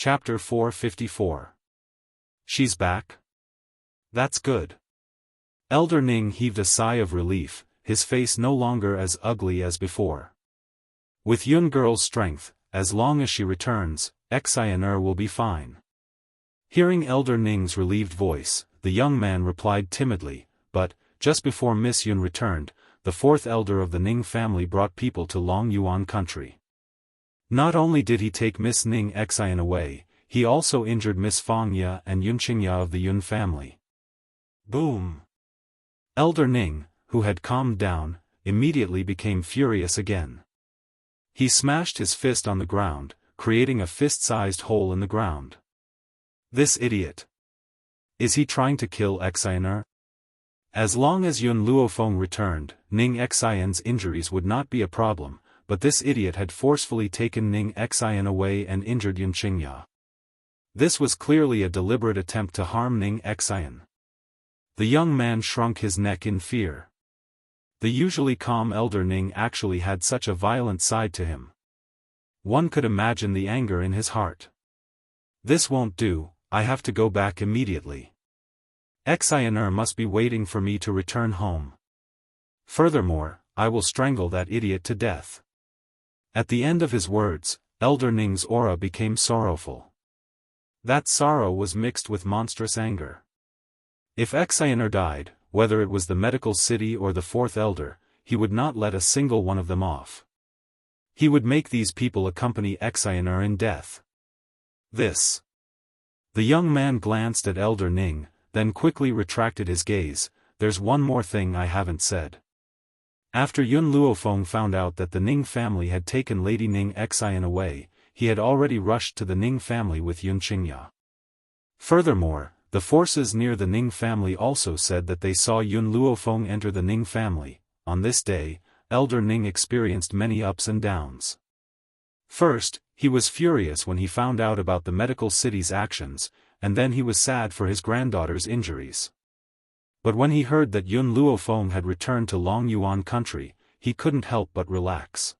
Chapter 454. She's back? That's good. Elder Ning heaved a sigh of relief, his face no longer as ugly as before. With Yun girl's strength, as long as she returns, Xian'er will be fine. Hearing Elder Ning's relieved voice, the young man replied timidly, but, just before Miss Yun returned, the fourth elder of the Ning family brought people to Long Yuan country. Not only did he take Miss Ning Xian away, he also injured Miss Fangya and Yun Qingya of the Yun family. Boom! Elder Ning, who had calmed down, immediately became furious again. He smashed his fist on the ground, creating a fist-sized hole in the ground. This idiot! Is he trying to kill Xian'er? As long as Yun Luofeng returned, Ning Xian's injuries would not be a problem, but this idiot had forcefully taken Ning Xian away and injured Yun Qingya. This was clearly a deliberate attempt to harm Ning Xian. The young man shrunk his neck in fear. The usually calm Elder Ning actually had such a violent side to him. One could imagine the anger in his heart. This won't do, I have to go back immediately. Xian'er must be waiting for me to return home. Furthermore, I will strangle that idiot to death. At the end of his words, Elder Ning's aura became sorrowful. That sorrow was mixed with monstrous anger. If Xian'er died, whether it was the medical city or the fourth elder, he would not let a single one of them off. He would make these people accompany Xian'er in death. This. The young man glanced at Elder Ning, then quickly retracted his gaze. There's one more thing I haven't said. After Yun Luofeng found out that the Ning family had taken Lady Ning Xian away, he had already rushed to the Ning family with Yun Qingya. Furthermore, the forces near the Ning family also said that they saw Yun Luofeng enter the Ning family. On this day, Elder Ning experienced many ups and downs. First, he was furious when he found out about the medical city's actions, and then he was sad for his granddaughter's injuries. But when he heard that Yun Luofeng had returned to Long Yuan country, he couldn't help but relax.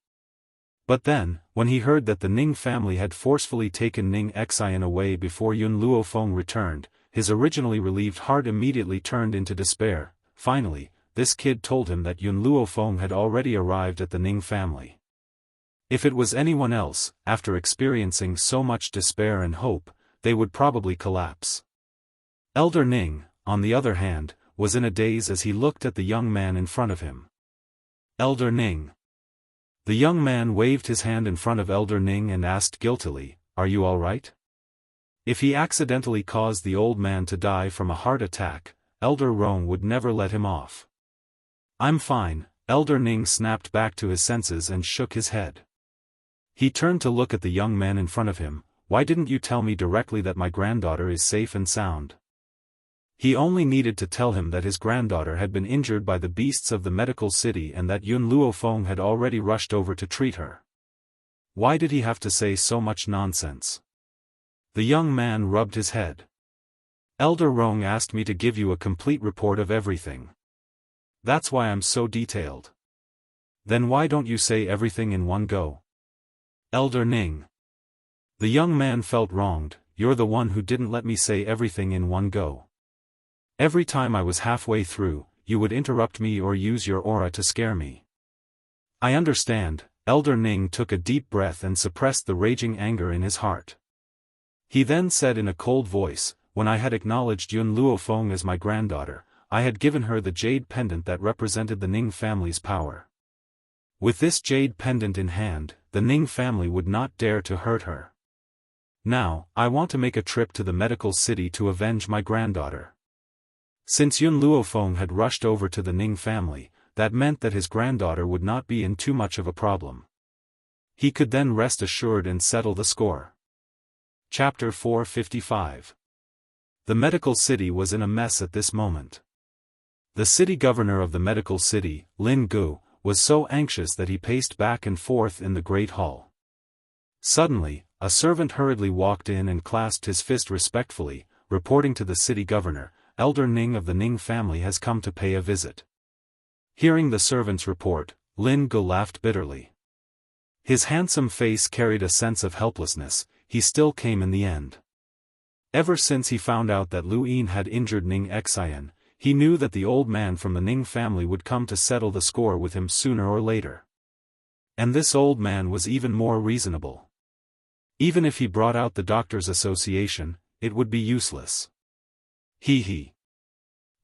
But then, when he heard that the Ning family had forcefully taken Ning Xian away before Yun Luofeng returned, his originally relieved heart immediately turned into despair. Finally, this kid told him that Yun Luofeng had already arrived at the Ning family. If it was anyone else, after experiencing so much despair and hope, they would probably collapse. Elder Ning, on the other hand, was in a daze as he looked at the young man in front of him. Elder Ning. The young man waved his hand in front of Elder Ning and asked guiltily, "Are you all right?" If he accidentally caused the old man to die from a heart attack, Elder Rong would never let him off. "I'm fine," Elder Ning snapped back to his senses and shook his head. He turned to look at the young man in front of him. "Why didn't you tell me directly that my granddaughter is safe and sound?" He only needed to tell him that his granddaughter had been injured by the beasts of the medical city and that Yun Luofeng had already rushed over to treat her. Why did he have to say so much nonsense? The young man rubbed his head. "Elder Rong asked me to give you a complete report of everything. That's why I'm so detailed." "Then why don't you say everything in one go?" Elder Ning. The young man felt wronged. "You're the one who didn't let me say everything in one go. Every time I was halfway through, you would interrupt me or use your aura to scare me." "I understand." Elder Ning took a deep breath and suppressed the raging anger in his heart. He then said in a cold voice, "When I had acknowledged Yun Luofeng as my granddaughter, I had given her the jade pendant that represented the Ning family's power. With this jade pendant in hand, the Ning family would not dare to hurt her. Now, I want to make a trip to the medical city to avenge my granddaughter." Since Yun Luofeng had rushed over to the Ning family, that meant that his granddaughter would not be in too much of a problem. He could then rest assured and settle the score. Chapter 455. The medical city was in a mess at this moment. The city governor of the medical city, Lin Gu, was so anxious that he paced back and forth in the great hall. Suddenly, a servant hurriedly walked in and clasped his fist respectfully, reporting to the city governor, "Elder Ning of the Ning family has come to pay a visit." Hearing the servant's report, Lin Gu laughed bitterly. His handsome face carried a sense of helplessness. he still came in the end. Ever since he found out that Lu Yin had injured Ning Xian, he knew that the old man from the Ning family would come to settle the score with him sooner or later. And this old man was even more reasonable. Even if he brought out the Doctors' Association, it would be useless. Hee hee.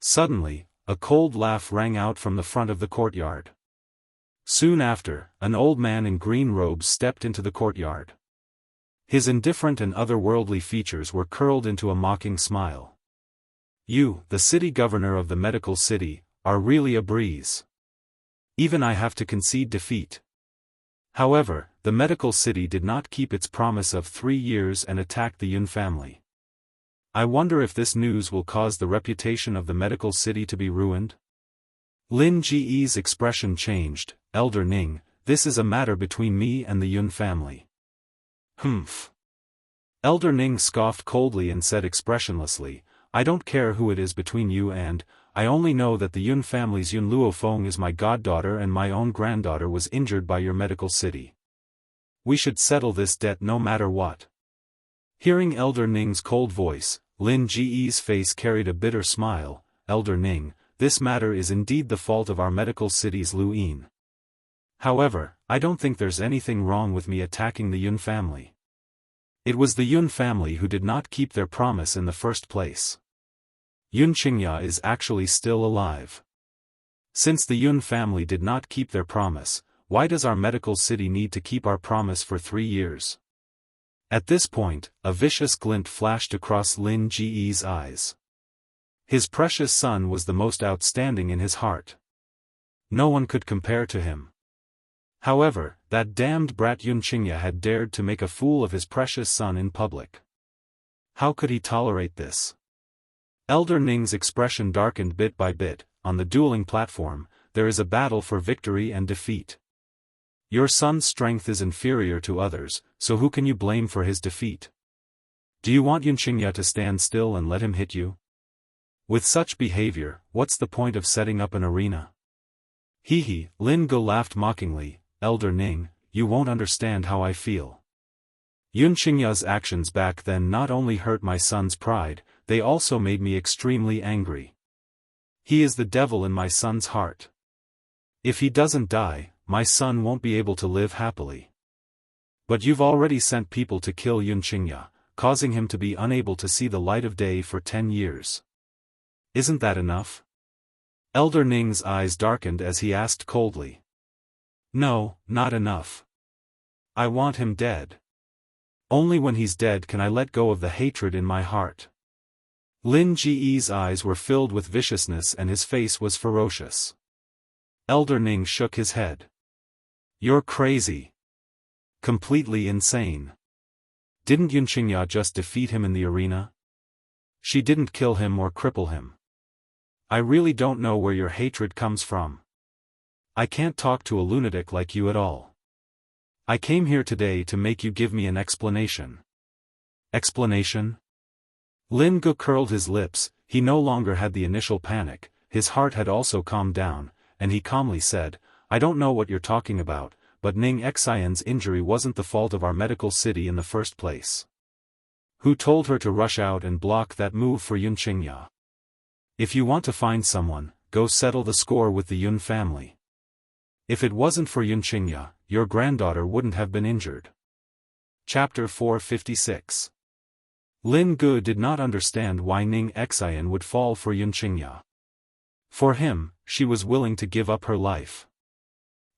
Suddenly, a cold laugh rang out from the front of the courtyard. Soon after, an old man in green robes stepped into the courtyard. His indifferent and otherworldly features were curled into a mocking smile. You, the city governor of the medical city, are really a breeze. Even I have to concede defeat. However, the medical city did not keep its promise of 3 years and attacked the Yun family. I wonder if this news will cause the reputation of the medical city to be ruined? Lin Ji's expression changed. Elder Ning, this is a matter between me and the Yun family. Humph. Elder Ning scoffed coldly and said expressionlessly, I don't care who it is between you and, I only know that the Yun family's Yun Luofeng is my goddaughter and my own granddaughter was injured by your medical city. We should settle this debt no matter what. Hearing Elder Ning's cold voice, Lin Ji's face carried a bitter smile. Elder Ning, this matter is indeed the fault of our medical city's Lu Yin. However, I don't think there's anything wrong with me attacking the Yun family. It was the Yun family who did not keep their promise in the first place. Yun Qingya is actually still alive. Since the Yun family did not keep their promise, why does our medical city need to keep our promise for 3 years? At this point, a vicious glint flashed across Lin Ji's eyes. His precious son was the most outstanding in his heart. No one could compare to him. However, that damned brat Yun Qingya had dared to make a fool of his precious son in public. How could he tolerate this? Elder Ning's expression darkened bit by bit. On the dueling platform, there is a battle for victory and defeat. Your son's strength is inferior to others, so who can you blame for his defeat? Do you want Yun Qingya to stand still and let him hit you? With such behavior, what's the point of setting up an arena? Hee hee, Lin Ge laughed mockingly. Elder Ning, you won't understand how I feel. Yun Qingya's actions back then not only hurt my son's pride, they also made me extremely angry. He is the devil in my son's heart. If he doesn't die, my son won't be able to live happily. But you've already sent people to kill Yun Qingya, causing him to be unable to see the light of day for 10 years. Isn't that enough? Elder Ning's eyes darkened as he asked coldly. No, not enough. I want him dead. Only when he's dead can I let go of the hatred in my heart. Lin Ji's eyes were filled with viciousness and his face was ferocious. Elder Ning shook his head. You're crazy. Completely insane. Didn't Yun Qingya just defeat him in the arena? She didn't kill him or cripple him. I really don't know where your hatred comes from. I can't talk to a lunatic like you at all. I came here today to make you give me an explanation. Explanation? Lin Ge curled his lips. He no longer had the initial panic, his heart had also calmed down, and he calmly said, I don't know what you're talking about, but Ning Xian's injury wasn't the fault of our medical city in the first place. Who told her to rush out and block that move for Yun Qingya? If you want to find someone, go settle the score with the Yun family. If it wasn't for Yun Qingya, your granddaughter wouldn't have been injured. Chapter 456. Lin Ge did not understand why Ning Xian would fall for Yun Qingya. For him, she was willing to give up her life.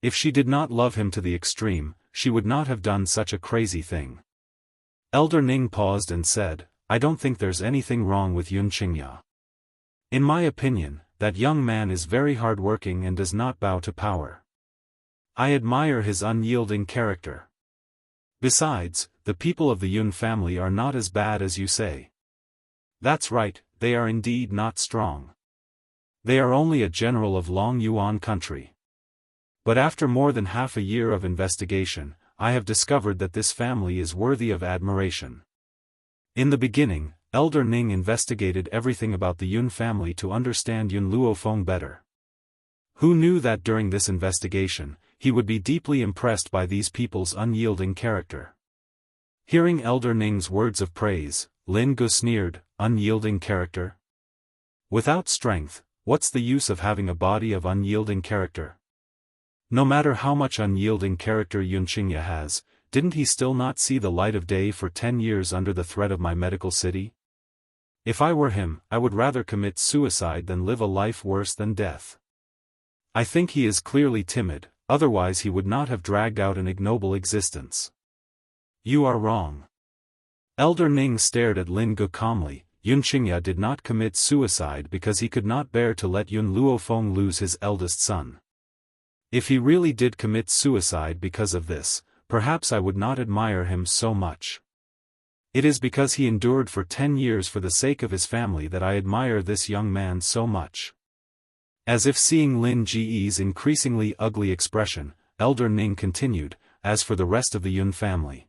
If she did not love him to the extreme, she would not have done such a crazy thing. Elder Ning paused and said, I don't think there's anything wrong with Yun Qingya. In my opinion, that young man is very hardworking and does not bow to power. I admire his unyielding character. Besides, the people of the Yun family are not as bad as you say. That's right, they are indeed not strong. They are only a general of Long Yuan country. But after more than half a year of investigation, I have discovered that this family is worthy of admiration. In the beginning, Elder Ning investigated everything about the Yun family to understand Yun Luofeng better. Who knew that during this investigation, he would be deeply impressed by these people's unyielding character. Hearing Elder Ning's words of praise, Lin Gu sneered, unyielding character? Without strength, what's the use of having a body of unyielding character? No matter how much unyielding character Yunqingya has, didn't he still not see the light of day for 10 years under the threat of my medical city? If I were him, I would rather commit suicide than live a life worse than death. I think he is clearly timid, otherwise he would not have dragged out an ignoble existence. You are wrong. Elder Ning stared at Lin Gu calmly. Yunqingya did not commit suicide because he could not bear to let Yun Luofeng lose his eldest son. If he really did commit suicide because of this, perhaps I would not admire him so much. It is because he endured for 10 years for the sake of his family that I admire this young man so much. As if seeing Lin Ji's increasingly ugly expression, Elder Ning continued, as for the rest of the Yun family.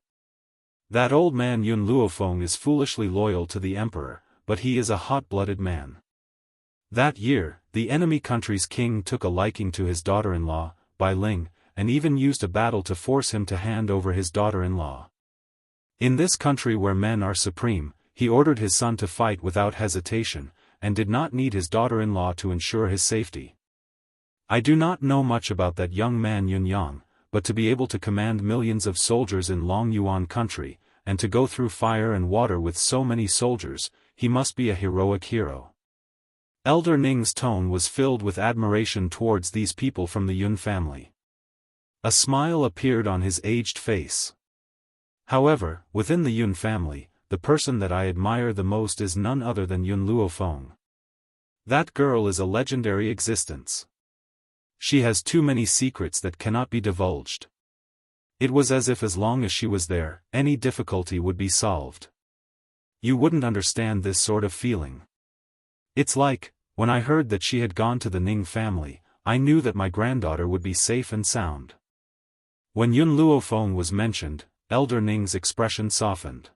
That old man Yun Luofeng is foolishly loyal to the emperor, but he is a hot-blooded man. That year, the enemy country's king took a liking to his daughter-in-law, Bai Ling, and even used a battle to force him to hand over his daughter-in-law. In this country where men are supreme, he ordered his son to fight without hesitation, and did not need his daughter-in-law to ensure his safety. I do not know much about that young man Yun Yang, but to be able to command millions of soldiers in Long Yuan country, and to go through fire and water with so many soldiers, he must be a heroic hero. Elder Ning's tone was filled with admiration towards these people from the Yun family. A smile appeared on his aged face. However, within the Yun family, the person that I admire the most is none other than Yun Luofeng. That girl is a legendary existence. She has too many secrets that cannot be divulged. It was as if as long as she was there, any difficulty would be solved. You wouldn't understand this sort of feeling. It's like, when I heard that she had gone to the Ning family, I knew that my granddaughter would be safe and sound. When Yun Luofeng was mentioned, Elder Ning's expression softened.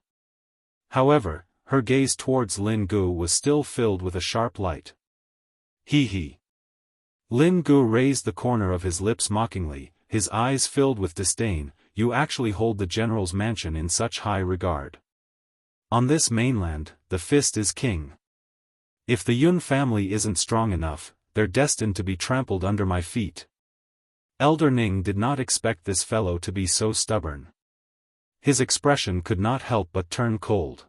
However, her gaze towards Lin Gu was still filled with a sharp light. He. Lin Gu raised the corner of his lips mockingly, his eyes filled with disdain. You actually hold the general's mansion in such high regard. On this mainland, the fist is king. If the Yun family isn't strong enough, they're destined to be trampled under my feet. Elder Ning did not expect this fellow to be so stubborn. His expression could not help but turn cold.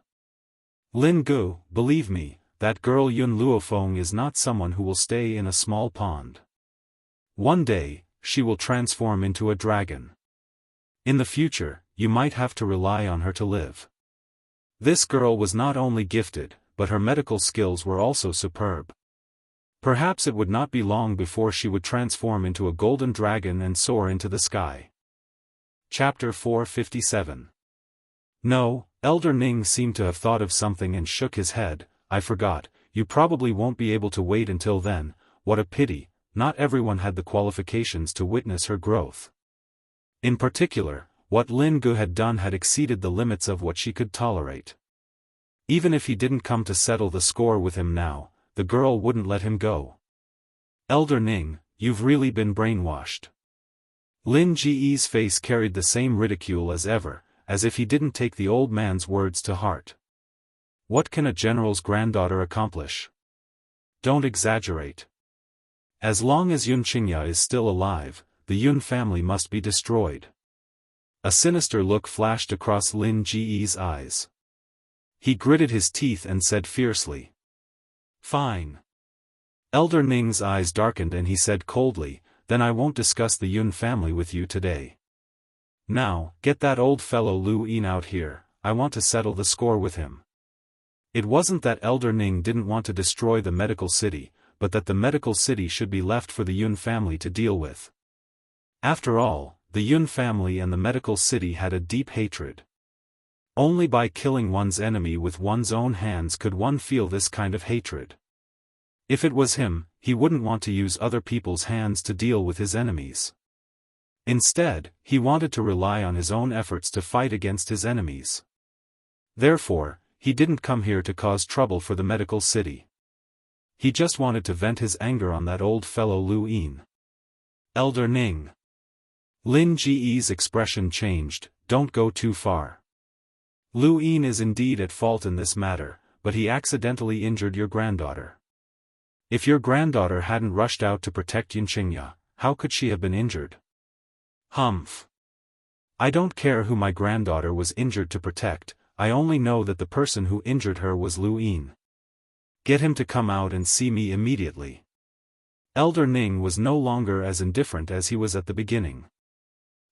Lin Gu, believe me, that girl Yun Luofeng is not someone who will stay in a small pond. One day, she will transform into a dragon. In the future, you might have to rely on her to live. This girl was not only gifted, but her medical skills were also superb. Perhaps it would not be long before she would transform into a golden dragon and soar into the sky. Chapter 457. No, Elder Ning seemed to have thought of something and shook his head. I forgot, you probably won't be able to wait until then. What a pity, not everyone had the qualifications to witness her growth. In particular, what Lin Gu had done had exceeded the limits of what she could tolerate. Even if he didn't come to settle the score with him now, the girl wouldn't let him go. Elder Ning, you've really been brainwashed. Lin Ji's face carried the same ridicule as ever, as if he didn't take the old man's words to heart. What can a general's granddaughter accomplish? Don't exaggerate. As long as Yunqingya is still alive, the Yun family must be destroyed. A sinister look flashed across Lin Ji's eyes. He gritted his teeth and said fiercely. Fine. Elder Ning's eyes darkened and he said coldly, then I won't discuss the Yun family with you today. Now, get that old fellow Lu Yin out here, I want to settle the score with him. It wasn't that Elder Ning didn't want to destroy the medical city, but that the medical city should be left for the Yun family to deal with. After all, the Yun family and the medical city had a deep hatred. Only by killing one's enemy with one's own hands could one feel this kind of hatred. If it was him, he wouldn't want to use other people's hands to deal with his enemies. Instead, he wanted to rely on his own efforts to fight against his enemies. Therefore, he didn't come here to cause trouble for the medical city. He just wanted to vent his anger on that old fellow Lu Yin. Elder Ning. Lin Ji's expression changed, don't go too far. Lu Yin is indeed at fault in this matter, but he accidentally injured your granddaughter. If your granddaughter hadn't rushed out to protect Yunqingya, how could she have been injured? Humph. I don't care who my granddaughter was injured to protect, I only know that the person who injured her was Lu Yin. Get him to come out and see me immediately. Elder Ning was no longer as indifferent as he was at the beginning.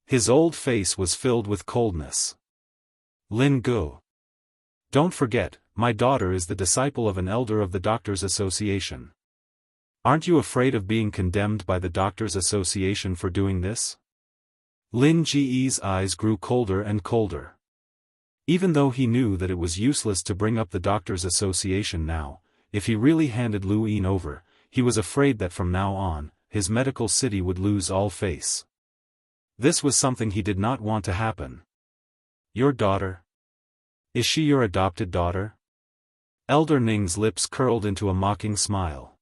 His old face was filled with coldness. Lin Gu. Don't forget, my daughter is the disciple of an elder of the Doctors' Association. Aren't you afraid of being condemned by the Doctors' Association for doing this? Lin Ge's eyes grew colder and colder. Even though he knew that it was useless to bring up the Doctors' Association now, if he really handed Lu Yin over, he was afraid that from now on, his medical city would lose all face. This was something he did not want to happen. Your daughter? Is she your adopted daughter? Elder Ning's lips curled into a mocking smile.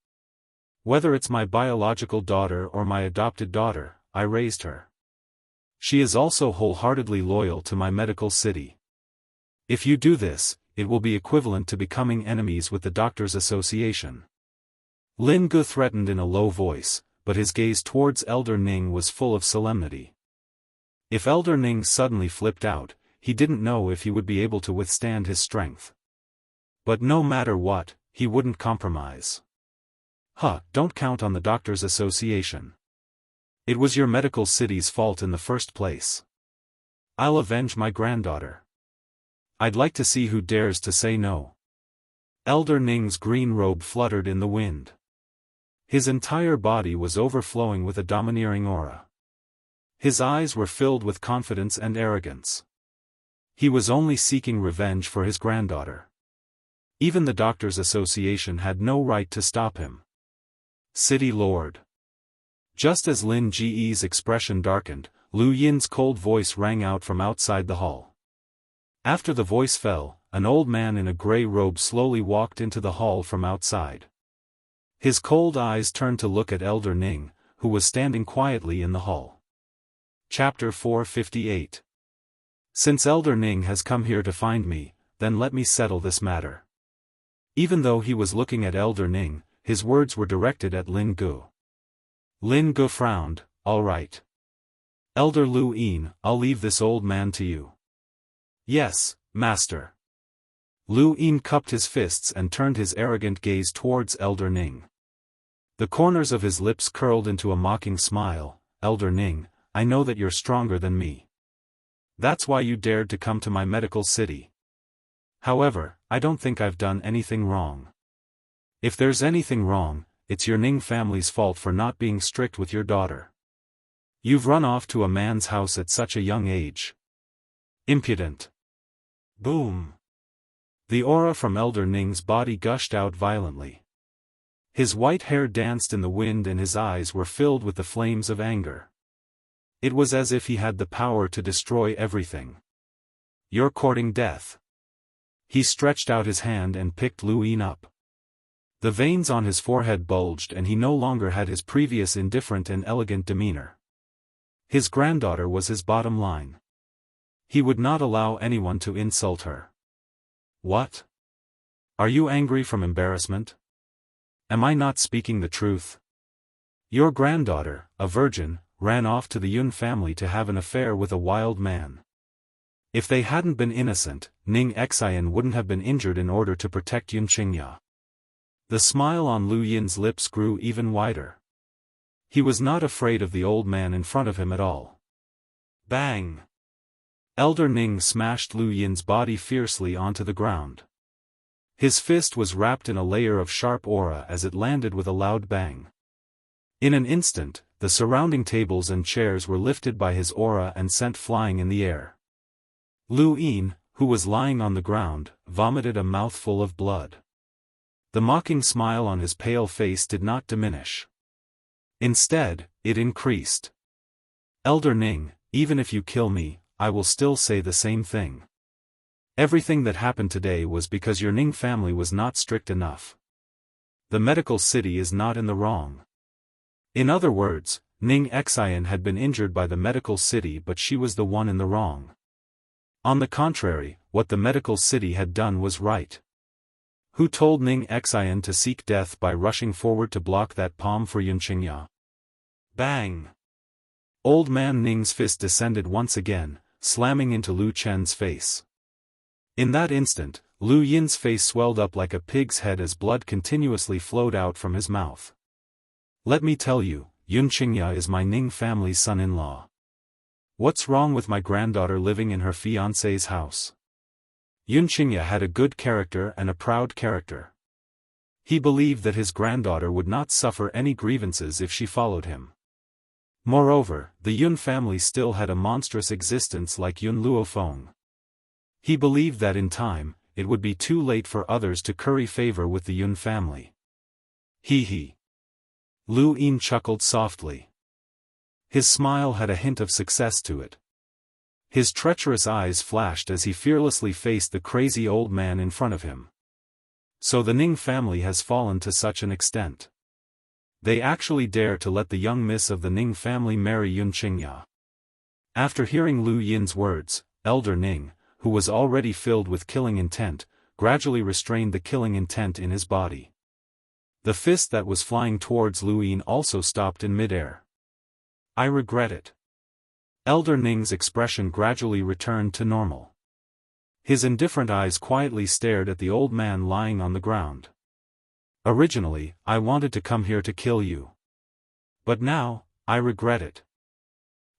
Whether it's my biological daughter or my adopted daughter, I raised her. She is also wholeheartedly loyal to my medical city. If you do this, it will be equivalent to becoming enemies with the Doctors' Association. Lin Gu threatened in a low voice, but his gaze towards Elder Ning was full of solemnity. If Elder Ning suddenly flipped out, he didn't know if he would be able to withstand his strength. But no matter what, he wouldn't compromise. Don't count on the Doctors' Association. It was your medical city's fault in the first place. I'll avenge my granddaughter. I'd like to see who dares to say no. Elder Ning's green robe fluttered in the wind. His entire body was overflowing with a domineering aura. His eyes were filled with confidence and arrogance. He was only seeking revenge for his granddaughter. Even the Doctors' Association had no right to stop him. City Lord. Just as Lin Ge's expression darkened, Lu Yin's cold voice rang out from outside the hall. After the voice fell, an old man in a gray robe slowly walked into the hall from outside. His cold eyes turned to look at Elder Ning, who was standing quietly in the hall. Chapter 458. Since Elder Ning has come here to find me, then let me settle this matter. Even though he was looking at Elder Ning, his words were directed at Lin Gu. Lin Gu frowned, all right. Elder Lu Yin, I'll leave this old man to you. Yes, master. Lu Yin cupped his fists and turned his arrogant gaze towards Elder Ning. The corners of his lips curled into a mocking smile. Elder Ning, I know that you're stronger than me. That's why you dared to come to my medical city. However, I don't think I've done anything wrong. If there's anything wrong, it's your Ning family's fault for not being strict with your daughter. You've run off to a man's house at such a young age. Impudent. Boom. The aura from Elder Ning's body gushed out violently. His white hair danced in the wind and his eyes were filled with the flames of anger. It was as if he had the power to destroy everything. You're courting death. He stretched out his hand and picked Lu Yin up. The veins on his forehead bulged and he no longer had his previous indifferent and elegant demeanor. His granddaughter was his bottom line. He would not allow anyone to insult her. What? Are you angry from embarrassment? Am I not speaking the truth? Your granddaughter, a virgin, ran off to the Yun family to have an affair with a wild man. If they hadn't been innocent, Ning Xian wouldn't have been injured in order to protect Yunqingya. The smile on Lu Yin's lips grew even wider. He was not afraid of the old man in front of him at all. Bang! Elder Ning smashed Lu Yin's body fiercely onto the ground. His fist was wrapped in a layer of sharp aura as it landed with a loud bang. In an instant, the surrounding tables and chairs were lifted by his aura and sent flying in the air. Lu Yin, who was lying on the ground, vomited a mouthful of blood. The mocking smile on his pale face did not diminish. Instead, it increased. Elder Ning, even if you kill me, I will still say the same thing. Everything that happened today was because your Ning family was not strict enough. The medical city is not in the wrong. In other words, Ning Xian had been injured by the medical city but she was the one in the wrong. On the contrary, what the medical city had done was right. Who told Ning Xian to seek death by rushing forward to block that palm for Yunqingya? Bang! Old man Ning's fist descended once again, slamming into Lu Chen's face. In that instant, Lu Yin's face swelled up like a pig's head as blood continuously flowed out from his mouth. Let me tell you, Yunqingya is my Ning family's son-in-law. What's wrong with my granddaughter living in her fiancé's house? Yunqingya had a good character and a proud character. He believed that his granddaughter would not suffer any grievances if she followed him. Moreover, the Yun family still had a monstrous existence like Yun Luofeng. He believed that in time, it would be too late for others to curry favor with the Yun family. He. Lu Yin chuckled softly. His smile had a hint of success to it. His treacherous eyes flashed as he fearlessly faced the crazy old man in front of him. So the Ning family has fallen to such an extent. They actually dare to let the young miss of the Ning family marry Yunqingya. After hearing Lu Yin's words, Elder Ning, who was already filled with killing intent, gradually restrained the killing intent in his body. The fist that was flying towards Lu Yin also stopped in midair. I regret it. Elder Ning's expression gradually returned to normal. His indifferent eyes quietly stared at the old man lying on the ground. Originally, I wanted to come here to kill you. But now, I regret it.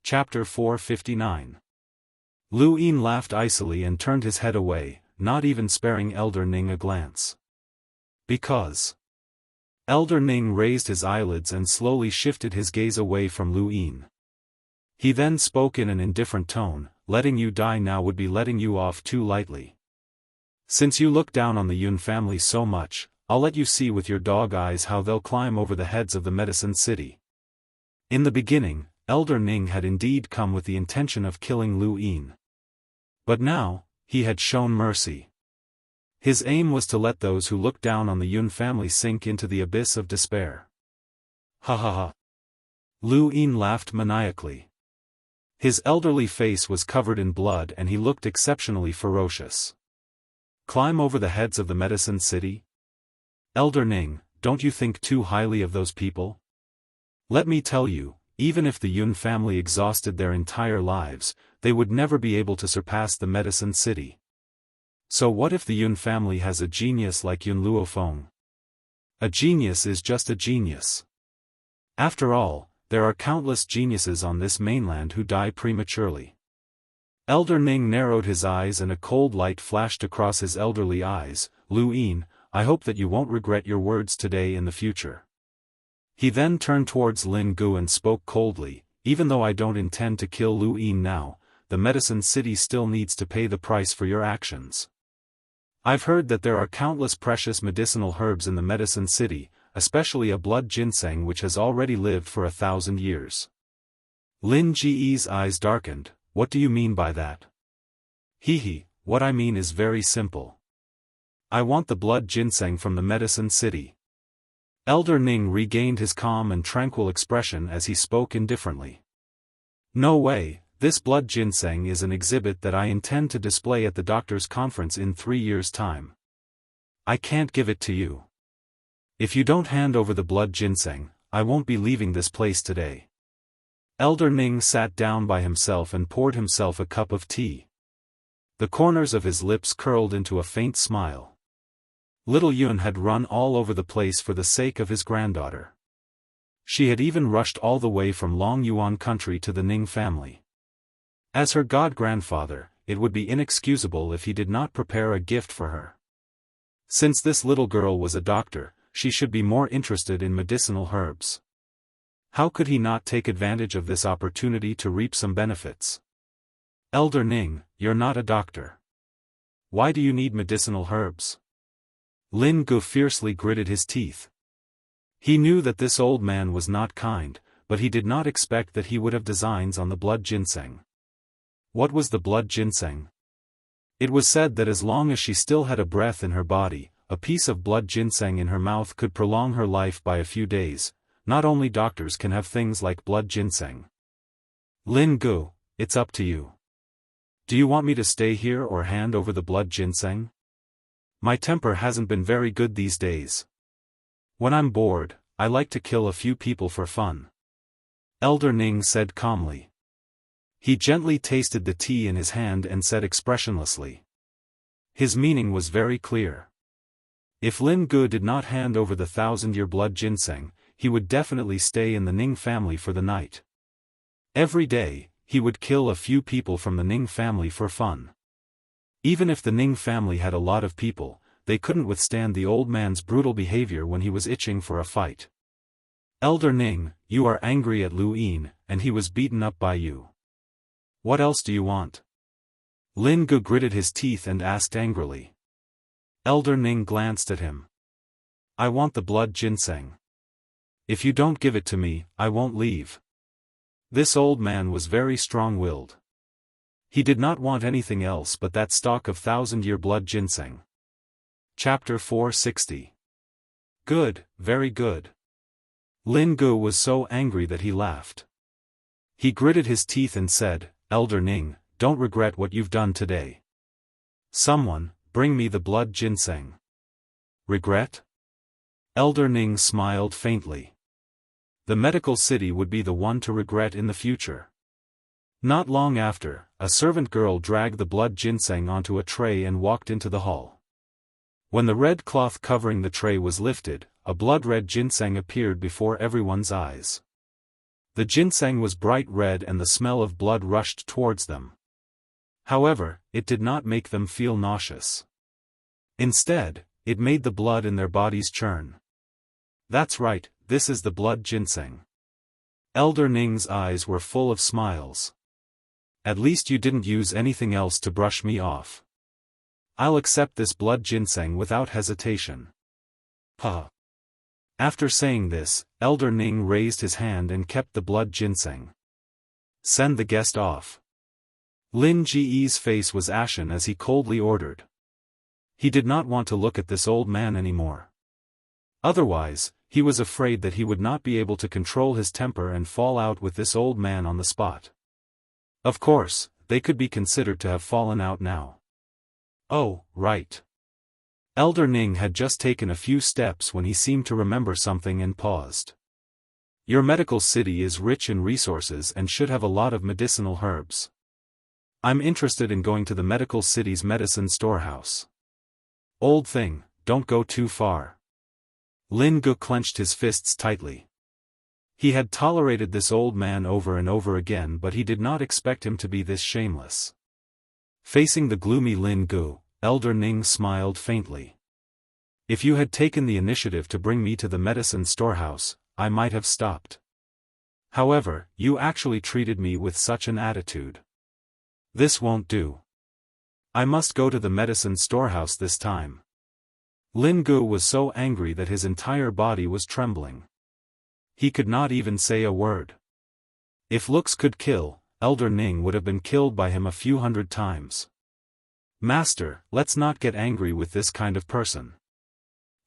Chapter 459. Lu Yin laughed icily and turned his head away, not even sparing Elder Ning a glance. Because. Elder Ning raised his eyelids and slowly shifted his gaze away from Lu Yin. He then spoke in an indifferent tone, letting you die now would be letting you off too lightly. Since you look down on the Yun family so much, I'll let you see with your dog eyes how they'll climb over the heads of the medicine city. In the beginning, Elder Ning had indeed come with the intention of killing Lu Yin. But now, he had shown mercy. His aim was to let those who looked down on the Yun family sink into the abyss of despair. Ha ha ha. Lu Yin laughed maniacally. His elderly face was covered in blood and he looked exceptionally ferocious. Climb over the heads of the medicine city? Elder Ning, don't you think too highly of those people? Let me tell you, even if the Yun family exhausted their entire lives, they would never be able to surpass the medicine city. So what if the Yun family has a genius like Yun Luofeng? A genius is just a genius. After all, there are countless geniuses on this mainland who die prematurely. Elder Ning narrowed his eyes and a cold light flashed across his elderly eyes. Lu Yin, I hope that you won't regret your words today in the future. He then turned towards Lin Gu and spoke coldly, even though I don't intend to kill Lu Yin now, the medicine city still needs to pay the price for your actions. I've heard that there are countless precious medicinal herbs in the medicine city, especially a blood ginseng which has already lived for 1,000 years. Lin Ji's eyes darkened. What do you mean by that? What I mean is very simple. I want the blood ginseng from the medicine city. Elder Ning regained his calm and tranquil expression as he spoke indifferently. No way, this blood ginseng is an exhibit that I intend to display at the doctor's conference in 3 years' time. I can't give it to you. If you don't hand over the blood ginseng, I won't be leaving this place today. Elder Ning sat down by himself and poured himself a cup of tea. The corners of his lips curled into a faint smile. Little Yun had run all over the place for the sake of his granddaughter. She had even rushed all the way from Long Yuan country to the Ning family. As her god-grandfather, it would be inexcusable if he did not prepare a gift for her. Since this little girl was a doctor, she should be more interested in medicinal herbs. How could he not take advantage of this opportunity to reap some benefits? Elder Ning, you're not a doctor. Why do you need medicinal herbs? Lin Gu fiercely gritted his teeth. He knew that this old man was not kind, but he did not expect that he would have designs on the blood ginseng. What was the blood ginseng? It was said that as long as she still had a breath in her body, a piece of blood ginseng in her mouth could prolong her life by a few days. Not only doctors can have things like blood ginseng. Lin Gu, it's up to you. Do you want me to stay here or hand over the blood ginseng? My temper hasn't been very good these days. When I'm bored, I like to kill a few people for fun. Elder Ning said calmly. He gently tasted the tea in his hand and said expressionlessly. His meaning was very clear. If Lin Gu did not hand over the 1,000-year blood ginseng, he would definitely stay in the Ning family for the night. Every day, he would kill a few people from the Ning family for fun. Even if the Ning family had a lot of people, they couldn't withstand the old man's brutal behavior when he was itching for a fight. Elder Ning, you are angry at Lu Yin, and he was beaten up by you. What else do you want? Lin Gu gritted his teeth and asked angrily. Elder Ning glanced at him. I want the blood ginseng. If you don't give it to me, I won't leave. This old man was very strong-willed. He did not want anything else but that stalk of 1,000-year blood ginseng. Chapter 460. Good, very good. Lin Gu was so angry that he laughed. He gritted his teeth and said, Elder Ning, don't regret what you've done today. Someone, bring me the blood ginseng. Regret? Elder Ning smiled faintly. The medical city would be the one to regret in the future. Not long after, a servant girl dragged the blood ginseng onto a tray and walked into the hall. When the red cloth covering the tray was lifted, a blood-red ginseng appeared before everyone's eyes. The ginseng was bright red and the smell of blood rushed towards them. However, it did not make them feel nauseous. Instead, it made the blood in their bodies churn. That's right, this is the blood ginseng. Elder Ning's eyes were full of smiles. At least you didn't use anything else to brush me off. I'll accept this blood ginseng without hesitation. Huh. After saying this, Elder Ning raised his hand and kept the blood ginseng. Send the guest off. Lin Ji's face was ashen as he coldly ordered. He did not want to look at this old man anymore. Otherwise, he was afraid that he would not be able to control his temper and fall out with this old man on the spot. Of course, they could be considered to have fallen out now. Oh, right. Elder Ning had just taken a few steps when he seemed to remember something and paused. Your medical city is rich in resources and should have a lot of medicinal herbs. I'm interested in going to the medical city's medicine storehouse. Old thing, don't go too far. Lin Gu clenched his fists tightly. He had tolerated this old man over and over again, but he did not expect him to be this shameless. Facing the gloomy Lin Gu, Elder Ning smiled faintly. If you had taken the initiative to bring me to the medicine storehouse, I might have stopped. However, you actually treated me with such an attitude. This won't do. I must go to the medicine storehouse this time. Lin Gu was so angry that his entire body was trembling. He could not even say a word. If looks could kill, Elder Ning would have been killed by him a few hundred times. Master, let's not get angry with this kind of person.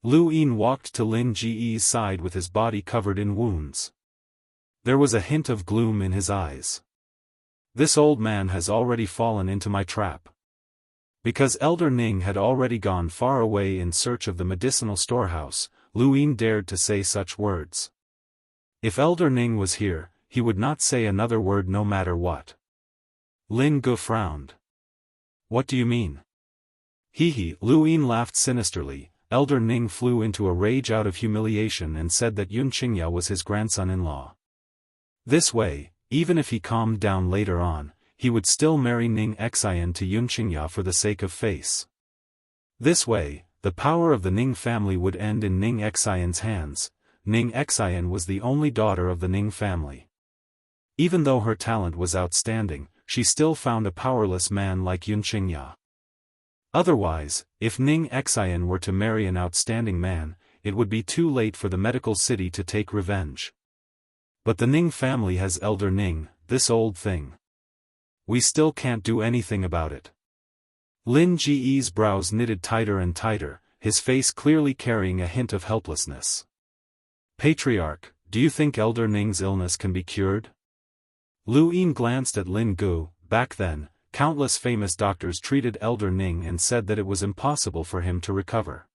Lu Yin walked to Lin Ji's side with his body covered in wounds. There was a hint of gloom in his eyes. This old man has already fallen into my trap. Because Elder Ning had already gone far away in search of the medicinal storehouse, Lu Yin dared to say such words. If Elder Ning was here, he would not say another word no matter what. Lin Gu frowned. What do you mean? Hee, Lu Yin laughed sinisterly. Elder Ning flew into a rage out of humiliation and said that Yun Qingya was his grandson-in-law. This way, even if he calmed down later on, he would still marry Ning Xian to Yun Qingya for the sake of face. This way, the power of the Ning family would end in Ning Xian's hands. Ning Xian was the only daughter of the Ning family. Even though her talent was outstanding, she still found a powerless man like Yun Qingya. Otherwise, if Ning Xian were to marry an outstanding man, it would be too late for the medical city to take revenge. But the Ning family has Elder Ning, this old thing. We still can't do anything about it. Lin Ji's brows knitted tighter and tighter, his face clearly carrying a hint of helplessness. Patriarch, do you think Elder Ning's illness can be cured? Lu Yin glanced at Lin Gu. Back then, countless famous doctors treated Elder Ning and said that it was impossible for him to recover.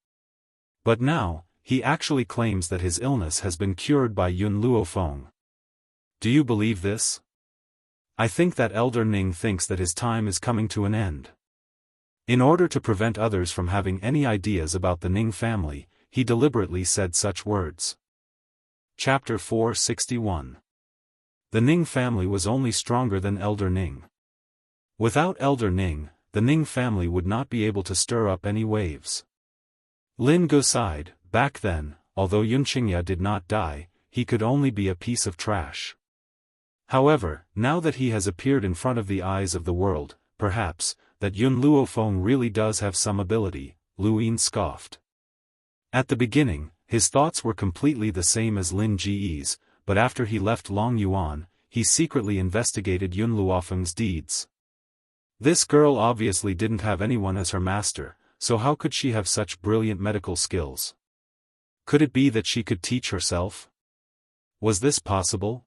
But now, he actually claims that his illness has been cured by Yun Luofeng. Do you believe this? I think that Elder Ning thinks that his time is coming to an end. In order to prevent others from having any ideas about the Ning family, he deliberately said such words. Chapter 461. The Ning family was only stronger than Elder Ning. Without Elder Ning, the Ning family would not be able to stir up any waves. Lin Ge sighed. Back then, although Yun Qingya did not die, he could only be a piece of trash. However, now that he has appeared in front of the eyes of the world, perhaps, that Yun Luofeng really does have some ability, Lu Yin scoffed. At the beginning, his thoughts were completely the same as Lin Ji's, but after he left Long Yuan, he secretly investigated Yun Luofeng's deeds. This girl obviously didn't have anyone as her master, so how could she have such brilliant medical skills? Could it be that she could teach herself? Was this possible?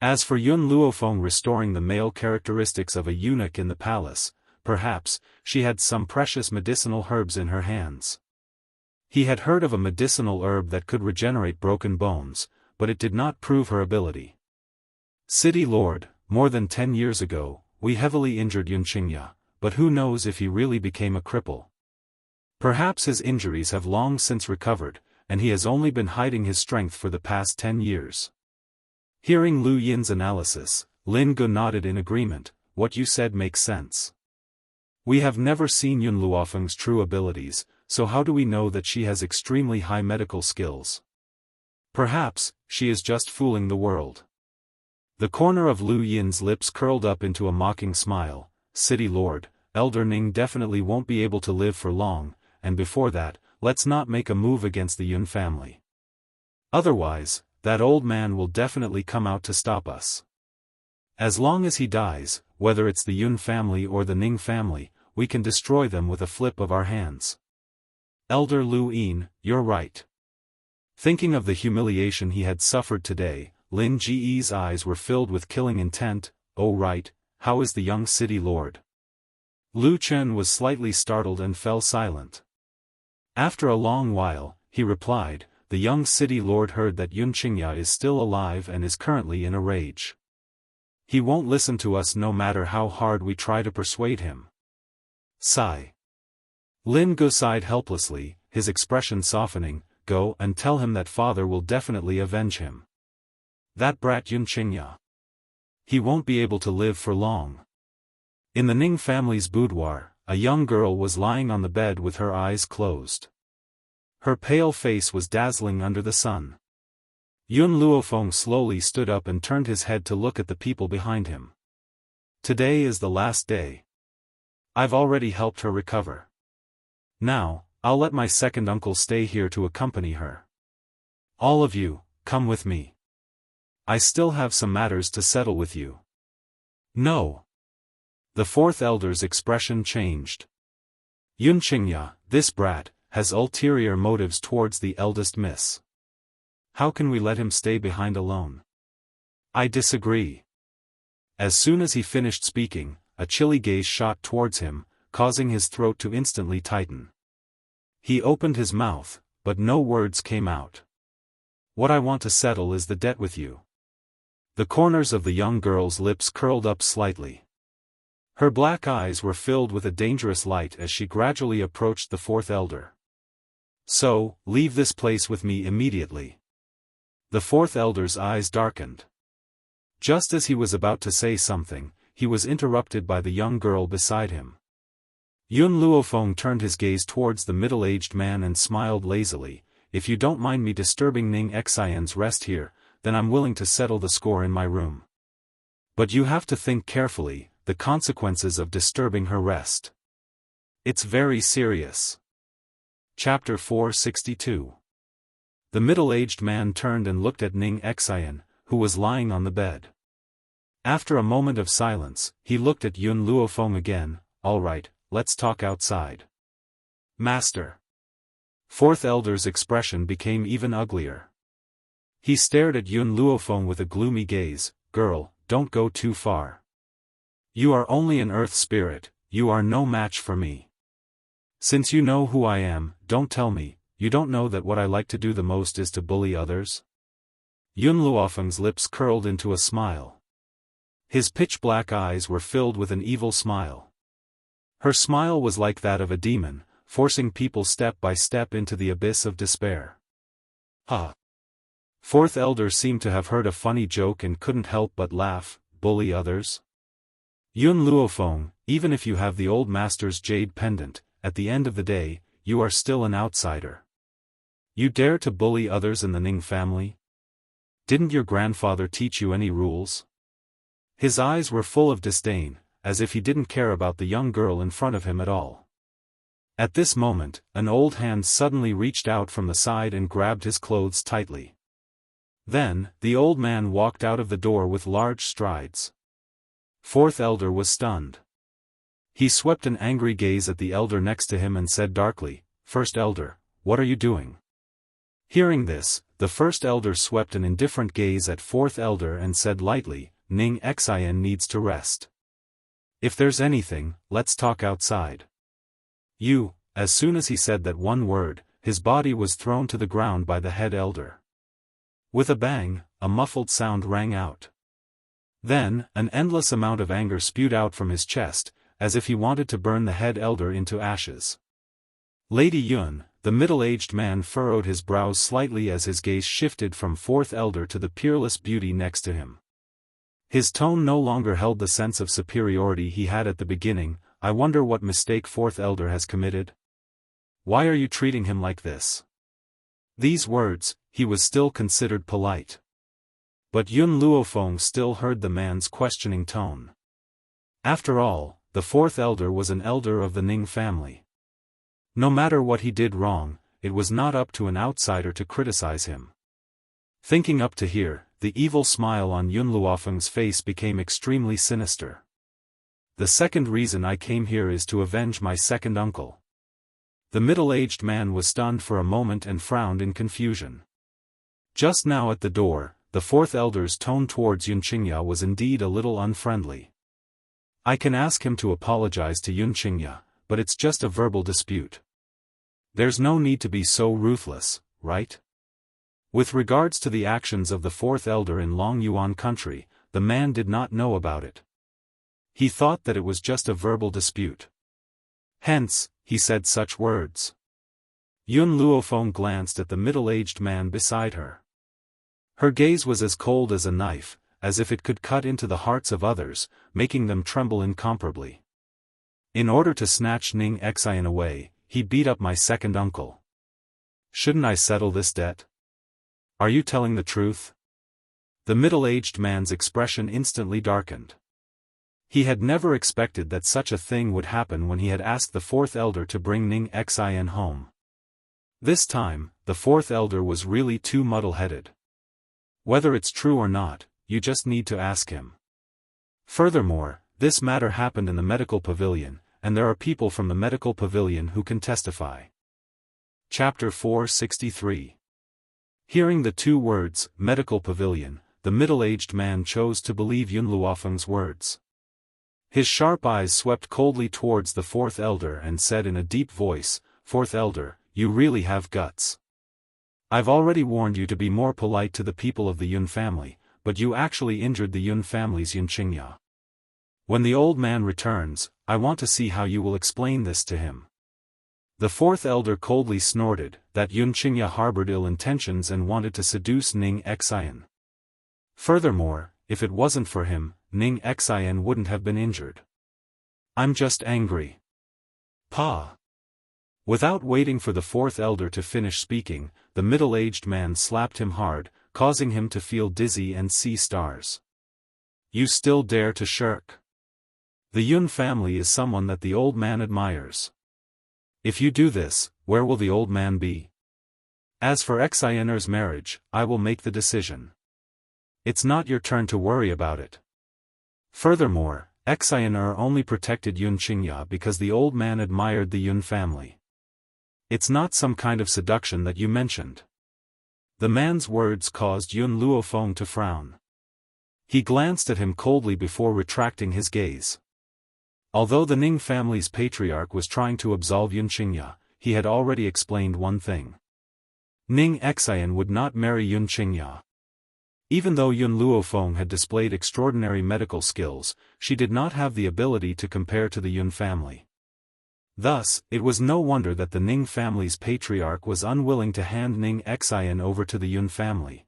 As for Yun Luofeng restoring the male characteristics of a eunuch in the palace, perhaps, she had some precious medicinal herbs in her hands. He had heard of a medicinal herb that could regenerate broken bones, but it did not prove her ability. City Lord, more than 10 years ago, we heavily injured Yun Qingya, but who knows if he really became a cripple. Perhaps his injuries have long since recovered, and he has only been hiding his strength for the past 10 years. Hearing Lu Yin's analysis, Lin Ge nodded in agreement. What you said makes sense. We have never seen Yun Luofeng's true abilities, so how do we know that she has extremely high medical skills? Perhaps, she is just fooling the world. The corner of Lu Yin's lips curled up into a mocking smile. City Lord, Elder Ning definitely won't be able to live for long, and before that, let's not make a move against the Yun family. Otherwise, that old man will definitely come out to stop us. As long as he dies, whether it's the Yun family or the Ning family, we can destroy them with a flip of our hands. Elder Lu Yin, you're right. Thinking of the humiliation he had suffered today, Lin Ji's eyes were filled with killing intent. Oh right, how is the young city lord? Lu Chen was slightly startled and fell silent. After a long while, he replied, the young city lord heard that Yun Qingya is still alive and is currently in a rage. He won't listen to us no matter how hard we try to persuade him. Sigh. Lin Ge sighed helplessly, his expression softening. Go and tell him that father will definitely avenge him. That brat Yun Qingya. He won't be able to live for long. In the Ning family's boudoir, a young girl was lying on the bed with her eyes closed. Her pale face was dazzling under the sun. Yun Luofeng slowly stood up and turned his head to look at the people behind him. Today is the last day. I've already helped her recover. Now, I'll let my second uncle stay here to accompany her. All of you, come with me. I still have some matters to settle with you. No. The fourth elder's expression changed. Yun Qingya, this brat, has ulterior motives towards the eldest miss. How can we let him stay behind alone? I disagree. As soon as he finished speaking, a chilly gaze shot towards him, causing his throat to instantly tighten. He opened his mouth, but no words came out. What I want to settle is the debt with you. The corners of the young girl's lips curled up slightly. Her black eyes were filled with a dangerous light as she gradually approached the fourth elder. So, leave this place with me immediately. The fourth elder's eyes darkened. Just as he was about to say something, he was interrupted by the young girl beside him. Yun Luofeng turned his gaze towards the middle-aged man and smiled lazily. If you don't mind me disturbing Ning Xian's rest here, then I'm willing to settle the score in my room. But you have to think carefully, the consequences of disturbing her rest. It's very serious. Chapter 462. The middle-aged man turned and looked at Ning Xian, who was lying on the bed. After a moment of silence, he looked at Yun Luofeng again. All right, let's talk outside. Master. Fourth elder's expression became even uglier. He stared at Yun Luofeng with a gloomy gaze. Girl, don't go too far. You are only an earth spirit, you are no match for me. Since you know who I am, don't tell me, you don't know that what I like to do the most is to bully others? Yun Luofeng's lips curled into a smile. His pitch-black eyes were filled with an evil smile. Her smile was like that of a demon, forcing people step by step into the abyss of despair. Ha! Fourth elder seemed to have heard a funny joke and couldn't help but laugh. Bully others? Yun Luofeng, even if you have the old master's jade pendant, at the end of the day, you are still an outsider. You dare to bully others in the Ning family? Didn't your grandfather teach you any rules? His eyes were full of disdain, as if he didn't care about the young girl in front of him at all. At this moment, an old hand suddenly reached out from the side and grabbed his clothes tightly. Then, the old man walked out of the door with large strides. Fourth elder was stunned. He swept an angry gaze at the elder next to him and said darkly, "First elder, what are you doing?" Hearing this, the first elder swept an indifferent gaze at fourth elder and said lightly, "Ning Xian needs to rest. If there's anything, let's talk outside." You, as soon as he said that one word, his body was thrown to the ground by the head elder. With a bang, a muffled sound rang out. Then, an endless amount of anger spewed out from his chest, as if he wanted to burn the head elder into ashes. Lady Yun, the middle-aged man, furrowed his brows slightly as his gaze shifted from fourth elder to the peerless beauty next to him. His tone no longer held the sense of superiority he had at the beginning. "I wonder what mistake fourth elder has committed? Why are you treating him like this?" These words, he was still considered polite. But Yun Luofeng still heard the man's questioning tone. After all, the fourth elder was an elder of the Ning family. No matter what he did wrong, it was not up to an outsider to criticize him. Thinking up to here, the evil smile on Yun Luofeng's face became extremely sinister. "The second reason I came here is to avenge my second uncle." The middle-aged man was stunned for a moment and frowned in confusion. Just now at the door, the fourth elder's tone towards Yun Qingya was indeed a little unfriendly. "I can ask him to apologize to Yun Qingya, but it's just a verbal dispute. There's no need to be so ruthless, right?" With regards to the actions of the fourth elder in Long Yuan country, the man did not know about it. He thought that it was just a verbal dispute. Hence, he said such words. Yun Luofeng glanced at the middle-aged man beside her. Her gaze was as cold as a knife, as if it could cut into the hearts of others, making them tremble incomparably. "In order to snatch Ning Xian away, he beat up my second uncle. Shouldn't I settle this debt? Are you telling the truth?" The middle-aged man's expression instantly darkened. He had never expected that such a thing would happen when he had asked the fourth elder to bring Ning Xian home. This time, the fourth elder was really too muddle-headed. Whether it's true or not, you just need to ask him. Furthermore, this matter happened in the medical pavilion, and there are people from the medical pavilion who can testify. Chapter 463. Hearing the two words, medical pavilion, the middle-aged man chose to believe Yun Luofeng's words. His sharp eyes swept coldly towards the fourth elder and said in a deep voice, "Fourth elder, you really have guts. I've already warned you to be more polite to the people of the Yun family, but you actually injured the Yun family's Yun Qingya. When the old man returns, I want to see how you will explain this to him." The fourth elder coldly snorted, that Yun Qingya harbored ill intentions and wanted to seduce Ning Xian. Furthermore, if it wasn't for him, Ning Xian wouldn't have been injured. "I'm just angry." "Pa." Without waiting for the fourth elder to finish speaking, the middle-aged man slapped him hard, causing him to feel dizzy and see stars. "You still dare to shirk? The Yun family is someone that the old man admires. If you do this, where will the old man be? As for Xianer's marriage, I will make the decision. It's not your turn to worry about it. Furthermore, Xianer only protected Yun Qingya because the old man admired the Yun family. It's not some kind of seduction that you mentioned." The man's words caused Yun Luofeng to frown. He glanced at him coldly before retracting his gaze. Although the Ning family's patriarch was trying to absolve Yun Qingya, he had already explained one thing. Ning Xian would not marry Yun Qingya. Even though Yun Luofeng had displayed extraordinary medical skills, she did not have the ability to compare to the Yun family. Thus, it was no wonder that the Ning family's patriarch was unwilling to hand Ning Xian over to the Yun family.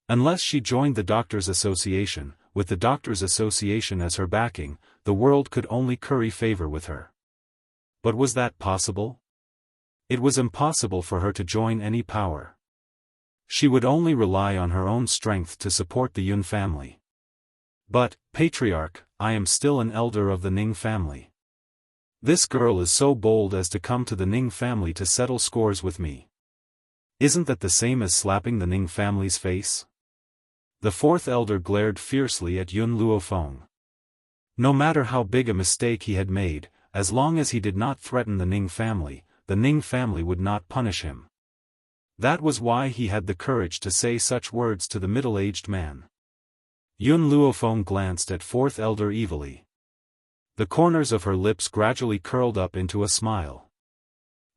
Unless she joined the Doctors' Association, with the Doctors' Association as her backing, the world could only curry favor with her. But was that possible? It was impossible for her to join any power. She would only rely on her own strength to support the Yun family. But, Patriarch, I am still an elder of the Ning family. This girl is so bold as to come to the Ning family to settle scores with me. Isn't that the same as slapping the Ning family's face? The fourth elder glared fiercely at Yun Luofeng. No matter how big a mistake he had made, as long as he did not threaten the Ning family would not punish him. That was why he had the courage to say such words to the middle-aged man. Yun Luofeng glanced at fourth elder evilly. The corners of her lips gradually curled up into a smile.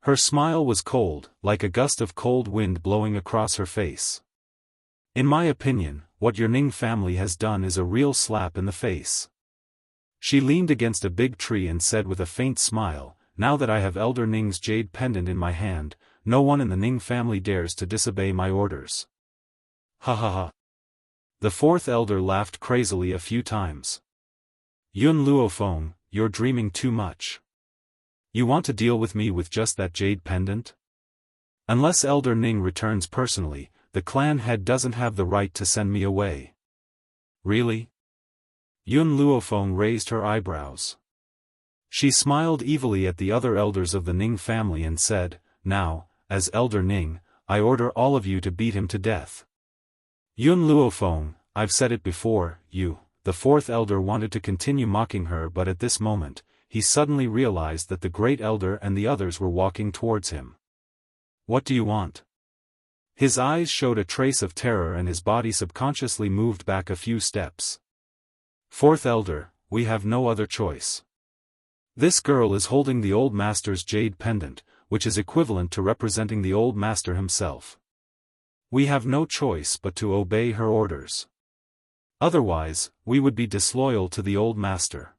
Her smile was cold, like a gust of cold wind blowing across her face. In my opinion, what your Ning family has done is a real slap in the face. She leaned against a big tree and said with a faint smile, now that I have Elder Ning's jade pendant in my hand, no one in the Ning family dares to disobey my orders. Ha ha ha. The fourth elder laughed crazily a few times. Yun Luofeng, you're dreaming too much. You want to deal with me with just that jade pendant? Unless Elder Ning returns personally, the clan head doesn't have the right to send me away. Really? Yun Luofeng raised her eyebrows. She smiled evilly at the other elders of the Ning family and said, now, as Elder Ning, I order all of you to beat him to death. Yun Luofeng, I've said it before, the fourth elder wanted to continue mocking her, but at this moment, he suddenly realized that the great elder and the others were walking towards him. What do you want? His eyes showed a trace of terror and his body subconsciously moved back a few steps. Fourth elder, we have no other choice. This girl is holding the old master's jade pendant, which is equivalent to representing the old master himself. We have no choice but to obey her orders. Otherwise, we would be disloyal to the old master.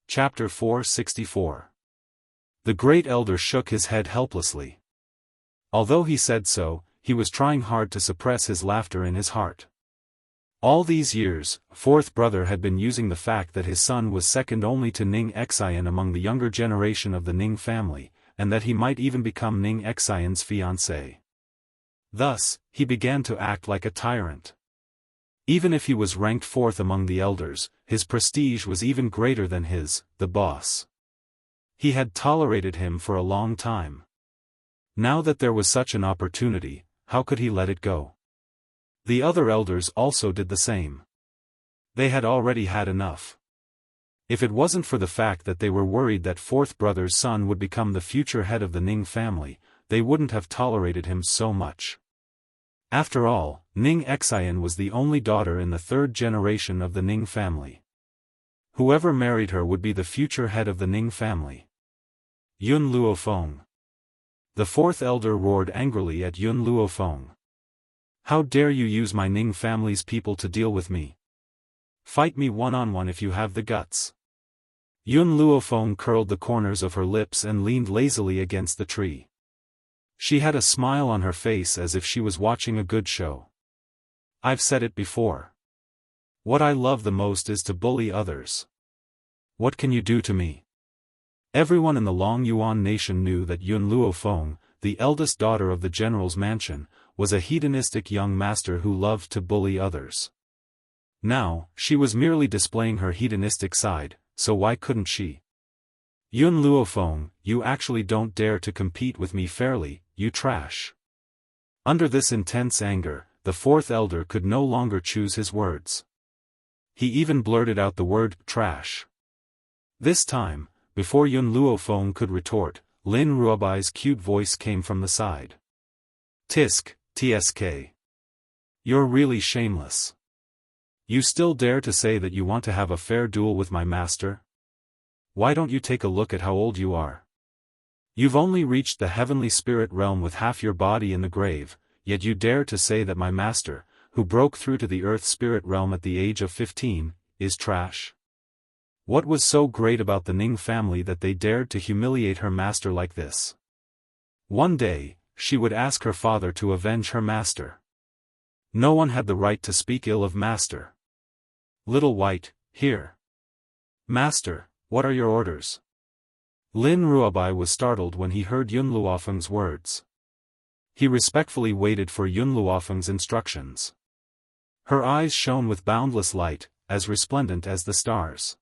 Chapter 464. The great elder shook his head helplessly. Although he said so, he was trying hard to suppress his laughter in his heart. All these years, fourth brother had been using the fact that his son was second only to Ning Xian among the younger generation of the Ning family, and that he might even become Ning Xian's fiancé. Thus, he began to act like a tyrant. Even if he was ranked fourth among the elders, his prestige was even greater than the boss. He had tolerated him for a long time. Now that there was such an opportunity, how could he let it go? The other elders also did the same. They had already had enough. If it wasn't for the fact that they were worried that fourth brother's son would become the future head of the Ning family, they wouldn't have tolerated him so much. After all, Ning Xian was the only daughter in the third generation of the Ning family. Whoever married her would be the future head of the Ning family. Yun Luofeng. The fourth elder roared angrily at Yun Luofeng. How dare you use my Ning family's people to deal with me? Fight me one-on-one if you have the guts. Yun Luofeng curled the corners of her lips and leaned lazily against the tree. She had a smile on her face as if she was watching a good show. I've said it before. What I love the most is to bully others. What can you do to me? Everyone in the Long Yuan nation knew that Yun Luofeng, the eldest daughter of the general's mansion, was a hedonistic young master who loved to bully others. Now, she was merely displaying her hedonistic side, so why couldn't she? Yun Luofeng, you actually don't dare to compete with me fairly, you trash. Under this intense anger, the fourth elder could no longer choose his words. He even blurted out the word, trash. This time, before Yun Luofeng could retort, Lin Ruobai's cute voice came from the side. Tsk. You're really shameless. You still dare to say that you want to have a fair duel with my master? Why don't you take a look at how old you are? You've only reached the heavenly spirit realm with half your body in the grave, yet you dare to say that my master, who broke through to the earth spirit realm at the age of 15, is trash? What was so great about the Ning family that they dared to humiliate her master like this? One day, she would ask her father to avenge her master. No one had the right to speak ill of master. Little White, here. Master, what are your orders? Lin Ruobai was startled when he heard Yun Luofeng's words. He respectfully waited for Yun Luofeng's instructions. Her eyes shone with boundless light, as resplendent as the stars.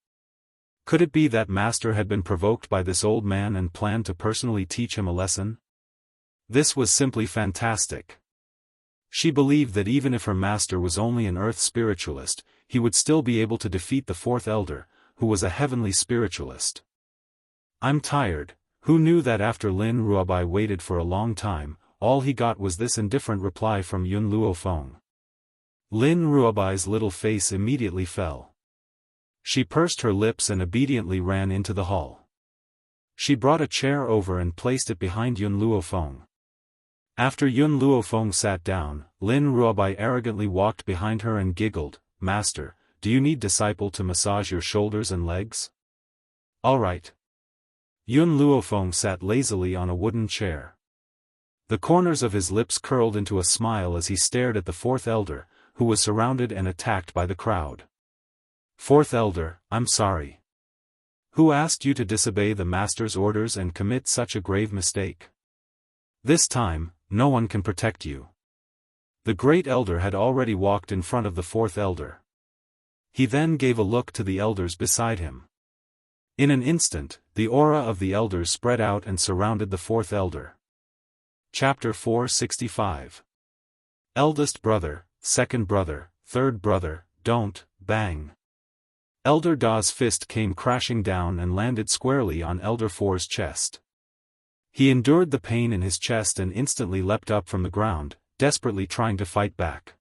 Could it be that master had been provoked by this old man and planned to personally teach him a lesson? This was simply fantastic. She believed that even if her master was only an earth spiritualist, he would still be able to defeat the fourth elder, who was a heavenly spiritualist. I'm tired. Who knew that after Lin Ruobai waited for a long time, all he got was this indifferent reply from Yun Luofeng. Lin Ruobai's little face immediately fell. She pursed her lips and obediently ran into the hall. She brought a chair over and placed it behind Yun Luofeng. After Yun Luofeng sat down, Lin Ruobai arrogantly walked behind her and giggled, "Master, do you need disciple to massage your shoulders and legs?" "All right." Yun Luofeng sat lazily on a wooden chair. The corners of his lips curled into a smile as he stared at the fourth elder, who was surrounded and attacked by the crowd. "Fourth elder, I'm sorry. Who asked you to disobey the master's orders and commit such a grave mistake? This time, no one can protect you." The great elder had already walked in front of the fourth elder. He then gave a look to the elders beside him. In an instant, the aura of the elders spread out and surrounded the fourth elder. Chapter 465. Eldest brother, second brother, third brother, don't, bang. Elder Da's fist came crashing down and landed squarely on Elder Four's chest. He endured the pain in his chest and instantly leapt up from the ground, desperately trying to fight back.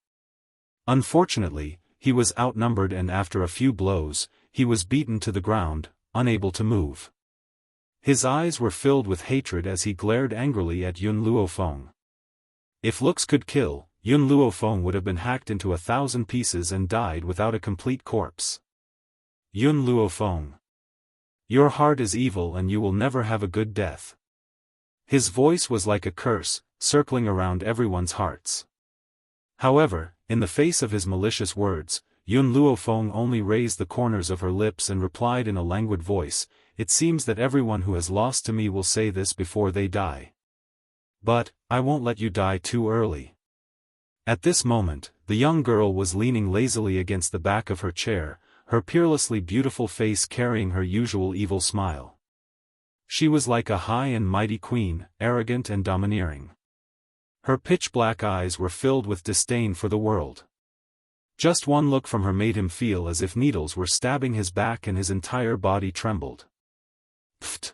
Unfortunately, he was outnumbered and after a few blows, he was beaten to the ground, unable to move. His eyes were filled with hatred as he glared angrily at Yun Luofeng. If looks could kill, Yun Luofeng would have been hacked into 1,000 pieces and died without a complete corpse. Yun Luofeng. Your heart is evil and you will never have a good death. His voice was like a curse, circling around everyone's hearts. However, in the face of his malicious words, Yun Luofeng only raised the corners of her lips and replied in a languid voice, "It seems that everyone who has lost to me will say this before they die. But, I won't let you die too early." At this moment, the young girl was leaning lazily against the back of her chair, her peerlessly beautiful face carrying her usual evil smile. She was like a high and mighty queen, arrogant and domineering. Her pitch-black eyes were filled with disdain for the world. Just one look from her made him feel as if needles were stabbing his back and his entire body trembled. Pfft!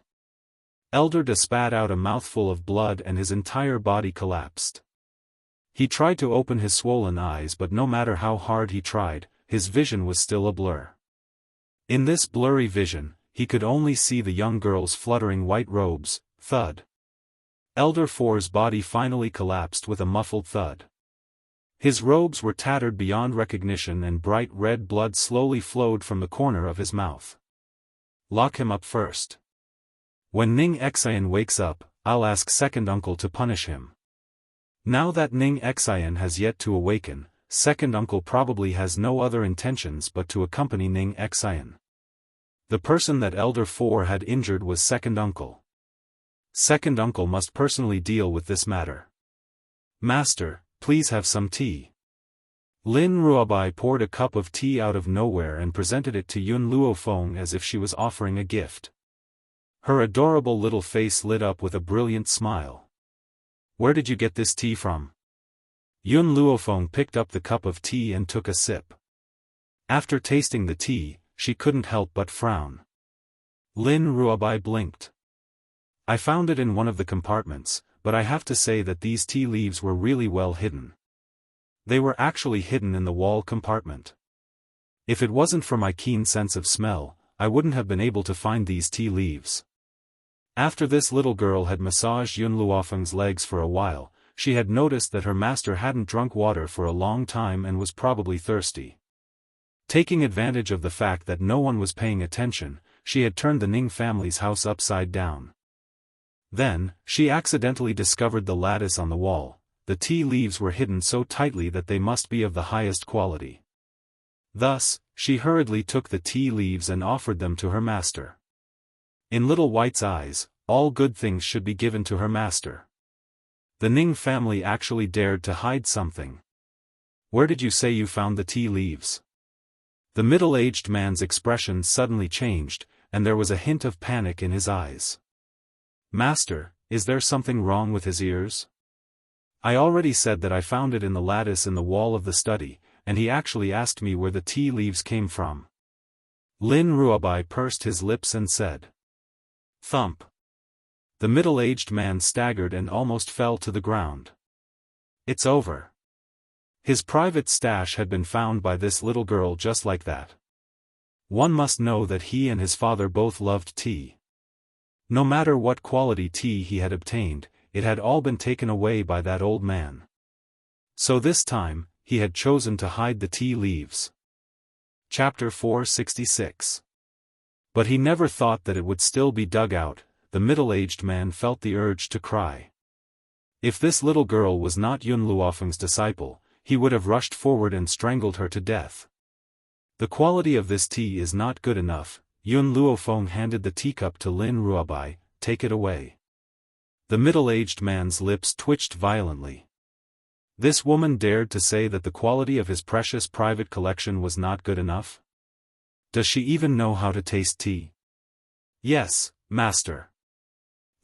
Elder Da spat out a mouthful of blood and his entire body collapsed. He tried to open his swollen eyes but no matter how hard he tried, his vision was still a blur. In this blurry vision, he could only see the young girl's fluttering white robes. Thud. Elder Four's body finally collapsed with a muffled thud. His robes were tattered beyond recognition and bright red blood slowly flowed from the corner of his mouth. Lock him up first. When Ning Xian wakes up, I'll ask second uncle to punish him. Now that Ning Xian has yet to awaken, second uncle probably has no other intentions but to accompany Ning Xian. The person that Elder Four had injured was second uncle. Second uncle must personally deal with this matter. Master, please have some tea. Lin Ruobai poured a cup of tea out of nowhere and presented it to Yun Luofeng as if she was offering a gift. Her adorable little face lit up with a brilliant smile. Where did you get this tea from? Yun Luofeng picked up the cup of tea and took a sip. After tasting the tea, she couldn't help but frown. Lin Ruobai blinked. I found it in one of the compartments, but I have to say that these tea leaves were really well hidden. They were actually hidden in the wall compartment. If it wasn't for my keen sense of smell, I wouldn't have been able to find these tea leaves. After this little girl had massaged Yun Luofeng's legs for a while, she had noticed that her master hadn't drunk water for a long time and was probably thirsty. Taking advantage of the fact that no one was paying attention, she had turned the Ning family's house upside down. Then, she accidentally discovered the lattice on the wall. The tea leaves were hidden so tightly that they must be of the highest quality. Thus, she hurriedly took the tea leaves and offered them to her master. In Little White's eyes, all good things should be given to her master. The Ning family actually dared to hide something. "Where did you say you found the tea leaves?" The middle-aged man's expression suddenly changed, and there was a hint of panic in his eyes. "Master, is there something wrong with his ears? I already said that I found it in the lattice in the wall of the study, and he actually asked me where the tea leaves came from." Lin Ruobai pursed his lips and said. Thump. The middle-aged man staggered and almost fell to the ground. It's over. His private stash had been found by this little girl just like that. One must know that he and his father both loved tea. No matter what quality tea he had obtained, it had all been taken away by that old man. So this time, he had chosen to hide the tea leaves. Chapter 466. But he never thought that it would still be dug out. The middle-aged man felt the urge to cry. If this little girl was not Yun Luofeng's disciple, he would have rushed forward and strangled her to death. The quality of this tea is not good enough. Yun Luofeng handed the teacup to Lin Ruobai. "Take it away." The middle-aged man's lips twitched violently. This woman dared to say that the quality of his precious private collection was not good enough? Does she even know how to taste tea? "Yes, master."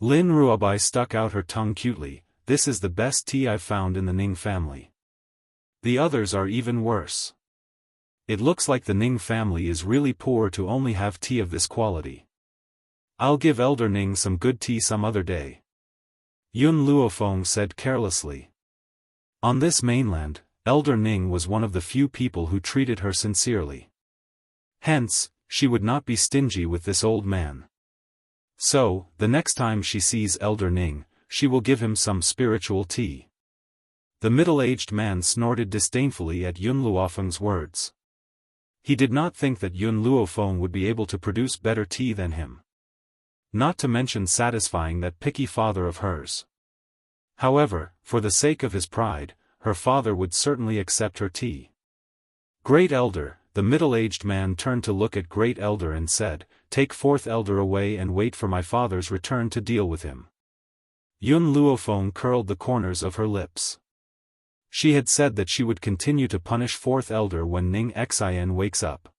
Lin Ruobai stuck out her tongue cutely. "This is the best tea I've found in the Ning family. The others are even worse. It looks like the Ning family is really poor to only have tea of this quality. I'll give Elder Ning some good tea some other day." Yun Luofeng said carelessly. On this mainland, Elder Ning was one of the few people who treated her sincerely. Hence, she would not be stingy with this old man. So, the next time she sees Elder Ning, she will give him some spiritual tea. The middle-aged man snorted disdainfully at Yun Luofeng's words. He did not think that Yun Luofeng would be able to produce better tea than him. Not to mention satisfying that picky father of hers. However, for the sake of his pride, her father would certainly accept her tea. "Great Elder," the middle-aged man turned to look at Great Elder and said, "Take Fourth Elder away and wait for my father's return to deal with him." Yun Luofeng curled the corners of her lips. She had said that she would continue to punish Fourth Elder when Ning Xian wakes up.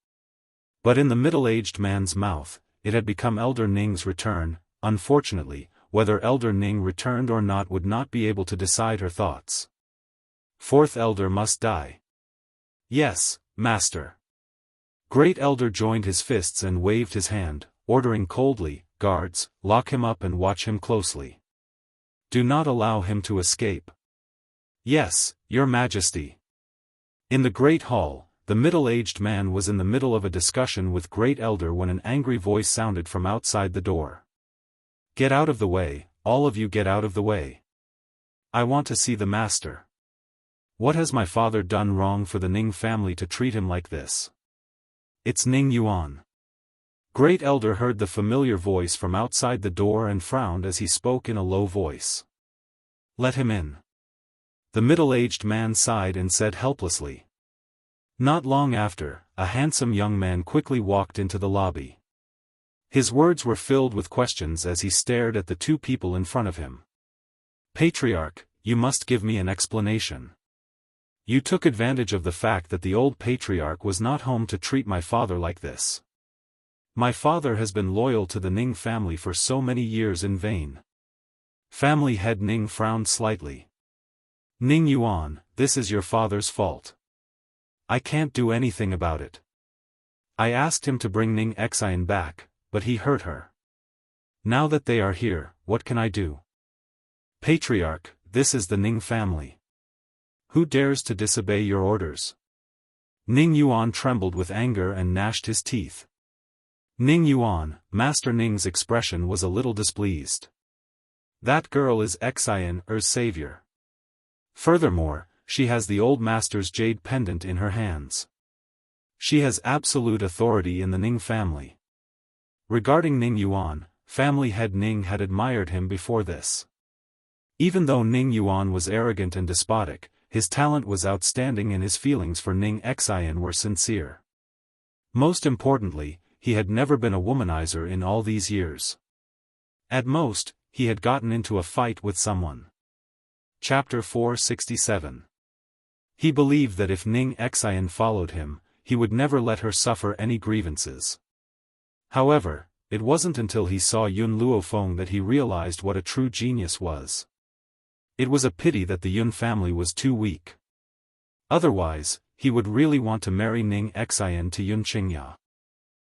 But in the middle-aged man's mouth, it had become Elder Ning's return. Unfortunately, whether Elder Ning returned or not would not be able to decide her thoughts. Fourth Elder must die. "Yes, master." Great Elder joined his fists and waved his hand, ordering coldly, "Guards, lock him up and watch him closely. Do not allow him to escape." "Yes, your majesty." In the great hall, the middle-aged man was in the middle of a discussion with Great Elder when an angry voice sounded from outside the door. "Get out of the way, all of you, get out of the way. I want to see the master. What has my father done wrong for the Ning family to treat him like this?" "It's Ning Yuan." Great Elder heard the familiar voice from outside the door and frowned as he spoke in a low voice. "Let him in." The middle-aged man sighed and said helplessly. Not long after, a handsome young man quickly walked into the lobby. His words were filled with questions as he stared at the two people in front of him. "Patriarch, you must give me an explanation. You took advantage of the fact that the old patriarch was not home to treat my father like this. My father has been loyal to the Ning family for so many years in vain." Family head Ning frowned slightly. "Ning Yuan, this is your father's fault. I can't do anything about it. I asked him to bring Ning Xian back, but he hurt her. Now that they are here, what can I do? Patriarch, this is the Ning family. Who dares to disobey your orders?" Ning Yuan trembled with anger and gnashed his teeth. Ning Yuan, Master Ning's expression was a little displeased. That girl is Xian's savior. Furthermore, she has the old master's jade pendant in her hands. She has absolute authority in the Ning family. Regarding Ning Yuan, family head Ning had admired him before this. Even though Ning Yuan was arrogant and despotic, his talent was outstanding and his feelings for Ning Xian were sincere. Most importantly, he had never been a womanizer in all these years. At most, he had gotten into a fight with someone. Chapter 467. He believed that if Ning Xian followed him, he would never let her suffer any grievances. However, it wasn't until he saw Yun Luofeng that he realized what a true genius was. It was a pity that the Yun family was too weak. Otherwise, he would really want to marry Ning Xian to Yun Qingya.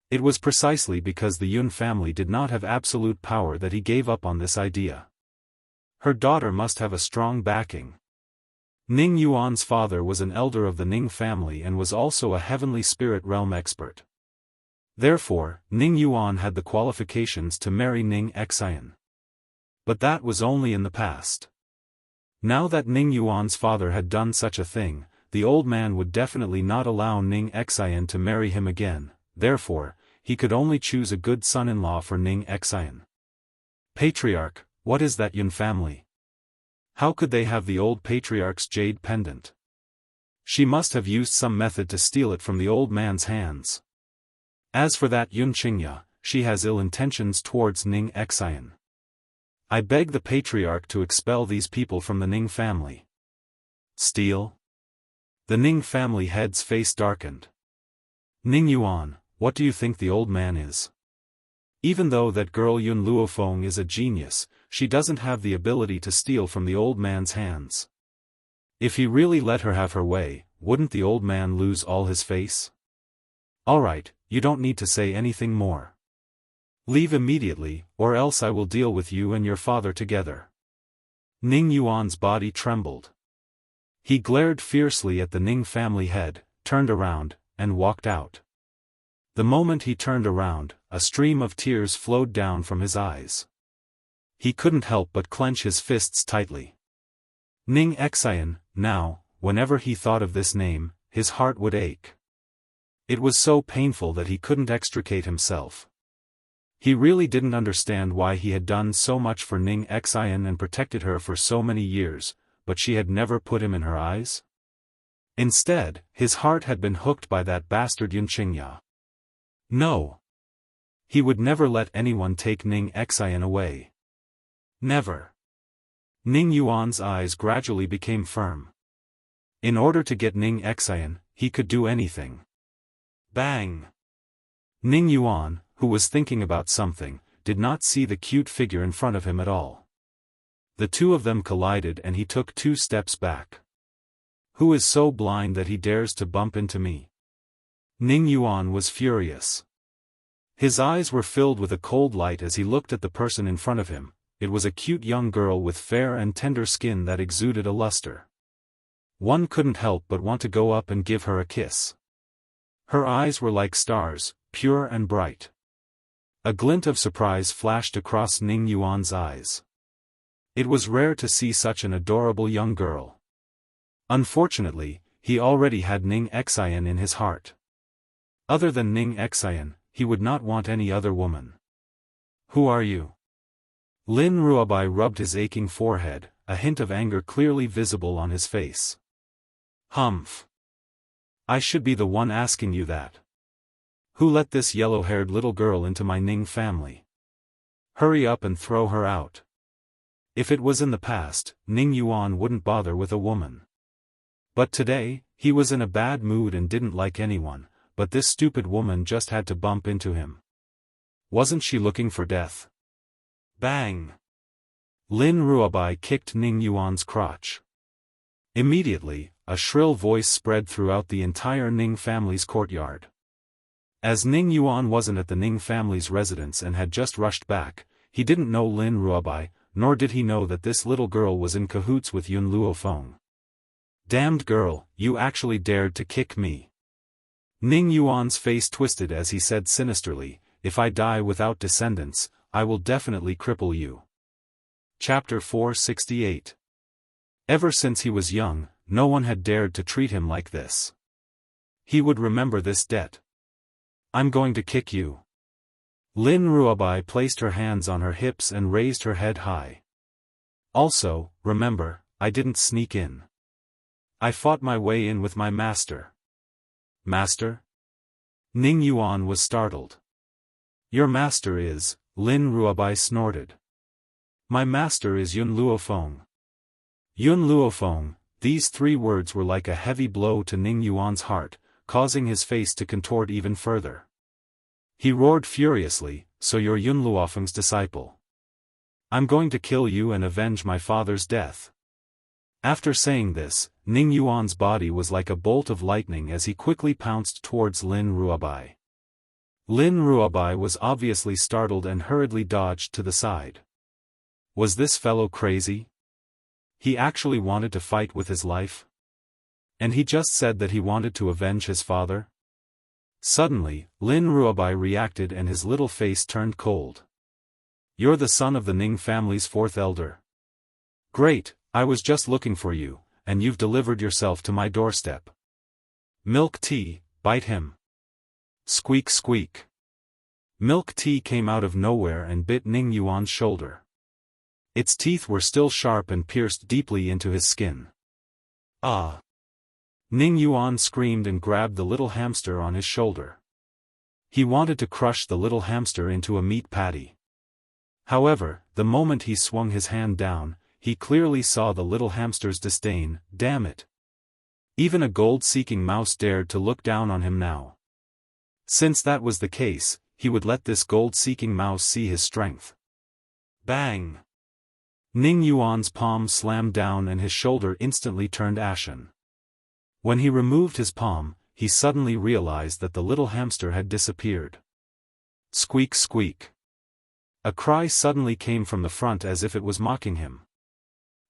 It was precisely because the Yun family did not have absolute power that he gave up on this idea. Her daughter must have a strong backing. Ning Yuan's father was an elder of the Ning family and was also a heavenly spirit realm expert. Therefore, Ning Yuan had the qualifications to marry Ning Xian. But that was only in the past. Now that Ning Yuan's father had done such a thing, the old man would definitely not allow Ning Xian to marry him again, therefore, he could only choose a good son-in-law for Ning Xian. Patriarch, what is that Yun family? How could they have the old patriarch's jade pendant? She must have used some method to steal it from the old man's hands. As for that Yun Qingya, she has ill intentions towards Ning Xian. I beg the patriarch to expel these people from the Ning family. Steal? The Ning family head's face darkened. Ning Yuan, what do you think the old man is? Even though that girl Yun Luofeng is a genius, she doesn't have the ability to steal from the old man's hands. If he really let her have her way, wouldn't the old man lose all his face? Alright, you don't need to say anything more. Leave immediately, or else I will deal with you and your father together. Ning Yuan's body trembled. He glared fiercely at the Ning family head, turned around, and walked out. The moment he turned around, a stream of tears flowed down from his eyes. He couldn't help but clench his fists tightly. Ning Xian, now, whenever he thought of this name, his heart would ache. It was so painful that he couldn't extricate himself. He really didn't understand why he had done so much for Ning Xian and protected her for so many years, but she had never put him in her eyes. Instead, his heart had been hooked by that bastard Yun Qingya. No. He would never let anyone take Ning Xian away. Never. Ning Yuan's eyes gradually became firm. In order to get Ning Xian, he could do anything. Bang! Ning Yuan, who was thinking about something, did not see the cute figure in front of him at all. The two of them collided and he took 2 steps back. Who is so blind that he dares to bump into me? Ning Yuan was furious. His eyes were filled with a cold light as he looked at the person in front of him. It was a cute young girl with fair and tender skin that exuded a luster. One couldn't help but want to go up and give her a kiss. Her eyes were like stars, pure and bright. A glint of surprise flashed across Ning Yuan's eyes. It was rare to see such an adorable young girl. Unfortunately, he already had Ning Xian in his heart. Other than Ning Xian, he would not want any other woman. Who are you? Lin Ruobai rubbed his aching forehead, a hint of anger clearly visible on his face. Humph. I should be the one asking you that. Who let this yellow-haired little girl into my Ning family? Hurry up and throw her out. If it was in the past, Ning Yuan wouldn't bother with a woman. But today, he was in a bad mood and didn't like anyone, but this stupid woman just had to bump into him. Wasn't she looking for death? Bang! Lin Ruobai kicked Ning Yuan's crotch. Immediately, a shrill voice spread throughout the entire Ning family's courtyard. As Ning Yuan wasn't at the Ning family's residence and had just rushed back, he didn't know Lin Ruobai, nor did he know that this little girl was in cahoots with Yun Luofeng. Damned girl, you actually dared to kick me. Ning Yuan's face twisted as he said sinisterly, "If I die without descendants, I will definitely cripple you." Chapter 468. Ever since he was young, no one had dared to treat him like this. He would remember this debt. "I'm going to kick you." Lin Ruobai placed her hands on her hips and raised her head high. "Also, remember, I didn't sneak in. I fought my way in with my master." "Master?" Ning Yuan was startled. "Your master is," Lin Ruobai snorted. "My master is Yun Luofeng." Yun Luofeng, these three words were like a heavy blow to Ning Yuan's heart, causing his face to contort even further. He roared furiously, "So you're Yun Luofeng's disciple? I'm going to kill you and avenge my father's death." After saying this, Ning Yuan's body was like a bolt of lightning as he quickly pounced towards Lin Ruobai. Lin Ruobai was obviously startled and hurriedly dodged to the side. Was this fellow crazy? He actually wanted to fight with his life? And he just said that he wanted to avenge his father? Suddenly, Lin Ruobai reacted and his little face turned cold. "You're the son of the Ning family's fourth elder. Great, I was just looking for you, and you've delivered yourself to my doorstep. Milk tea, bite him." Squeak squeak. Milk tea came out of nowhere and bit Ning Yuan's shoulder. Its teeth were still sharp and pierced deeply into his skin. "Ah!" Ning Yuan screamed and grabbed the little hamster on his shoulder. He wanted to crush the little hamster into a meat patty. However, the moment he swung his hand down, he clearly saw the little hamster's disdain. Damn it! Even a gold-seeking mouse dared to look down on him now. Since that was the case, he would let this gold-seeking mouse see his strength. Bang! Ning Yuan's palm slammed down and his shoulder instantly turned ashen. When he removed his palm, he suddenly realized that the little hamster had disappeared. Squeak squeak. A cry suddenly came from the front as if it was mocking him.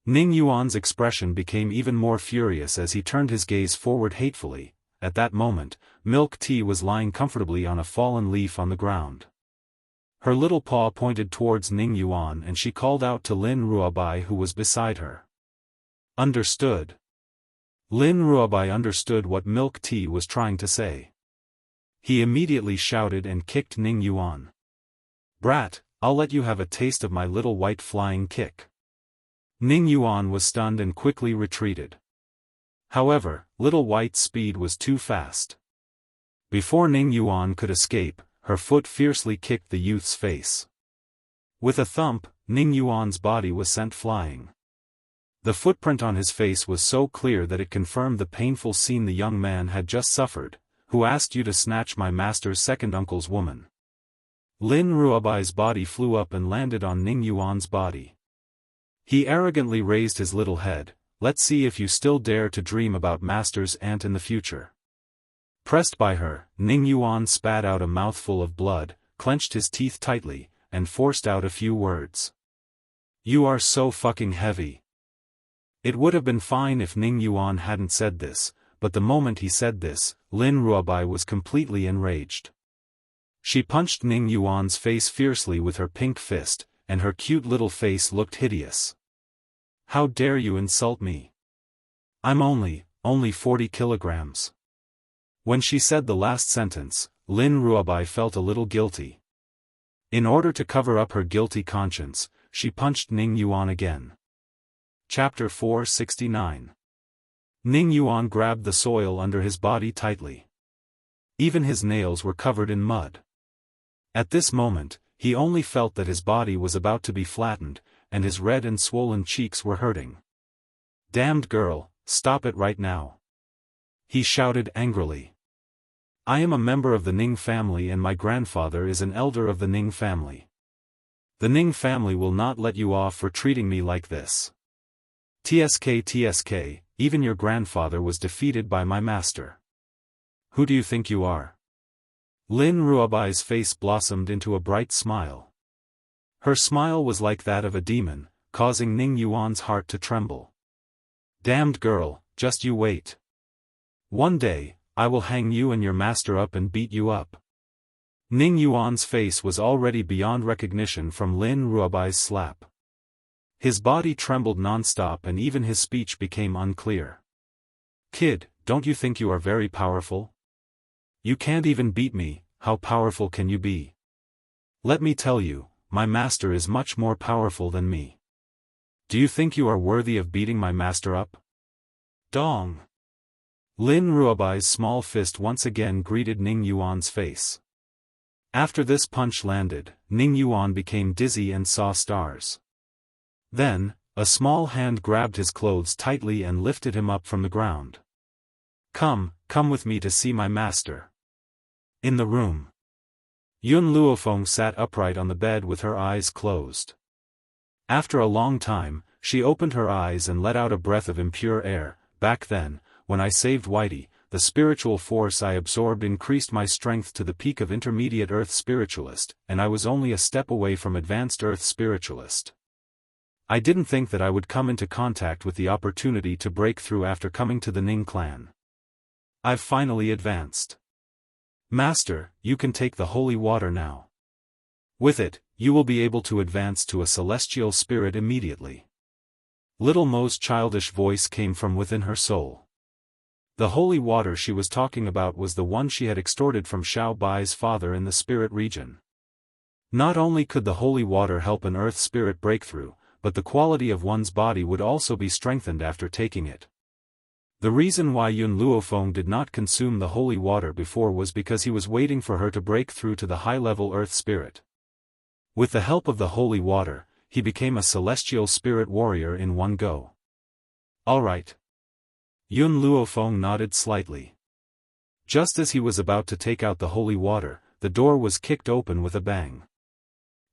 Ning Yuan's expression became even more furious as he turned his gaze forward hatefully. At that moment, Milk Tea was lying comfortably on a fallen leaf on the ground. Her little paw pointed towards Ning Yuan and she called out to Lin Ruobai who was beside her. Understood. Lin Ruobai understood what Milk Tea was trying to say. He immediately shouted and kicked Ning Yuan. "Brat, I'll let you have a taste of my little white flying kick." Ning Yuan was stunned and quickly retreated. However, Little White's speed was too fast. Before Ning Yuan could escape, her foot fiercely kicked the youth's face. With a thump, Ning Yuan's body was sent flying. The footprint on his face was so clear that it confirmed the painful scene the young man had just suffered. "Who asked you to snatch my master's second uncle's woman?" Lin Ruobai's body flew up and landed on Ning Yuan's body. He arrogantly raised his little head. "Let's see if you still dare to dream about master's aunt in the future." Pressed by her, Ning Yuan spat out a mouthful of blood, clenched his teeth tightly, and forced out a few words. "You are so fucking heavy." It would have been fine if Ning Yuan hadn't said this, but the moment he said this, Lin Ruobai was completely enraged. She punched Ning Yuan's face fiercely with her pink fist, and her cute little face looked hideous. "How dare you insult me? I'm only 40 kilograms. When she said the last sentence, Lin Ruobai felt a little guilty. In order to cover up her guilty conscience, she punched Ning Yuan again. Chapter 469. Ning Yuan grabbed the soil under his body tightly. Even his nails were covered in mud. At this moment, he only felt that his body was about to be flattened, and his red and swollen cheeks were hurting. "Damned girl, stop it right now!" he shouted angrily. "I am a member of the Ning family and my grandfather is an elder of the Ning family. The Ning family will not let you off for treating me like this. TSK, even your grandfather was defeated by my master. Who do you think you are?" Lin Ruobai's face blossomed into a bright smile. Her smile was like that of a demon, causing Ning Yuan's heart to tremble. "Damned girl, just you wait. One day, I will hang you and your master up and beat you up. Ning Yuan's face was already beyond recognition from Lin Ruobai's slap. His body trembled non-stop and even his speech became unclear. Kid, don't you think you are very powerful? You can't even beat me, how powerful can you be? Let me tell you, my master is much more powerful than me. Do you think you are worthy of beating my master up? Dong! Lin Ruobai's small fist once again greeted Ning Yuan's face. After this punch landed, Ning Yuan became dizzy and saw stars. Then, a small hand grabbed his clothes tightly and lifted him up from the ground. Come with me to see my master. In the room. Yun Luofeng sat upright on the bed with her eyes closed. After a long time, she opened her eyes and let out a breath of impure air. Back then, when I saved Whitey, the spiritual force I absorbed increased my strength to the peak of intermediate Earth Spiritualist, and I was only a step away from advanced Earth Spiritualist. I didn't think that I would come into contact with the opportunity to break through after coming to the Ning clan. I've finally advanced. Master, you can take the holy water now. With it, you will be able to advance to a celestial spirit immediately. Little Mo's childish voice came from within her soul. The holy water she was talking about was the one she had extorted from Xiao Bai's father in the spirit region. Not only could the holy water help an earth spirit breakthrough, but the quality of one's body would also be strengthened after taking it. The reason why Yun Luofeng did not consume the holy water before was because he was waiting for her to break through to the high-level earth spirit. With the help of the holy water, he became a celestial spirit warrior in one go. All right. Yun Luofeng nodded slightly. Just as he was about to take out the holy water, the door was kicked open with a bang.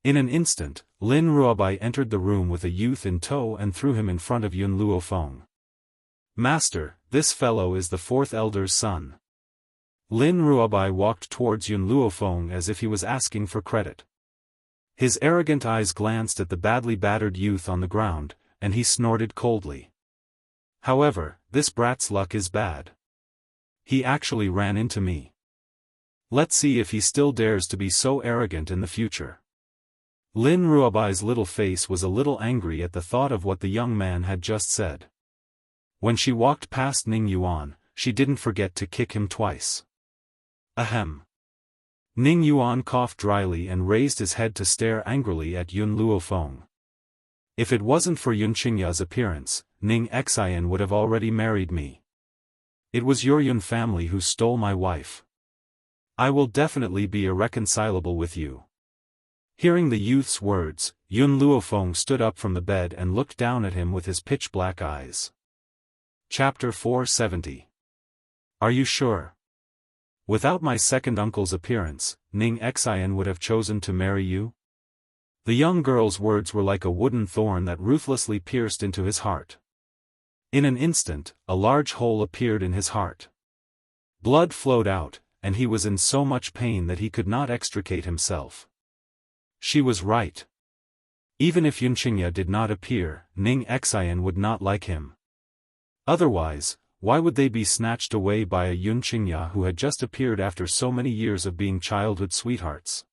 In an instant, Lin Ruobai entered the room with a youth in tow and threw him in front of Yun Luofeng. Master, this fellow is the fourth elder's son. Lin Ruobai walked towards Yun Luofeng as if he was asking for credit. His arrogant eyes glanced at the badly battered youth on the ground, and he snorted coldly. However, this brat's luck is bad. He actually ran into me. Let's see if he still dares to be so arrogant in the future. Lin Ruobai's little face was a little angry at the thought of what the young man had just said. When she walked past Ning Yuan, she didn't forget to kick him twice. Ahem. Ning Yuan coughed dryly and raised his head to stare angrily at Yun Luofeng. If it wasn't for Yun Qingya's appearance, Ning Xian would have already married me. It was your Yun family who stole my wife. I will definitely be irreconcilable with you. Hearing the youth's words, Yun Luofeng stood up from the bed and looked down at him with his pitch-black eyes. Chapter 470. Are you sure? Without my second uncle's appearance, Ning Xian would have chosen to marry you? The young girl's words were like a wooden thorn that ruthlessly pierced into his heart. In an instant, a large hole appeared in his heart. Blood flowed out, and he was in so much pain that he could not extricate himself. She was right. Even if Yun Qingya did not appear, Ning Xian would not like him. Otherwise, why would they be snatched away by a Yun Qingya who had just appeared after so many years of being childhood sweethearts?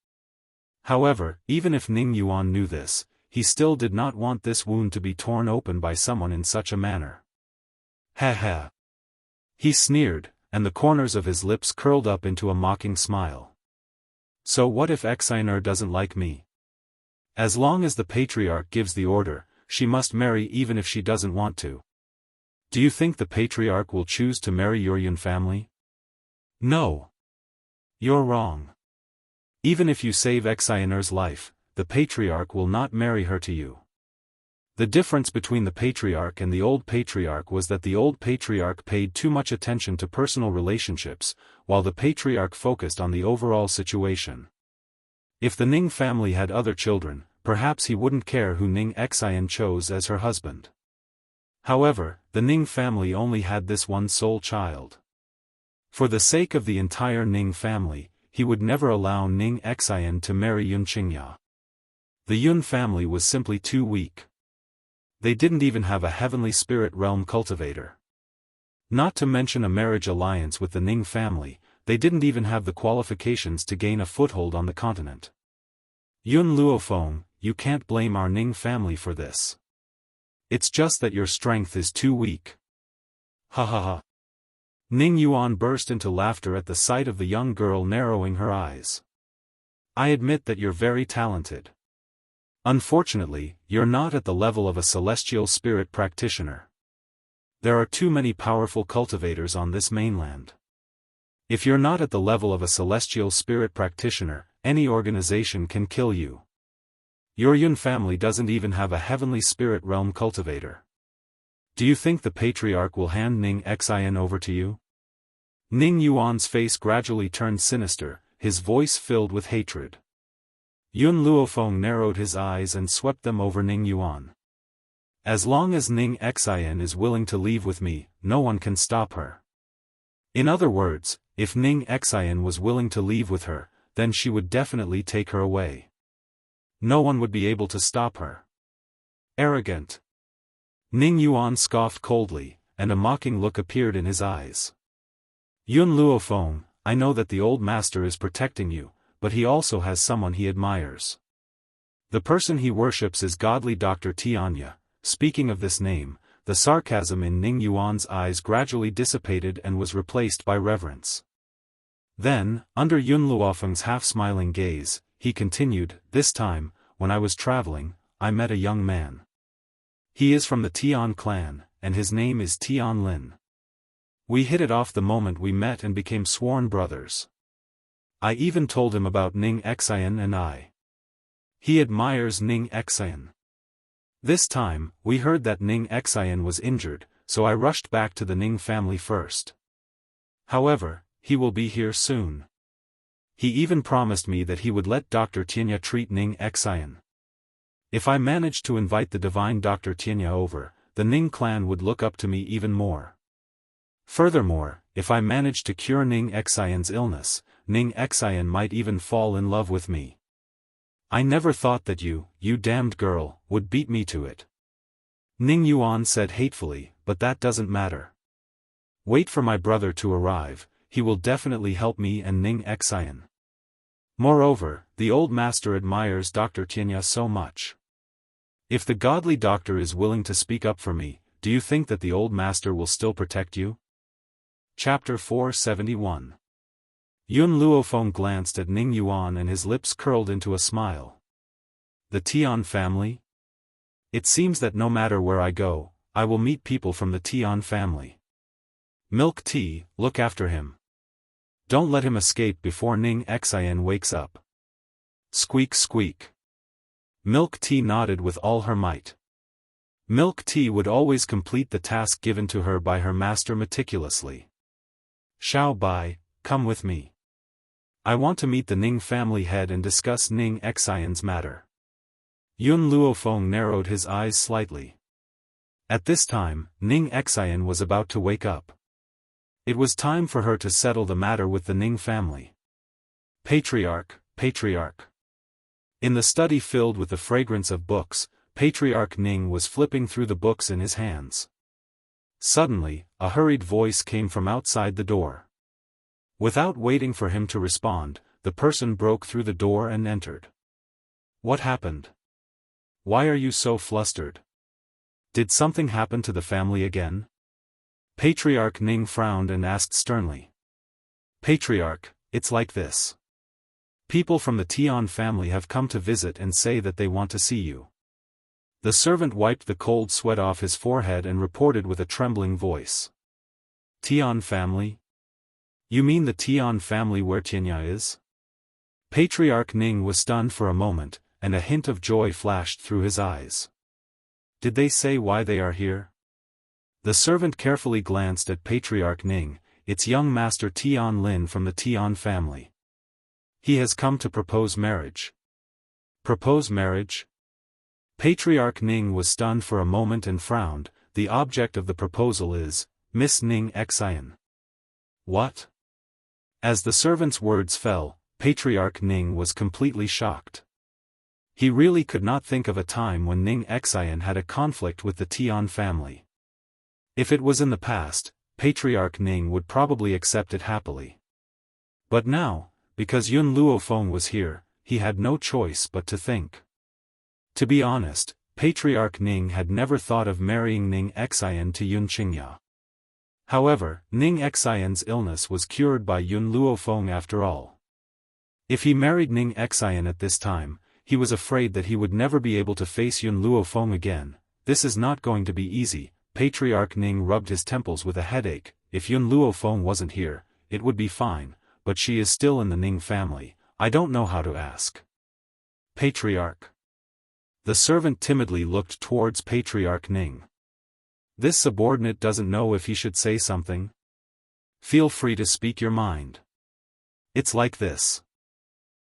However, even if Ning Yuan knew this, he still did not want this wound to be torn open by someone in such a manner. Ha ha. He sneered, and the corners of his lips curled up into a mocking smile. So what if Xianer doesn't like me? As long as the patriarch gives the order, she must marry even if she doesn't want to. Do you think the patriarch will choose to marry your Yun family? No. You're wrong. Even if you save Xianer's life, the patriarch will not marry her to you. The difference between the patriarch and the old patriarch was that the old patriarch paid too much attention to personal relationships, while the patriarch focused on the overall situation. If the Ning family had other children, perhaps he wouldn't care who Ning Xian chose as her husband. However, the Ning family only had this one sole child. For the sake of the entire Ning family, he would never allow Ning Xian to marry Yun Qingya. The Yun family was simply too weak. They didn't even have a heavenly spirit realm cultivator. Not to mention a marriage alliance with the Ning family, they didn't even have the qualifications to gain a foothold on the continent. Yun Luofeng, you can't blame our Ning family for this. It's just that your strength is too weak. Ha ha ha. Ning Yuan burst into laughter at the sight of the young girl, narrowing her eyes. I admit that you're very talented. Unfortunately, you're not at the level of a celestial spirit practitioner. There are too many powerful cultivators on this mainland. If you're not at the level of a celestial spirit practitioner, any organization can kill you. Your Yun family doesn't even have a heavenly spirit realm cultivator. Do you think the patriarch will hand Ning Xian over to you? Ning Yuan's face gradually turned sinister, his voice filled with hatred. Yun Luofeng narrowed his eyes and swept them over Ning Yuan. As long as Ning Xian is willing to leave with me, no one can stop her. In other words, if Ning Xian was willing to leave with her, then she would definitely take her away. No one would be able to stop her. Arrogant. Ning Yuan scoffed coldly, and a mocking look appeared in his eyes. Yun Luofeng, I know that the old master is protecting you, but he also has someone he admires. The person he worships is godly Dr. Tianya. Speaking of this name, the sarcasm in Ning Yuan's eyes gradually dissipated and was replaced by reverence. Then, under Yun Luofeng's half-smiling gaze, he continued, this time, when I was traveling, I met a young man. He is from the Tian clan, and his name is Tian Lin. We hit it off the moment we met and became sworn brothers. I even told him about Ning Xian and I. He admires Ning Xian. This time, we heard that Ning Xian was injured, so I rushed back to the Ning family first. However, he will be here soon. He even promised me that he would let Dr. Tianya treat Ning Xian. If I managed to invite the divine Dr. Tianya over, the Ning clan would look up to me even more. Furthermore, if I managed to cure Ning Xian's illness, Ning Xian might even fall in love with me. I never thought that you damned girl, would beat me to it. Ning Yuan said hatefully, but that doesn't matter. Wait for my brother to arrive, he will definitely help me and Ning Xian. Moreover, the old master admires Dr. Tianya so much. If the godly doctor is willing to speak up for me, do you think that the old master will still protect you? Chapter 471. Yun Luofeng glanced at Ning Yuan and his lips curled into a smile. The Tian family? It seems that no matter where I go, I will meet people from the Tian family. Milk Tea, look after him. Don't let him escape before Ning Xian wakes up. Squeak squeak. Milk Tea nodded with all her might. Milk Tea would always complete the task given to her by her master meticulously. Xiao Bai, come with me. I want to meet the Ning family head and discuss Ning Xian's matter. Yun Luofeng narrowed his eyes slightly. At this time, Ning Xian was about to wake up. It was time for her to settle the matter with the Ning family. Patriarch, Patriarch. In the study filled with the fragrance of books, Patriarch Ning was flipping through the books in his hands. Suddenly, a hurried voice came from outside the door. Without waiting for him to respond, the person broke through the door and entered. What happened? Why are you so flustered? Did something happen to the family again? Patriarch Ning frowned and asked sternly. Patriarch, it's like this. People from the Tian family have come to visit and say that they want to see you. The servant wiped the cold sweat off his forehead and reported with a trembling voice. Tian family? You mean the Tian family where Tianya is? Patriarch Ning was stunned for a moment, and a hint of joy flashed through his eyes. Did they say why they are here? The servant carefully glanced at Patriarch Ning. It's young master Tian Lin from the Tian family. He has come to propose marriage. Propose marriage? Patriarch Ning was stunned for a moment and frowned. The object of the proposal is Miss Ning Xian. What? As the servant's words fell, Patriarch Ning was completely shocked. He really could not think of a time when Ning Xian had a conflict with the Tian family. If it was in the past, Patriarch Ning would probably accept it happily. But now, because Yun Luofeng was here, he had no choice but to think. To be honest, Patriarch Ning had never thought of marrying Ning Xian to Yun Qingya. However, Ning Xian's illness was cured by Yun Luofeng after all. If he married Ning Xian at this time, he was afraid that he would never be able to face Yun Luofeng again. This is not going to be easy. Patriarch Ning rubbed his temples with a headache. If Yun Luofeng wasn't here, it would be fine, but she is still in the Ning family. I don't know how to ask. Patriarch. The servant timidly looked towards Patriarch Ning. This subordinate doesn't know if he should say something. Feel free to speak your mind. It's like this.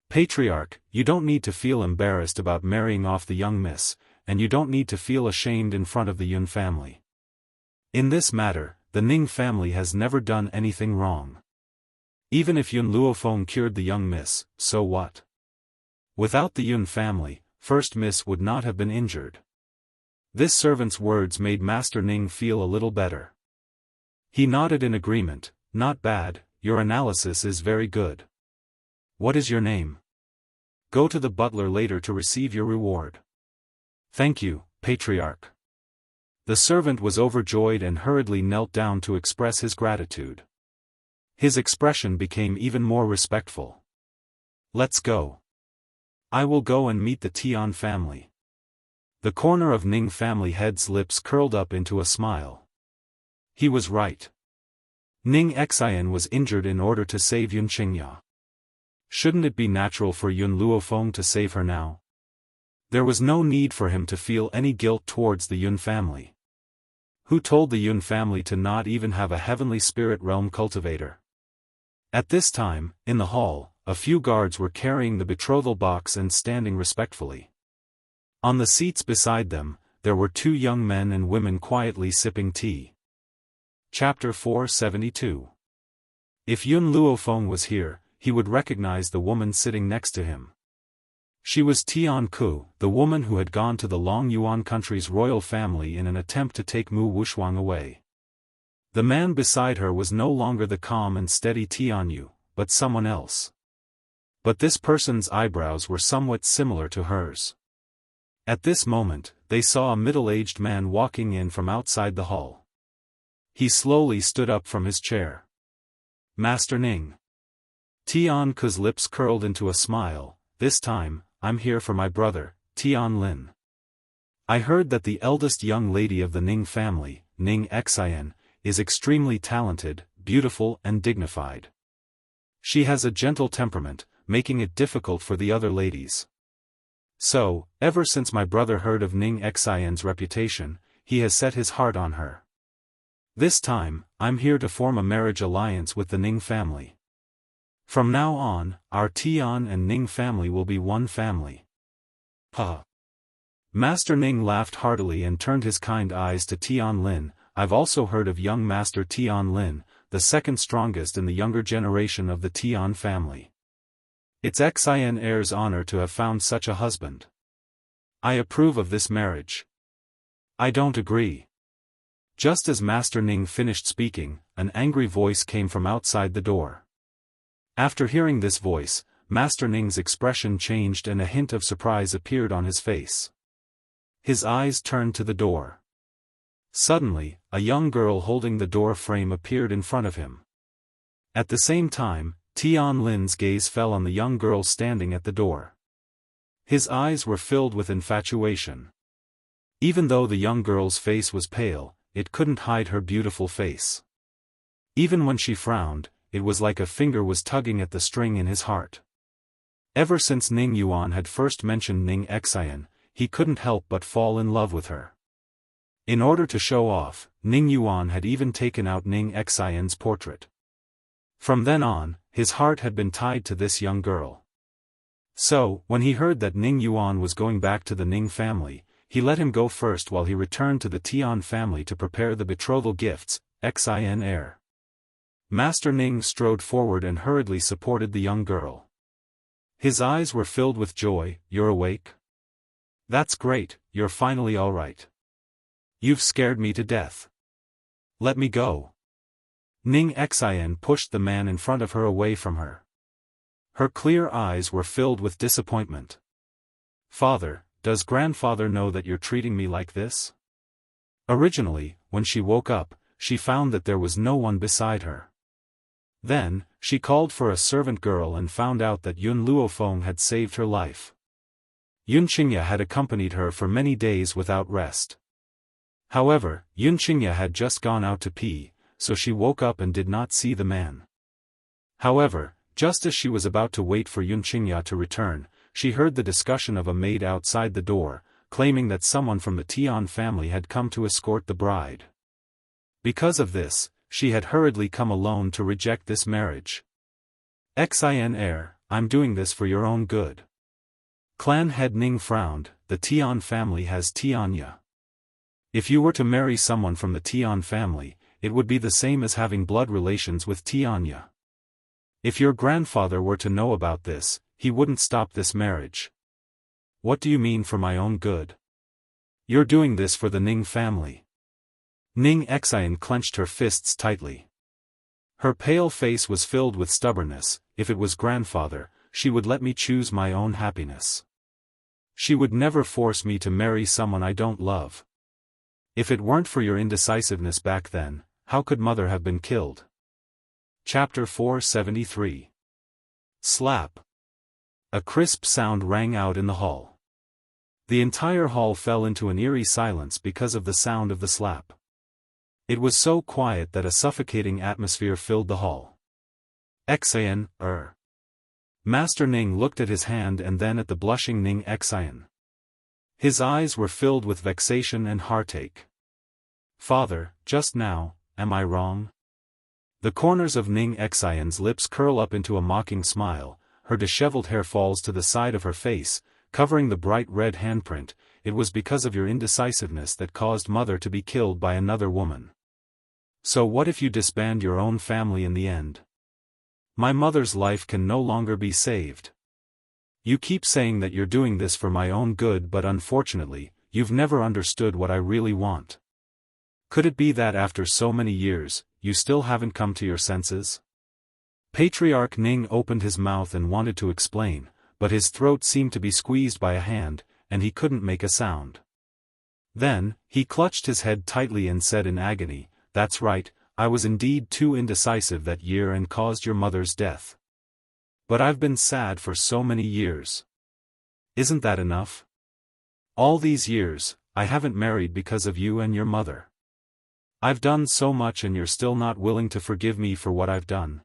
Patriarch, you don't need to feel embarrassed about marrying off the young miss, and you don't need to feel ashamed in front of the Yun family. In this matter, the Ning family has never done anything wrong. Even if Yun Luofeng cured the young miss, so what? Without the Yun family, first miss would not have been injured. This servant's words made Master Ning feel a little better. He nodded in agreement. Not bad, your analysis is very good. What is your name? Go to the butler later to receive your reward. Thank you, Patriarch. The servant was overjoyed and hurriedly knelt down to express his gratitude. His expression became even more respectful. Let's go. I will go and meet the Tian family. The corner of Ning family head's lips curled up into a smile. He was right. Ning Xian was injured in order to save Yun Qingya. Shouldn't it be natural for Yun Luofeng to save her now? There was no need for him to feel any guilt towards the Yun family. Who told the Yun family to not even have a heavenly spirit realm cultivator? At this time, in the hall, a few guards were carrying the betrothal box and standing respectfully. On the seats beside them, there were two young men and women quietly sipping tea. Chapter 472. If Yun Luofeng was here, he would recognize the woman sitting next to him. She was Tian Ku, the woman who had gone to the Long Yuan country's royal family in an attempt to take Mu Wushuang away. The man beside her was no longer the calm and steady Tian Yu, but someone else. But this person's eyebrows were somewhat similar to hers. At this moment, they saw a middle-aged man walking in from outside the hall. He slowly stood up from his chair. Master Ning. Tian Ku's lips curled into a smile. This time, I'm here for my brother, Tian Lin. I heard that the eldest young lady of the Ning family, Ning Xian, is extremely talented, beautiful and dignified. She has a gentle temperament, making it difficult for the other ladies. So, ever since my brother heard of Ning Xian's reputation, he has set his heart on her. This time, I'm here to form a marriage alliance with the Ning family. From now on, our Tian and Ning family will be one family. Ha! Master Ning laughed heartily and turned his kind eyes to Tian Lin. I've also heard of young Master Tian Lin, the second strongest in the younger generation of the Tian family. It's Xian heir's honor to have found such a husband. I approve of this marriage. I don't agree. Just as Master Ning finished speaking, an angry voice came from outside the door. After hearing this voice, Master Ning's expression changed and a hint of surprise appeared on his face. His eyes turned to the door. Suddenly, a young girl holding the door frame appeared in front of him. At the same time, Tian Lin's gaze fell on the young girl standing at the door. His eyes were filled with infatuation. Even though the young girl's face was pale, it couldn't hide her beautiful face. Even when she frowned, it was like a finger was tugging at the string in his heart. Ever since Ning Yuan had first mentioned Ning Xian, he couldn't help but fall in love with her. In order to show off, Ning Yuan had even taken out Ning Xian's portrait. From then on, his heart had been tied to this young girl. So, when he heard that Ning Yuan was going back to the Ning family, he let him go first while he returned to the Tian family to prepare the betrothal gifts, Xian heir. Master Ning strode forward and hurriedly supported the young girl. His eyes were filled with joy. You're awake? That's great, you're finally all right. You've scared me to death. Let me go. Ning Xian pushed the man in front of her away from her. Her clear eyes were filled with disappointment. Father, does grandfather know that you're treating me like this? Originally, when she woke up, she found that there was no one beside her. Then, she called for a servant girl and found out that Yun Luofeng had saved her life. Yun Qingya had accompanied her for many days without rest. However, Yun Qingya had just gone out to pee, so she woke up and did not see the man. However, just as she was about to wait for Yun Qingya to return, she heard the discussion of a maid outside the door, claiming that someone from the Tian family had come to escort the bride. Because of this, she had hurriedly come alone to reject this marriage. Xin heir, I'm doing this for your own good. Clan head Ning frowned, the Tian family has Tianya. If you were to marry someone from the Tian family, it would be the same as having blood relations with Tianya. If your grandfather were to know about this, he wouldn't stop this marriage. What do you mean for my own good? You're doing this for the Ning family. Ning Xian clenched her fists tightly. Her pale face was filled with stubbornness. If it was grandfather, she would let me choose my own happiness. She would never force me to marry someone I don't love. If it weren't for your indecisiveness back then, how could mother have been killed? Chapter 473. Slap. A crisp sound rang out in the hall. The entire hall fell into an eerie silence because of the sound of the slap. It was so quiet that a suffocating atmosphere filled the hall. Xian, Master Ning looked at his hand and then at the blushing Ning Xian. His eyes were filled with vexation and heartache. Father, just now, am I wrong? The corners of Ning Xian's lips curl up into a mocking smile, her disheveled hair falls to the side of her face, covering the bright red handprint. It was because of your indecisiveness that caused mother to be killed by another woman. So what if you disband your own family in the end? My mother's life can no longer be saved. You keep saying that you're doing this for my own good, but unfortunately, you've never understood what I really want. Could it be that after so many years, you still haven't come to your senses? Patriarch Ning opened his mouth and wanted to explain, but his throat seemed to be squeezed by a hand, and he couldn't make a sound. Then, he clutched his head tightly and said in agony, "That's right, I was indeed too indecisive that year and caused your mother's death. But I've been sad for so many years. Isn't that enough? All these years, I haven't married because of you and your mother. I've done so much and you're still not willing to forgive me for what I've done."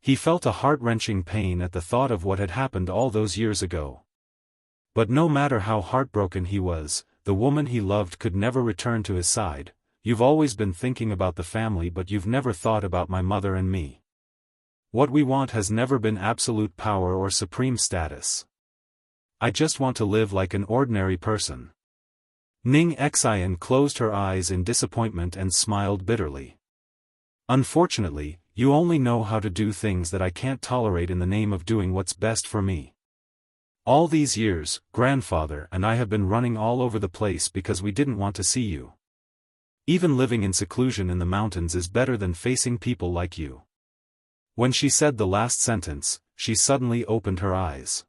He felt a heart-wrenching pain at the thought of what had happened all those years ago. But no matter how heartbroken he was, the woman he loved could never return to his side. You've always been thinking about the family, but you've never thought about my mother and me. What we want has never been absolute power or supreme status. I just want to live like an ordinary person. Ning Xian closed her eyes in disappointment and smiled bitterly. Unfortunately, you only know how to do things that I can't tolerate in the name of doing what's best for me. All these years, grandfather and I have been running all over the place because we didn't want to see you. Even living in seclusion in the mountains is better than facing people like you. When she said the last sentence, she suddenly opened her eyes.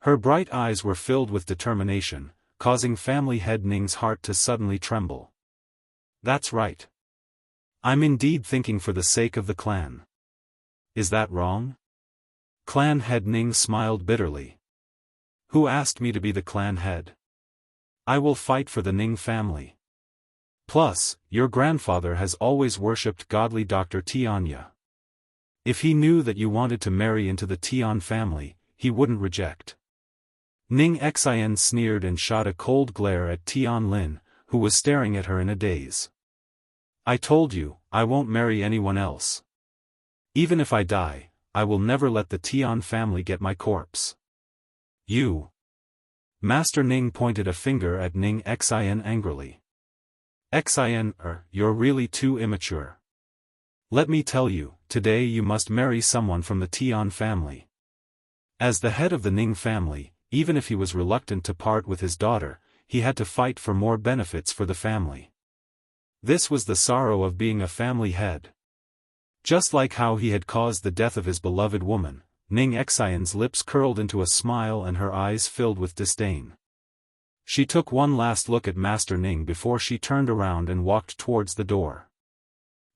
Her bright eyes were filled with determination, causing family head Ning's heart to suddenly tremble. That's right. I'm indeed thinking for the sake of the clan. Is that wrong? Clan head Ning smiled bitterly. Who asked me to be the clan head? I will fight for the Ning family. Plus, your grandfather has always worshipped godly Dr. Tianya. If he knew that you wanted to marry into the Tian family, he wouldn't reject. Ning Xian sneered and shot a cold glare at Tian Lin, who was staring at her in a daze. I told you, I won't marry anyone else. Even if I die, I will never let the Tian family get my corpse. You. Master Ning pointed a finger at Ning Xian angrily. Xian, you're really too immature. Let me tell you, today you must marry someone from the Tian family. As the head of the Ning family, even if he was reluctant to part with his daughter, he had to fight for more benefits for the family. This was the sorrow of being a family head. Just like how he had caused the death of his beloved woman, Ning Xian's lips curled into a smile and her eyes filled with disdain. She took one last look at Master Ning before she turned around and walked towards the door.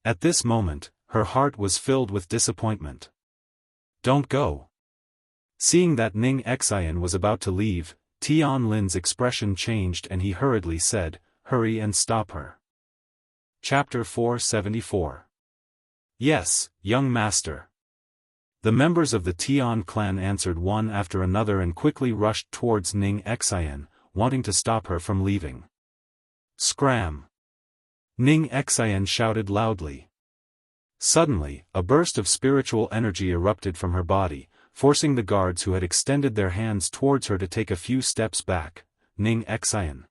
At this moment, her heart was filled with disappointment. "Don't go." Seeing that Ning Xian was about to leave, Tian Lin's expression changed and he hurriedly said, "Hurry and stop her." Chapter 474. "Yes, young master." The members of the Tian clan answered one after another and quickly rushed towards Ning Xian, wanting to stop her from leaving. "Scram!" Ning Xian shouted loudly. Suddenly, a burst of spiritual energy erupted from her body, forcing the guards who had extended their hands towards her to take a few steps back. Ning Xian.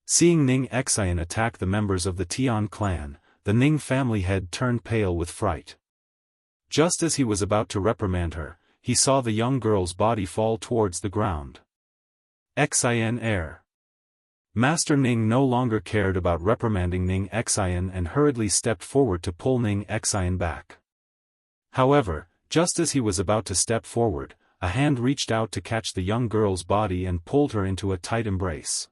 Seeing Ning Xian attack the members of the Tian clan, the Ning family head turned pale with fright. Just as he was about to reprimand her, he saw the young girl's body fall towards the ground. Xian heir. Master Ning no longer cared about reprimanding Ning Xian and hurriedly stepped forward to pull Ning Xian back. However, just as he was about to step forward, a hand reached out to catch the young girl's body and pulled her into a tight embrace.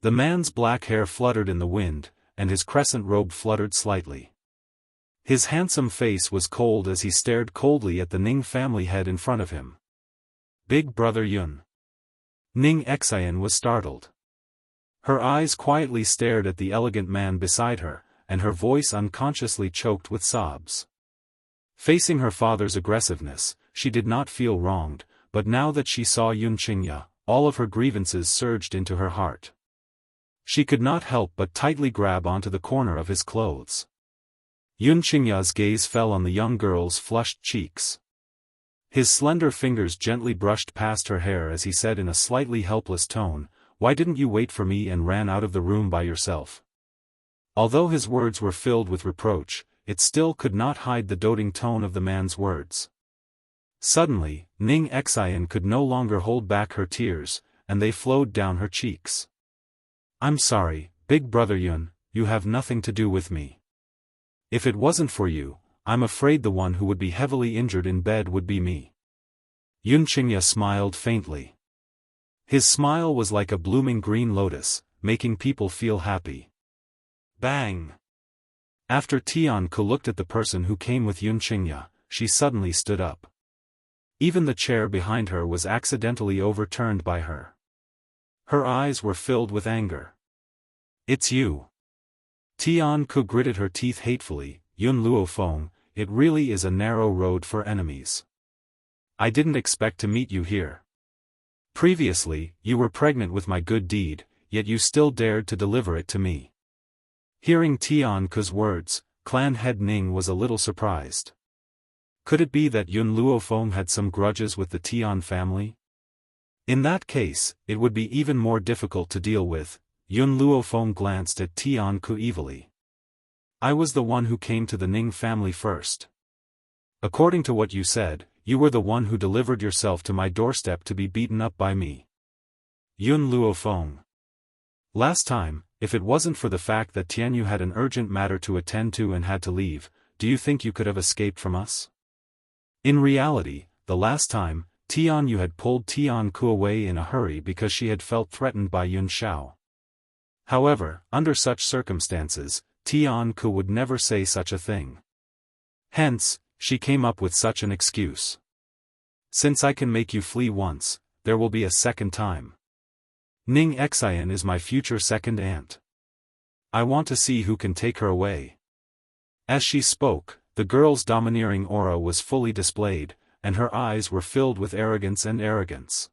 The man's black hair fluttered in the wind, and his crescent robe fluttered slightly. His handsome face was cold as he stared coldly at the Ning family head in front of him. "Big brother Yun." Ning Xian was startled. Her eyes quietly stared at the elegant man beside her, and her voice unconsciously choked with sobs. Facing her father's aggressiveness, she did not feel wronged, but now that she saw Yun Qingya, all of her grievances surged into her heart. She could not help but tightly grab onto the corner of his clothes. Yun Qingya's gaze fell on the young girl's flushed cheeks. His slender fingers gently brushed past her hair as he said in a slightly helpless tone, "Why didn't you wait for me and ran out of the room by yourself?" Although his words were filled with reproach, it still could not hide the doting tone of the man's words. Suddenly, Ning Xian could no longer hold back her tears, and they flowed down her cheeks. "I'm sorry, big brother Yun, you have nothing to do with me. If it wasn't for you, I'm afraid the one who would be heavily injured in bed would be me." Yun Qingya smiled faintly. His smile was like a blooming green lotus, making people feel happy. Bang! After Tian Ku looked at the person who came with Yun Qingya, she suddenly stood up. Even the chair behind her was accidentally overturned by her. Her eyes were filled with anger. "It's you." Tian Ku gritted her teeth hatefully, "Yun Luofeng, it really is a narrow road for enemies. I didn't expect to meet you here. Previously, you were pregnant with my good deed, yet you still dared to deliver it to me." Hearing Tian Ku's words, clan head Ning was a little surprised. Could it be that Yun Luofeng had some grudges with the Tian family? In that case, it would be even more difficult to deal with. Yun Luofeng glanced at Tian Ku evilly. "I was the one who came to the Ning family first. According to what you said, you were the one who delivered yourself to my doorstep to be beaten up by me." Yun Luofeng. "Last time, if it wasn't for the fact that Tianyu had an urgent matter to attend to and had to leave, do you think you could have escaped from us?" In reality, the last time, Tianyu had pulled Tian Ku away in a hurry because she had felt threatened by Yun Xiao. However, under such circumstances, Tian Ku would never say such a thing. Hence, she came up with such an excuse. "Since I can make you flee once, there will be a second time. Ning Xian is my future second aunt. I want to see who can take her away." As she spoke, the girl's domineering aura was fully displayed, and her eyes were filled with arrogance.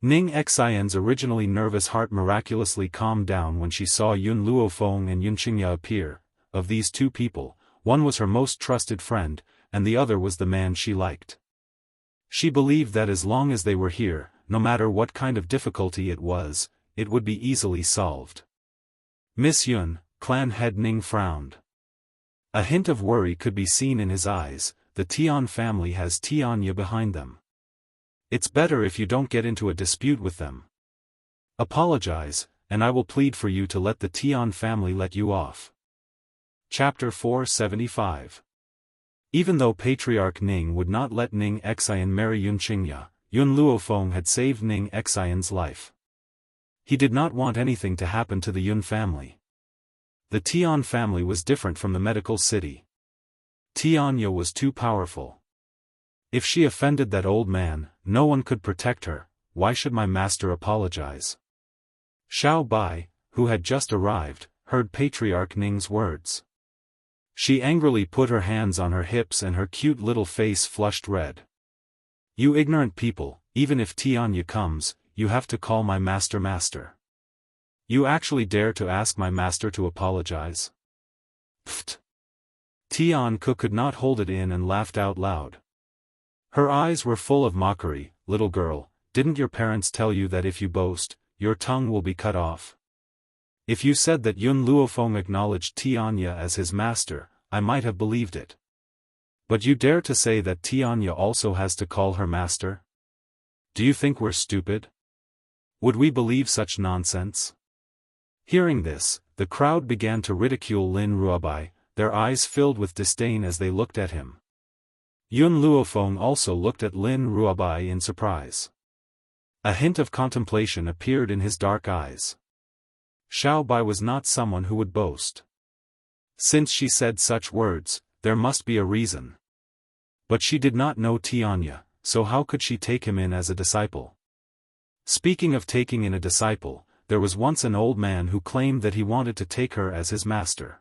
Ning Xian's originally nervous heart miraculously calmed down when she saw Yun Luofeng and Yun Qingya appear. Of these two people, one was her most trusted friend, and the other was the man she liked. She believed that as long as they were here, no matter what kind of difficulty it was, it would be easily solved. "Miss Yun," clan head Ning frowned. A hint of worry could be seen in his eyes. The Tian family has Tianya behind them. It's better if you don't get into a dispute with them. Apologize, and I will plead for you to let the Tian family let you off. Chapter 475. Even though Patriarch Ning would not let Ning Xian marry Yun Qingya, Yun Luofeng had saved Ning Xian's life. He did not want anything to happen to the Yun family. The Tian family was different from the medical city. Tianya was too powerful. If she offended that old man, no one could protect her. Why should my master apologize? Xiao Bai, who had just arrived, heard Patriarch Ning's words. She angrily put her hands on her hips and her cute little face flushed red. You ignorant people, even if Tianya comes, you have to call my master master. You actually dare to ask my master to apologize? Pfft. Tian Ku could not hold it in and laughed out loud. Her eyes were full of mockery. Little girl, didn't your parents tell you that if you boast, your tongue will be cut off? If you said that Yun Luofeng acknowledged Tianya as his master, I might have believed it. But you dare to say that Tianya also has to call her master? Do you think we're stupid? Would we believe such nonsense? Hearing this, the crowd began to ridicule Lin Ruobai, their eyes filled with disdain as they looked at him. Yun Luofeng also looked at Lin Ruobai in surprise. A hint of contemplation appeared in his dark eyes. Xiao Bai was not someone who would boast. Since she said such words, there must be a reason. But she did not know Tianya, so how could she take him in as a disciple? Speaking of taking in a disciple, there was once an old man who claimed that he wanted to take her as his master.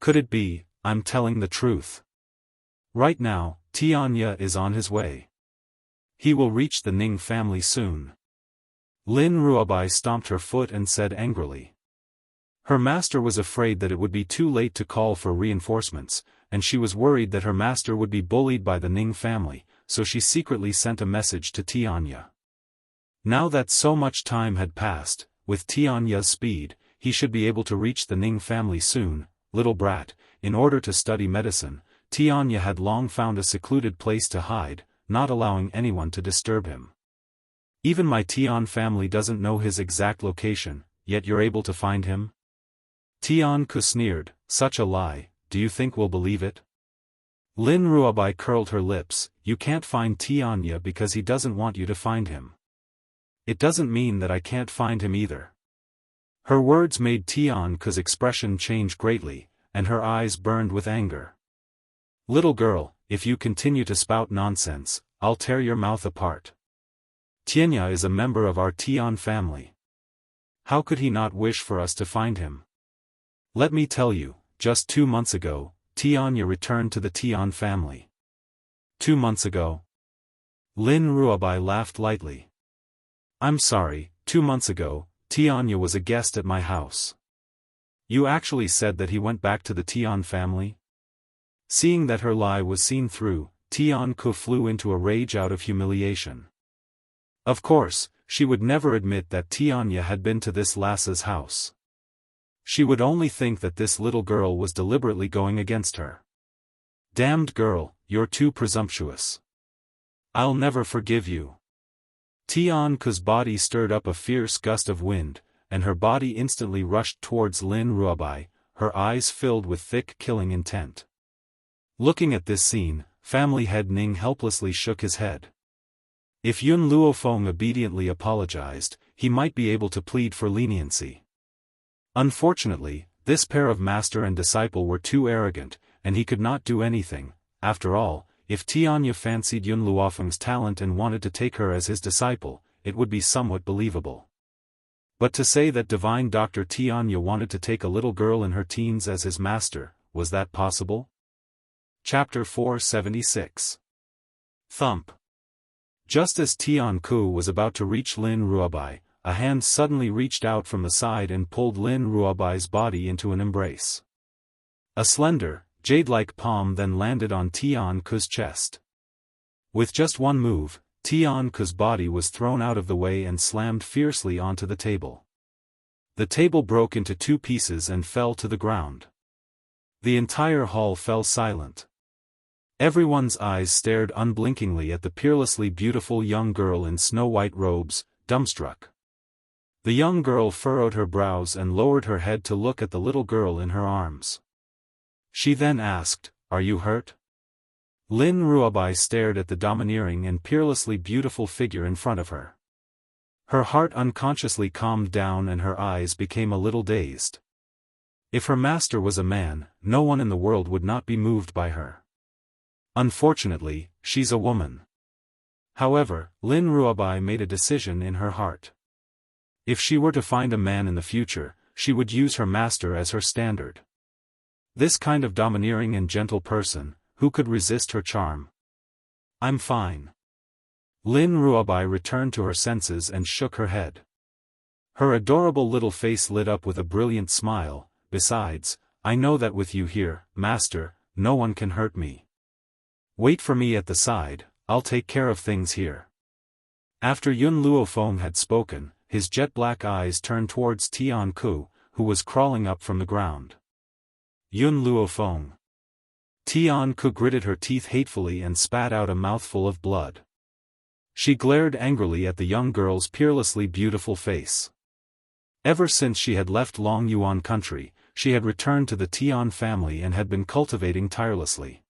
Could it be, I'm telling the truth? Right now, Tianya is on his way. He will reach the Ning family soon. Lin Ruobai stomped her foot and said angrily. Her master was afraid that it would be too late to call for reinforcements, and she was worried that her master would be bullied by the Ning family, so she secretly sent a message to Tianya. Now that so much time had passed, with Tianya's speed, he should be able to reach the Ning family soon. Little brat, in order to study medicine, Tianya had long found a secluded place to hide, not allowing anyone to disturb him. Even my Tian family doesn't know his exact location, yet you're able to find him? Tian Ku sneered, such a lie, do you think we'll believe it? Lin Ruobai curled her lips, you can't find Tianya because he doesn't want you to find him. It doesn't mean that I can't find him either. Her words made Tian Ku's expression change greatly, and her eyes burned with anger. Little girl, if you continue to spout nonsense, I'll tear your mouth apart. Tianya is a member of our Tian family. How could he not wish for us to find him? Let me tell you, just 2 months ago, Tianya returned to the Tian family. 2 months ago? Lin Ruobai laughed lightly. I'm sorry, 2 months ago, Tianya was a guest at my house. You actually said that he went back to the Tian family? Seeing that her lie was seen through, Tian Ku flew into a rage out of humiliation. Of course, she would never admit that Tianya had been to this lass's house. She would only think that this little girl was deliberately going against her. Damned girl, you're too presumptuous. I'll never forgive you. Tian Ku's body stirred up a fierce gust of wind, and her body instantly rushed towards Lin Ruobai, her eyes filled with thick killing intent. Looking at this scene, family head Ning helplessly shook his head. If Yun Luofeng obediently apologized, he might be able to plead for leniency. Unfortunately, this pair of master and disciple were too arrogant, and he could not do anything. After all, if Tianya fancied Yun Luofeng's talent and wanted to take her as his disciple, it would be somewhat believable. But to say that divine Dr. Tianya wanted to take a little girl in her teens as his master, was that possible? Chapter 476. Thump. Just as Tian Ku was about to reach Lin Ruobai, a hand suddenly reached out from the side and pulled Lin Ruobai's body into an embrace. A slender, jade-like palm then landed on Tian Ku's chest. With just one move, Tian Ku's body was thrown out of the way and slammed fiercely onto the table. The table broke into 2 pieces and fell to the ground. The entire hall fell silent. Everyone's eyes stared unblinkingly at the peerlessly beautiful young girl in snow-white robes, dumbstruck. The young girl furrowed her brows and lowered her head to look at the little girl in her arms. She then asked, "Are you hurt?" Lin Ruobai stared at the domineering and peerlessly beautiful figure in front of her. Her heart unconsciously calmed down and her eyes became a little dazed. If her master was a man, no one in the world would not be moved by her. Unfortunately, she's a woman. However, Lin Ruobai made a decision in her heart. If she were to find a man in the future, she would use her master as her standard. This kind of domineering and gentle person, who could resist her charm? I'm fine. Lin Ruobai returned to her senses and shook her head. Her adorable little face lit up with a brilliant smile. Besides, I know that with you here, master, no one can hurt me. Wait for me at the side, I'll take care of things here. After Yun Luofeng had spoken, his jet-black eyes turned towards Tian Ku, who was crawling up from the ground. Yun Luofeng. Tian Ku gritted her teeth hatefully and spat out a mouthful of blood. She glared angrily at the young girl's peerlessly beautiful face. Ever since she had left Long Yuan country, she had returned to the Tian family and had been cultivating tirelessly.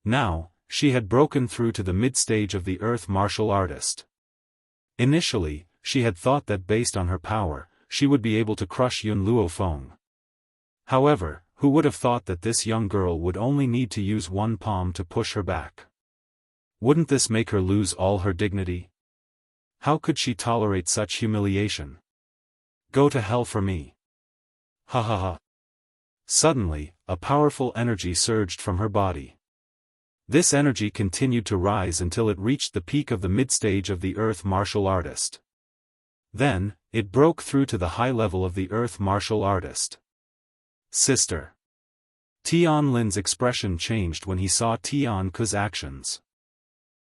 Now, she had broken through to the mid-stage of the earth martial artist. Initially, she had thought that based on her power, she would be able to crush Yun Luofeng. However, who would have thought that this young girl would only need to use one palm to push her back? Wouldn't this make her lose all her dignity? How could she tolerate such humiliation? Go to hell for me. Ha ha ha. Suddenly, a powerful energy surged from her body. This energy continued to rise until it reached the peak of the mid-stage of the earth martial artist. Then, it broke through to the high level of the earth martial artist. Sister. Tian Lin's expression changed when he saw Tian Ku's actions.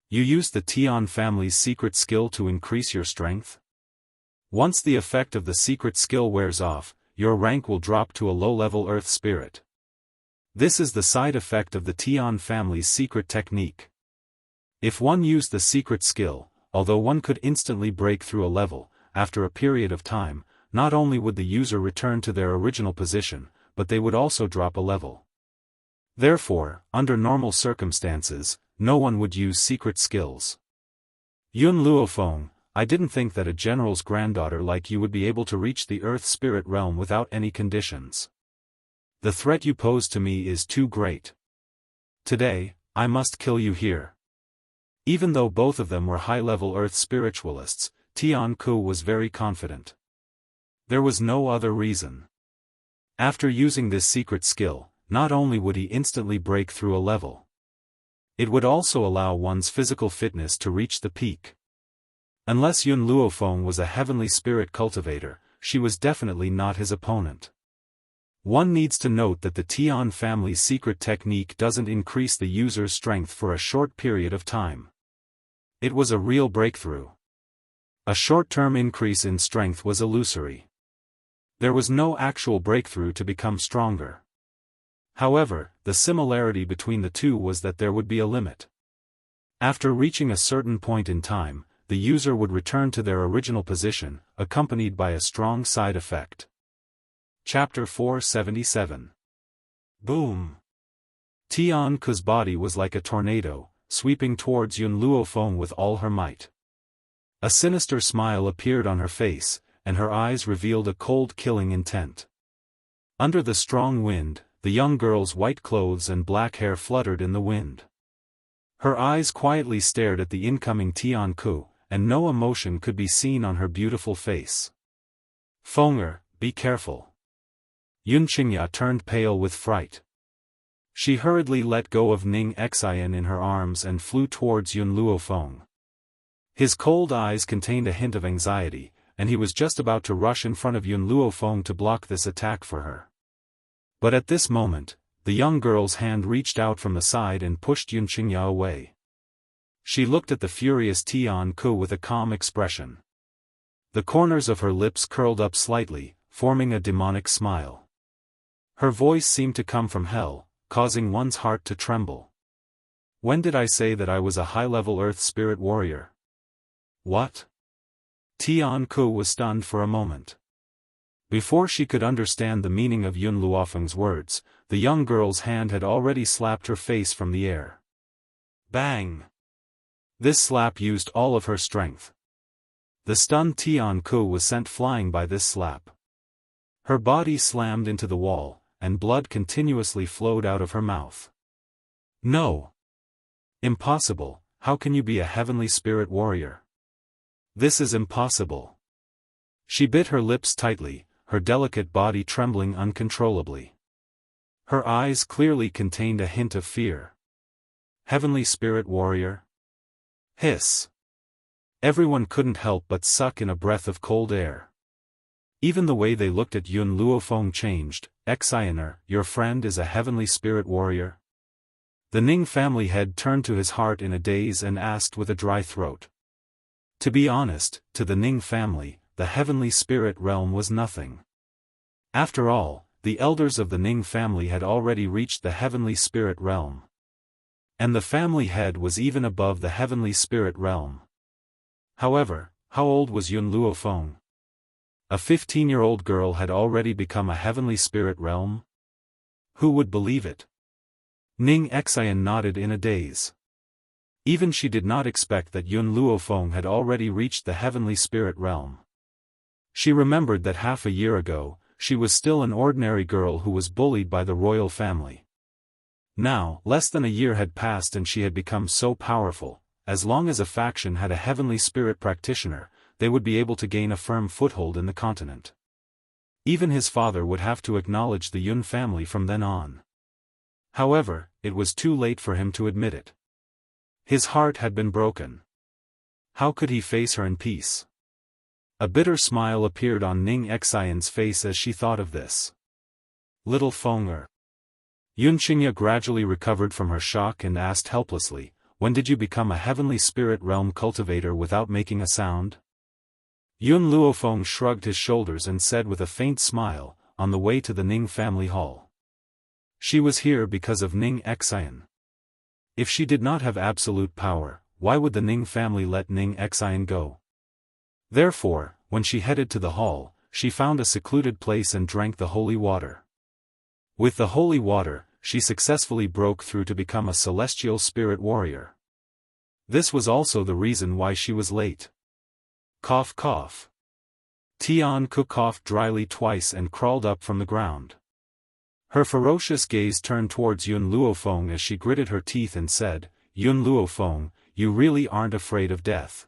You used the Tian family's secret skill to increase your strength? Once the effect of the secret skill wears off, your rank will drop to a low-level earth spirit. This is the side effect of the Tian family's secret technique. If one used the secret skill, although one could instantly break through a level, after a period of time, not only would the user return to their original position, but they would also drop a level. Therefore, under normal circumstances, no one would use secret skills. Yun Luofeng, I didn't think that a general's granddaughter like you would be able to reach the earth spirit realm without any conditions. The threat you pose to me is too great. Today, I must kill you here. Even though both of them were high-level earth spiritualists, Tian Ku was very confident. There was no other reason. After using this secret skill, not only would he instantly break through a level, it would also allow one's physical fitness to reach the peak. Unless Yun Luofeng was a heavenly spirit cultivator, she was definitely not his opponent. One needs to note that the Tian family's secret technique doesn't increase the user's strength for a short period of time. It was a real breakthrough. A short-term increase in strength was illusory. There was no actual breakthrough to become stronger. However, the similarity between the two was that there would be a limit. After reaching a certain point in time, the user would return to their original position, accompanied by a strong side effect. Chapter 477. Boom! Tian Ku's body was like a tornado, sweeping towards Yun Luofeng with all her might. A sinister smile appeared on her face, and her eyes revealed a cold killing intent. Under the strong wind, the young girl's white clothes and black hair fluttered in the wind. Her eyes quietly stared at the incoming Tian Ku, and no emotion could be seen on her beautiful face. Fenger, be careful. Yun Qingya turned pale with fright. She hurriedly let go of Ning Xian in her arms and flew towards Yun Luofeng. His cold eyes contained a hint of anxiety, and he was just about to rush in front of Yun Luofeng to block this attack for her. But at this moment, the young girl's hand reached out from the side and pushed Yun Qingya away. She looked at the furious Tian Ku with a calm expression. The corners of her lips curled up slightly, forming a demonic smile. Her voice seemed to come from hell, causing one's heart to tremble. When did I say that I was a high-level earth spirit warrior? What? Tian Ku was stunned for a moment. Before she could understand the meaning of Yun Luofeng's words, the young girl's hand had already slapped her face from the air. Bang! This slap used all of her strength. The stunned Tian Ku was sent flying by this slap. Her body slammed into the wall, and blood continuously flowed out of her mouth. No! Impossible, how can you be a heavenly spirit warrior? This is impossible. She bit her lips tightly, her delicate body trembling uncontrollably. Her eyes clearly contained a hint of fear. Heavenly spirit warrior? Hiss! Everyone couldn't help but suck in a breath of cold air. Even the way they looked at Yun Luofeng changed. Xianer, your friend is a heavenly spirit warrior? The Ning family head turned to his heart in a daze and asked with a dry throat. To be honest, to the Ning family, the heavenly spirit realm was nothing. After all, the elders of the Ning family had already reached the heavenly spirit realm. And the family head was even above the heavenly spirit realm. However, how old was Yun Luofeng? A 15-year-old girl had already become a heavenly spirit realm? Who would believe it? Ning Xian nodded in a daze. Even she did not expect that Yun Luofeng had already reached the heavenly spirit realm. She remembered that half a year ago, she was still an ordinary girl who was bullied by the royal family. Now, less than a year had passed and she had become so powerful. As long as a faction had a heavenly spirit practitioner, they would be able to gain a firm foothold in the continent. Even his father would have to acknowledge the Yun family from then on. However, it was too late for him to admit it. His heart had been broken. How could he face her in peace? A bitter smile appeared on Ning Xian's face as she thought of this. Little Fenger. Yun Xingya gradually recovered from her shock and asked helplessly, when did you become a heavenly spirit realm cultivator without making a sound? Yun Luofeng shrugged his shoulders and said with a faint smile, on the way to the Ning family hall. She was here because of Ning Xian. If she did not have absolute power, why would the Ning family let Ning Xian go? Therefore, when she headed to the hall, she found a secluded place and drank the holy water. With the holy water, she successfully broke through to become a celestial spirit warrior. This was also the reason why she was late. Cough cough. Tian Ku coughed dryly twice and crawled up from the ground. Her ferocious gaze turned towards Yun Luofeng as she gritted her teeth and said, Yun Luofeng, you really aren't afraid of death.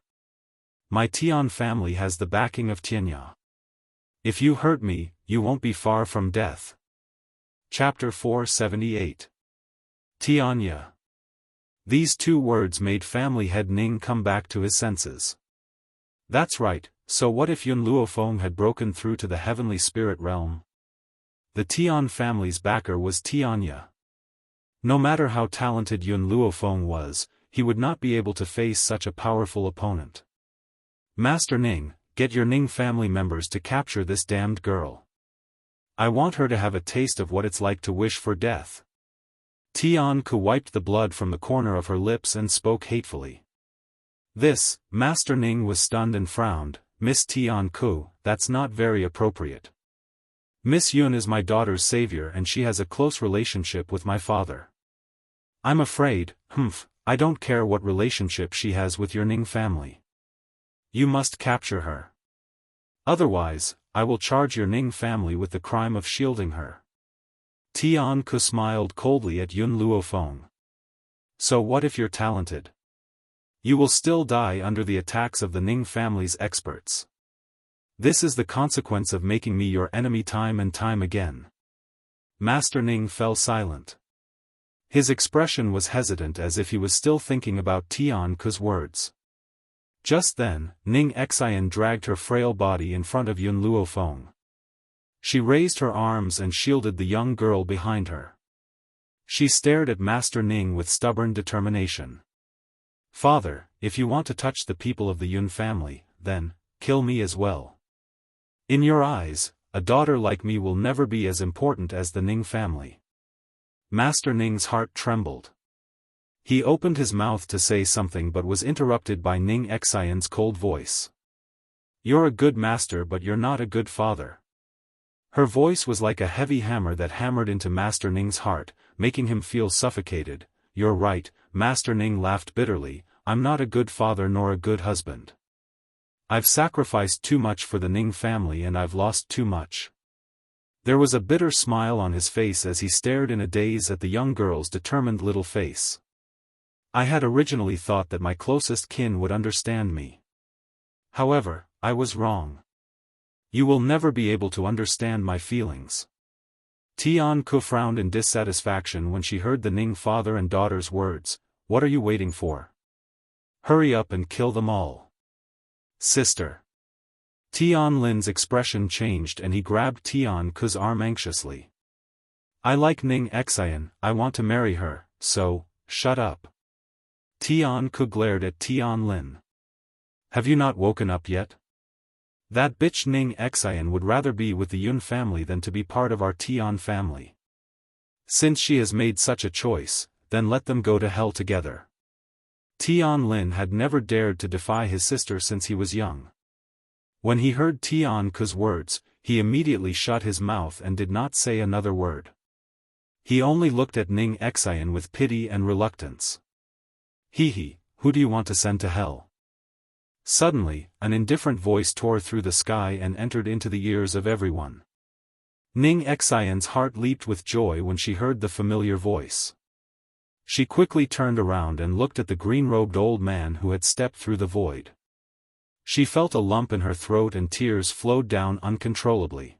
My Tian family has the backing of Tianya. If you hurt me, you won't be far from death. Chapter 478. Tianya. These two words made family head Ning come back to his senses. That's right, so what if Yun Luofeng had broken through to the heavenly spirit realm? The Tian family's backer was Tianya. No matter how talented Yun Luofeng was, he would not be able to face such a powerful opponent. Master Ning, get your Ning family members to capture this damned girl. I want her to have a taste of what it's like to wish for death. Tian Ku wiped the blood from the corner of her lips and spoke hatefully. This, Master Ning was stunned and frowned. Miss Tian Ku, that's not very appropriate. Miss Yun is my daughter's savior and she has a close relationship with my father. I'm afraid, I don't care what relationship she has with your Ning family. You must capture her. Otherwise, I will charge your Ning family with the crime of shielding her. Tian Ku smiled coldly at Yun Luofeng. So what if you're talented? You will still die under the attacks of the Ning family's experts. This is the consequence of making me your enemy time and time again. Master Ning fell silent. His expression was hesitant as if he was still thinking about Tian Ku's words. Just then, Ning Xian dragged her frail body in front of Yun Luofeng. She raised her arms and shielded the young girl behind her. She stared at Master Ning with stubborn determination. Father, if you want to touch the people of the Yun family, then, kill me as well. In your eyes, a daughter like me will never be as important as the Ning family. Master Ning's heart trembled. He opened his mouth to say something but was interrupted by Ning Xian's cold voice. You're a good master but you're not a good father. Her voice was like a heavy hammer that hammered into Master Ning's heart, making him feel suffocated. You're right, Master Ning laughed bitterly, I'm not a good father nor a good husband. I've sacrificed too much for the Ning family and I've lost too much. There was a bitter smile on his face as he stared in a daze at the young girl's determined little face. I had originally thought that my closest kin would understand me. However, I was wrong. You will never be able to understand my feelings. Tian Ku frowned in dissatisfaction when she heard the Ning father and daughter's words. What are you waiting for? Hurry up and kill them all. Sister. Tian Lin's expression changed and he grabbed Tian Ku's arm anxiously. I like Ning Xian, I want to marry her, so, shut up. Tian Ku glared at Tian Lin. Have you not woken up yet? That bitch Ning Xian would rather be with the Yun family than to be part of our Tian family. Since she has made such a choice, then let them go to hell together. Tian Lin had never dared to defy his sister since he was young. When he heard Tian Ku's words, he immediately shut his mouth and did not say another word. He only looked at Ning Xian with pity and reluctance. He, who do you want to send to hell? Suddenly, an indifferent voice tore through the sky and entered into the ears of everyone. Ning Xian's heart leaped with joy when she heard the familiar voice. She quickly turned around and looked at the green-robed old man who had stepped through the void. She felt a lump in her throat and tears flowed down uncontrollably.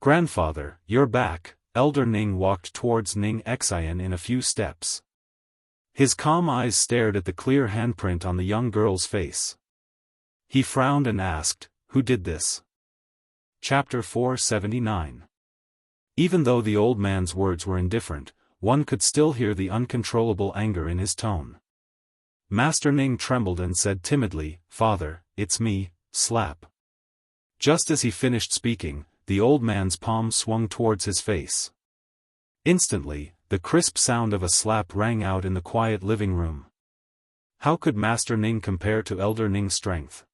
Grandfather, you're back. Elder Ning walked towards Ning Xian in a few steps. His calm eyes stared at the clear handprint on the young girl's face. He frowned and asked, who did this? Chapter 479. Even though the old man's words were indifferent, one could still hear the uncontrollable anger in his tone. Master Ning trembled and said timidly, Father, it's me, slap. Just as he finished speaking, the old man's palm swung towards his face. Instantly, the crisp sound of a slap rang out in the quiet living room. How could Master Ning compare to Elder Ning's strength?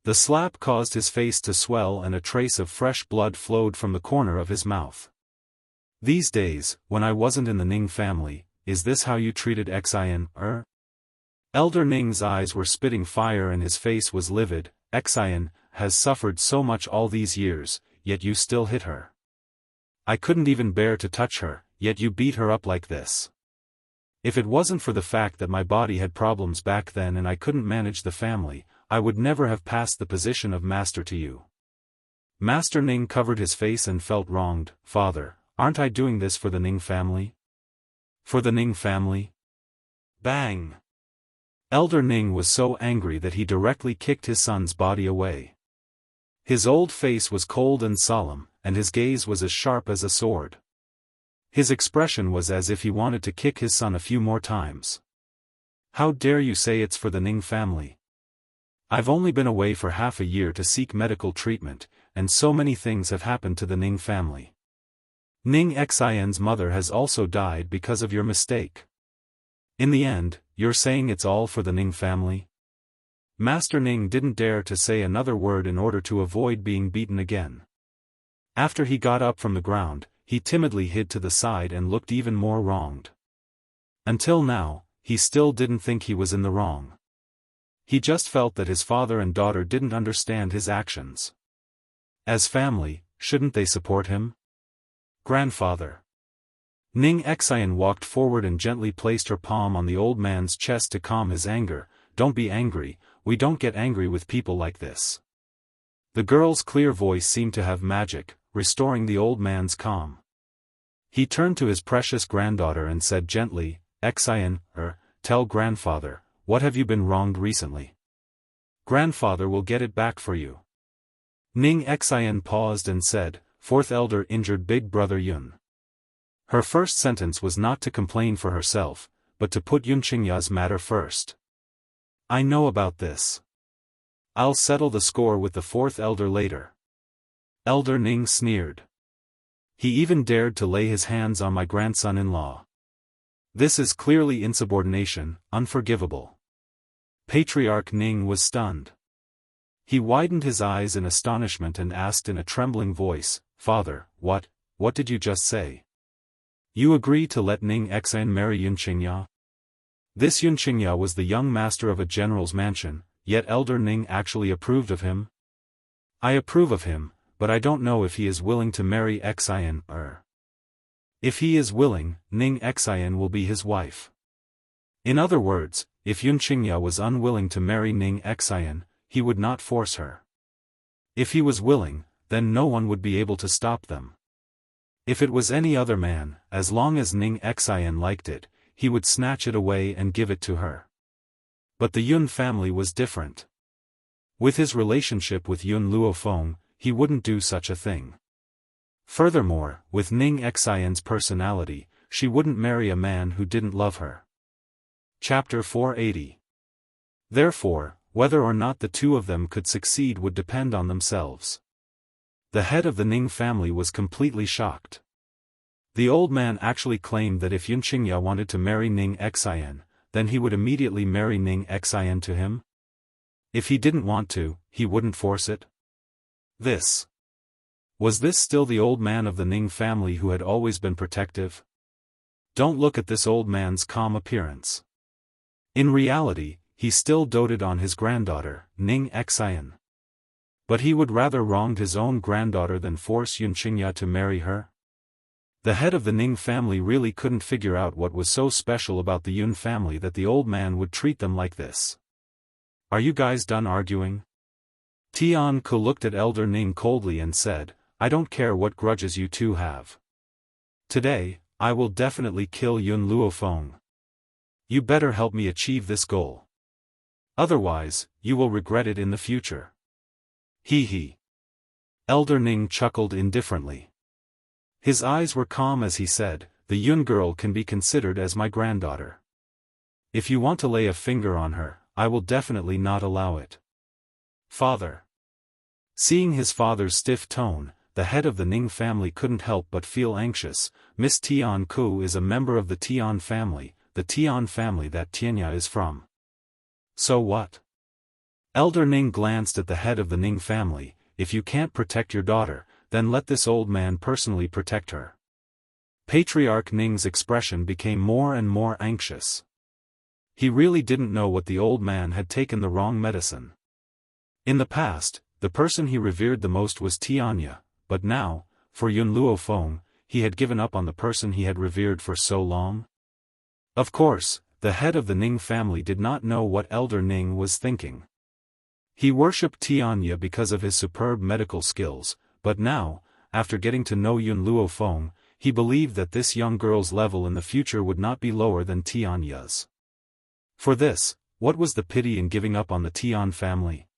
The slap caused his face to swell and a trace of fresh blood flowed from the corner of his mouth. These days, when I wasn't in the Ning family, is this how you treated Xian, Elder Ning's eyes were spitting fire and his face was livid. Xian has suffered so much all these years, yet you still hit her. I couldn't even bear to touch her, yet you beat her up like this. If it wasn't for the fact that my body had problems back then and I couldn't manage the family, I would never have passed the position of master to you. Master Ning covered his face and felt wronged. Father, aren't I doing this for the Ning family? For the Ning family? Bang! Elder Ning was so angry that he directly kicked his son's body away. His old face was cold and solemn, and his gaze was as sharp as a sword. His expression was as if he wanted to kick his son a few more times. How dare you say it's for the Ning family? I've only been away for half a year to seek medical treatment, and so many things have happened to the Ning family. Ning Xian's mother has also died because of your mistake. In the end, you're saying it's all for the Ning family? Master Ning didn't dare to say another word in order to avoid being beaten again. After he got up from the ground, he timidly hid to the side and looked even more wronged. Until now, he still didn't think he was in the wrong. He just felt that his father and daughter didn't understand his actions. As family, shouldn't they support him? Grandfather. Ning Xian walked forward and gently placed her palm on the old man's chest to calm his anger. Don't be angry, we don't get angry with people like this. The girl's clear voice seemed to have magic, restoring the old man's calm. He turned to his precious granddaughter and said gently, Xian, tell grandfather, what have you been wronged recently? Grandfather will get it back for you. Ning Xian paused and said, Fourth elder injured big brother Yun. Her first sentence was not to complain for herself, but to put Yun Qingya's matter first. I know about this. I'll settle the score with the fourth elder later. Elder Ning sneered. He even dared to lay his hands on my grandson-in-law. This is clearly insubordination, unforgivable. Patriarch Ning was stunned. He widened his eyes in astonishment and asked in a trembling voice, Father, what did you just say? You agree to let Ning Xian marry Yun Qingya? This Yun Qingya was the young master of a general's mansion, yet Elder Ning actually approved of him? I approve of him, but I don't know if he is willing to marry Xian. If he is willing, Ning Xian will be his wife. In other words, if Yun Qingya was unwilling to marry Ning Xian, he would not force her. If he was willing, then no one would be able to stop them. If it was any other man, as long as Ning Xian liked it, he would snatch it away and give it to her. But the Yun family was different. With his relationship with Yun Luofeng, he wouldn't do such a thing. Furthermore, with Ning Xian's personality, she wouldn't marry a man who didn't love her. Chapter 480. Therefore, whether or not the two of them could succeed would depend on themselves. The head of the Ning family was completely shocked. The old man actually claimed that if Yun Qingya wanted to marry Ning Xian, then he would immediately marry Ning Xian to him? If he didn't want to, he wouldn't force it? Was this still the old man of the Ning family who had always been protective? Don't look at this old man's calm appearance. In reality, he still doted on his granddaughter, Ning Xian. But he would rather wronged his own granddaughter than force Yun Qingya to marry her? The head of the Ning family really couldn't figure out what was so special about the Yun family that the old man would treat them like this. Are you guys done arguing? Tian Ke looked at Elder Ning coldly and said, I don't care what grudges you two have. Today, I will definitely kill Yun Luofeng. You better help me achieve this goal. Otherwise, you will regret it in the future. He. Elder Ning chuckled indifferently. His eyes were calm as he said, the Yun girl can be considered as my granddaughter. If you want to lay a finger on her, I will definitely not allow it. Father. Seeing his father's stiff tone, the head of the Ning family couldn't help but feel anxious. Miss Tian Ke is a member of the Tian family that Tianya is from. So what? Elder Ning glanced at the head of the Ning family. If you can't protect your daughter, then let this old man personally protect her. Patriarch Ning's expression became more and more anxious. He really didn't know what the old man had taken the wrong medicine. In the past, the person he revered the most was Tianya, but now, for Yun Luofeng, he had given up on the person he had revered for so long. Of course, the head of the Ning family did not know what Elder Ning was thinking. He worshipped Tianya because of his superb medical skills, but now, after getting to know Yun Luofeng, he believed that this young girl's level in the future would not be lower than Tianya's. For this, what was the pity in giving up on the Tian family?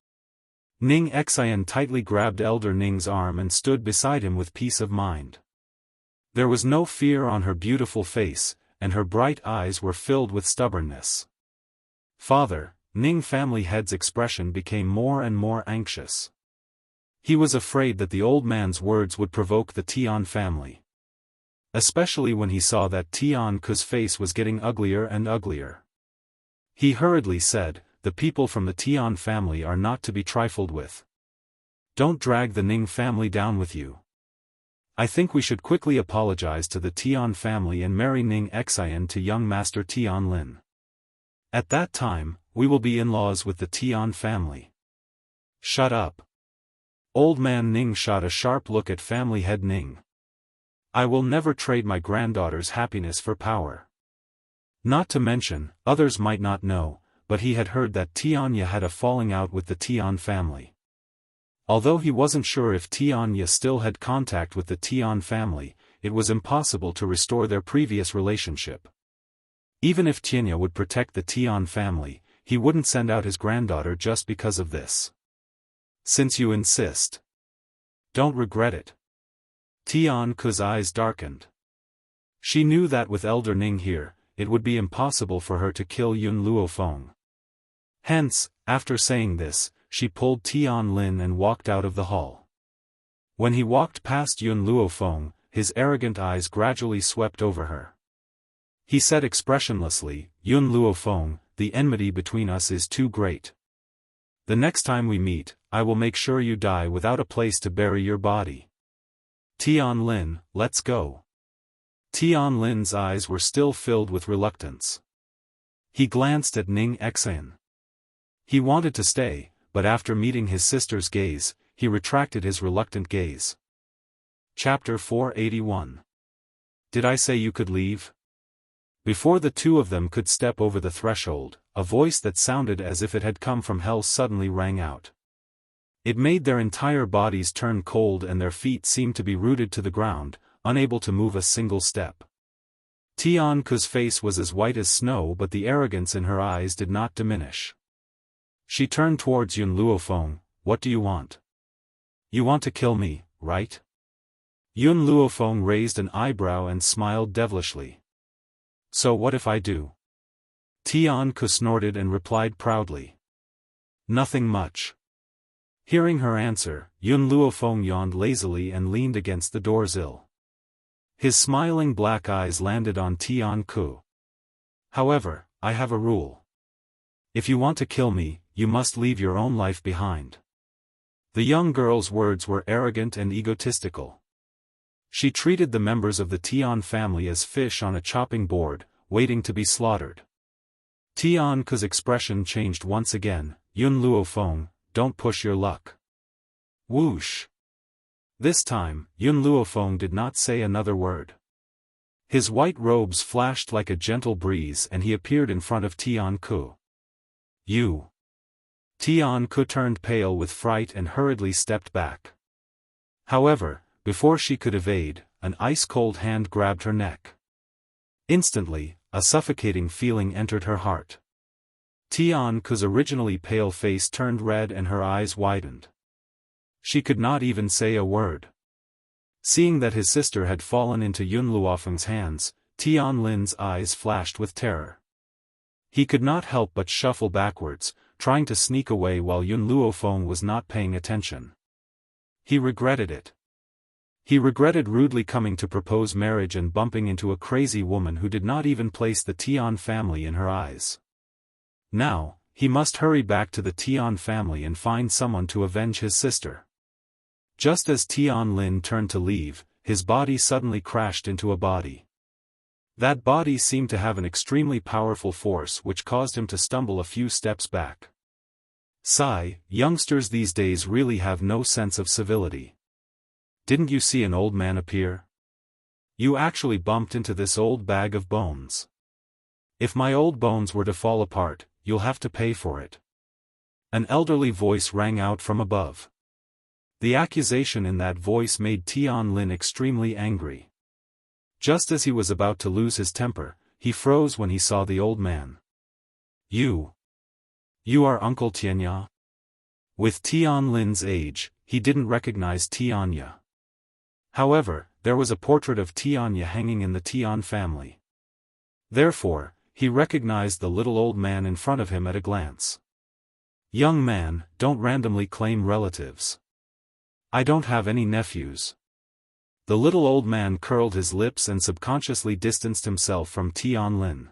Ning Xian tightly grabbed Elder Ning's arm and stood beside him with peace of mind. There was no fear on her beautiful face, and her bright eyes were filled with stubbornness. Father, Ning family head's expression became more and more anxious. He was afraid that the old man's words would provoke the Tian family. Especially when he saw that Tian Ke's face was getting uglier and uglier. He hurriedly said, the people from the Tian family are not to be trifled with. Don't drag the Ning family down with you. I think we should quickly apologize to the Tian family and marry Ning Xian to young Master Tian Lin. At that time, we will be in-laws with the Tian family. Shut up. Old man Ning shot a sharp look at family head Ning. I will never trade my granddaughter's happiness for power. Not to mention, others might not know, but he had heard that Tianya had a falling out with the Tian family. Although he wasn't sure if Tianya still had contact with the Tian family, it was impossible to restore their previous relationship. Even if Tianya would protect the Tian family, he wouldn't send out his granddaughter just because of this. Since you insist. Don't regret it. Tian Ke's eyes darkened. She knew that with Elder Ning here, it would be impossible for her to kill Yun Luofeng. Hence, after saying this, she pulled Tian Lin and walked out of the hall. When he walked past Yun Luofeng, his arrogant eyes gradually swept over her. He said expressionlessly, Yun Luofeng, the enmity between us is too great. The next time we meet, I will make sure you die without a place to bury your body. Tian Lin, let's go. Tian Lin's eyes were still filled with reluctance. He glanced at Ning Xan. He wanted to stay, but after meeting his sister's gaze, he retracted his reluctant gaze. Chapter 481. Did I say you could leave? Before the two of them could step over the threshold, a voice that sounded as if it had come from hell suddenly rang out. It made their entire bodies turn cold and their feet seemed to be rooted to the ground, unable to move a single step. Tian Ku's face was as white as snow, but the arrogance in her eyes did not diminish. She turned towards Yun Luofeng. What do you want? You want to kill me, right? Yun Luofeng raised an eyebrow and smiled devilishly. So what if I do? Tian Ku snorted and replied proudly. Nothing much. Hearing her answer, Yun Luofeng yawned lazily and leaned against the doorsill. His smiling black eyes landed on Tian Ku. However, I have a rule. If you want to kill me, you must leave your own life behind. The young girl's words were arrogant and egotistical. She treated the members of the Tian family as fish on a chopping board, waiting to be slaughtered. Tian Ku's expression changed once again. Yun Luofeng, don't push your luck. Whoosh. This time, Yun Luofeng did not say another word. His white robes flashed like a gentle breeze and he appeared in front of Tian Ku. You. Tian Ku turned pale with fright and hurriedly stepped back. However, before she could evade, an ice-cold hand grabbed her neck. Instantly, a suffocating feeling entered her heart. Tian Ku's originally pale face turned red and her eyes widened. She could not even say a word. Seeing that his sister had fallen into Yun Luofeng's hands, Tian Lin's eyes flashed with terror. He could not help but shuffle backwards, trying to sneak away while Yun Luofeng was not paying attention. He regretted it. He regretted rudely coming to propose marriage and bumping into a crazy woman who did not even place the Tian family in her eyes. Now, he must hurry back to the Tian family and find someone to avenge his sister. Just as Tian Lin turned to leave, his body suddenly crashed into a body. That body seemed to have an extremely powerful force which caused him to stumble a few steps back. Sigh, youngsters these days really have no sense of civility. Didn't you see an old man appear? You actually bumped into this old bag of bones. If my old bones were to fall apart, you'll have to pay for it. An elderly voice rang out from above. The accusation in that voice made Tian Lin extremely angry. Just as he was about to lose his temper, he froze when he saw the old man. You are Uncle Tianya? With Tian Lin's age, he didn't recognize Tianya. However, there was a portrait of Tianya hanging in the Tian family. Therefore, he recognized the little old man in front of him at a glance. Young man, don't randomly claim relatives. I don't have any nephews. The little old man curled his lips and subconsciously distanced himself from Tian Lin.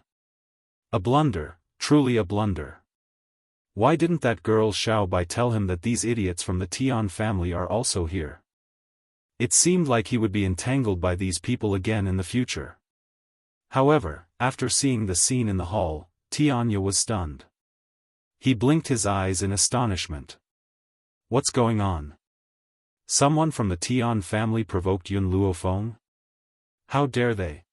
A blunder, truly a blunder. Why didn't that girl Xiaofan tell him that these idiots from the Tian family are also here? It seemed like he would be entangled by these people again in the future. However, after seeing the scene in the hall, Tianya was stunned. He blinked his eyes in astonishment. What's going on? Someone from the Tian family provoked Yun Luofeng? How dare they?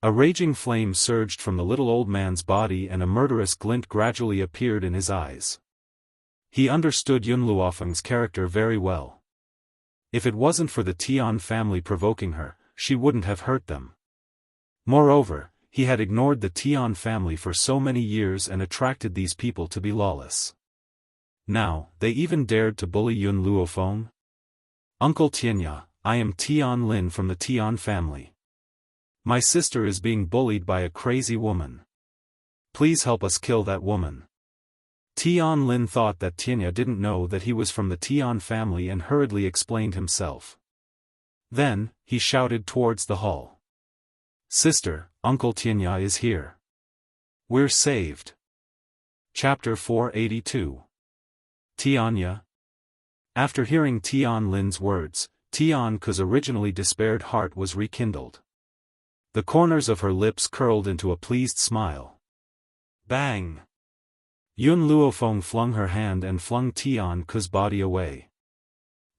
A raging flame surged from the little old man's body and a murderous glint gradually appeared in his eyes. He understood Yun Luofeng's character very well. If it wasn't for the Tian family provoking her, she wouldn't have hurt them. Moreover, he had ignored the Tian family for so many years and attracted these people to be lawless. Now, they even dared to bully Yun Luofeng? Uncle Tianya, I am Tian Lin from the Tian family. My sister is being bullied by a crazy woman. Please help us kill that woman. Tian Lin thought that Tianya didn't know that he was from the Tian family and hurriedly explained himself. Then, he shouted towards the hall. Sister, Uncle Tianya is here. We're saved. Chapter 482. Tianya. After hearing Tian Lin's words, Tian Ku's originally despaired heart was rekindled. The corners of her lips curled into a pleased smile. Bang! Yun Luofeng flung her hand and flung Tian Ke's body away.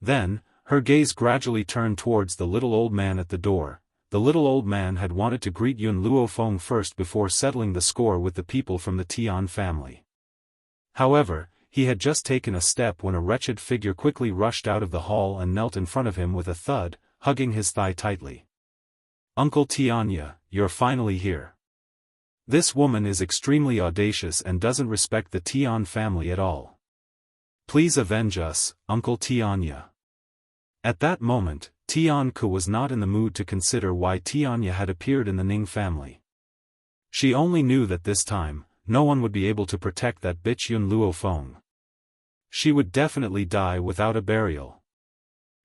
Then, her gaze gradually turned towards the little old man at the door. The little old man had wanted to greet Yun Luofeng first before settling the score with the people from the Tian family. However, he had just taken a step when a wretched figure quickly rushed out of the hall and knelt in front of him with a thud, hugging his thigh tightly. "Uncle Tianya, you're finally here. This woman is extremely audacious and doesn't respect the Tian family at all. Please avenge us, Uncle Tianya." At that moment, Tian Ke was not in the mood to consider why Tianya had appeared in the Ning family. She only knew that this time, no one would be able to protect that bitch Yun Luofeng. She would definitely die without a burial.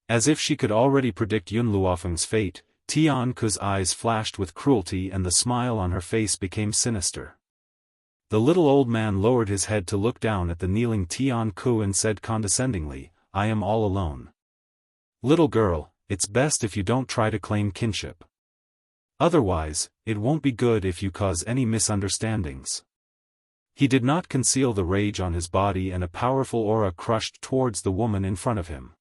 As if she could already predict Yun Luofeng's fate, Tian Ke's eyes flashed with cruelty and the smile on her face became sinister. The little old man lowered his head to look down at the kneeling Tian Ke and said condescendingly, "I am all alone. Little girl, it's best if you don't try to claim kinship. Otherwise, it won't be good if you cause any misunderstandings." He did not conceal the rage on his body and a powerful aura crushed towards the woman in front of him.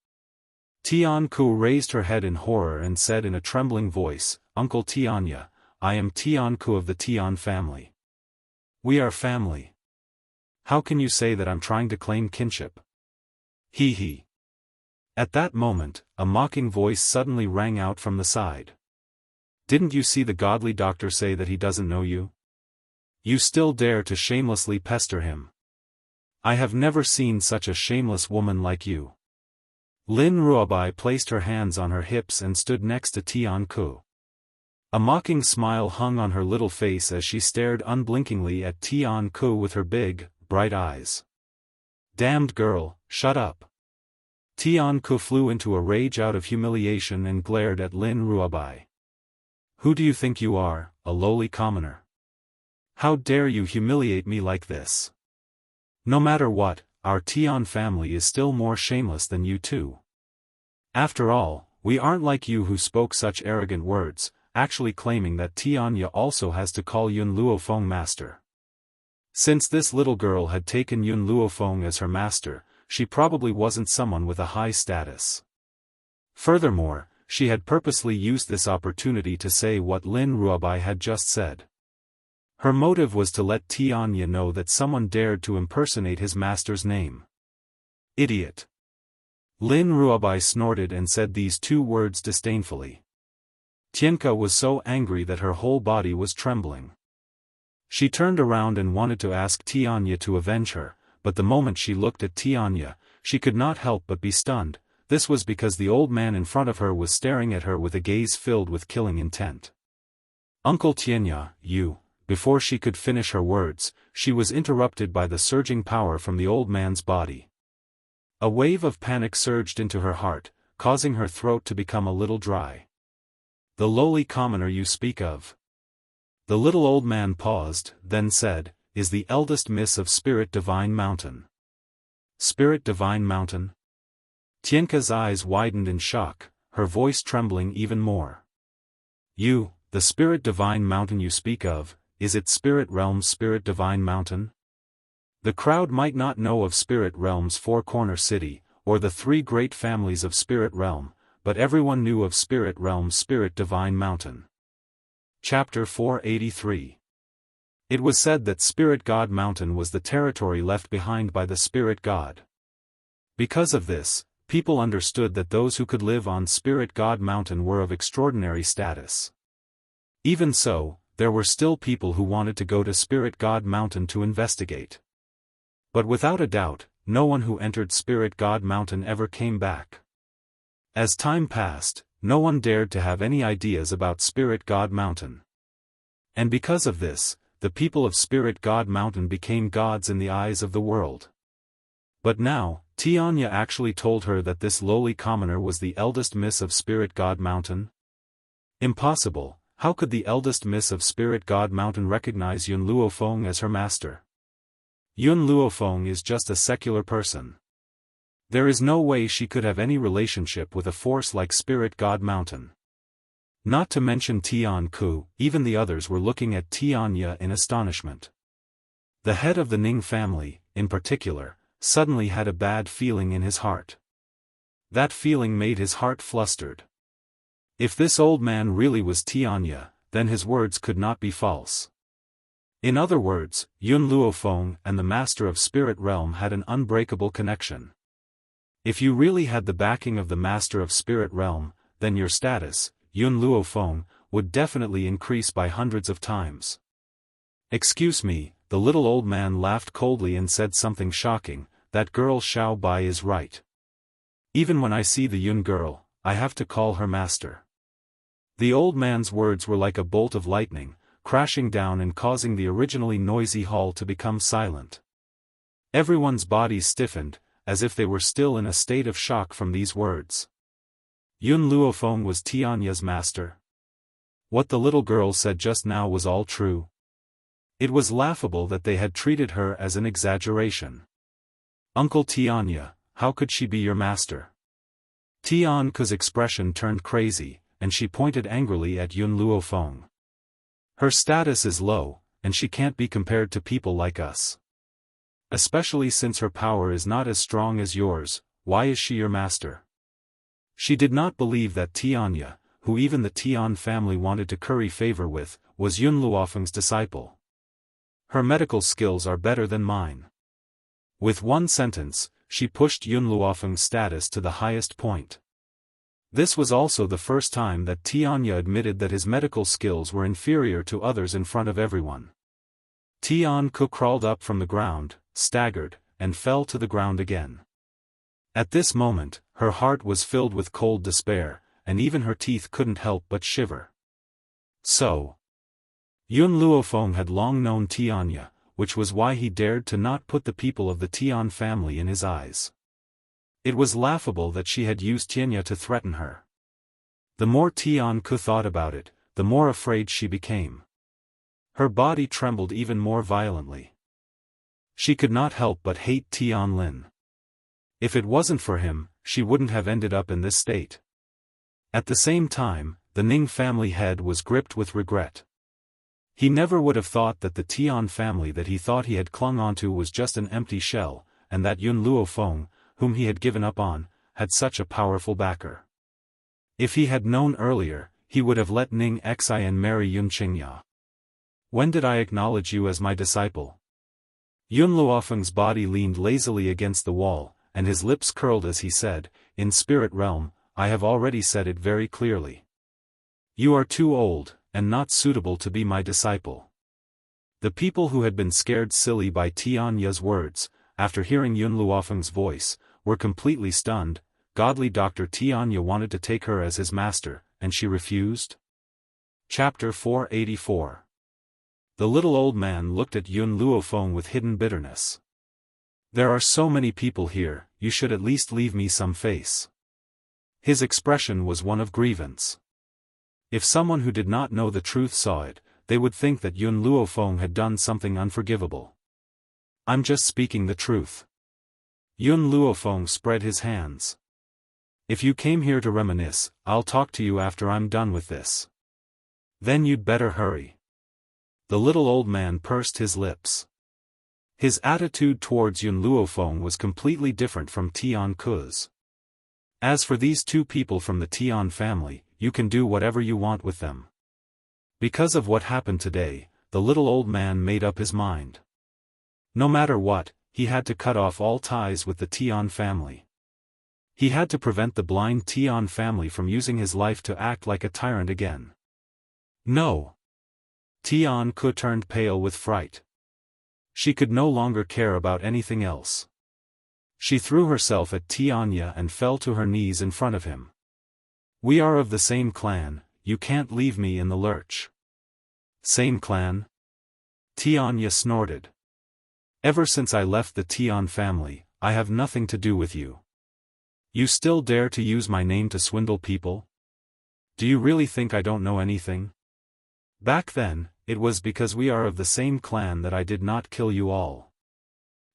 Tian Ke raised her head in horror and said in a trembling voice, "Uncle Tianya, I am Tian Ke of the Tian family. We are family. How can you say that I'm trying to claim kinship? He he." At that moment, a mocking voice suddenly rang out from the side. "Didn't you see the godly doctor say that he doesn't know you? You still dare to shamelessly pester him. I have never seen such a shameless woman like you." Lin Ruobai placed her hands on her hips and stood next to Tian Ke. A mocking smile hung on her little face as she stared unblinkingly at Tian Ke with her big, bright eyes. "Damned girl, shut up." Tian Ke flew into a rage out of humiliation and glared at Lin Ruobai. "Who do you think you are, a lowly commoner? How dare you humiliate me like this? No matter what, our Tian family is still more shameless than you two. After all, we aren't like you who spoke such arrogant words, actually claiming that Tianya also has to call Yun Luofeng master. Since this little girl had taken Yun Luofeng as her master, she probably wasn't someone with a high status. Furthermore, she had purposely used this opportunity to say what Lin Ruobai had just said. Her motive was to let Tianya know that someone dared to impersonate his master's name. Idiot. Lin Ruobai snorted and said these two words disdainfully. Tianke was so angry that her whole body was trembling. She turned around and wanted to ask Tianya to avenge her, but the moment she looked at Tianya, she could not help but be stunned. This was because the old man in front of her was staring at her with a gaze filled with killing intent. "Uncle Tianya, you..." Before she could finish her words, she was interrupted by the surging power from the old man's body. A wave of panic surged into her heart, causing her throat to become a little dry. "The lowly commoner you speak of." The little old man paused, then said, "Is the eldest miss of Spirit Divine Mountain." "Spirit Divine Mountain?" Tianke's eyes widened in shock, her voice trembling even more. "You, the Spirit Divine Mountain you speak of, is it Spirit Realm's Spirit Divine Mountain?" The crowd might not know of Spirit Realm's Four-Corner City, or the three great families of Spirit Realm, but everyone knew of Spirit Realm's Spirit Divine Mountain. Chapter 483. It was said that Spirit God Mountain was the territory left behind by the Spirit God. Because of this, people understood that those who could live on Spirit God Mountain were of extraordinary status. Even so, there were still people who wanted to go to Spirit God Mountain to investigate. But without a doubt, no one who entered Spirit God Mountain ever came back. As time passed, no one dared to have any ideas about Spirit God Mountain. And because of this, the people of Spirit God Mountain became gods in the eyes of the world. But now, Tianya actually told her that this lowly commoner was the eldest miss of Spirit God Mountain? Impossible. How could the eldest miss of Spirit God Mountain recognize Yun Luofeng as her master? Yun Luofeng is just a secular person. There is no way she could have any relationship with a force like Spirit God Mountain. Not to mention Tian Ke, even the others were looking at Tianya in astonishment. The head of the Ning family, in particular, suddenly had a bad feeling in his heart. That feeling made his heart flustered. If this old man really was Tianya, then his words could not be false. In other words, Yun Luofeng and the Master of Spirit Realm had an unbreakable connection. If you really had the backing of the Master of Spirit Realm, then your status, Yun Luofeng, would definitely increase by hundreds of times. Excuse me, the little old man laughed coldly and said something shocking, that girl Xiao Bai is right. Even when I see the Yun girl, I have to call her master. The old man's words were like a bolt of lightning, crashing down and causing the originally noisy hall to become silent. Everyone's bodies stiffened, as if they were still in a state of shock from these words. Yun Luofeng was Tianya's master. What the little girl said just now was all true. It was laughable that they had treated her as an exaggeration. Uncle Tianya, how could she be your master? Tian Ke's expression turned crazy, and she pointed angrily at Yun Luofeng. Her status is low, and she can't be compared to people like us. Especially since her power is not as strong as yours, why is she your master? She did not believe that Tianya, who even the Tian family wanted to curry favor with, was Yun Luofeng's disciple. Her medical skills are better than mine. With one sentence, she pushed Yun Luofeng's status to the highest point. This was also the first time that Tianya admitted that his medical skills were inferior to others in front of everyone. Tian Ke crawled up from the ground, staggered, and fell to the ground again. At this moment, her heart was filled with cold despair, and even her teeth couldn't help but shiver. So, Yun Luofeng had long known Tianya, which was why he dared to not put the people of the Tian family in his eyes. It was laughable that she had used Tianya to threaten her. The more Tian Ke thought about it, the more afraid she became. Her body trembled even more violently. She could not help but hate Tian Lin. If it wasn't for him, she wouldn't have ended up in this state. At the same time, the Ning family head was gripped with regret. He never would have thought that the Tian family that he thought he had clung onto was just an empty shell, and that Yun Luofeng, whom he had given up on, had such a powerful backer. If he had known earlier, he would have let Ning Xian marry Yun Qingya. When did I acknowledge you as my disciple? Yun Luofeng's body leaned lazily against the wall, and his lips curled as he said, "In spirit realm, I have already said it very clearly. You are too old, and not suitable to be my disciple." The people who had been scared silly by Tianya's words, after hearing Yun Luofeng's voice, were completely stunned. Godly Dr. Tianya wanted to take her as his master, and she refused? Chapter 484. The little old man looked at Yun Luofeng with hidden bitterness. There are so many people here, you should at least leave me some face. His expression was one of grievance. If someone who did not know the truth saw it, they would think that Yun Luofeng had done something unforgivable. I'm just speaking the truth. Yun Luofeng spread his hands. If you came here to reminisce, I'll talk to you after I'm done with this. Then you'd better hurry. The little old man pursed his lips. His attitude towards Yun Luofeng was completely different from Tian Ke's. As for these two people from the Tian family, you can do whatever you want with them. Because of what happened today, the little old man made up his mind. No matter what, he had to cut off all ties with the Tian family. He had to prevent the blind Tian family from using his life to act like a tyrant again. No. Tian Ke turned pale with fright. She could no longer care about anything else. She threw herself at Tianya and fell to her knees in front of him. We are of the same clan, you can't leave me in the lurch. Same clan? Tianya snorted. Ever since I left the Tian family, I have nothing to do with you. You still dare to use my name to swindle people? Do you really think I don't know anything? Back then, it was because we are of the same clan that I did not kill you all.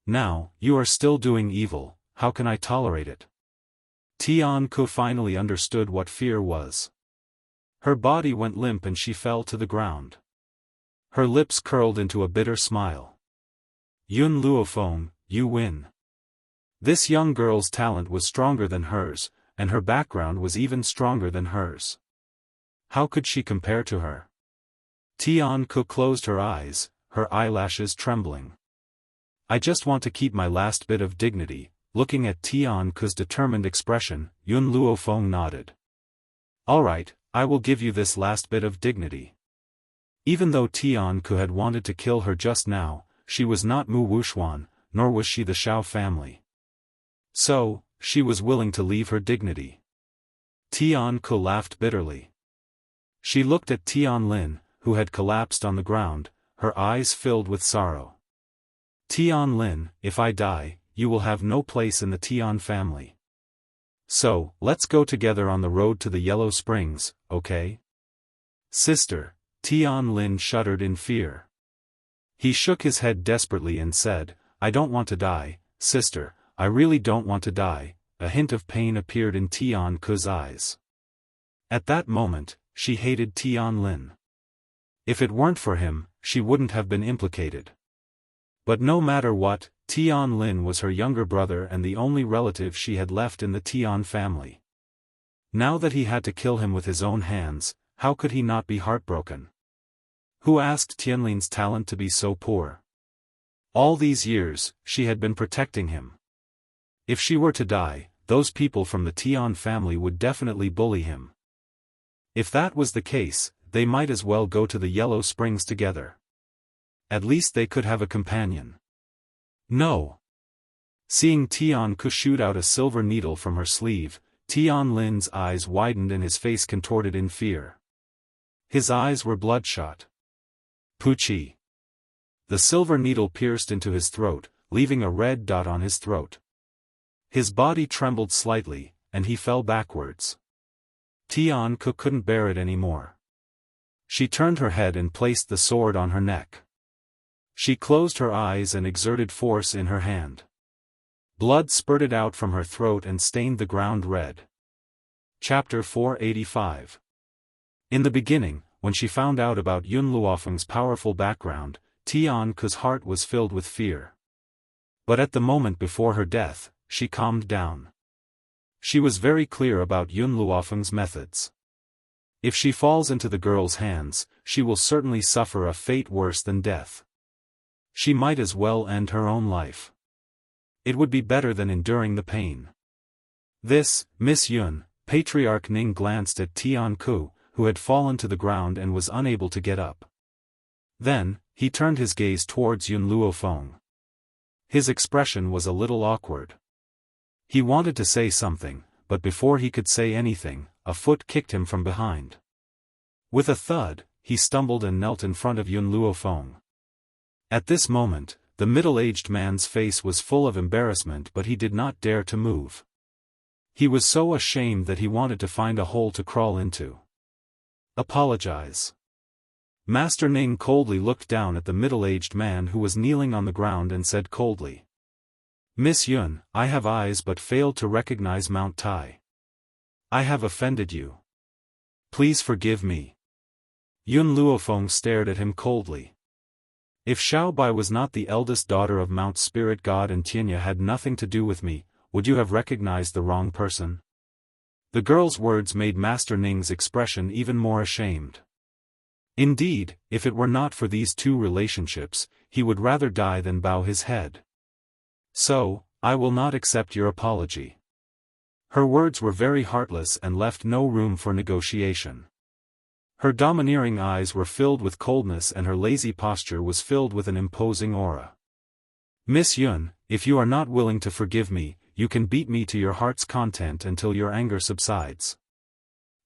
Now, you are still doing evil, how can I tolerate it? Tian Ke finally understood what fear was. Her body went limp and she fell to the ground. Her lips curled into a bitter smile. Yun Luofeng, you win. This young girl's talent was stronger than hers, and her background was even stronger than hers. How could she compare to her? Tian Ku closed her eyes, her eyelashes trembling. I just want to keep my last bit of dignity. Looking at Tian Ku's determined expression, Yun Luofeng nodded. All right, I will give you this last bit of dignity. Even though Tian Ku had wanted to kill her just now, she was not Mu Wuxuan, nor was she the Xiao family. So, she was willing to leave her dignity. Tian Ku laughed bitterly. She looked at Tian Lin, who had collapsed on the ground, her eyes filled with sorrow. Tian Lin, if I die, you will have no place in the Tian family. So, let's go together on the road to the Yellow Springs, okay? Sister, Tian Lin shuddered in fear. He shook his head desperately and said, I don't want to die, sister, I really don't want to die. A hint of pain appeared in Tian Ku's eyes. At that moment, she hated Tian Lin. If it weren't for him, she wouldn't have been implicated. But no matter what, Tian Lin was her younger brother and the only relative she had left in the Tian family. Now that he had to kill him with his own hands, how could he not be heartbroken? Who asked Tianlin's talent to be so poor? All these years, she had been protecting him. If she were to die, those people from the Tian family would definitely bully him. If that was the case, they might as well go to the Yellow Springs together. At least they could have a companion. No. Seeing Tian Ku shoot out a silver needle from her sleeve, Tian Lin's eyes widened and his face contorted in fear. His eyes were bloodshot. Puchi. The silver needle pierced into his throat, leaving a red dot on his throat. His body trembled slightly, and he fell backwards. Tian Ku couldn't bear it anymore. She turned her head and placed the sword on her neck. She closed her eyes and exerted force in her hand. Blood spurted out from her throat and stained the ground red. Chapter 485. In the beginning, when she found out about Yun Luofeng's powerful background, Tian Ku's heart was filled with fear. But at the moment before her death, she calmed down. She was very clear about Yun Luofeng's methods. If she falls into the girl's hands, she will certainly suffer a fate worse than death. She might as well end her own life. It would be better than enduring the pain. This, Miss Yun, Patriarch Ning glanced at Tian Ku, who had fallen to the ground and was unable to get up. Then, he turned his gaze towards Yun Luofeng. His expression was a little awkward. He wanted to say something, but before he could say anything, a foot kicked him from behind. With a thud, he stumbled and knelt in front of Yun Luofeng. At this moment, the middle-aged man's face was full of embarrassment, but he did not dare to move. He was so ashamed that he wanted to find a hole to crawl into. Apologize. Master Ning coldly looked down at the middle-aged man who was kneeling on the ground and said coldly, Miss Yun, I have eyes but failed to recognize Mount Tai. I have offended you. Please forgive me. Yun Luofeng stared at him coldly. If Xiaobai was not the eldest daughter of Mount Spirit God and Tianya had nothing to do with me, would you have recognized the wrong person? The girl's words made Master Ning's expression even more ashamed. Indeed, if it were not for these two relationships, he would rather die than bow his head. So, I will not accept your apology. Her words were very heartless and left no room for negotiation. Her domineering eyes were filled with coldness and her lazy posture was filled with an imposing aura. Miss Yun, if you are not willing to forgive me, you can beat me to your heart's content until your anger subsides.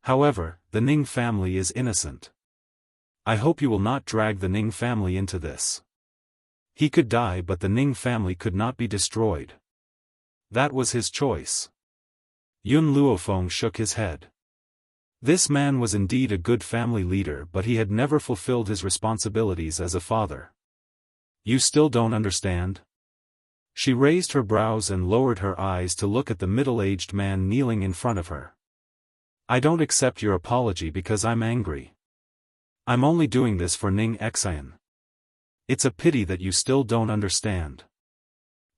However, the Ning family is innocent. I hope you will not drag the Ning family into this. He could die but the Ning family could not be destroyed. That was his choice. Yun Luofeng shook his head. This man was indeed a good family leader but he had never fulfilled his responsibilities as a father. You still don't understand? She raised her brows and lowered her eyes to look at the middle-aged man kneeling in front of her. I don't accept your apology because I'm angry. I'm only doing this for Ning Xian. It's a pity that you still don't understand.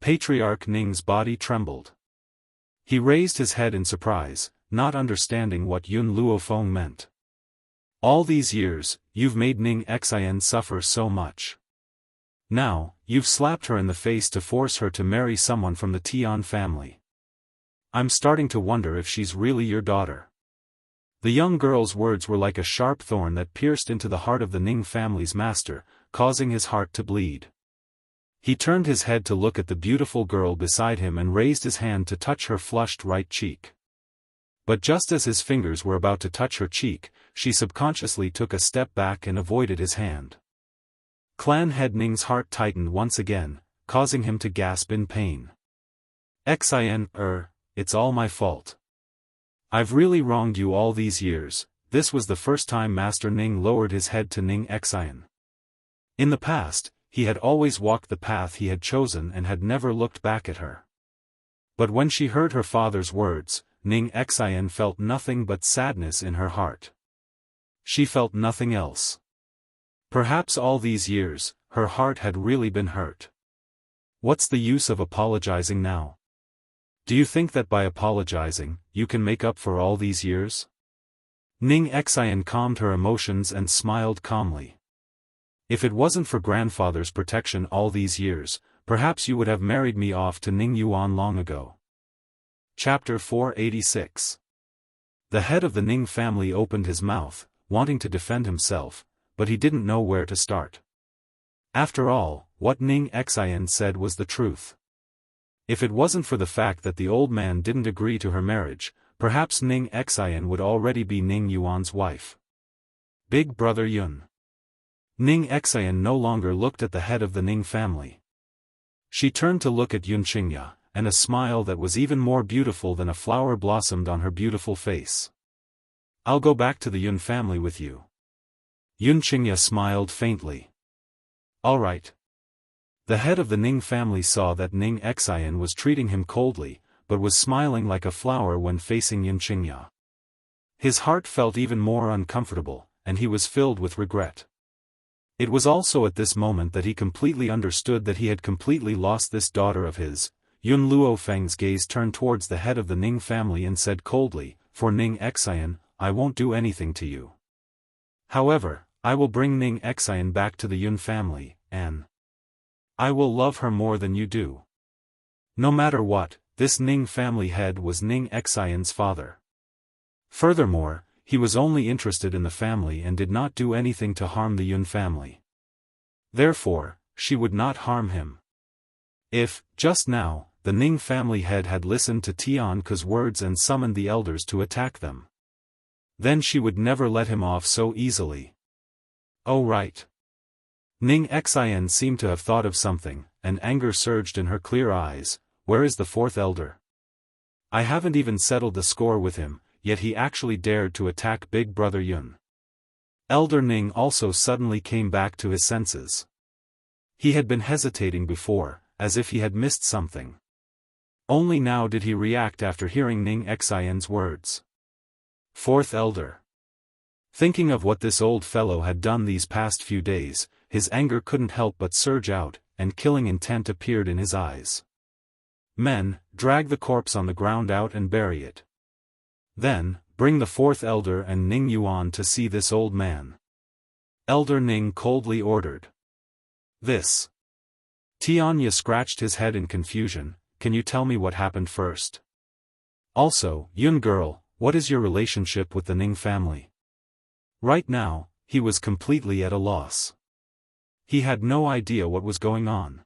Patriarch Ning's body trembled. He raised his head in surprise, not understanding what Yun Luofeng meant. All these years, you've made Ning Xian suffer so much. Now, you've slapped her in the face to force her to marry someone from the Tian family. I'm starting to wonder if she's really your daughter. The young girl's words were like a sharp thorn that pierced into the heart of the Ning family's master, causing his heart to bleed. He turned his head to look at the beautiful girl beside him and raised his hand to touch her flushed right cheek. But just as his fingers were about to touch her cheek, she subconsciously took a step back and avoided his hand. Clan head Ning's heart tightened once again, causing him to gasp in pain. Xian, it's all my fault. I've really wronged you all these years. This was the first time Master Ning lowered his head to Ning Xian. In the past, he had always walked the path he had chosen and had never looked back at her. But when she heard her father's words, Ning Xian felt nothing but sadness in her heart. She felt nothing else. Perhaps all these years, her heart had really been hurt. What's the use of apologizing now? Do you think that by apologizing, you can make up for all these years? Ning Xian calmed her emotions and smiled calmly. If it wasn't for grandfather's protection all these years, perhaps you would have married me off to Ning Yuan long ago. Chapter 486. The head of the Ning family opened his mouth, wanting to defend himself, but he didn't know where to start. After all, what Ning Xian said was the truth. If it wasn't for the fact that the old man didn't agree to her marriage, perhaps Ning Xian would already be Ning Yuan's wife. Big brother Yun. Ning Xian no longer looked at the head of the Ning family. She turned to look at Yun Qingya, and a smile that was even more beautiful than a flower blossomed on her beautiful face. I'll go back to the Yun family with you. Yun Qingya smiled faintly. All right. The head of the Ning family saw that Ning Xian was treating him coldly, but was smiling like a flower when facing Yun Qingya. His heart felt even more uncomfortable, and he was filled with regret. It was also at this moment that he completely understood that he had completely lost this daughter of his. Yun Luofeng's gaze turned towards the head of the Ning family and said coldly, "For Ning Xian, I won't do anything to you. However, I will bring Ning Xian back to the Yun family, and I will love her more than you do." No matter what, this Ning family head was Ning Xian's father. Furthermore, he was only interested in the family and did not do anything to harm the Yun family. Therefore, she would not harm him. If, just now, the Ning family head had listened to Tian Ke's words and summoned the elders to attack them, then she would never let him off so easily. Oh right. Ning Xian seemed to have thought of something, and anger surged in her clear eyes. Where is the fourth elder? I haven't even settled the score with him, yet he actually dared to attack big brother Yun. Elder Ning also suddenly came back to his senses. He had been hesitating before, as if he had missed something. Only now did he react after hearing Ning Xian's words. Fourth elder. Thinking of what this old fellow had done these past few days, his anger couldn't help but surge out, and killing intent appeared in his eyes. Men, drag the corpse on the ground out and bury it. Then, bring the fourth elder and Ning Yuan to see this old man. Elder Ning coldly ordered. This. Tianya scratched his head in confusion. Can you tell me what happened first? Also, Yun girl, what is your relationship with the Ning family? Right now, he was completely at a loss. He had no idea what was going on.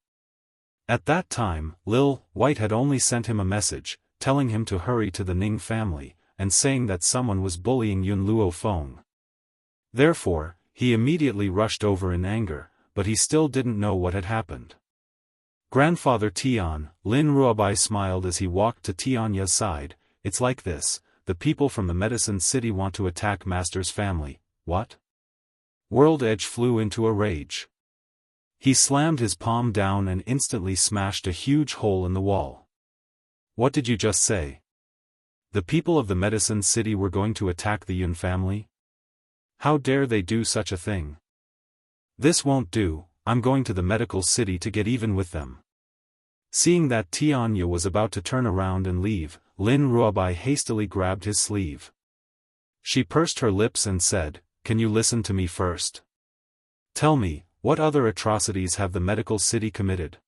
At that time, Lil White had only sent him a message, telling him to hurry to the Ning family, and saying that someone was bullying Yun Luofeng. Therefore, he immediately rushed over in anger, but he still didn't know what had happened. Grandfather Tian, Lin Ruobai smiled as he walked to Tianya's side. It's like this, the people from the Medicine City want to attack Master's family. What? World Edge flew into a rage. He slammed his palm down and instantly smashed a huge hole in the wall. What did you just say? The people of the Medicine City were going to attack the Yun family? How dare they do such a thing? This won't do. I'm going to the medical city to get even with them. Seeing that Tianya was about to turn around and leave, Lin Ruobai hastily grabbed his sleeve. She pursed her lips and said, "Can you listen to me first? Tell me, what other atrocities have the medical city committed?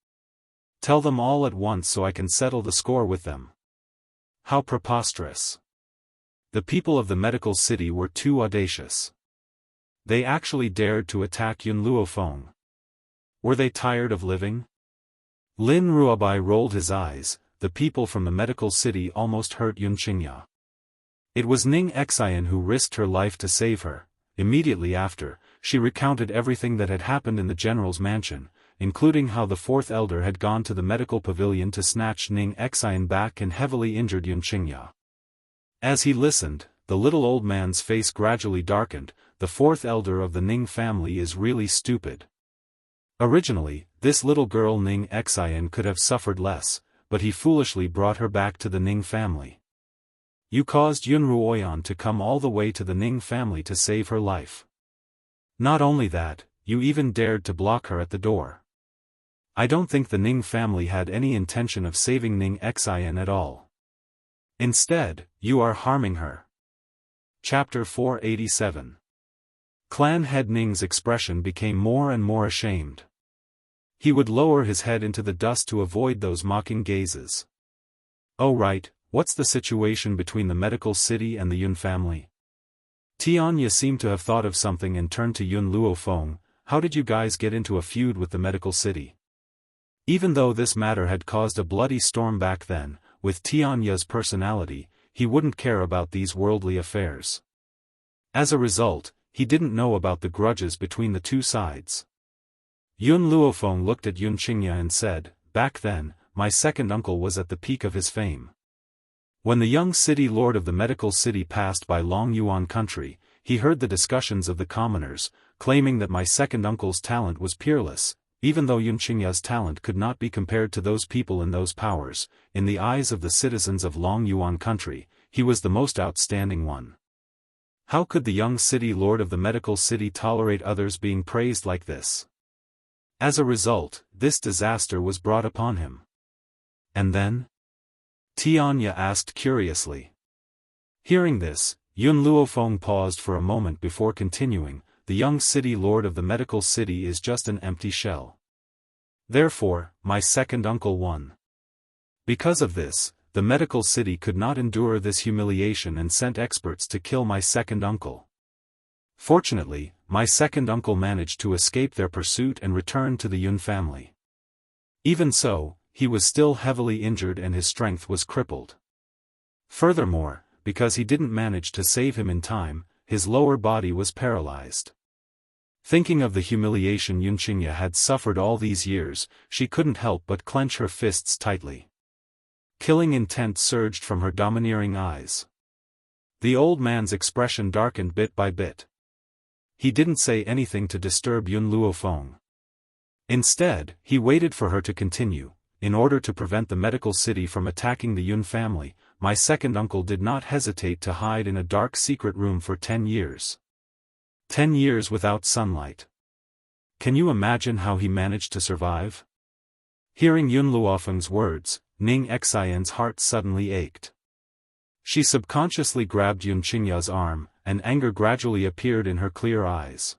Tell them all at once so I can settle the score with them." How preposterous. The people of the medical city were too audacious. They actually dared to attack Yun Luofeng. Were they tired of living? Lin Ruobai rolled his eyes. The people from the medical city almost hurt Yun Qingya. It was Ning Xian who risked her life to save her. Immediately after, she recounted everything that had happened in the general's mansion, including how the fourth elder had gone to the medical pavilion to snatch Ning Xian back and heavily injured Yun Qingya. As he listened, the little old man's face gradually darkened. The fourth elder of the Ning family is really stupid. Originally, this little girl Ning Xian could have suffered less, but he foolishly brought her back to the Ning family. You caused Yun Ruoyan to come all the way to the Ning family to save her life. Not only that, you even dared to block her at the door. I don't think the Ning family had any intention of saving Ning Xian at all. Instead, you are harming her. Chapter 487. Clan head Ning's expression became more and more ashamed. He would lower his head into the dust to avoid those mocking gazes. Oh right, what's the situation between the medical city and the Yun family? Tianya seemed to have thought of something and turned to Yun Luofeng. How did you guys get into a feud with the medical city? Even though this matter had caused a bloody storm back then, with Tianya's personality, he wouldn't care about these worldly affairs. As a result, he didn't know about the grudges between the two sides. Yun Luofeng looked at Yun Qingya and said, "Back then, my second uncle was at the peak of his fame. When the young city lord of the medical city passed by Long Yuan country, he heard the discussions of the commoners, claiming that my second uncle's talent was peerless. Even though Yun Qingya's talent could not be compared to those people in those powers, in the eyes of the citizens of Long Yuan country, he was the most outstanding one. How could the young city lord of the medical city tolerate others being praised like this? As a result, this disaster was brought upon him." "And then?" Tianya asked curiously. Hearing this, Yun Luofeng paused for a moment before continuing, "The young city lord of the medical city is just an empty shell. Therefore, my second uncle won. Because of this, the medical city could not endure this humiliation and sent experts to kill my second uncle. Fortunately, my second uncle managed to escape their pursuit and return to the Yun family. Even so, he was still heavily injured and his strength was crippled. Furthermore, because he didn't manage to save him in time, his lower body was paralyzed." Thinking of the humiliation Yun Qingya had suffered all these years, she couldn't help but clench her fists tightly. Killing intent surged from her domineering eyes. The old man's expression darkened bit by bit. He didn't say anything to disturb Yun Luofeng. Instead, he waited for her to continue. "In order to prevent the medical city from attacking the Yun family, my second uncle did not hesitate to hide in a dark secret room for 10 years. 10 years without sunlight. Can you imagine how he managed to survive?" Hearing Yun Luofeng's words, Ning Xian's heart suddenly ached. She subconsciously grabbed Yun Qingya's arm, and anger gradually appeared in her clear eyes.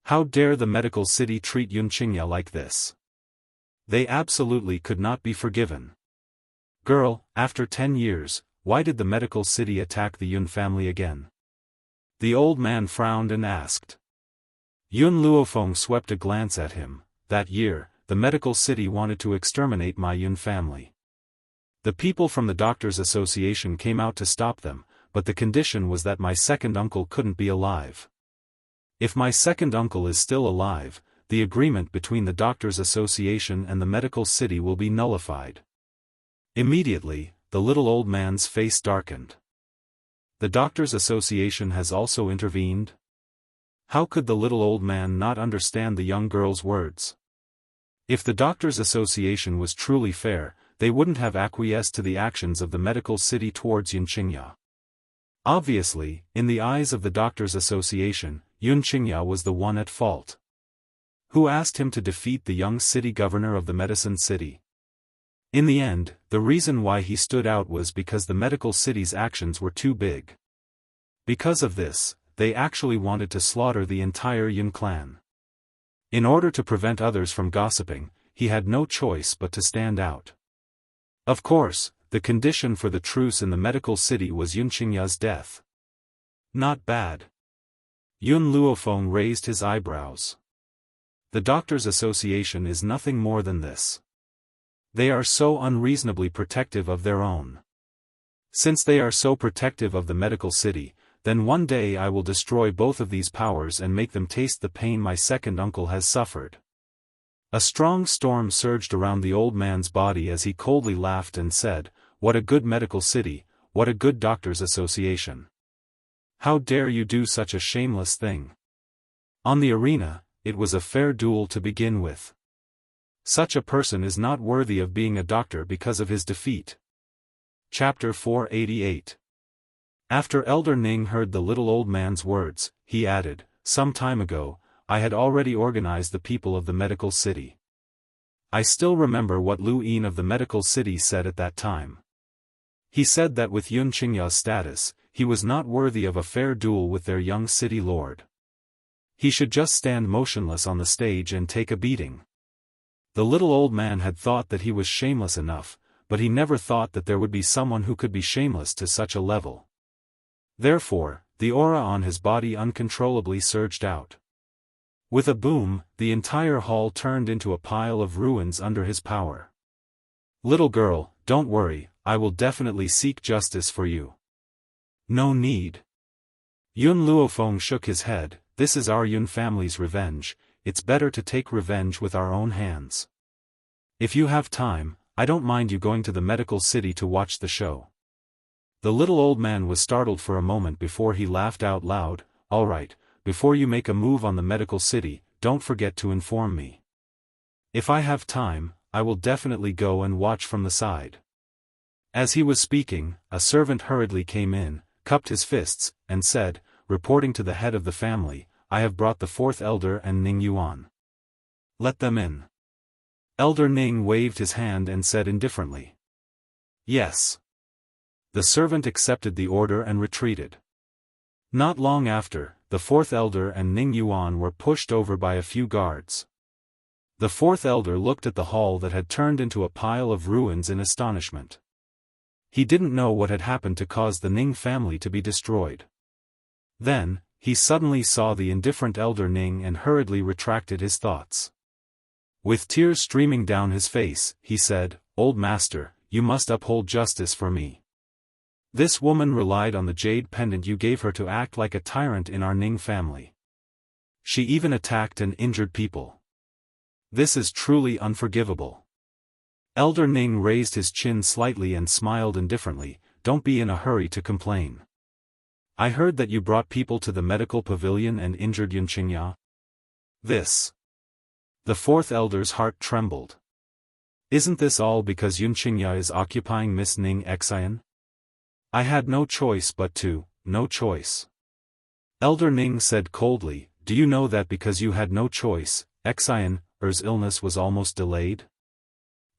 How dare the medical city treat Yun Qingya like this? They absolutely could not be forgiven. "Girl, after 10 years, why did the medical city attack the Yun family again?" The old man frowned and asked. Yun Luofeng swept a glance at him. "That year, the medical city wanted to exterminate my Yun family. The people from the Doctors' Association came out to stop them, but the condition was that my second uncle couldn't be alive. If my second uncle is still alive, the agreement between the Doctors' Association and the medical city will be nullified." Immediately, the little old man's face darkened. The Doctors' Association has also intervened? How could the little old man not understand the young girl's words? If the Doctors' Association was truly fair, they wouldn't have acquiesced to the actions of the medical city towards Yun Qingya. Obviously, in the eyes of the Doctors' Association, Yun Qingya was the one at fault. who asked him to defeat the young city governor of the medicine city. In the end, the reason why he stood out was because the medical city's actions were too big. Because of this, they actually wanted to slaughter the entire Yun clan. In order to prevent others from gossiping, he had no choice but to stand out. Of course, the condition for the truce in the medical city was Yun Qingya's death. Not bad. Yun Luofeng raised his eyebrows. The Doctors' Association is nothing more than this. They are so unreasonably protective of their own. Since they are so protective of the medical city, then one day I will destroy both of these powers and make them taste the pain my second uncle has suffered. A strong storm surged around the old man's body as he coldly laughed and said, "What a good medical city, what a good Doctors' Association. How dare you do such a shameless thing?" On the arena, it was a fair duel to begin with. Such a person is not worthy of being a doctor because of his defeat. Chapter 488. After Elder Ning heard the little old man's words, he added, "Some time ago, I had already organized the people of the medical city. I still remember what Lu Yin of the medical city said at that time. He said that with Yun Qingya's status, he was not worthy of a fair duel with their young city lord. He should just stand motionless on the stage and take a beating." The little old man had thought that he was shameless enough, but he never thought that there would be someone who could be shameless to such a level. Therefore, the aura on his body uncontrollably surged out. With a boom, the entire hall turned into a pile of ruins under his power. "Little girl, don't worry, I will definitely seek justice for you." "No need." Yun Luofeng shook his head. "This is our Yun family's revenge. It's better to take revenge with our own hands. If you have time, I don't mind you going to the medical city to watch the show." The little old man was startled for a moment before he laughed out loud. "All right, before you make a move on the medical city, don't forget to inform me. If I have time, I will definitely go and watch from the side." As he was speaking, a servant hurriedly came in, cupped his fists, and said, reporting to the head of the family, "I have brought the fourth elder and Ning Yuan. Let them in." Elder Ning waved his hand and said indifferently, "Yes." The servant accepted the order and retreated. Not long after, the fourth elder and Ning Yuan were pushed over by a few guards. The fourth elder looked at the hall that had turned into a pile of ruins in astonishment. He didn't know what had happened to cause the Ning family to be destroyed. Then, he suddenly saw the indifferent elder Ning and hurriedly retracted his thoughts. With tears streaming down his face, he said, "Old master, you must uphold justice for me. This woman relied on the jade pendant you gave her to act like a tyrant in our Ning family. She even attacked and injured people. This is truly unforgivable." Elder Ning raised his chin slightly and smiled indifferently. "Don't be in a hurry to complain. I heard that you brought people to the medical pavilion and injured Yun Qingya." "This." The fourth elder's heart trembled. "Isn't this all because Yun Qingya is occupying Miss Ning Xian? I had no choice but to, no choice." Elder Ning said coldly, "Do you know that because you had no choice, Xian's illness was almost delayed?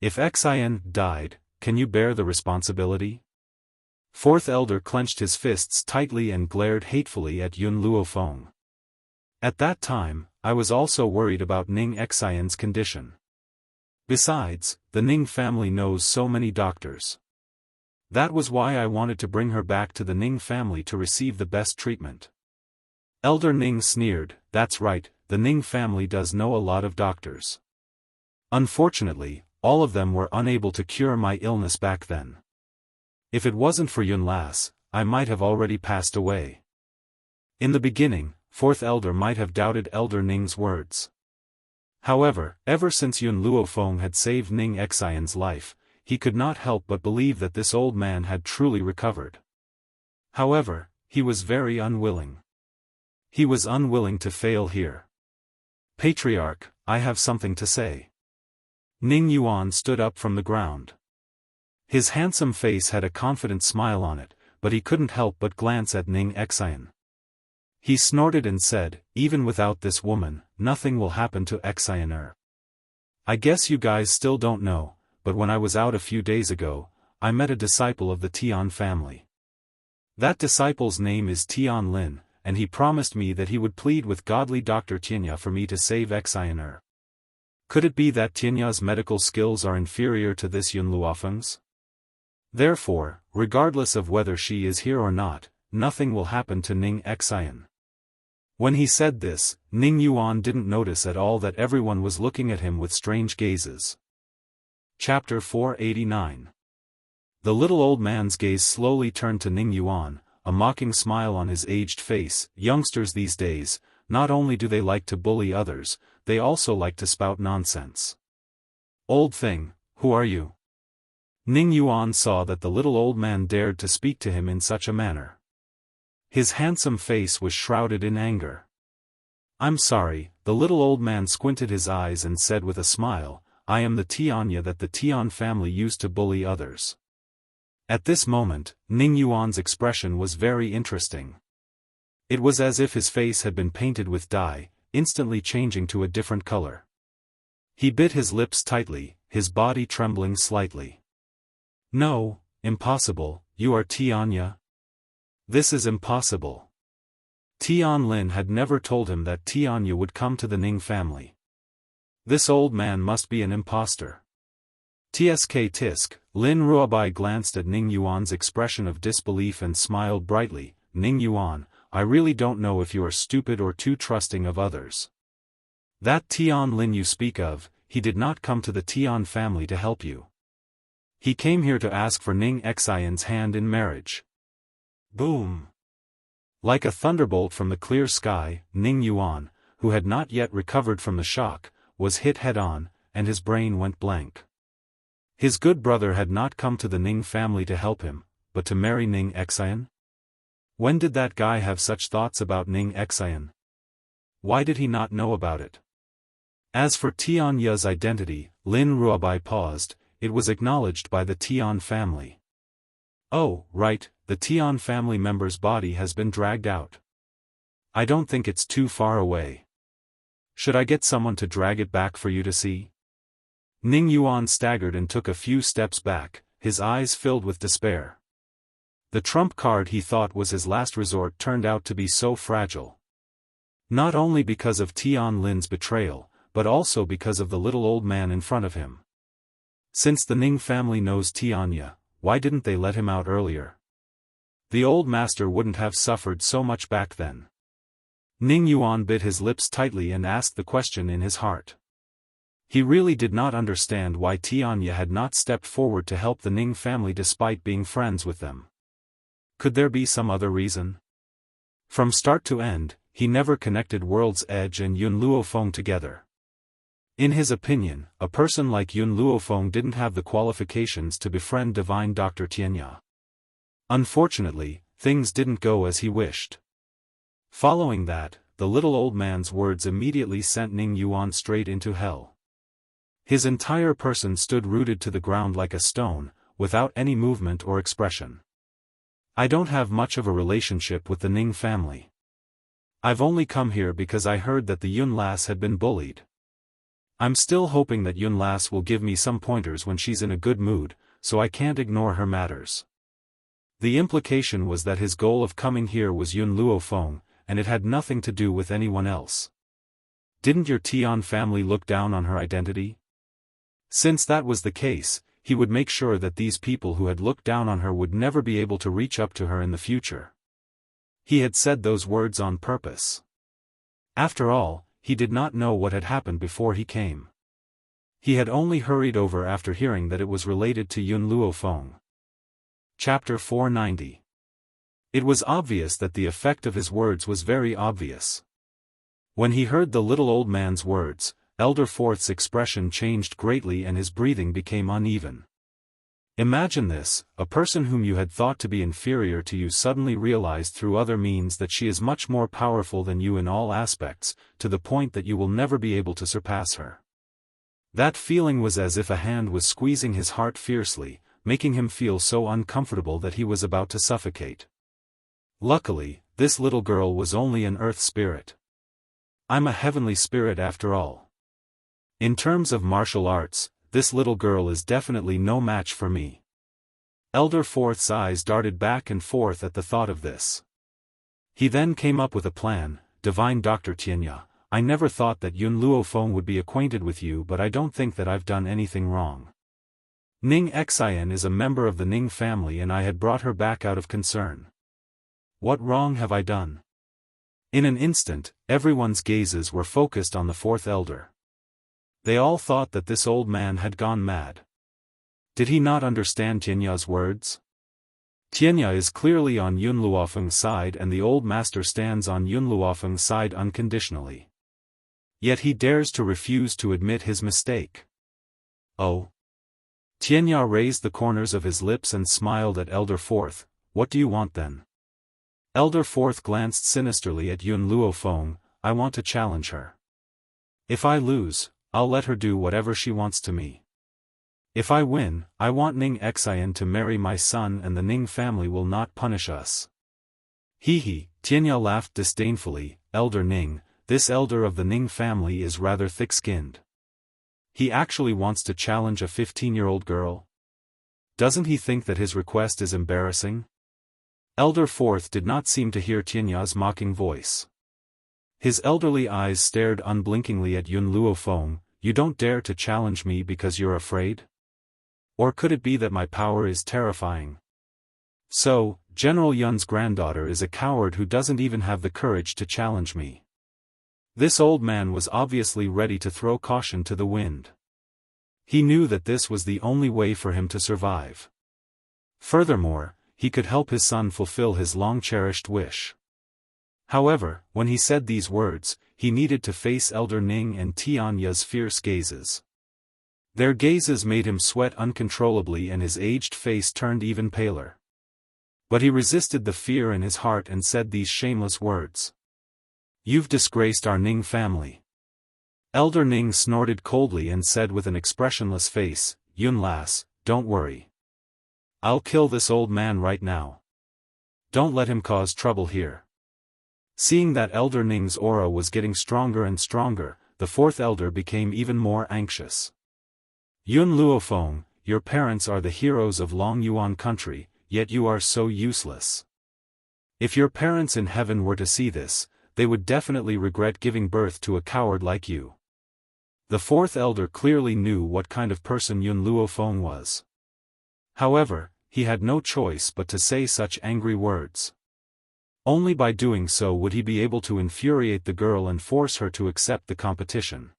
If Xian died, can you bear the responsibility?" Fourth elder clenched his fists tightly and glared hatefully at Yun Luofeng. "At that time, I was also worried about Ning Xian's condition. Besides, the Ning family knows so many doctors. That was why I wanted to bring her back to the Ning family to receive the best treatment." Elder Ning sneered, "That's right, the Ning family does know a lot of doctors. Unfortunately, all of them were unable to cure my illness back then. If it wasn't for Yun Las, I might have already passed away." In the beginning, fourth elder might have doubted Elder Ning's words. However, ever since Yun Luofeng had saved Ning Xian's life, he could not help but believe that this old man had truly recovered. However, he was very unwilling. He was unwilling to fail here. "Patriarch, I have something to say." Ning Yuan stood up from the ground. His handsome face had a confident smile on it, but he couldn't help but glance at Ning Xian. He snorted and said, "Even without this woman, nothing will happen to Xianer. I guess you guys still don't know, but when I was out a few days ago, I met a disciple of the Tian family. That disciple's name is Tian Lin, and he promised me that he would plead with godly Dr. Tianya for me to save Xianer. Could it be that Tianya's medical skills are inferior to this Yun Luofeng's? Therefore, regardless of whether she is here or not, nothing will happen to Ning Xian." When he said this, Ning Yuan didn't notice at all that everyone was looking at him with strange gazes. Chapter 489. The little old man's gaze slowly turned to Ning Yuan, a mocking smile on his aged face. Youngsters these days, not only do they like to bully others, they also like to spout nonsense. "Old thing, who are you?" Ning Yuan saw that the little old man dared to speak to him in such a manner. His handsome face was shrouded in anger. "I'm sorry," the little old man squinted his eyes and said with a smile, "I am the Tianya that the Tian family used to bully others." At this moment, Ning Yuan's expression was very interesting. It was as if his face had been painted with dye, instantly changing to a different color. He bit his lips tightly, his body trembling slightly. "No, impossible, you are Tianya? This is impossible." Tian Lin had never told him that Tianya would come to the Ning family. This old man must be an impostor. Tsk tisk, Lin Ruobai glanced at Ning Yuan's expression of disbelief and smiled brightly. "Ning Yuan, I really don't know if you are stupid or too trusting of others. That Tian Lin you speak of, he did not come to the Tian family to help you. He came here to ask for Ning Xian's hand in marriage." Boom! Like a thunderbolt from the clear sky, Ning Yuan, who had not yet recovered from the shock, was hit head-on, and his brain went blank. His good brother had not come to the Ning family to help him, but to marry Ning Xian? When did that guy have such thoughts about Ning Xian? Why did he not know about it? As for Tianya's identity, Lin Ruobai paused. It was acknowledged by the Tian family. "Oh, right, the Tian family member's body has been dragged out. I don't think it's too far away. Should I get someone to drag it back for you to see?" Ning Yuan staggered and took a few steps back, his eyes filled with despair. The trump card he thought was his last resort turned out to be so fragile. Not only because of Tian Lin's betrayal, but also because of the little old man in front of him. Since the Ning family knows Tianya, why didn't they let him out earlier? The old master wouldn't have suffered so much back then. Ning Yuan bit his lips tightly and asked the question in his heart. He really did not understand why Tianya had not stepped forward to help the Ning family despite being friends with them. Could there be some other reason? From start to end, he never connected World's Edge and Yun Luofeng together. In his opinion, a person like Yun Luofeng didn't have the qualifications to befriend divine Dr. Tianya. Unfortunately, things didn't go as he wished. Following that, the little old man's words immediately sent Ning Yuan straight into hell. His entire person stood rooted to the ground like a stone, without any movement or expression. "I don't have much of a relationship with the Ning family. I've only come here because I heard that the Yun lass had been bullied. I'm still hoping that Yun lass will give me some pointers when she's in a good mood, so I can't ignore her matters." The implication was that his goal of coming here was Yun Luofeng, and it had nothing to do with anyone else. Didn't your Tian family look down on her identity? Since that was the case, he would make sure that these people who had looked down on her would never be able to reach up to her in the future. He had said those words on purpose. After all, he did not know what had happened before he came. He had only hurried over after hearing that it was related to Yun Luofeng. Chapter 490. It was obvious that the effect of his words was very obvious. When he heard the little old man's words, Elder Fourth's expression changed greatly and his breathing became uneven. Imagine this, a person whom you had thought to be inferior to you suddenly realized through other means that she is much more powerful than you in all aspects, to the point that you will never be able to surpass her. That feeling was as if a hand was squeezing his heart fiercely, making him feel so uncomfortable that he was about to suffocate. Luckily, this little girl was only an earth spirit. I'm a heavenly spirit after all. In terms of martial arts, this little girl is definitely no match for me. Elder Fourth's eyes darted back and forth at the thought of this. He then came up with a plan. Divine Dr. Tianya, I never thought that Yun Luofeng would be acquainted with you, but I don't think that I've done anything wrong. Ning Xian is a member of the Ning family and I had brought her back out of concern. What wrong have I done? In an instant, everyone's gazes were focused on the fourth elder. They all thought that this old man had gone mad. Did he not understand Tianya's words? Tianya is clearly on Yun Luofeng's side and the old master stands on Yun Luofeng's side unconditionally. Yet he dares to refuse to admit his mistake. Oh. Tianya raised the corners of his lips and smiled at Elder Fourth. What do you want then? Elder Fourth glanced sinisterly at Yun Luofeng. I want to challenge her. If I lose, I'll let her do whatever she wants to me. If I win, I want Ning Xian to marry my son and the Ning family will not punish us. Hee, Tianya laughed disdainfully. Elder Ning, this elder of the Ning family is rather thick-skinned. He actually wants to challenge a 15-year-old girl? Doesn't he think that his request is embarrassing? Elder Fourth did not seem to hear Tianya's mocking voice. His elderly eyes stared unblinkingly at Yun Luofeng. You don't dare to challenge me because you're afraid? Or could it be that my power is terrifying? So, General Yun's granddaughter is a coward who doesn't even have the courage to challenge me. This old man was obviously ready to throw caution to the wind. He knew that this was the only way for him to survive. Furthermore, he could help his son fulfill his long-cherished wish. However, when he said these words, he needed to face Elder Ning and Tianya's fierce gazes. Their gazes made him sweat uncontrollably and his aged face turned even paler. But he resisted the fear in his heart and said these shameless words. You've disgraced our Ning family. Elder Ning snorted coldly and said with an expressionless face, Yun Lass, don't worry. I'll kill this old man right now. Don't let him cause trouble here. Seeing that Elder Ning's aura was getting stronger and stronger, the fourth elder became even more anxious. Yun Luofeng, your parents are the heroes of Long Yuan country, yet you are so useless. If your parents in heaven were to see this, they would definitely regret giving birth to a coward like you. The fourth elder clearly knew what kind of person Yun Luofeng was. However, he had no choice but to say such angry words. Only by doing so would he be able to infuriate the girl and force her to accept the competition.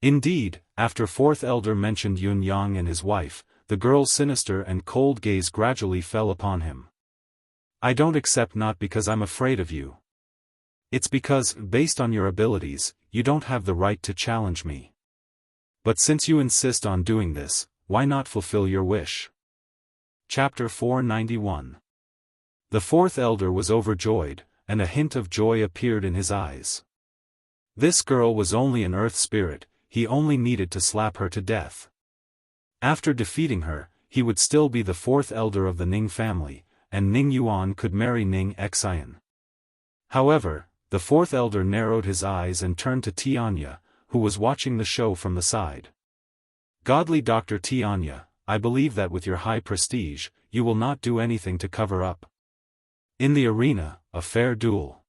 Indeed, after fourth elder mentioned Yun Yang and his wife, the girl's sinister and cold gaze gradually fell upon him. I don't accept not because I'm afraid of you. It's because, based on your abilities, you don't have the right to challenge me. But since you insist on doing this, why not fulfill your wish? Chapter 491. The fourth elder was overjoyed, and a hint of joy appeared in his eyes. This girl was only an earth spirit, he only needed to slap her to death. After defeating her, he would still be the fourth elder of the Ning family, and Ning Yuan could marry Ning Xian. However, the fourth elder narrowed his eyes and turned to Tianya, who was watching the show from the side. Godly Dr. Tianya, I believe that with your high prestige, you will not do anything to cover up. In the arena, a fair duel.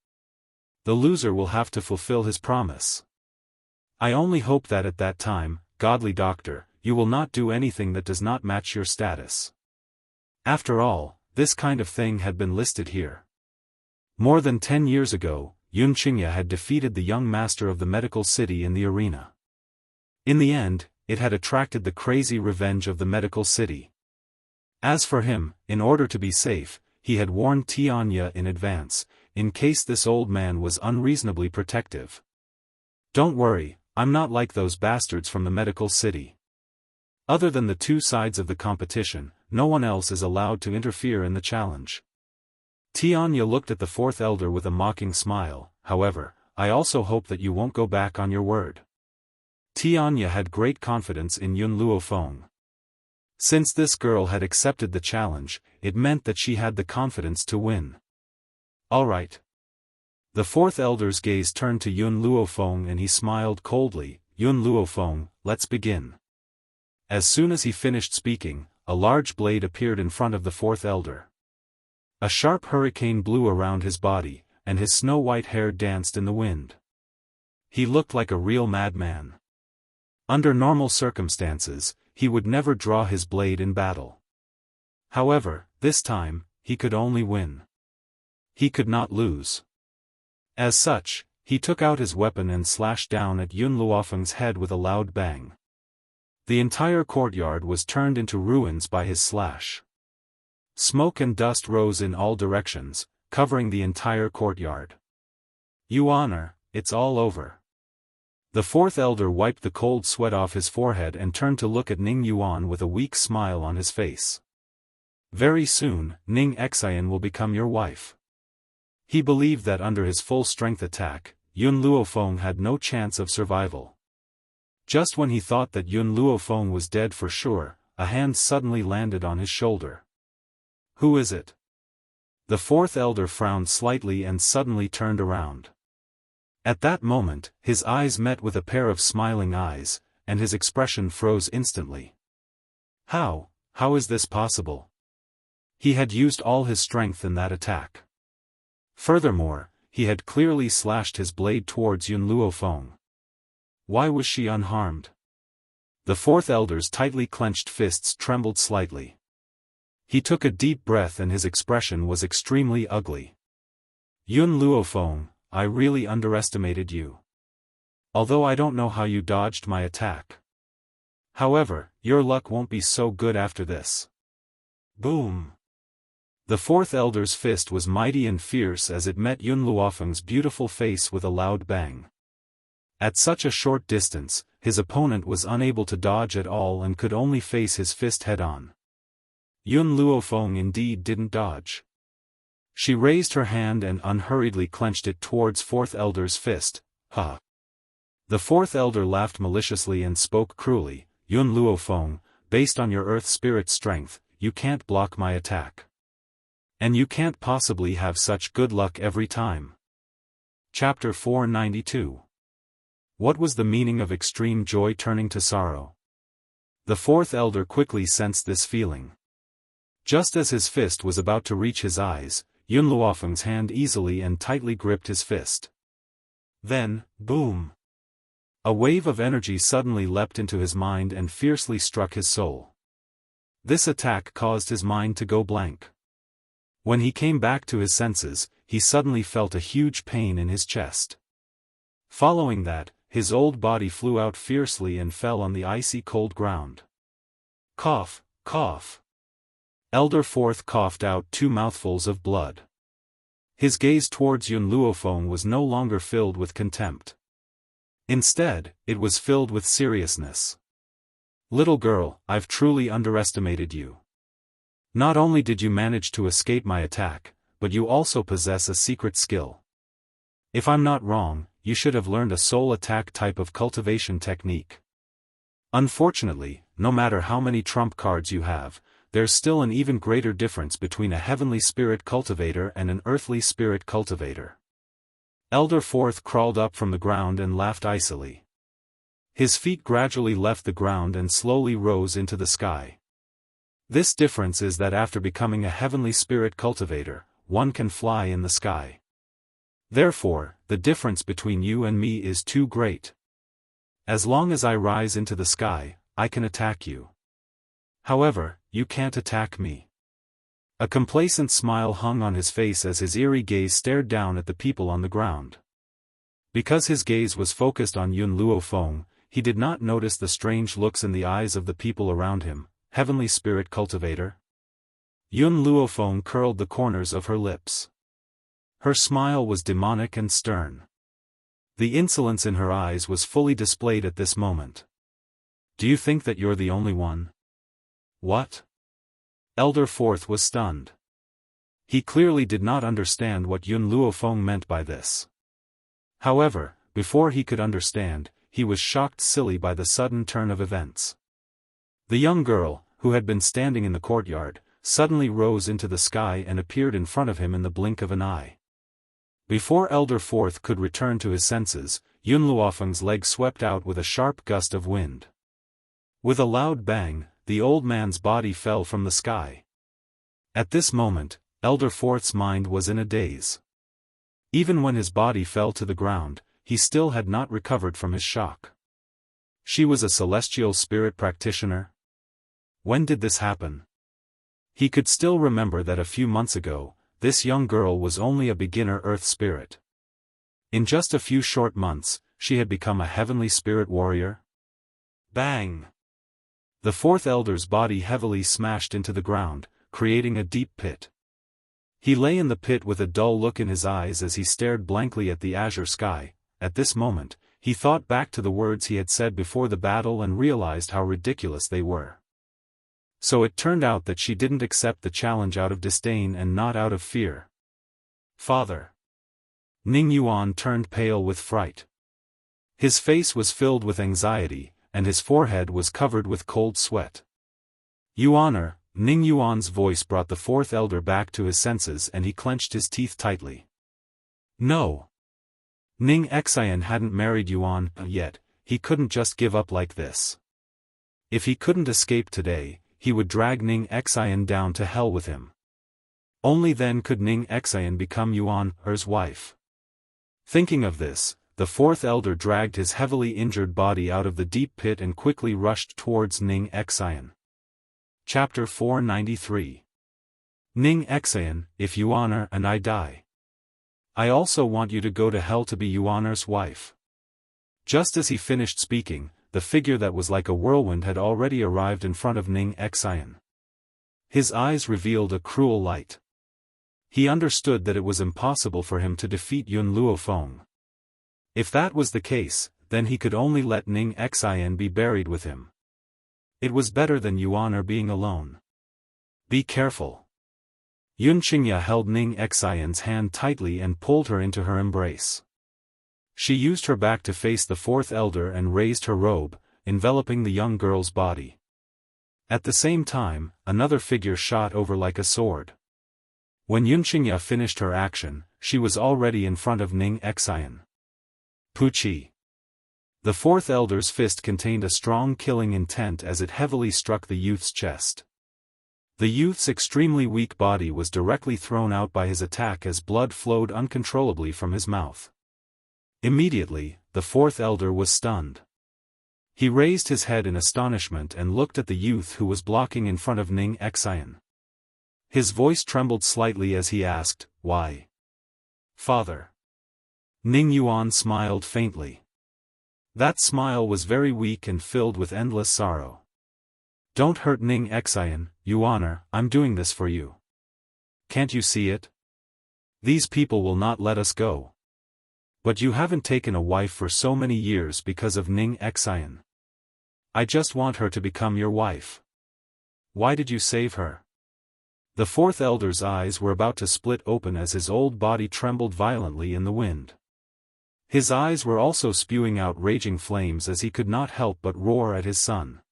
The loser will have to fulfill his promise. I only hope that at that time, godly doctor, you will not do anything that does not match your status. After all, this kind of thing had been listed here. More than 10 years ago, Yun Qingya had defeated the young master of the medical city in the arena. In the end, it had attracted the crazy revenge of the medical city. As for him, in order to be safe, he had warned Tianya in advance, in case this old man was unreasonably protective. Don't worry, I'm not like those bastards from the medical city. Other than the two sides of the competition, no one else is allowed to interfere in the challenge. Tianya looked at the fourth elder with a mocking smile. However, I also hope that you won't go back on your word. Tianya had great confidence in Yun Luofeng. Since this girl had accepted the challenge, it meant that she had the confidence to win. All right. The fourth elder's gaze turned to Yun Luofeng and he smiled coldly. Yun Luofeng, let's begin. As soon as he finished speaking, a large blade appeared in front of the fourth elder. A sharp hurricane blew around his body, and his snow-white hair danced in the wind. He looked like a real madman. Under normal circumstances, he would never draw his blade in battle. However, this time, he could only win. He could not lose. As such, he took out his weapon and slashed down at Yun Luofeng's head with a loud bang. The entire courtyard was turned into ruins by his slash. Smoke and dust rose in all directions, covering the entire courtyard. Yuan, it's all over. The fourth elder wiped the cold sweat off his forehead and turned to look at Ning Yuan with a weak smile on his face. Very soon, Ning Xian will become your wife. He believed that under his full-strength attack, Yun Luofeng had no chance of survival. Just when he thought that Yun Luofeng was dead for sure, a hand suddenly landed on his shoulder. Who is it? The fourth elder frowned slightly and suddenly turned around. At that moment, his eyes met with a pair of smiling eyes, and his expression froze instantly. How is this possible? He had used all his strength in that attack. Furthermore, he had clearly slashed his blade towards Yun Luofeng. Why was she unharmed? The fourth elder's tightly clenched fists trembled slightly. He took a deep breath and his expression was extremely ugly. Yun Luofeng, I really underestimated you. Although I don't know how you dodged my attack. However, your luck won't be so good after this. Boom! The fourth elder's fist was mighty and fierce as it met Yun Luofeng's beautiful face with a loud bang. At such a short distance, his opponent was unable to dodge at all and could only face his fist head-on. Yun Luofeng indeed didn't dodge. She raised her hand and unhurriedly clenched it towards fourth elder's fist. Ha! The fourth elder laughed maliciously and spoke cruelly. Yun Luofeng, based on your earth spirit strength, you can't block my attack. And you can't possibly have such good luck every time. Chapter 492. What was the meaning of extreme joy turning to sorrow? The fourth elder quickly sensed this feeling. Just as his fist was about to reach his eyes, Yun Luofeng's hand easily and tightly gripped his fist. Then, boom! A wave of energy suddenly leapt into his mind and fiercely struck his soul. This attack caused his mind to go blank. When he came back to his senses, he suddenly felt a huge pain in his chest. Following that, his old body flew out fiercely and fell on the icy cold ground. Cough, cough. Elder Fourth coughed out 2 mouthfuls of blood. His gaze towards Yun Luofeng was no longer filled with contempt. Instead, it was filled with seriousness. Little girl, I've truly underestimated you. Not only did you manage to escape my attack, but you also possess a secret skill. If I'm not wrong, you should have learned a soul attack type of cultivation technique. Unfortunately, no matter how many trump cards you have, there's still an even greater difference between a heavenly spirit cultivator and an earthly spirit cultivator. Elder Fourth crawled up from the ground and laughed icily. His feet gradually left the ground and slowly rose into the sky. This difference is that after becoming a heavenly spirit cultivator, one can fly in the sky. Therefore, the difference between you and me is too great. As long as I rise into the sky, I can attack you. However, you can't attack me. A complacent smile hung on his face as his eerie gaze stared down at the people on the ground. Because his gaze was focused on Yun Luofeng, he did not notice the strange looks in the eyes of the people around him. Heavenly spirit cultivator? Yun Luofeng curled the corners of her lips. Her smile was demonic and stern. The insolence in her eyes was fully displayed at this moment. Do you think that you're the only one? What? Elder Fourth was stunned. He clearly did not understand what Yun Luofeng meant by this. However, before he could understand, he was shocked silly by the sudden turn of events. The young girl, who had been standing in the courtyard, suddenly rose into the sky and appeared in front of him in the blink of an eye. Before Elder Fourth could return to his senses, Yun Luofeng's leg swept out with a sharp gust of wind. With a loud bang, the old man's body fell from the sky. At this moment, Elder Fourth's mind was in a daze. Even when his body fell to the ground, he still had not recovered from his shock. She was a celestial spirit practitioner? When did this happen? He could still remember that a few months ago, this young girl was only a beginner earth spirit. In just a few short months, she had become a heavenly spirit warrior? Bang! The fourth elder's body heavily smashed into the ground, creating a deep pit. He lay in the pit with a dull look in his eyes as he stared blankly at the azure sky. At this moment, he thought back to the words he had said before the battle and realized how ridiculous they were. So it turned out that she didn't accept the challenge out of disdain and not out of fear. Father. Ning Yuan turned pale with fright. His face was filled with anxiety, and his forehead was covered with cold sweat. You honor, Ning Yuan's voice brought the fourth elder back to his senses and he clenched his teeth tightly. No. Ning Xian hadn't married Yuan yet, he couldn't just give up like this. If he couldn't escape today, he would drag Ning Xian down to hell with him. Only then could Ning Xian become Yuan's wife. Thinking of this, the fourth elder dragged his heavily injured body out of the deep pit and quickly rushed towards Ning Xian. Chapter 493. Ning Xian, if Yuan and I die, I also want you to go to hell to be Yuan's wife. Just as he finished speaking, the figure that was like a whirlwind had already arrived in front of Ning Xian. His eyes revealed a cruel light. He understood that it was impossible for him to defeat Yun Luofeng. If that was the case, then he could only let Ning Xian be buried with him. It was better than Yuan being alone. Be careful. Yun Qingya held Ning Xian's hand tightly and pulled her into her embrace. She used her back to face the fourth elder and raised her robe, enveloping the young girl's body. At the same time, another figure shot over like a sword. When Yun Qingya finished her action, she was already in front of Ning Xian. Puchi. The fourth elder's fist contained a strong killing intent as it heavily struck the youth's chest. The youth's extremely weak body was directly thrown out by his attack as blood flowed uncontrollably from his mouth. Immediately, the fourth elder was stunned. He raised his head in astonishment and looked at the youth who was blocking in front of Ning Xian. His voice trembled slightly as he asked, "Why?" "Father." Ning Yuan smiled faintly. That smile was very weak and filled with endless sorrow. "Don't hurt Ning Xian, Yuan, I'm doing this for you. Can't you see it? These people will not let us go. But you haven't taken a wife for so many years because of Ning Xian. I just want her to become your wife. Why did you save her?" The fourth elder's eyes were about to split open as his old body trembled violently in the wind. His eyes were also spewing out raging flames as he could not help but roar at his son.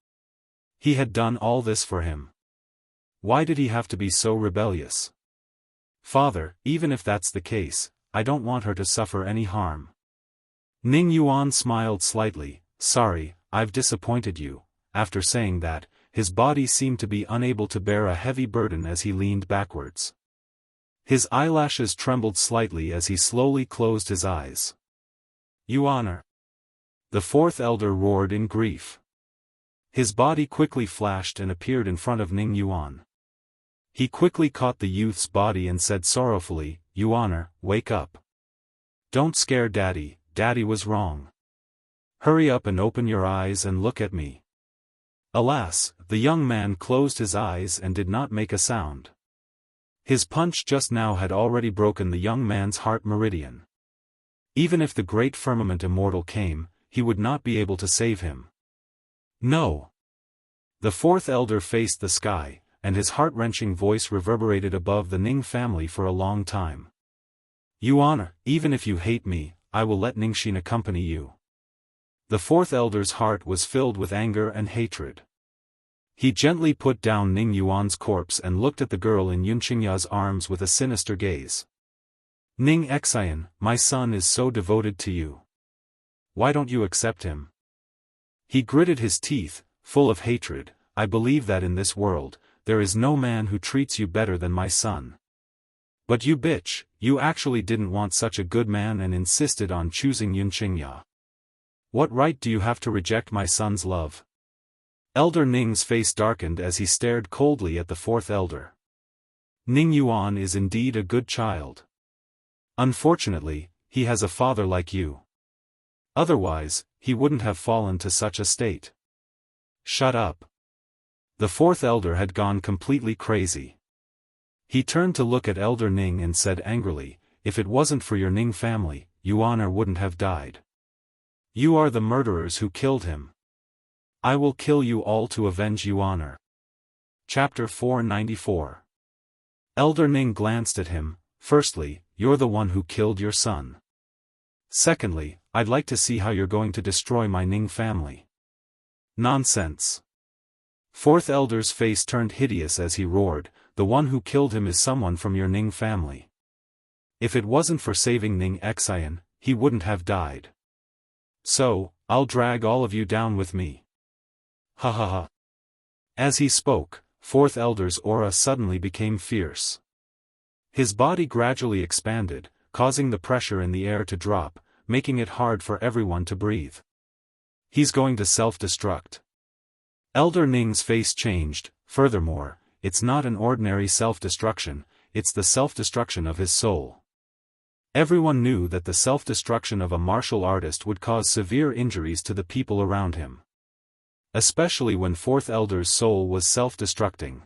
He had done all this for him. Why did he have to be so rebellious? "Father, even if that's the case, I don't want her to suffer any harm." Ning Yuan smiled slightly. "Sorry, I've disappointed you." After saying that, his body seemed to be unable to bear a heavy burden as he leaned backwards. His eyelashes trembled slightly as he slowly closed his eyes. "Yuan!" The fourth elder roared in grief. His body quickly flashed and appeared in front of Ning Yuan. He quickly caught the youth's body and said sorrowfully, "Yuan, wake up. Don't scare Daddy, Daddy was wrong. Hurry up and open your eyes and look at me." Alas, the young man closed his eyes and did not make a sound. His punch just now had already broken the young man's heart meridian. Even if the great firmament immortal came, he would not be able to save him. No. The fourth elder faced the sky, and his heart-wrenching voice reverberated above the Ning family for a long time. "Yuan, even if you hate me, I will let Ningxin accompany you." The fourth elder's heart was filled with anger and hatred. He gently put down Ning Yuan's corpse and looked at the girl in Yun Qingya's arms with a sinister gaze. Ning Xian, my son is so devoted to you. Why don't you accept him? He gritted his teeth, full of hatred. I believe that in this world, there is no man who treats you better than my son. But you bitch, you actually didn't want such a good man and insisted on choosing Yun Qingya. What right do you have to reject my son's love? Elder Ning's face darkened as he stared coldly at the fourth elder. Ning Yuan is indeed a good child. Unfortunately, he has a father like you. Otherwise, he wouldn't have fallen to such a state. Shut up. The fourth elder had gone completely crazy. He turned to look at Elder Ning and said angrily, if it wasn't for your Ning family, Yuan wouldn't have died. You are the murderers who killed him. I will kill you all to avenge Yuan. Chapter 494. Elder Ning glanced at him. Firstly, you're the one who killed your son. Secondly, I'd like to see how you're going to destroy my Ning family. Nonsense. Fourth elder's face turned hideous as he roared, the one who killed him is someone from your Ning family. If it wasn't for saving Ning Xian, he wouldn't have died. So, I'll drag all of you down with me. Ha ha ha. As he spoke, fourth elder's aura suddenly became fierce. His body gradually expanded, causing the pressure in the air to drop, making it hard for everyone to breathe. He's going to self-destruct. Elder Ning's face changed. Furthermore, it's not an ordinary self-destruction, it's the self-destruction of his soul. Everyone knew that the self-destruction of a martial artist would cause severe injuries to the people around him. Especially when fourth elder's soul was self-destructing.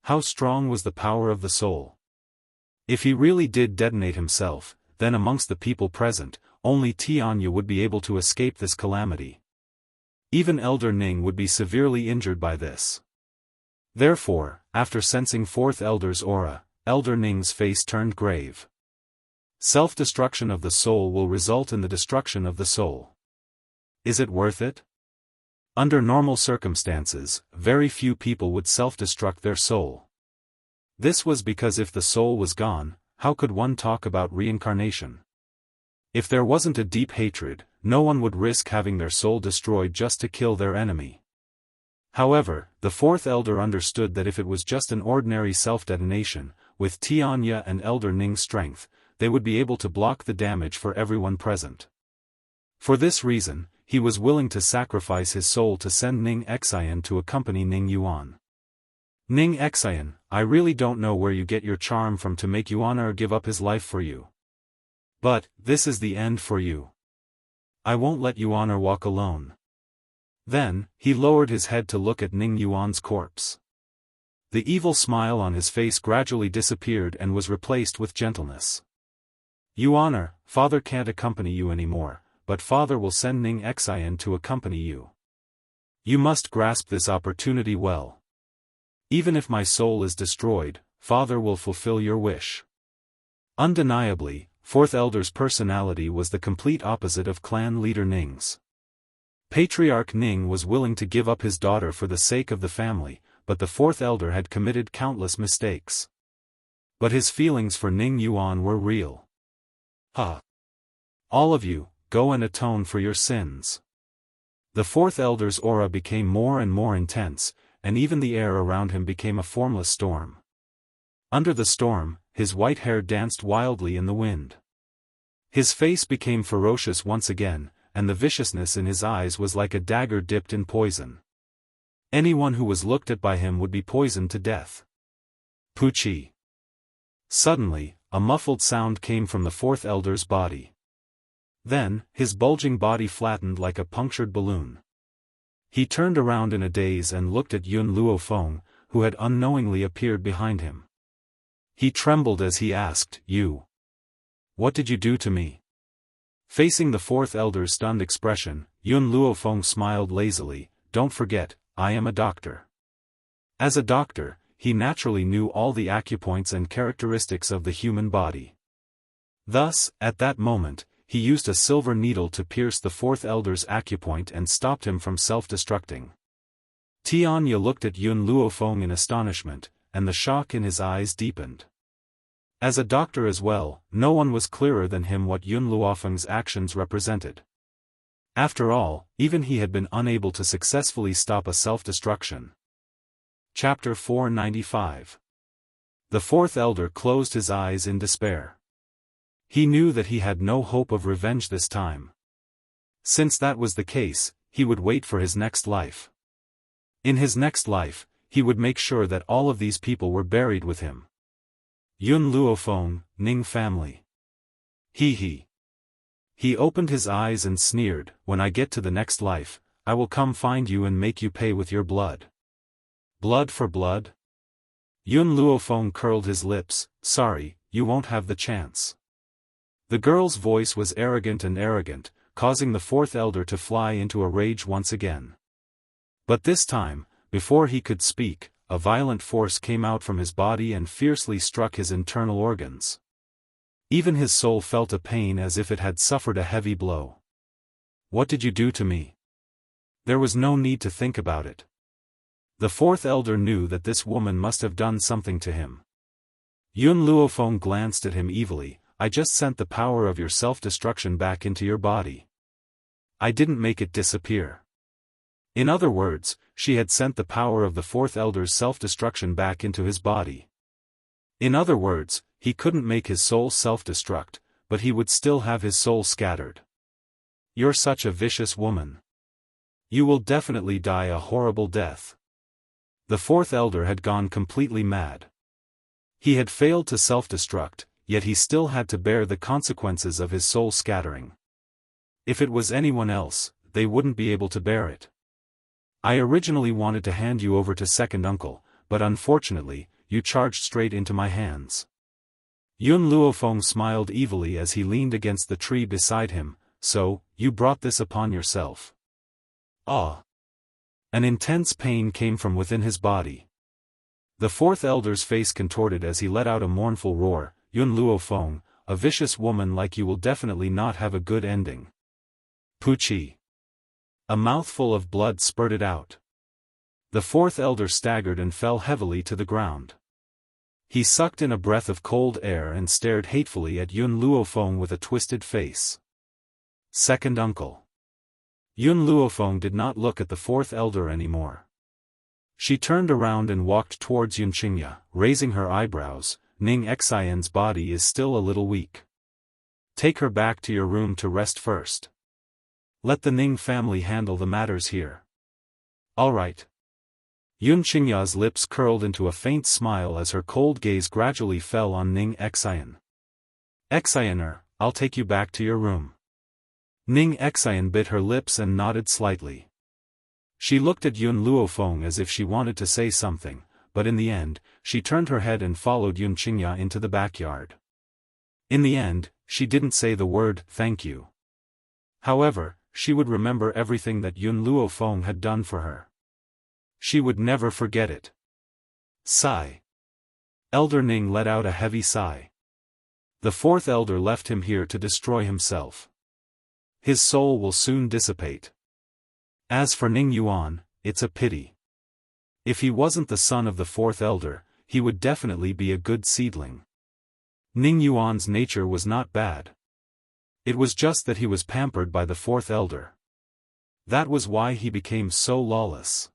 How strong was the power of the soul? If he really did detonate himself, then amongst the people present, only Tianya would be able to escape this calamity. Even Elder Ning would be severely injured by this. Therefore, after sensing fourth elder's aura, Elder Ning's face turned grave. Self-destruction of the soul will result in the destruction of the soul. Is it worth it? Under normal circumstances, very few people would self-destruct their soul. This was because if the soul was gone, how could one talk about reincarnation? If there wasn't a deep hatred, no one would risk having their soul destroyed just to kill their enemy. However, the fourth elder understood that if it was just an ordinary self-detonation, with Tianya and Elder Ning's strength, they would be able to block the damage for everyone present. For this reason, he was willing to sacrifice his soul to send Ning Xian to accompany Ning Yuan. Ning Xian, I really don't know where you get your charm from to make Yuan give up his life for you. But, this is the end for you. I won't let Yuan walk alone. Then, he lowered his head to look at Ning Yuan's corpse. The evil smile on his face gradually disappeared and was replaced with gentleness. Yuan, father can't accompany you anymore, but father will send Ning Xian to accompany you. You must grasp this opportunity well. Even if my soul is destroyed, father will fulfill your wish. Undeniably, fourth elder's personality was the complete opposite of clan leader Ning's. Patriarch Ning was willing to give up his daughter for the sake of the family, but the fourth elder had committed countless mistakes. But his feelings for Ning Yuan were real. Ha! All of you, go and atone for your sins. The fourth elder's aura became more and more intense, and even the air around him became a formless storm. Under the storm, his white hair danced wildly in the wind. His face became ferocious once again, and the viciousness in his eyes was like a dagger dipped in poison. Anyone who was looked at by him would be poisoned to death. Puchi. Suddenly, a muffled sound came from the fourth elder's body. Then, his bulging body flattened like a punctured balloon. He turned around in a daze and looked at Yun Luofeng, who had unknowingly appeared behind him. He trembled as he asked, "You? What did you do to me?" Facing the fourth elder's stunned expression, Yun Luofeng smiled lazily, "Don't forget, I am a doctor." As a doctor, he naturally knew all the acupoints and characteristics of the human body. Thus, at that moment, he used a silver needle to pierce the fourth elder's acupoint and stopped him from self-destructing. Tianya looked at Yun Luofeng in astonishment, and the shock in his eyes deepened. As a doctor as well, no one was clearer than him what Yun Luofeng's actions represented. After all, even he had been unable to successfully stop a self-destruction. Chapter 495. The fourth elder closed his eyes in despair. He knew that he had no hope of revenge this time. Since that was the case, he would wait for his next life. In his next life, he would make sure that all of these people were buried with him. Yun Luofeng, Ning family. He opened his eyes and sneered, "When I get to the next life, I will come find you and make you pay with your blood." Blood for blood? Yun Luofeng curled his lips, "Sorry, you won't have the chance." The girl's voice was arrogant, causing the fourth elder to fly into a rage once again. But this time, before he could speak, a violent force came out from his body and fiercely struck his internal organs. Even his soul felt a pain as if it had suffered a heavy blow. "What did you do to me?" There was no need to think about it. The fourth elder knew that this woman must have done something to him. Yun Luofeng glanced at him evilly. "I just sent the power of your self-destruction back into your body. I didn't make it disappear." In other words, she had sent the power of the fourth elder's self-destruction back into his body. In other words, he couldn't make his soul self-destruct, but he would still have his soul scattered. "You're such a vicious woman. You will definitely die a horrible death." The fourth elder had gone completely mad. He had failed to self-destruct, yet he still had to bear the consequences of his soul scattering. If it was anyone else, they wouldn't be able to bear it. "I originally wanted to hand you over to second uncle, but unfortunately, you charged straight into my hands." Yun Luofeng smiled evilly as he leaned against the tree beside him. "So, you brought this upon yourself." Ah! An intense pain came from within his body. The fourth elder's face contorted as he let out a mournful roar. "Yun Luofeng, a vicious woman like you will definitely not have a good ending." Puchi. A mouthful of blood spurted out. The fourth elder staggered and fell heavily to the ground. He sucked in a breath of cold air and stared hatefully at Yun Luofeng with a twisted face. Second uncle. Yun Luofeng did not look at the fourth elder anymore. She turned around and walked towards Yunqingya, raising her eyebrows. "Ning Xian's body is still a little weak. Take her back to your room to rest first. Let the Ning family handle the matters here." "All right." Yunqingya's lips curled into a faint smile as her cold gaze gradually fell on Ning Xian. "Xianer, I'll take you back to your room." Ning Xian bit her lips and nodded slightly. She looked at Yun Luofeng as if she wanted to say something, but in the end, she turned her head and followed Yunqingya into the backyard. In the end, she didn't say the word "thank you." However, she would remember everything that Yun Luofeng had done for her. She would never forget it. Sigh. Elder Ning let out a heavy sigh. The fourth elder left him here to destroy himself. His soul will soon dissipate. As for Ning Yuan, it's a pity. If he wasn't the son of the fourth elder, he would definitely be a good seedling. Ning Yuan's nature was not bad. It was just that he was pampered by the fourth elder. That was why he became so lawless.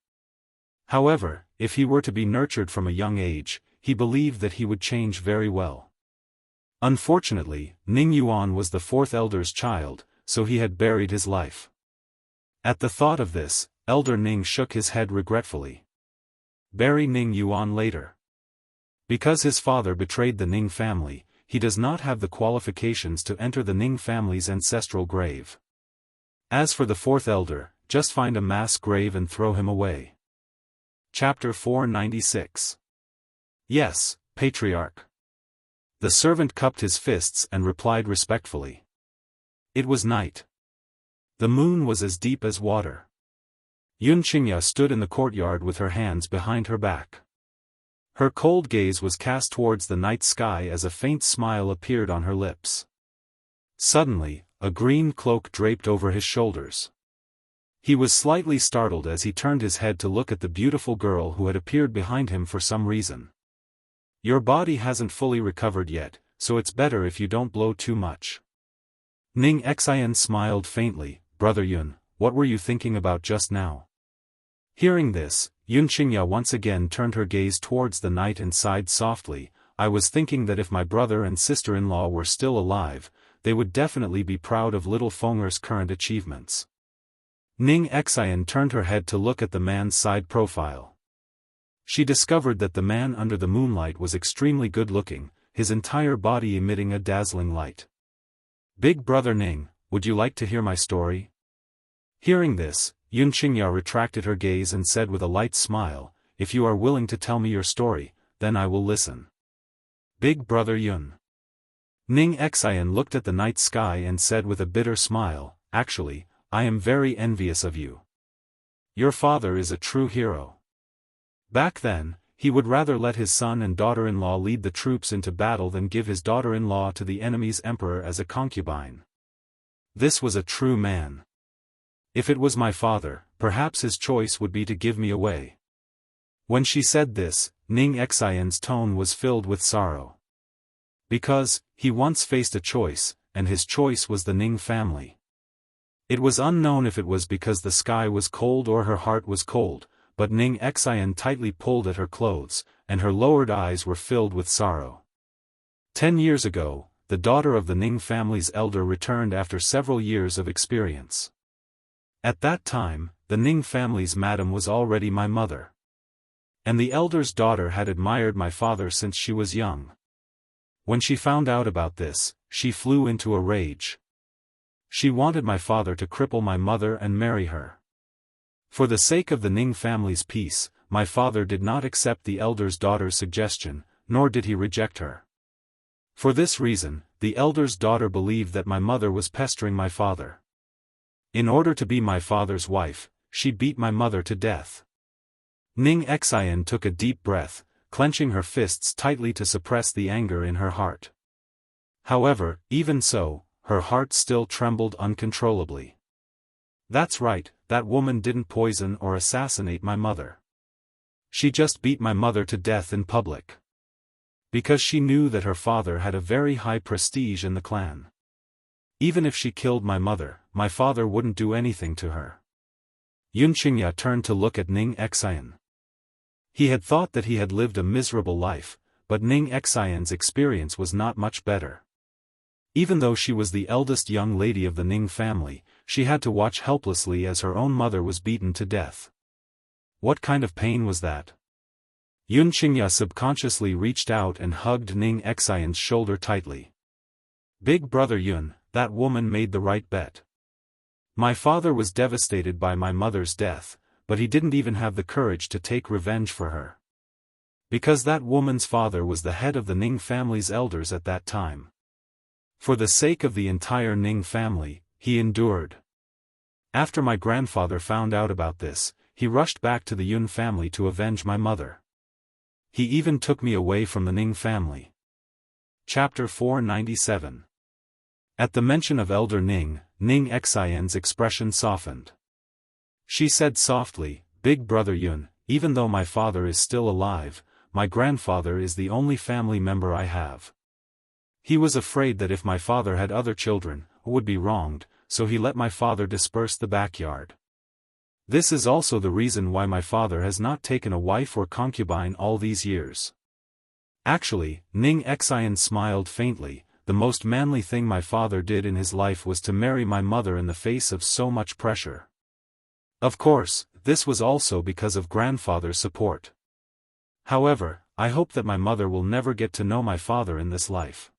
However, if he were to be nurtured from a young age, he believed that he would change very well. Unfortunately, Ning Yuan was the fourth elder's child, so he had buried his life. At the thought of this, Elder Ning shook his head regretfully. Bury Ning Yuan later. Because his father betrayed the Ning family, he does not have the qualifications to enter the Ning family's ancestral grave. As for the fourth elder, just find a mass grave and throw him away. Chapter 496. Yes, Patriarch. The servant cupped his fists and replied respectfully. It was night. The moon was as deep as water. Yunqingya stood in the courtyard with her hands behind her back. Her cold gaze was cast towards the night sky as a faint smile appeared on her lips. Suddenly, a green cloak draped over his shoulders. He was slightly startled as he turned his head to look at the beautiful girl who had appeared behind him for some reason. Your body hasn't fully recovered yet, so it's better if you don't blow too much. Ning Xian smiled faintly. Brother Yun, what were you thinking about just now? Hearing this, Yun Qingya once again turned her gaze towards the night and sighed softly. I was thinking that if my brother and sister-in-law were still alive, they would definitely be proud of little Fenger's current achievements. Ning Xian turned her head to look at the man's side profile. She discovered that the man under the moonlight was extremely good-looking, his entire body emitting a dazzling light. Big brother Ning, would you like to hear my story? Hearing this, Yun Qingya retracted her gaze and said with a light smile, if you are willing to tell me your story, then I will listen. Big brother Yun. Ning Xian looked at the night sky and said with a bitter smile, actually, I am very envious of you. Your father is a true hero. Back then, he would rather let his son and daughter-in-law lead the troops into battle than give his daughter-in-law to the enemy's emperor as a concubine. This was a true man. If it was my father, perhaps his choice would be to give me away. When she said this, Ning Xian's tone was filled with sorrow. Because, he once faced a choice, and his choice was the Ning family. It was unknown if it was because the sky was cold or her heart was cold, but Ning Xian tightly pulled at her clothes, and her lowered eyes were filled with sorrow. 10 years ago, the daughter of the Ning family's elder returned after several years of experience. At that time, the Ning family's madam was already my mother. And the elder's daughter had admired my father since she was young. When she found out about this, she flew into a rage. She wanted my father to cripple my mother and marry her. For the sake of the Ning family's peace, my father did not accept the elder's daughter's suggestion, nor did he reject her. For this reason, the elder's daughter believed that my mother was pestering my father. In order to be my father's wife, she beat my mother to death. Ning Xian took a deep breath, clenching her fists tightly to suppress the anger in her heart. However, even so, her heart still trembled uncontrollably. That's right, that woman didn't poison or assassinate my mother. She just beat my mother to death in public. Because she knew that her father had a very high prestige in the clan. Even if she killed my mother, my father wouldn't do anything to her. Yun Qingya turned to look at Ning Xian. He had thought that he had lived a miserable life, but Ning Xian's experience was not much better. Even though she was the eldest young lady of the Ning family, she had to watch helplessly as her own mother was beaten to death. What kind of pain was that? Yun Qingya subconsciously reached out and hugged Ning Xian's shoulder tightly. Big brother Yun, that woman made the right bet. My father was devastated by my mother's death, but he didn't even have the courage to take revenge for her. Because that woman's father was the head of the Ning family's elders at that time. For the sake of the entire Ning family, he endured. After my grandfather found out about this, he rushed back to the Yun family to avenge my mother. He even took me away from the Ning family. Chapter 497. At the mention of Elder Ning, Ning Xian's expression softened. She said softly, Big brother Yun, even though my father is still alive, my grandfather is the only family member I have. He was afraid that if my father had other children, would be wronged, so he let my father disperse the backyard. This is also the reason why my father has not taken a wife or concubine all these years. Actually, Ning Xian smiled faintly, the most manly thing my father did in his life was to marry my mother in the face of so much pressure. Of course, this was also because of grandfather's support. However, I hope that my mother will never get to know my father in this life.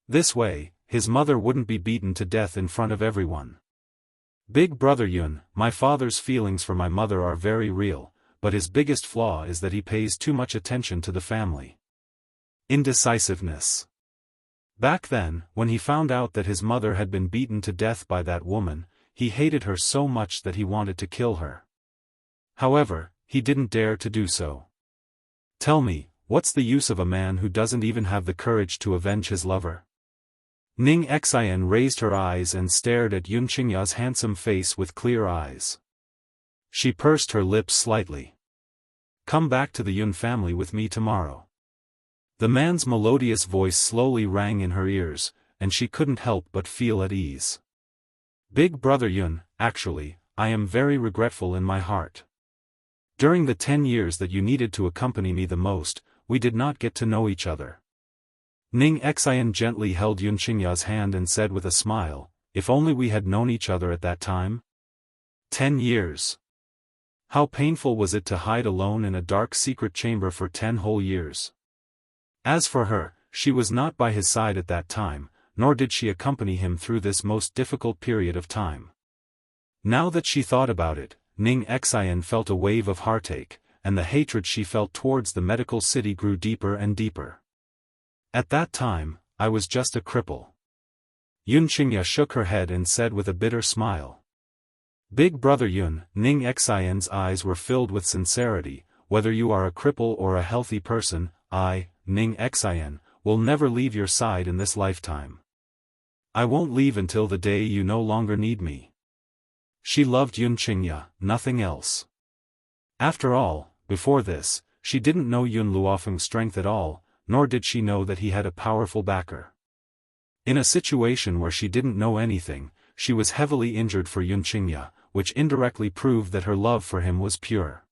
This way, his mother wouldn't be beaten to death in front of everyone. Big brother Yun, my father's feelings for my mother are very real, but his biggest flaw is that he pays too much attention to the family. Indecisiveness. Back then, when he found out that his mother had been beaten to death by that woman, he hated her so much that he wanted to kill her. However, he didn't dare to do so. Tell me, what's the use of a man who doesn't even have the courage to avenge his lover? Ning Xian raised her eyes and stared at Yun Qingya's handsome face with clear eyes. She pursed her lips slightly. Come back to the Yun family with me tomorrow. The man's melodious voice slowly rang in her ears, and she couldn't help but feel at ease. Big Brother Yun, actually, I am very regretful in my heart. During the 10 years that you needed to accompany me the most, we did not get to know each other. Ning Xian gently held Yun Qingya's hand and said with a smile, if only we had known each other at that time? 10 years. How painful was it to hide alone in a dark secret chamber for 10 whole years? As for her, she was not by his side at that time, nor did she accompany him through this most difficult period of time. Now that she thought about it, Ning Xian felt a wave of heartache, and the hatred she felt towards the medical city grew deeper and deeper. At that time, I was just a cripple. Yun Qingya shook her head and said with a bitter smile. Big Brother Yun, Ning Xian's eyes were filled with sincerity, whether you are a cripple or a healthy person, I, Ning Xian, will never leave your side in this lifetime. I won't leave until the day you no longer need me. She loved Yun Qingya, nothing else. After all, before this, she didn't know Yun Luofeng's strength at all, nor did she know that he had a powerful backer. In a situation where she didn't know anything, she was heavily injured for Yun Qingya, which indirectly proved that her love for him was pure.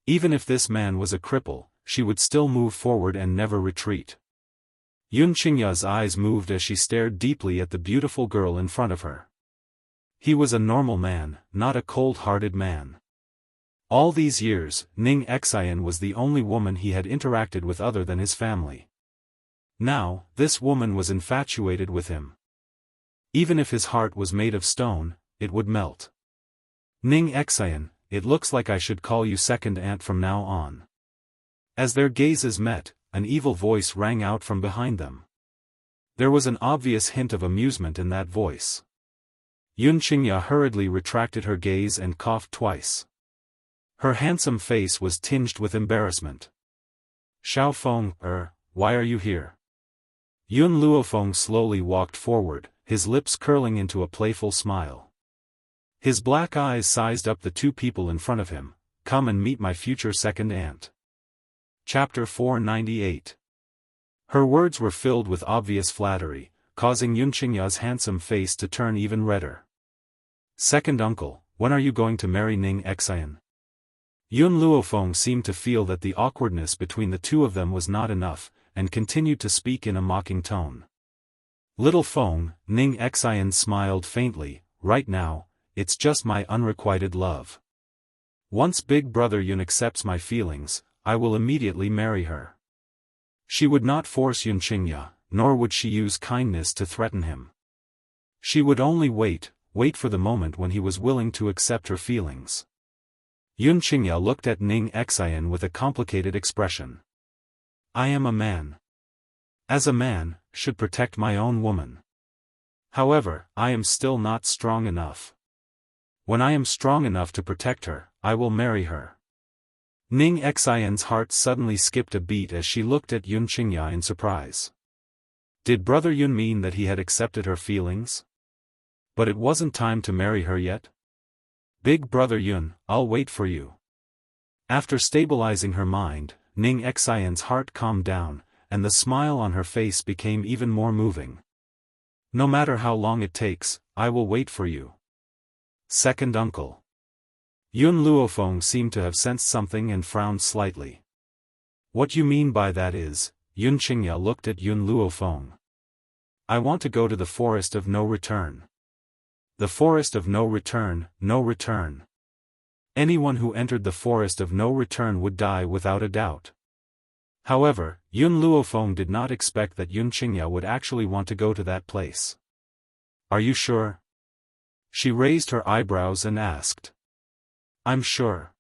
Even if this man was a cripple, she would still move forward and never retreat. Yun Qingya's eyes moved as she stared deeply at the beautiful girl in front of her. He was a normal man, not a cold-hearted man. All these years, Ning Xian was the only woman he had interacted with other than his family. Now, this woman was infatuated with him. Even if his heart was made of stone, it would melt. Ning Xian, it looks like I should call you second aunt from now on. As their gazes met, an evil voice rang out from behind them. There was an obvious hint of amusement in that voice. Yun Qingya hurriedly retracted her gaze and coughed twice. Her handsome face was tinged with embarrassment. Xiaofan, why are you here? Yun Luofeng slowly walked forward, his lips curling into a playful smile. His black eyes sized up the two people in front of him. Come and meet my future second aunt. Chapter 498. Her words were filled with obvious flattery, causing Yun Qingya's handsome face to turn even redder. Second uncle, when are you going to marry Ning Xian? Yun Luofeng seemed to feel that the awkwardness between the two of them was not enough, and continued to speak in a mocking tone. Little Feng, Ning Xian smiled faintly, right now, it's just my unrequited love. Once Big Brother Yun accepts my feelings, I will immediately marry her. She would not force Yun Qingya, nor would she use kindness to threaten him. She would only wait for the moment when he was willing to accept her feelings. Yun Qingya looked at Ning Xian with a complicated expression. I am a man. As a man, should protect my own woman. However, I am still not strong enough. When I am strong enough to protect her, I will marry her. Ning Xian's heart suddenly skipped a beat as she looked at Yun Qingya in surprise. Did Brother Yun mean that he had accepted her feelings? But it wasn't time to marry her yet? Big Brother Yun, I'll wait for you. After stabilizing her mind, Ning Xian's heart calmed down, and the smile on her face became even more moving. No matter how long it takes, I will wait for you. Second uncle. Yun Luofeng seemed to have sensed something and frowned slightly. What you mean by that is, Yun Qingya looked at Yun Luofeng. I want to go to the forest of no return. The forest of no return, no return. Anyone who entered the forest of no return would die without a doubt. However, Yun Luofeng did not expect that Yun Qingya would actually want to go to that place. Are you sure? She raised her eyebrows and asked. I'm sure.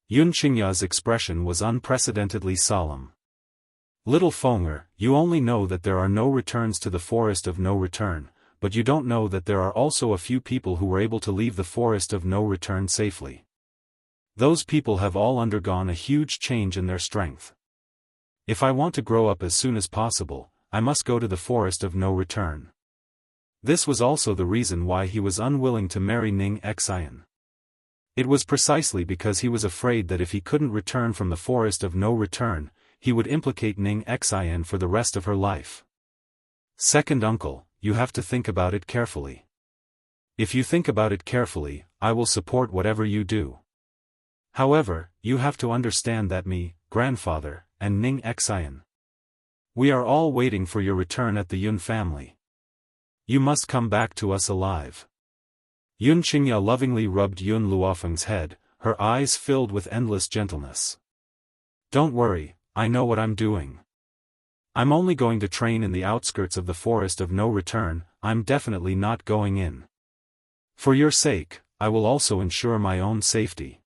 Yun Qingya's expression was unprecedentedly solemn. Little Fenger, you only know that there are no returns to the forest of no return, but you don't know that there are also a few people who were able to leave the forest of no return safely. Those people have all undergone a huge change in their strength. If I want to grow up as soon as possible, I must go to the forest of no return. This was also the reason why he was unwilling to marry Ning Xian. It was precisely because he was afraid that if he couldn't return from the forest of no return, he would implicate Ning Xian for the rest of her life. Second uncle, you have to think about it carefully. If you think about it carefully, I will support whatever you do. However, you have to understand that me, grandfather, and Ning Xian, we are all waiting for your return at the Yun family. You must come back to us alive. Yun Qingya lovingly rubbed Yun Luofeng's head, her eyes filled with endless gentleness. Don't worry, I know what I'm doing. I'm only going to train in the outskirts of the forest of no return, I'm definitely not going in. For your sake, I will also ensure my own safety.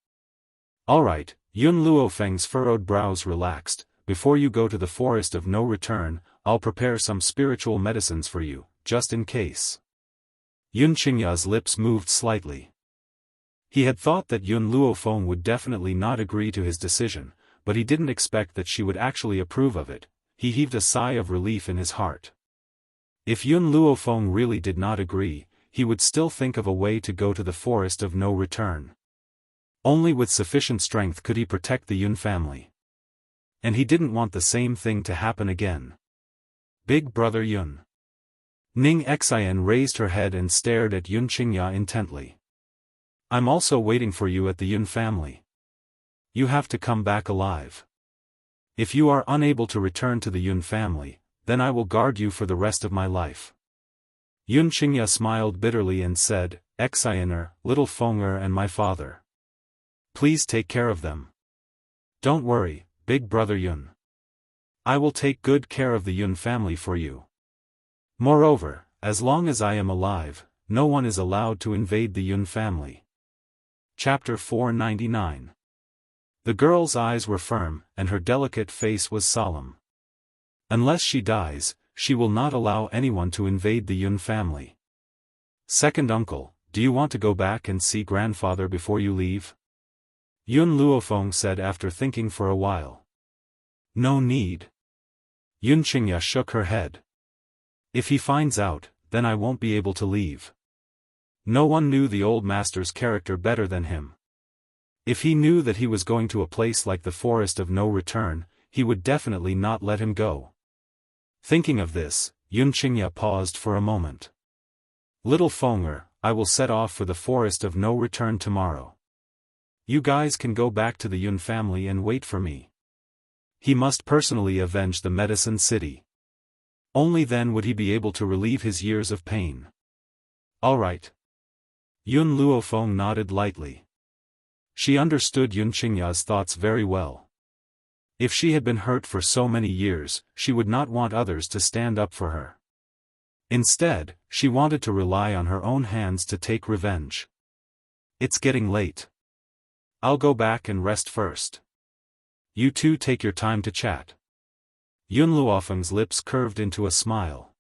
Alright, Yun Luofeng's furrowed brows relaxed. Before you go to the forest of no return, I'll prepare some spiritual medicines for you, just in case. Yun Qingya's lips moved slightly. He had thought that Yun Luofeng would definitely not agree to his decision, but he didn't expect that she would actually approve of it. He heaved a sigh of relief in his heart. If Yun Luofeng really did not agree, he would still think of a way to go to the forest of no return. Only with sufficient strength could he protect the Yun family. And he didn't want the same thing to happen again. Big brother Yun. Ning Xian raised her head and stared at Yun Qingya intently. I'm also waiting for you at the Yun family. You have to come back alive. If you are unable to return to the Yun family, then I will guard you for the rest of my life. Yun Qingya smiled bitterly and said, Xianer, little Fenger and my father. Please take care of them. Don't worry, big brother Yun. I will take good care of the Yun family for you. Moreover, as long as I am alive, no one is allowed to invade the Yun family. Chapter 499. The girl's eyes were firm, and her delicate face was solemn. Unless she dies, she will not allow anyone to invade the Yun family. Second uncle, do you want to go back and see grandfather before you leave? Yun Luofeng said after thinking for a while. No need. Yun Qingya shook her head. If he finds out, then I won't be able to leave. No one knew the old master's character better than him. If he knew that he was going to a place like the forest of no return, he would definitely not let him go. Thinking of this, Yun Qingya paused for a moment. Little Fenger, I will set off for the forest of no return tomorrow. You guys can go back to the Yun family and wait for me. He must personally avenge the Medicine City. Only then would he be able to relieve his years of pain. All right. Yun Luofeng nodded lightly. She understood Yun Qingya's thoughts very well. If she had been hurt for so many years, she would not want others to stand up for her. Instead, she wanted to rely on her own hands to take revenge. It's getting late. I'll go back and rest first. You two take your time to chat. Yun Luofeng's lips curved into a smile.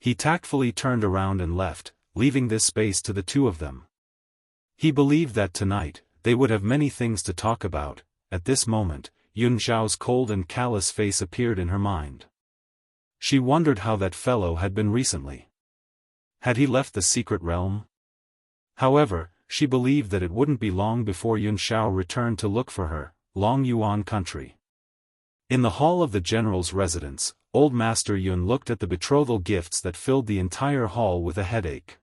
He tactfully turned around and left, leaving this space to the two of them. He believed that tonight, they would have many things to talk about. At this moment, Yun Zhao's cold and callous face appeared in her mind. She wondered how that fellow had been recently. Had he left the secret realm? However, she believed that it wouldn't be long before Yun Zhao returned to look for her, Long Yuan country. In the hall of the general's residence, old Master Yun looked at the betrothal gifts that filled the entire hall with a headache.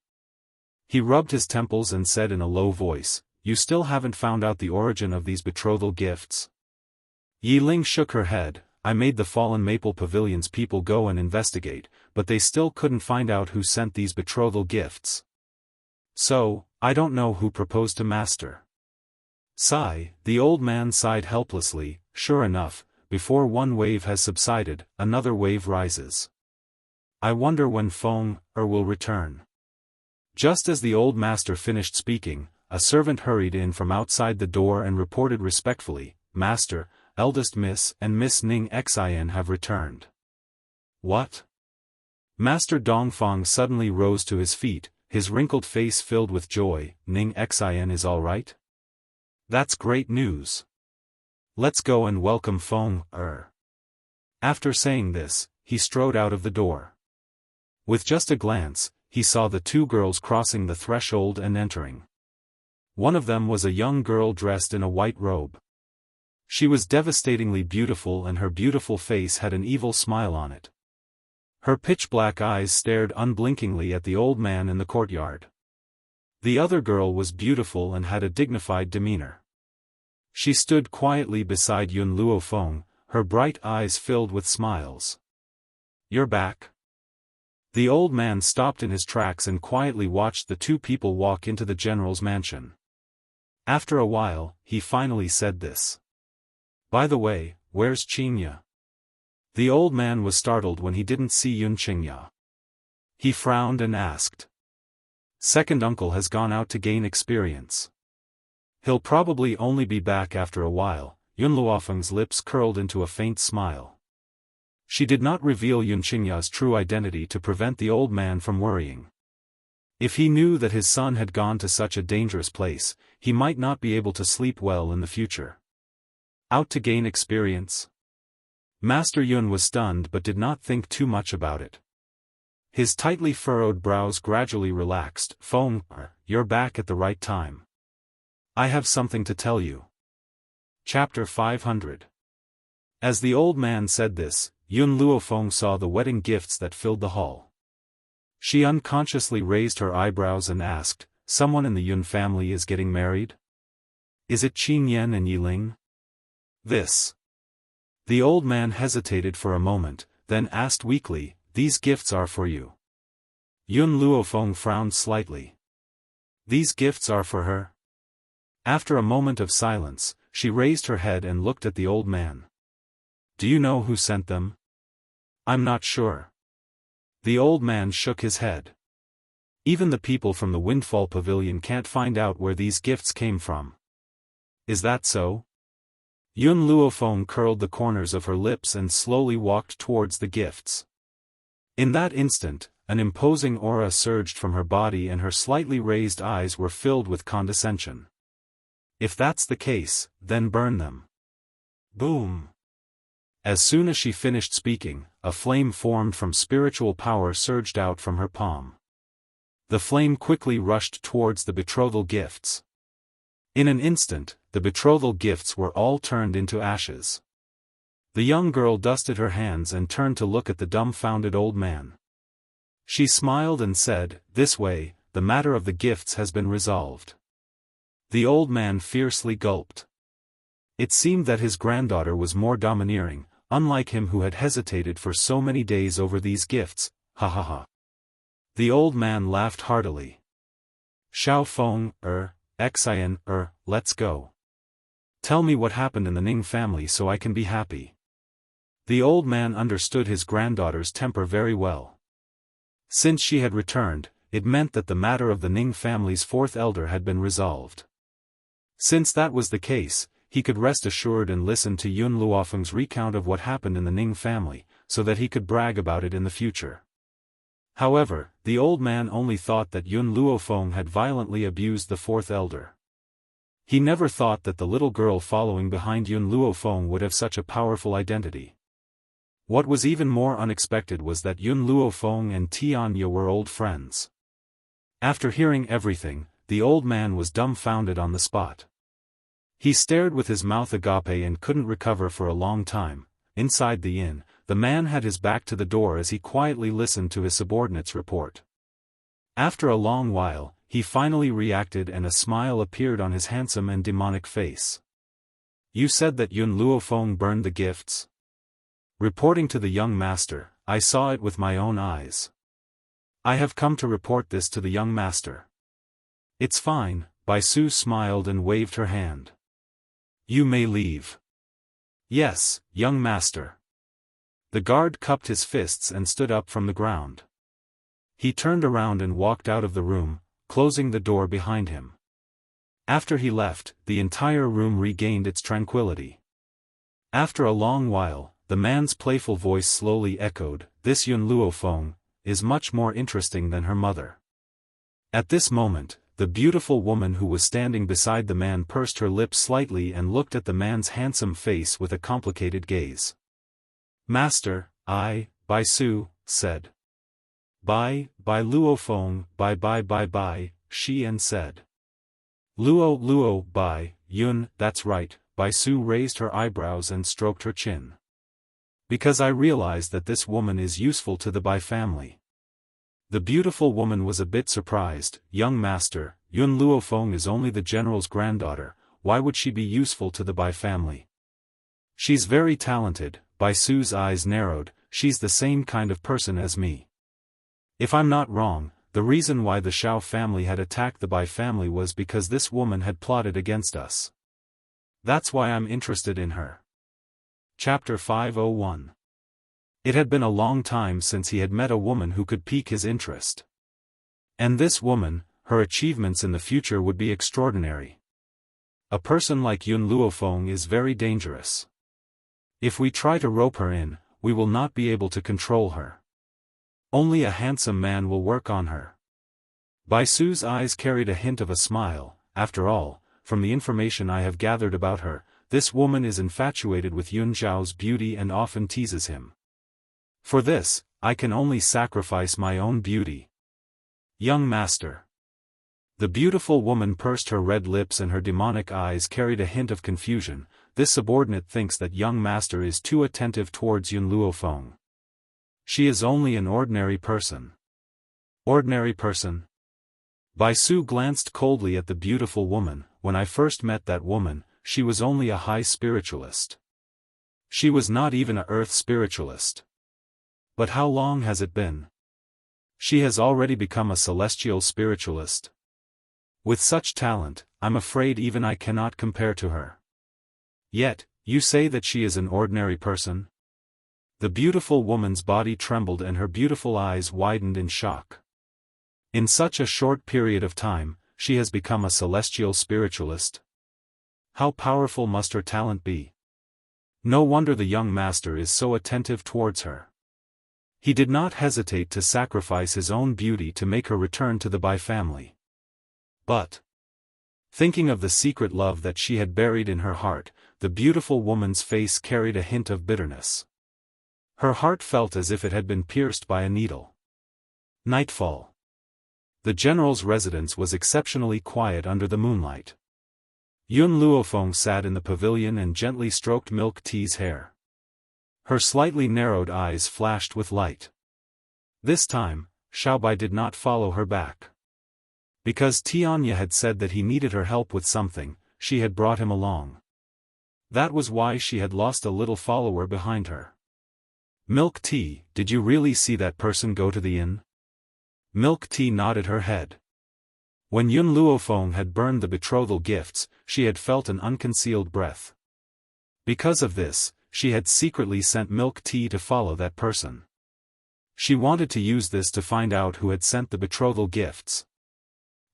He rubbed his temples and said in a low voice, You still haven't found out the origin of these betrothal gifts? Yi Ling shook her head. I made the Fallen Maple Pavilion's people go and investigate, but they still couldn't find out who sent these betrothal gifts. So, I don't know who proposed to Master. Sigh, the old man sighed helplessly. Sure enough, before one wave has subsided, another wave rises. I wonder when Fenger will return. Just as the old master finished speaking, a servant hurried in from outside the door and reported respectfully, Master, eldest Miss and Miss Ning Xian have returned. What? Master Dongfang suddenly rose to his feet, his wrinkled face filled with joy. Ning Xian is all right? That's great news. Let's go and welcome Fenger. After saying this, he strode out of the door. With just a glance, he saw the two girls crossing the threshold and entering. One of them was a young girl dressed in a white robe. She was devastatingly beautiful and her beautiful face had an evil smile on it. Her pitch-black eyes stared unblinkingly at the old man in the courtyard. The other girl was beautiful and had a dignified demeanor. She stood quietly beside Yun Luofeng, her bright eyes filled with smiles. "You're back?" The old man stopped in his tracks and quietly watched the two people walk into the general's mansion. After a while, he finally said this. "By the way, where's Qingya?" The old man was startled when he didn't see Yun Qingya. He frowned and asked. "Second uncle has gone out to gain experience. He'll probably only be back after a while." Yun Luofeng's lips curled into a faint smile. She did not reveal Yun Qingya's true identity to prevent the old man from worrying. If he knew that his son had gone to such a dangerous place, he might not be able to sleep well in the future. Out to gain experience? Master Yun was stunned but did not think too much about it. His tightly furrowed brows gradually relaxed. "Feng, you're back at the right time. I have something to tell you." Chapter 500. As the old man said this, Yun Luofeng saw the wedding gifts that filled the hall. She unconsciously raised her eyebrows and asked, "Someone in the Yun family is getting married? Is it Qin Yan and Yiling?" "This." The old man hesitated for a moment, then asked weakly, "These gifts are for you." Yun Luofeng frowned slightly. "These gifts are for her?" After a moment of silence, she raised her head and looked at the old man. "Do you know who sent them?" "I'm not sure." The old man shook his head. "Even the people from the Windfall Pavilion can't find out where these gifts came from." "Is that so?" Yun Luofeng curled the corners of her lips and slowly walked towards the gifts. In that instant, an imposing aura surged from her body and her slightly raised eyes were filled with condescension. "If that's the case, then burn them." Boom! As soon as she finished speaking, a flame formed from spiritual power surged out from her palm. The flame quickly rushed towards the betrothal gifts. In an instant, the betrothal gifts were all turned into ashes. The young girl dusted her hands and turned to look at the dumbfounded old man. She smiled and said, "This way, the matter of the gifts has been resolved." The old man fiercely gulped. It seemed that his granddaughter was more domineering, unlike him who had hesitated for so many days over these gifts. Ha ha ha. The old man laughed heartily. "Xiaofan, Xian, let's go. Tell me what happened in the Ning family so I can be happy." The old man understood his granddaughter's temper very well. Since she had returned, it meant that the matter of the Ning family's fourth elder had been resolved. Since that was the case, he could rest assured and listen to Yun Luofeng's recount of what happened in the Ning family, so that he could brag about it in the future. However, the old man only thought that Yun Luofeng had violently abused the fourth elder. He never thought that the little girl following behind Yun Luofeng would have such a powerful identity. What was even more unexpected was that Yun Luofeng and Tianya were old friends. After hearing everything, the old man was dumbfounded on the spot. He stared with his mouth agape and couldn't recover for a long time. Inside the inn, the man had his back to the door as he quietly listened to his subordinate's report. After a long while, he finally reacted and a smile appeared on his handsome and demonic face. "You said that Yun Luofeng burned the gifts?" "Reporting to the young master, I saw it with my own eyes. I have come to report this to the young master." "It's fine," Baisu smiled and waved her hand. "You may leave." "Yes, young master." The guard cupped his fists and stood up from the ground. He turned around and walked out of the room, closing the door behind him. After he left, the entire room regained its tranquility. After a long while, the man's playful voice slowly echoed, "This Yun Luofeng is much more interesting than her mother." At this moment, the beautiful woman who was standing beside the man pursed her lips slightly and looked at the man's handsome face with a complicated gaze. "Master, Baisu, said. Bye, Luofeng, bye, Xian said. Luo, bye, Yun, that's right, Bai Su raised her eyebrows and stroked her chin. Because I realized that this woman is useful to the Bai family. The beautiful woman was a bit surprised. Young master, Yun Luofeng is only the general's granddaughter, why would she be useful to the Bai family? She's very talented. Bai Su's eyes narrowed, she's the same kind of person as me. If I'm not wrong, the reason why the Xiao family had attacked the Bai family was because this woman had plotted against us. That's why I'm interested in her. Chapter 501. It had been a long time since he had met a woman who could pique his interest. And this woman, her achievements in the future would be extraordinary. A person like Yun Luofeng is very dangerous. If we try to rope her in, we will not be able to control her. Only a handsome man will work on her. Bai Su's eyes carried a hint of a smile. After all, from the information I have gathered about her, this woman is infatuated with Yun Zhao's beauty and often teases him. For this, I can only sacrifice my own beauty. Young master. The beautiful woman pursed her red lips and her demonic eyes carried a hint of confusion. This subordinate thinks that young master is too attentive towards Yun Luofeng. She is only an ordinary person. Ordinary person? Bai Su glanced coldly at the beautiful woman. When I first met that woman, she was only a high spiritualist. She was not even a earth spiritualist. But how long has it been? She has already become a celestial spiritualist. With such talent, I'm afraid even I cannot compare to her. Yet, you say that she is an ordinary person? The beautiful woman's body trembled and her beautiful eyes widened in shock. In such a short period of time, she has become a celestial spiritualist. How powerful must her talent be? No wonder the young master is so attentive towards her. He did not hesitate to sacrifice his own beauty to make her return to the Bai family. But, thinking of the secret love that she had buried in her heart, the beautiful woman's face carried a hint of bitterness. Her heart felt as if it had been pierced by a needle. Nightfall. The general's residence was exceptionally quiet under the moonlight. Yun Luofeng sat in the pavilion and gently stroked Milk Tea's hair. Her slightly narrowed eyes flashed with light. This time, Xiaobai did not follow her back. Because Tianya had said that he needed her help with something, she had brought him along. That was why she had lost a little follower behind her. Milk Tea, did you really see that person go to the inn? Milk Tea nodded her head. When Yun Luofeng had burned the betrothal gifts, she had felt an unconcealed breath. Because of this, she had secretly sent Milk Tea to follow that person. She wanted to use this to find out who had sent the betrothal gifts.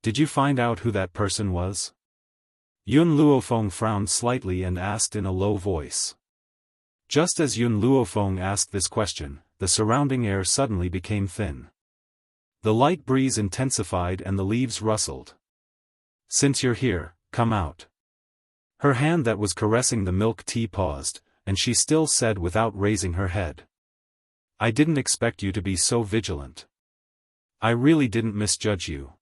Did you find out who that person was? Yun Luofeng frowned slightly and asked in a low voice. Just as Yun Luofeng asked this question, the surrounding air suddenly became thin. The light breeze intensified and the leaves rustled. Since you're here, come out. Her hand that was caressing the Milk Tea paused, and she still said without raising her head. I didn't expect you to be so vigilant. I really didn't misjudge you.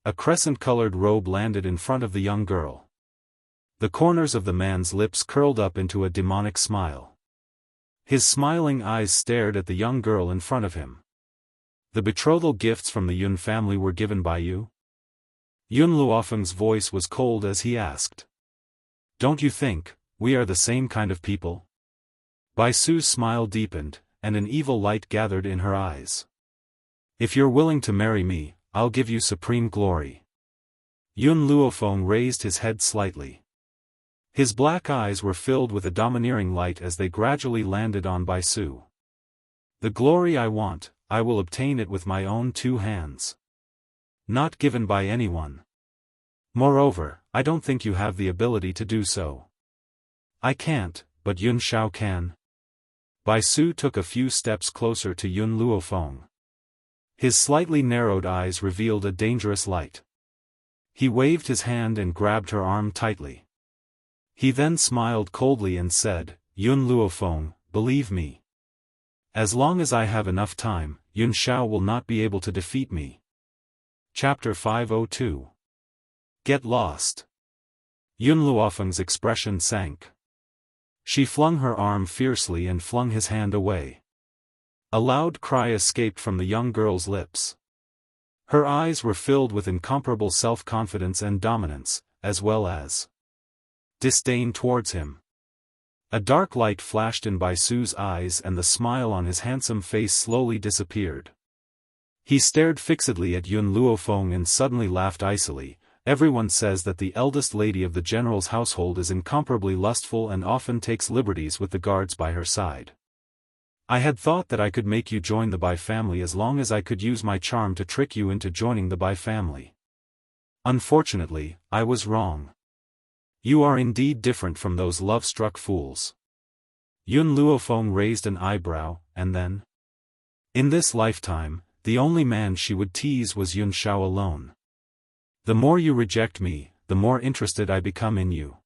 A crescent-colored robe landed in front of the young girl. The corners of the man's lips curled up into a demonic smile. His smiling eyes stared at the young girl in front of him. The betrothal gifts from the Yun family were given by you? Yun Luofeng's voice was cold as he asked. Don't you think we are the same kind of people? Bai Su's smile deepened, and an evil light gathered in her eyes. If you're willing to marry me, I'll give you supreme glory. Yun Luofeng raised his head slightly. His black eyes were filled with a domineering light as they gradually landed on Bai Su. The glory I want, I will obtain it with my own 2 hands. Not given by anyone. Moreover, I don't think you have the ability to do so. I can't, but Yun Xiao can. Bai Su took a few steps closer to Yun Luofeng. His slightly narrowed eyes revealed a dangerous light. He waved his hand and grabbed her arm tightly. He then smiled coldly and said, Yun Luofeng, believe me. As long as I have enough time, Yun Xiao will not be able to defeat me. Chapter 502. Get lost. Yun Luofeng's expression sank. She flung her arm fiercely and flung his hand away. A loud cry escaped from the young girl's lips. Her eyes were filled with incomparable self-confidence and dominance, as well as disdain towards him. A dark light flashed in Bai Su's eyes and the smile on his handsome face slowly disappeared. He stared fixedly at Yun Luofeng and suddenly laughed icily. Everyone says that the eldest lady of the general's household is incomparably lustful and often takes liberties with the guards by her side. I had thought that I could make you join the Bai family as long as I could use my charm to trick you into joining the Bai family. Unfortunately, I was wrong. You are indeed different from those love-struck fools. Yun Luofeng raised an eyebrow, and then, in this lifetime, the only man she would tease was Yun Shao alone. The more you reject me, the more interested I become in you.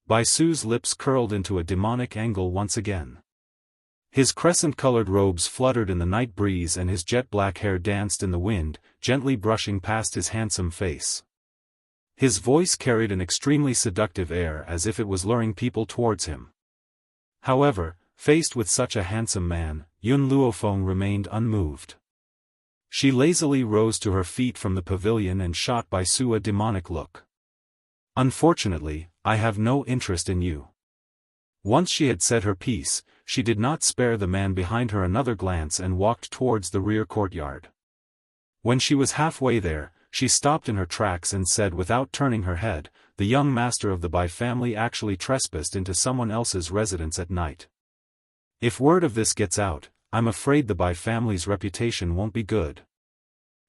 Bai Su's lips curled into a demonic angle once again. His crescent-colored robes fluttered in the night breeze and his jet-black hair danced in the wind, gently brushing past his handsome face. His voice carried an extremely seductive air as if it was luring people towards him. However, faced with such a handsome man, Yun Luofeng remained unmoved. She lazily rose to her feet from the pavilion and shot Bai Su a demonic look. Unfortunately, I have no interest in you. Once she had said her piece, she did not spare the man behind her another glance and walked towards the rear courtyard. When she was halfway there, she stopped in her tracks and said without turning her head, "The young master of the Bai family actually trespassed into someone else's residence at night. If word of this gets out, I'm afraid the Bai family's reputation won't be good."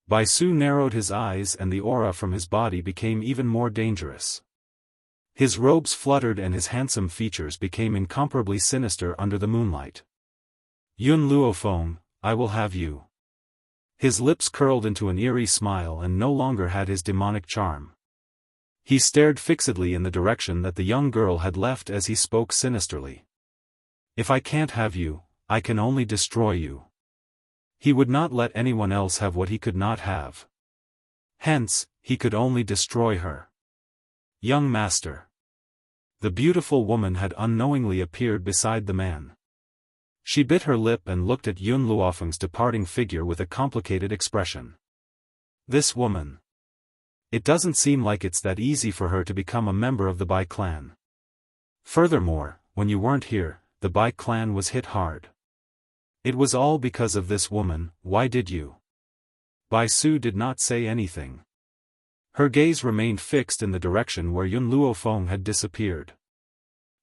Bai Su narrowed his eyes and the aura from his body became even more dangerous. His robes fluttered and his handsome features became incomparably sinister under the moonlight. Yun Luofeng, I will have you. His lips curled into an eerie smile and no longer had his demonic charm. He stared fixedly in the direction that the young girl had left as he spoke sinisterly. If I can't have you, I can only destroy you. He would not let anyone else have what he could not have. Hence, he could only destroy her. Young master. The beautiful woman had unknowingly appeared beside the man. She bit her lip and looked at Yun Luofeng's departing figure with a complicated expression. This woman. It doesn't seem like it's that easy for her to become a member of the Bai clan. Furthermore, when you weren't here, the Bai clan was hit hard. It was all because of this woman. Why did you? Bai Su did not say anything. Her gaze remained fixed in the direction where Yun Luofeng had disappeared.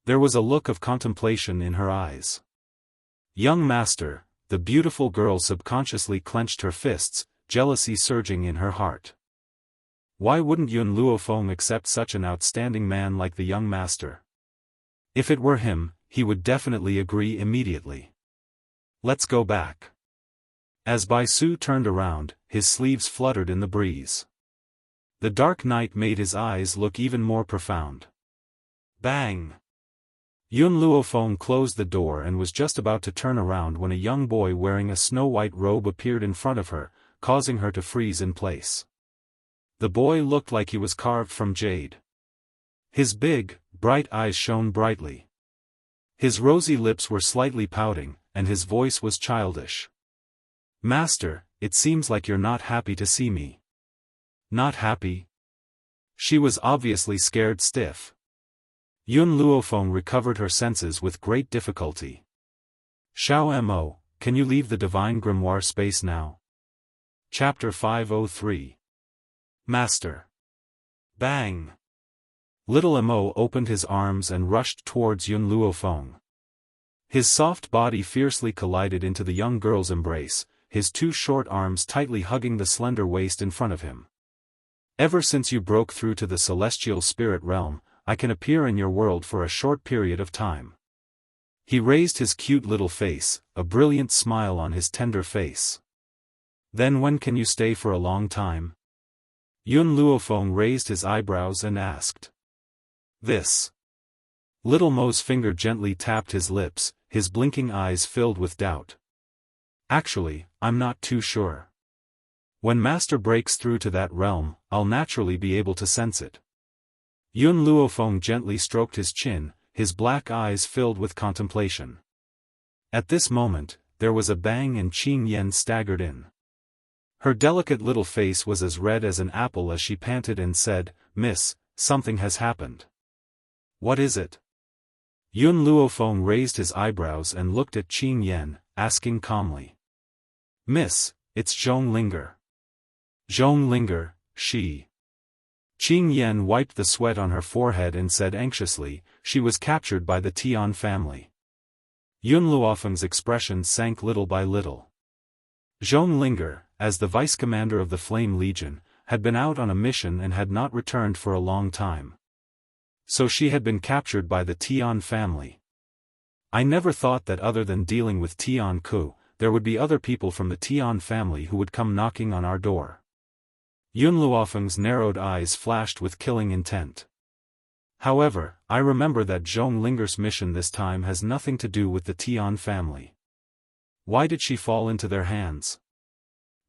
There was a look of contemplation in her eyes. Young master, the beautiful girl subconsciously clenched her fists, jealousy surging in her heart. Why wouldn't Yun Luofeng accept such an outstanding man like the young master? If it were him, he would definitely agree immediately. Let's go back. As Bai Su turned around, his sleeves fluttered in the breeze. The dark night made his eyes look even more profound. Bang! Yun Luofeng closed the door and was just about to turn around when a young boy wearing a snow-white robe appeared in front of her, causing her to freeze in place. The boy looked like he was carved from jade. His big, bright eyes shone brightly. His rosy lips were slightly pouting, and his voice was childish. Master, it seems like you're not happy to see me. Not happy? She was obviously scared stiff. Yun Luofeng recovered her senses with great difficulty. Xiao Mo, can you leave the divine grimoire space now? Chapter 503. Master. Bang! Little Mo opened his arms and rushed towards Yun Luofeng. His soft body fiercely collided into the young girl's embrace, his two short arms tightly hugging the slender waist in front of him. Ever since you broke through to the celestial spirit realm, I can appear in your world for a short period of time. He raised his cute little face, a brilliant smile on his tender face. Then when can you stay for a long time? Yun Luofeng raised his eyebrows and asked. This. Little Mo's finger gently tapped his lips, his blinking eyes filled with doubt. Actually, I'm not too sure. When Master breaks through to that realm, I'll naturally be able to sense it. Yun Luofeng gently stroked his chin, his black eyes filled with contemplation. At this moment, there was a bang and Qing Yen staggered in. Her delicate little face was as red as an apple as she panted and said, "Miss, something has happened." "What is it?" Yun Luofeng raised his eyebrows and looked at Qing Yen, asking calmly. "Miss, it's Zhong Linger." "Zhong Linger, she." Qing Yen wiped the sweat on her forehead and said anxiously, "She was captured by the Tian family." Yun Luofeng's expression sank little by little. Zhong Linger, as the vice-commander of the Flame Legion, had been out on a mission and had not returned for a long time. So she had been captured by the Tian family. I never thought that other than dealing with Tian Ku, there would be other people from the Tian family who would come knocking on our door. Yun Luofeng's narrowed eyes flashed with killing intent. However, I remember that Zhong Linger's mission this time has nothing to do with the Tian family. Why did she fall into their hands?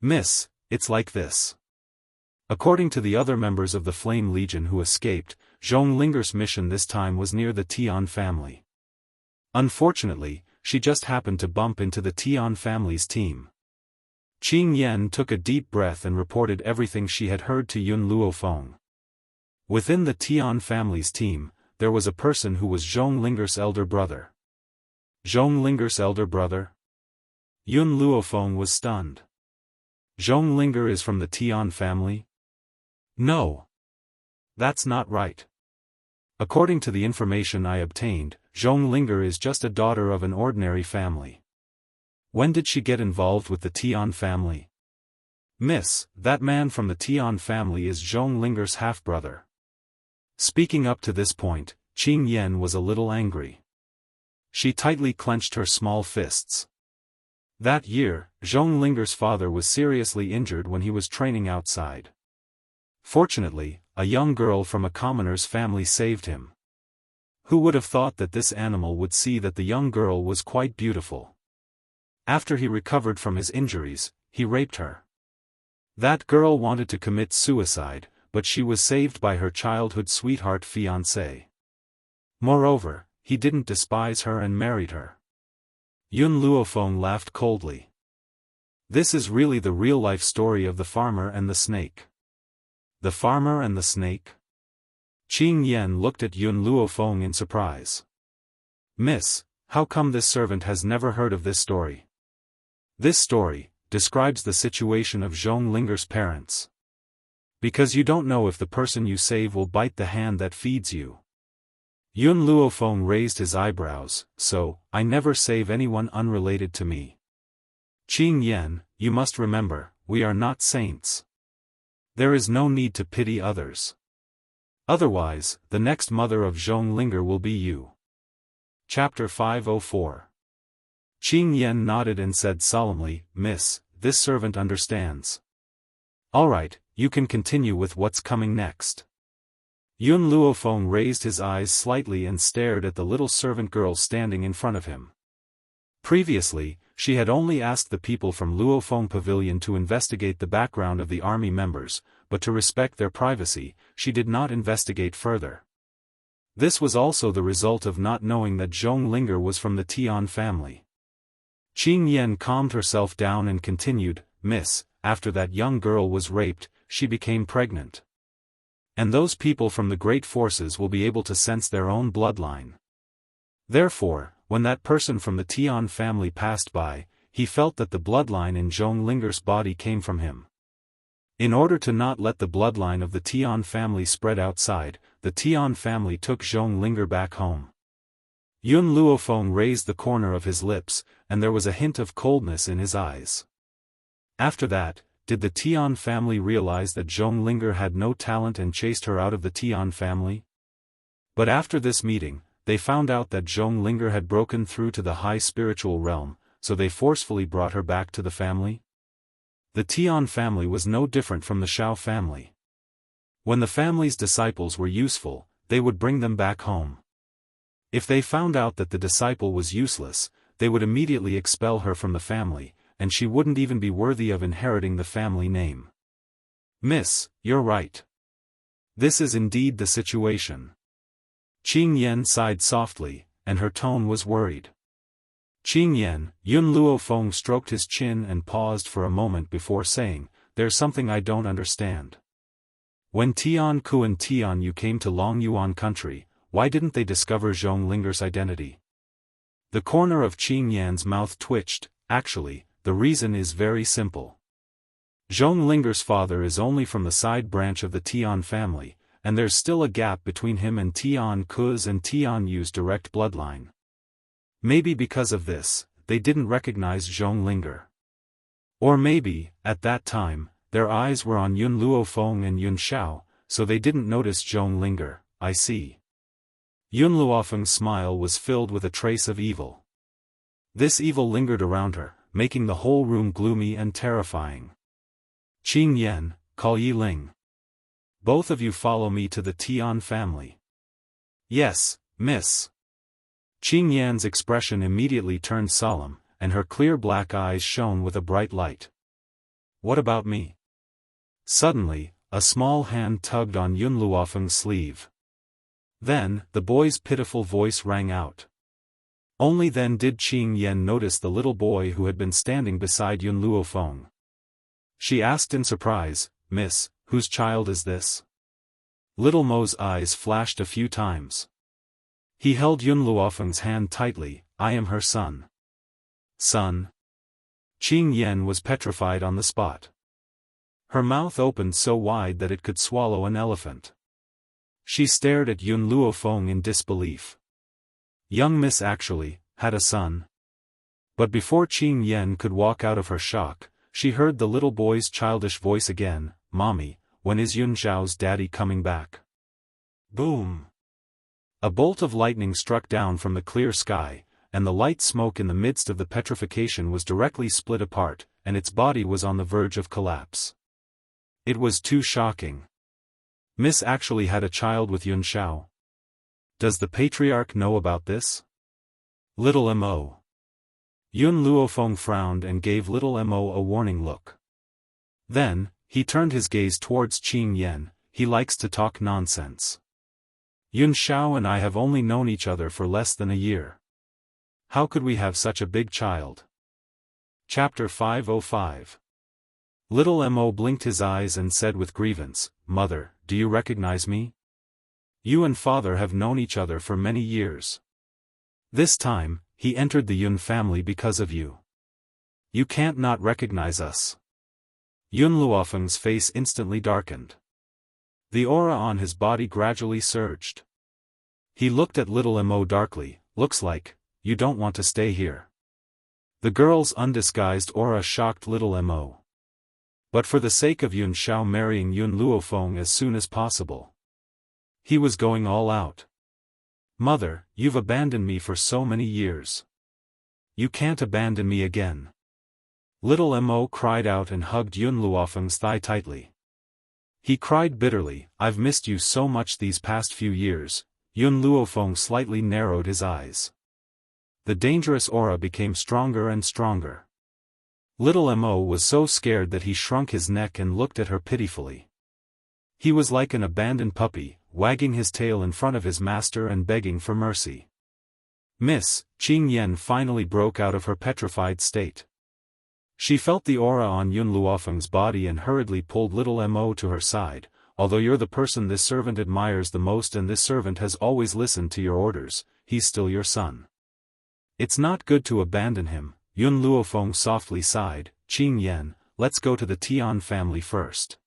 "Miss, it's like this. According to the other members of the Flame Legion who escaped, Zhong Linger's mission this time was near the Tian family. Unfortunately, she just happened to bump into the Tian family's team." Qing Yen took a deep breath and reported everything she had heard to Yun Luofeng. Within the Tian family's team, there was a person who was Zhong Linger's elder brother. Zhong Linger's elder brother? Yun Luofeng was stunned. Zhong Linger is from the Tian family? No. That's not right. According to the information I obtained, Zhong Linger is just a daughter of an ordinary family. When did she get involved with the Tian family? "Miss, that man from the Tian family is Zhong Linger's half-brother." Speaking up to this point, Qing Yen was a little angry. She tightly clenched her small fists. That year, Zhong Linger's father was seriously injured when he was training outside. Fortunately, a young girl from a commoner's family saved him. Who would have thought that this animal would see that the young girl was quite beautiful? After he recovered from his injuries, he raped her. That girl wanted to commit suicide, but she was saved by her childhood sweetheart fiancé. Moreover, he didn't despise her and married her. Yun Luofeng laughed coldly. This is really the real-life story of the farmer and the snake. The farmer and the snake? Qing Yen looked at Yun Luofeng in surprise. "Miss, how come this servant has never heard of this story?" "This story describes the situation of Zhong Linger's parents. Because you don't know if the person you save will bite the hand that feeds you." Yun Luofeng raised his eyebrows. "So, I never save anyone unrelated to me." "Qing Yen, you must remember, we are not saints. There is no need to pity others. Otherwise, the next mother of Zhong Linger will be you." Chapter 504. Qing Yen nodded and said solemnly, "Miss, this servant understands." "All right, you can continue with what's coming next." Yun Luofeng raised his eyes slightly and stared at the little servant girl standing in front of him. Previously, she had only asked the people from Luofeng Pavilion to investigate the background of the army members, but to respect their privacy, she did not investigate further. This was also the result of not knowing that Zhong Linger was from the Tian family. Qing Yen calmed herself down and continued, "Miss, after that young girl was raped, she became pregnant. And those people from the great forces will be able to sense their own bloodline. Therefore, when that person from the Tian family passed by, he felt that the bloodline in Zhong Linger's body came from him. In order to not let the bloodline of the Tian family spread outside, the Tian family took Zhong Linger back home." Yun Luofeng raised the corner of his lips, and there was a hint of coldness in his eyes. After that, did the Tian family realize that Zhong Linger had no talent and chased her out of the Tian family? But after this meeting, they found out that Zhong Linger had broken through to the high spiritual realm, so they forcefully brought her back to the family? The Tian family was no different from the Xiao family. When the family's disciples were useful, they would bring them back home. If they found out that the disciple was useless, they would immediately expel her from the family, and she wouldn't even be worthy of inheriting the family name. "Miss, you're right. This is indeed the situation. Qing Yan sighed softly, and her tone was worried. Qing Yan, Yun Luofeng stroked his chin and paused for a moment before saying, "There's something I don't understand. When Tian Ku and Tian Yu came to Long Yuan country, why didn't they discover Zhong Linger's identity?" The corner of Qing Yan's mouth twitched. Actually, the reason is very simple. Zhong Linger's father is only from the side branch of the Tian family, and there's still a gap between him and Tian Ku's and Tian Yu's direct bloodline. Maybe because of this, they didn't recognize Zhong Linger. Or maybe, at that time, their eyes were on Yun Luofeng and Yun Xiao, so they didn't notice Zhong Linger. I see. Yun Luofeng's smile was filled with a trace of evil. This evil lingered around her, making the whole room gloomy and terrifying. Qing Yan, call Yi Ling. Both of you follow me to the Tian family. Yes, miss. Qing Yan's expression immediately turned solemn, and her clear black eyes shone with a bright light. What about me? Suddenly, a small hand tugged on Yun Luofeng's sleeve. Then, the boy's pitiful voice rang out. Only then did Qing Yan notice the little boy who had been standing beside Yun Luofeng. She asked in surprise, "Miss, whose child is this?" Little Mo's eyes flashed a few times. He held Yun Luofeng's hand tightly. "I am her son." Son? Qing Yan was petrified on the spot. Her mouth opened so wide that it could swallow an elephant. She stared at Yun Luofeng in disbelief. Young Miss actually had a son. But before Qing Yan could walk out of her shock, she heard the little boy's childish voice again, "Mommy, when is Yun Xiao's daddy coming back?" Boom! A bolt of lightning struck down from the clear sky, and the light smoke in the midst of the petrification was directly split apart, and its body was on the verge of collapse. It was too shocking. Miss actually had a child with Yun Xiao. Does the patriarch know about this? Little Mo. Yun Luofeng frowned and gave little Mo a warning look. Then, he turned his gaze towards Qing Yan. He likes to talk nonsense. Yun Xiao and I have only known each other for less than a year. How could we have such a big child? Chapter 505. Little Mo blinked his eyes and said with grievance, "Mother, do you recognize me? You and father have known each other for many years. This time, he entered the Yun family because of you. You can't not recognize us." Yun Luofeng's face instantly darkened. The aura on his body gradually surged. He looked at little Mo darkly. "Looks like, you don't want to stay here." The girl's undisguised aura shocked little Mo. But for the sake of Yun Xiao marrying Yun Luofeng as soon as possible, he was going all out. "Mother, you've abandoned me for so many years. You can't abandon me again." Little Mo cried out and hugged Yun Luofeng's thigh tightly. He cried bitterly, "I've missed you so much these past few years." Yun Luofeng slightly narrowed his eyes. The dangerous aura became stronger and stronger. Little Mo was so scared that he shrunk his neck and looked at her pitifully. He was like an abandoned puppy, wagging his tail in front of his master and begging for mercy. "Miss," Qing Yan finally broke out of her petrified state. She felt the aura on Yun Luofeng's body and hurriedly pulled little Mo to her side. "Although you're the person this servant admires the most and this servant has always listened to your orders, he's still your son. It's not good to abandon him." Yun Luofeng softly sighed. "Qing Yan, let's go to the Tian family first.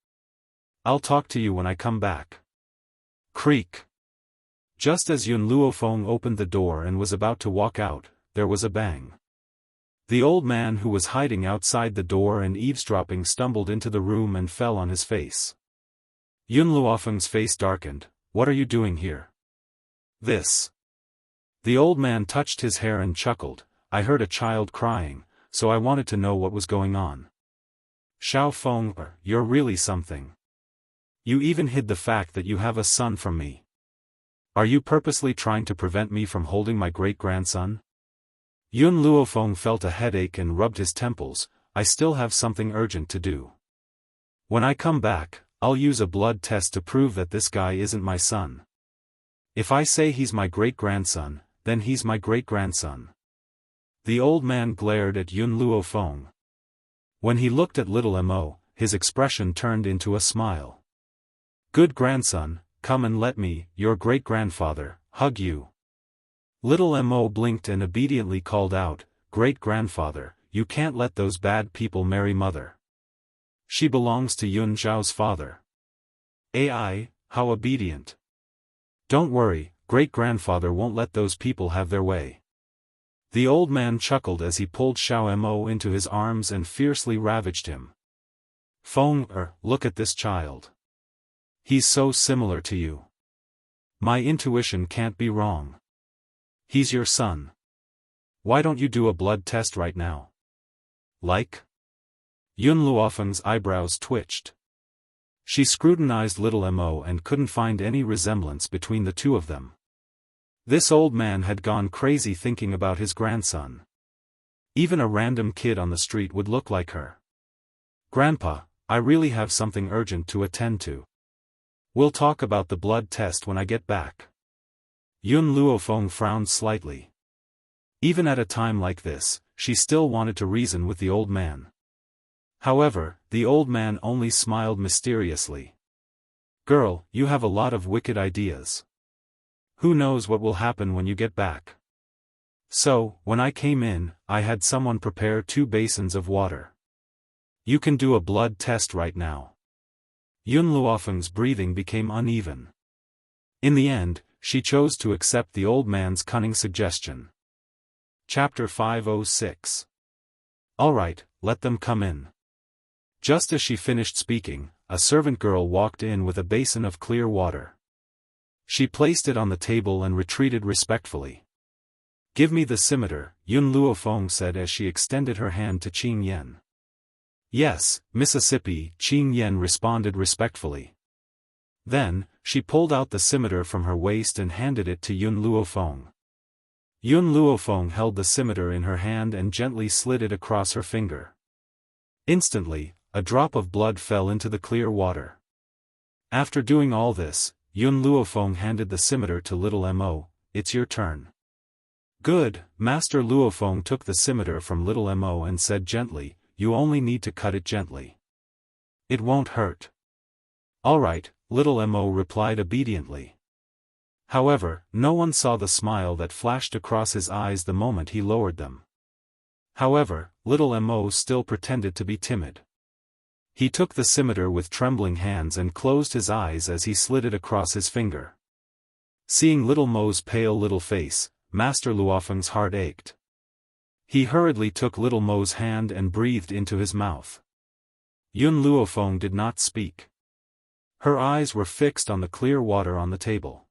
I'll talk to you when I come back." Creak. Just as Yun Luofeng opened the door and was about to walk out, there was a bang. The old man who was hiding outside the door and eavesdropping stumbled into the room and fell on his face. Yun Luofeng's face darkened. "What are you doing here?" "This." The old man touched his hair and chuckled. "I heard a child crying, so I wanted to know what was going on." "Xiaofan, you're really something. You even hid the fact that you have a son from me. Are you purposely trying to prevent me from holding my great-grandson?" Yun Luofeng felt a headache and rubbed his temples. "I still have something urgent to do. When I come back, I'll use a blood test to prove that this guy isn't my son. If I say he's my great-grandson, then he's my great-grandson. The old man glared at Yun Luofeng. When he looked at little Mo, his expression turned into a smile. Good grandson, come and let me, your great-grandfather, hug you. Little Mo blinked and obediently called out, Great-grandfather, you can't let those bad people marry mother. She belongs to Yun Zhao's father. Ai, how obedient. Don't worry, great-grandfather won't let those people have their way. The old man chuckled as he pulled Xiao Mo into his arms and fiercely ravaged him. Feng, look at this child. He's so similar to you. My intuition can't be wrong. He's your son. Why don't you do a blood test right now? Like? Yun Luofeng's eyebrows twitched. She scrutinized little Mo and couldn't find any resemblance between the two of them. This old man had gone crazy thinking about his grandson. Even a random kid on the street would look like her. Grandpa, I really have something urgent to attend to. We'll talk about the blood test when I get back. Yun Luofeng frowned slightly. Even at a time like this, she still wanted to reason with the old man. However, the old man only smiled mysteriously. Girl, you have a lot of wicked ideas. Who knows what will happen when you get back? So, when I came in, I had someone prepare 2 basins of water. You can do a blood test right now. Yun Luofeng's breathing became uneven. In the end, she chose to accept the old man's cunning suggestion. Chapter 506. Alright, let them come in. Just as she finished speaking, a servant girl walked in with a basin of clear water. She placed it on the table and retreated respectfully. Give me the scimitar, Yun Luofeng said as she extended her hand to Qing Yan. Yes, Mississippi, Qing Yan responded respectfully. Then, she pulled out the scimitar from her waist and handed it to Yun Luofeng. Yun Luofeng held the scimitar in her hand and gently slid it across her finger. Instantly, a drop of blood fell into the clear water. After doing all this, Yun Luofeng handed the scimitar to little Mo. It's your turn. Good, Master Luofeng took the scimitar from little Mo and said gently, you only need to cut it gently. It won't hurt. Alright, little Mo replied obediently. However, no one saw the smile that flashed across his eyes the moment he lowered them. However, little Mo still pretended to be timid. He took the scimitar with trembling hands and closed his eyes as he slid it across his finger. Seeing little Mo's pale little face, Master Luofeng's heart ached. He hurriedly took little Mo's hand and breathed into his mouth. Yun Luofeng did not speak. Her eyes were fixed on the clear water on the table.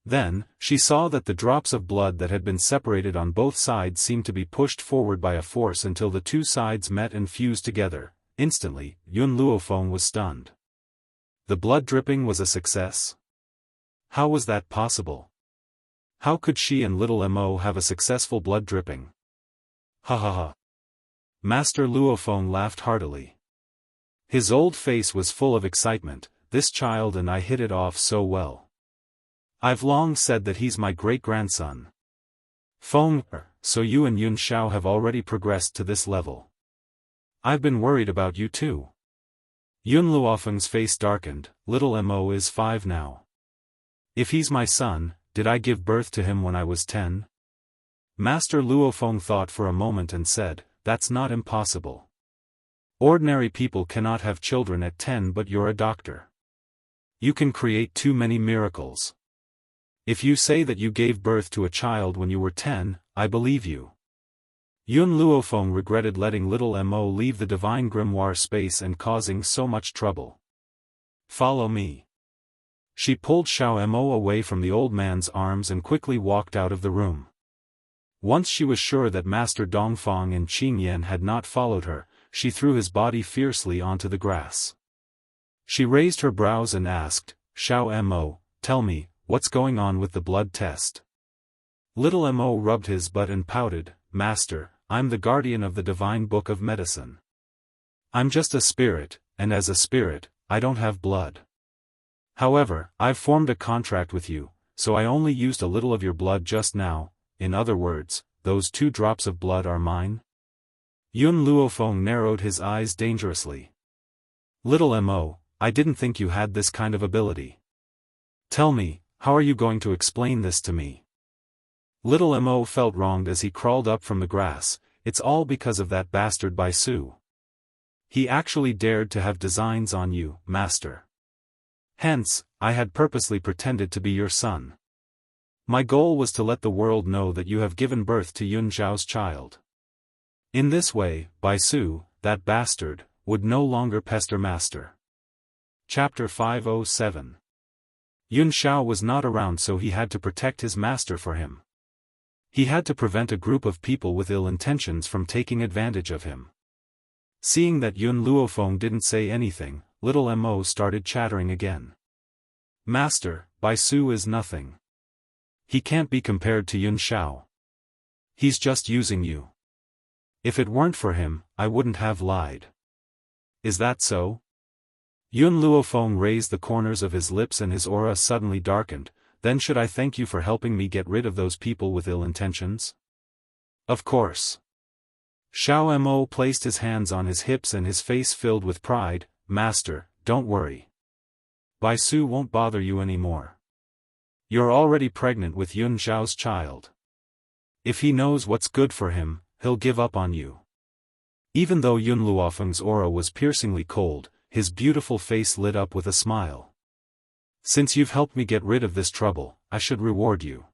Then, she saw that the drops of blood that had been separated on both sides seemed to be pushed forward by a force until the 2 sides met and fused together. Instantly, Yun Luofeng was stunned. The blood dripping was a success? How was that possible? How could she and little Mo have a successful blood dripping? Ha ha ha. Master Luofeng laughed heartily. His old face was full of excitement. This child and I hit it off so well. I've long said that he's my great-grandson. Feng, so you and Yun Xiao have already progressed to this level. I've been worried about you too. Yun Luofeng's face darkened. Little Mo is 5 now. If he's my son, did I give birth to him when I was 10? Master Luofeng thought for a moment and said, that's not impossible. Ordinary people cannot have children at 10, but you're a doctor. You can create too many miracles. If you say that you gave birth to a child when you were 10, I believe you. Yun Luofeng regretted letting little Mo leave the divine grimoire space and causing so much trouble. Follow me. She pulled Xiao Mo away from the old man's arms and quickly walked out of the room. Once she was sure that Master Dongfang and Qing Yan had not followed her, she threw his body fiercely onto the grass. She raised her brows and asked, Xiao Mo, tell me, what's going on with the blood test? Little Mo rubbed his butt and pouted, Master, I'm the guardian of the divine book of medicine. I'm just a spirit, and as a spirit, I don't have blood. However, I've formed a contract with you, so I only used a little of your blood just now. In other words, those 2 drops of blood are mine?" Yun Luofeng narrowed his eyes dangerously. "Little Mo, I didn't think you had this kind of ability. Tell me, how are you going to explain this to me?" Little Mo felt wronged as he crawled up from the grass. "It's all because of that bastard Bai Su. He actually dared to have designs on you, master. Hence, I had purposely pretended to be your son. My goal was to let the world know that you have given birth to Yun Zhao's child. In this way, Bai Su, that bastard, would no longer pester master." Chapter 507. Yun Zhao was not around, so he had to protect his master for him. He had to prevent a group of people with ill intentions from taking advantage of him. Seeing that Yun Luofeng didn't say anything, little Mo started chattering again. "Master, Bai Su is nothing. He can't be compared to Yun Zhao. He's just using you. If it weren't for him, I wouldn't have lied." "Is that so?" Yun Luofeng raised the corners of his lips and his aura suddenly darkened. "Then should I thank you for helping me get rid of those people with ill intentions?" "Of course." Xiao Mo placed his hands on his hips and his face filled with pride. "Master, don't worry. Bai Su won't bother you anymore. You're already pregnant with Yun Zhao's child. If he knows what's good for him, he'll give up on you." Even though Yun Luofeng's aura was piercingly cold, his beautiful face lit up with a smile. "Since you've helped me get rid of this trouble, I should reward you.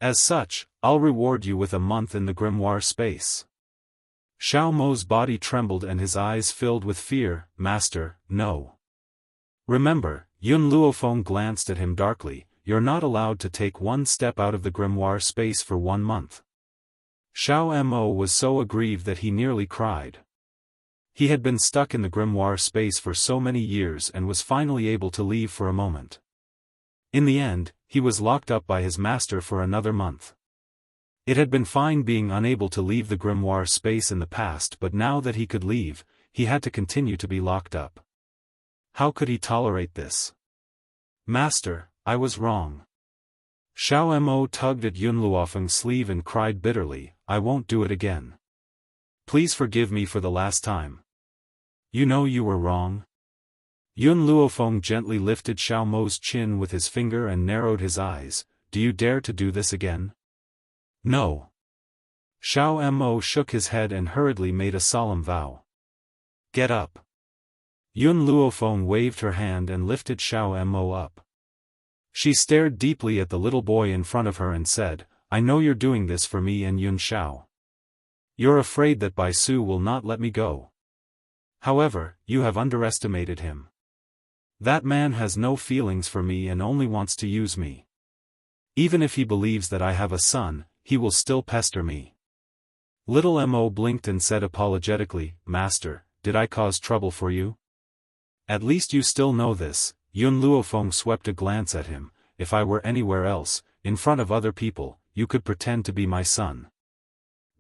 As such, I'll reward you with a month in the grimoire space." Xiao Mo's body trembled and his eyes filled with fear. "Master, no. Remember," Yun Luofeng glanced at him darkly, "you're not allowed to take one step out of the grimoire space for 1 month. Xiao Mo was so aggrieved that he nearly cried. He had been stuck in the grimoire space for so many years and was finally able to leave for a moment. In the end, he was locked up by his master for another month. It had been fine being unable to leave the grimoire space in the past, but now that he could leave, he had to continue to be locked up. How could he tolerate this? "Master, I was wrong." Xiao Mo tugged at Yun Luofeng's sleeve and cried bitterly, "I won't do it again. Please forgive me for the last time. You know you were wrong." Yun Luofeng gently lifted Xiao Mo's chin with his finger and narrowed his eyes. "Do you dare to do this again?" "No." Xiao Mo shook his head and hurriedly made a solemn vow. "Get up." Yun Luofeng waved her hand and lifted Xiao Mo up. She stared deeply at the little boy in front of her and said, "I know you're doing this for me and Yun Zhao. You're afraid that Bai Su will not let me go. However, you have underestimated him. That man has no feelings for me and only wants to use me. Even if he believes that I have a son, he will still pester me." Little Mo blinked and said apologetically, "Master, did I cause trouble for you? At least you still know this." Yun Luofeng swept a glance at him. "If I were anywhere else, in front of other people, you could pretend to be my son.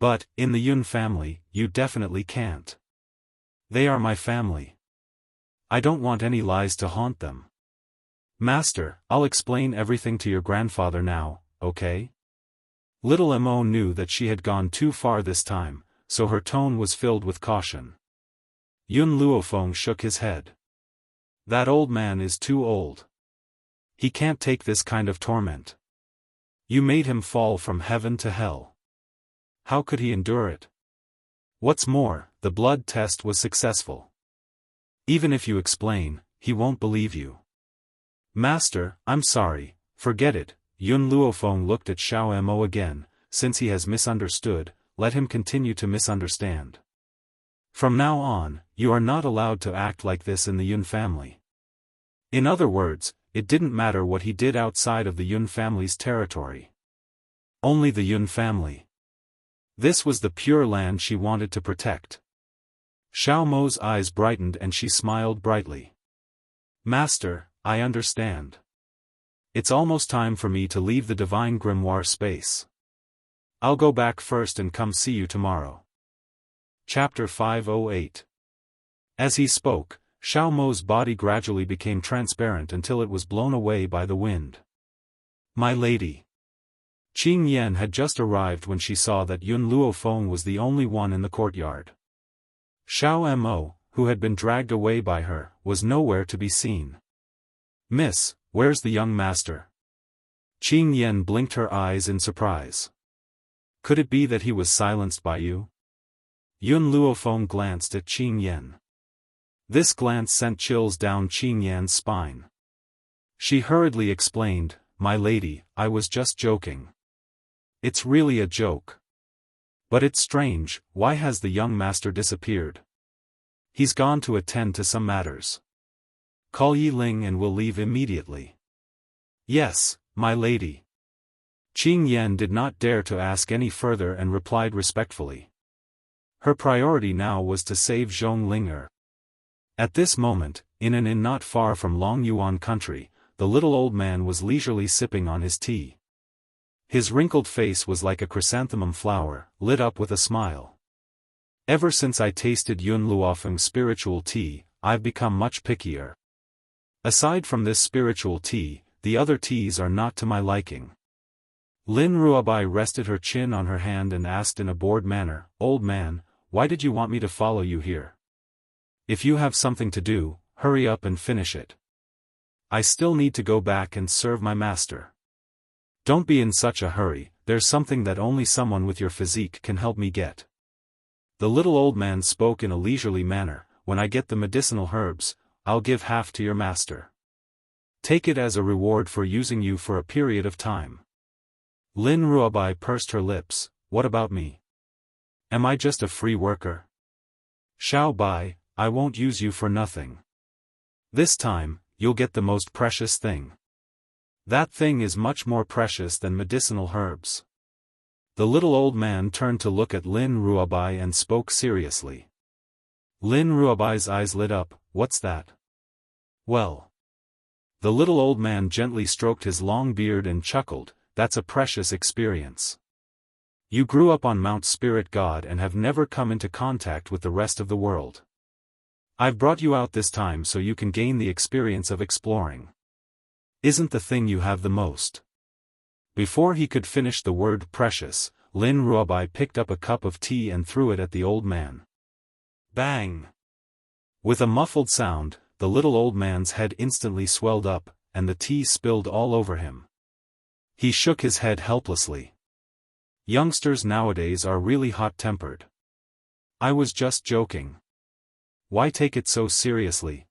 But, in the Yun family, you definitely can't. They are my family. I don't want any lies to haunt them. Master, I'll explain everything to your grandfather now, okay?" Little Mo knew that she had gone too far this time, so her tone was filled with caution. Yun Luofeng shook his head. "That old man is too old. He can't take this kind of torment. You made him fall from heaven to hell. How could he endure it? What's more, the blood test was successful. Even if you explain, he won't believe you." "Master, I'm sorry, forget it." Yun Luofeng looked at Xiao Mo again. "Since he has misunderstood, let him continue to misunderstand. From now on, you are not allowed to act like this in the Yun family." In other words, it didn't matter what he did outside of the Yun family's territory. Only the Yun family. This was the pure land she wanted to protect. Xiao Mo's eyes brightened and she smiled brightly. "Master, I understand. It's almost time for me to leave the divine grimoire space. I'll go back first and come see you tomorrow." Chapter 508. As he spoke, Xiao Mo's body gradually became transparent until it was blown away by the wind. My lady. Qing Yan had just arrived when she saw that Yun Luofeng was the only one in the courtyard. Xiao Mo, who had been dragged away by her, was nowhere to be seen. Miss, where's the young master? Qing Yan blinked her eyes in surprise. Could it be that he was silenced by you? Yun Luofeng glanced at Qing Yan. This glance sent chills down Qing Yan's spine. She hurriedly explained, My lady, I was just joking. It's really a joke. But it's strange, why has the young master disappeared? He's gone to attend to some matters. Call Yi Ling and we'll leave immediately. Yes, my lady. Qing Yan did not dare to ask any further and replied respectfully. Her priority now was to save Zhong Linger. At this moment, in an inn not far from Long Yuan country, the little old man was leisurely sipping on his tea. His wrinkled face was like a chrysanthemum flower, lit up with a smile. Ever since I tasted Yun Luofeng's spiritual tea, I've become much pickier. Aside from this spiritual tea, the other teas are not to my liking. Lin Ruobai rested her chin on her hand and asked in a bored manner, Old man, why did you want me to follow you here? If you have something to do, hurry up and finish it. I still need to go back and serve my master. Don't be in such a hurry, there's something that only someone with your physique can help me get. The little old man spoke in a leisurely manner, When I get the medicinal herbs, I'll give half to your master. Take it as a reward for using you for a period of time. Lin Ruobai pursed her lips, What about me? Am I just a free worker? Xiao Bai, I won't use you for nothing. This time, you'll get the most precious thing. That thing is much more precious than medicinal herbs. The little old man turned to look at Lin Ruobai and spoke seriously. Lin Ruobai's eyes lit up, What's that? Well. The little old man gently stroked his long beard and chuckled, That's a precious experience. You grew up on Mount Spirit God and have never come into contact with the rest of the world. I've brought you out this time so you can gain the experience of exploring. Isn't the thing you have the most? Before he could finish the word precious, Lin Ruobai picked up a cup of tea and threw it at the old man. Bang! With a muffled sound, the little old man's head instantly swelled up, and the tea spilled all over him. He shook his head helplessly. Youngsters nowadays are really hot-tempered. I was just joking. Why take it so seriously?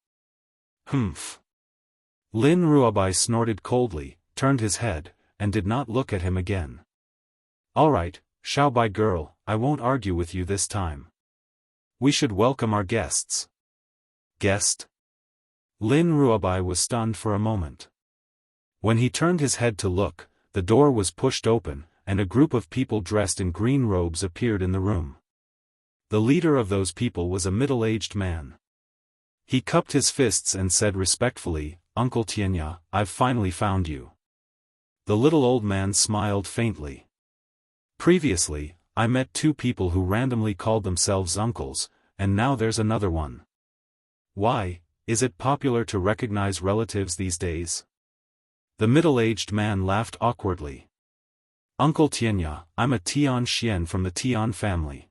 Humph. Lin Ruobai snorted coldly, turned his head, and did not look at him again. All right, Xiao Bai girl, I won't argue with you this time. We should welcome our guests. Guest? Lin Ruobai was stunned for a moment. When he turned his head to look, the door was pushed open, and a group of people dressed in green robes appeared in the room. The leader of those people was a middle-aged man. He cupped his fists and said respectfully, Uncle Tianya, I've finally found you. The little old man smiled faintly. Previously, I met two people who randomly called themselves uncles, and now there's another one. Why, is it popular to recognize relatives these days? The middle-aged man laughed awkwardly. Uncle Tianya, I'm a Tian Xian from the Tian family.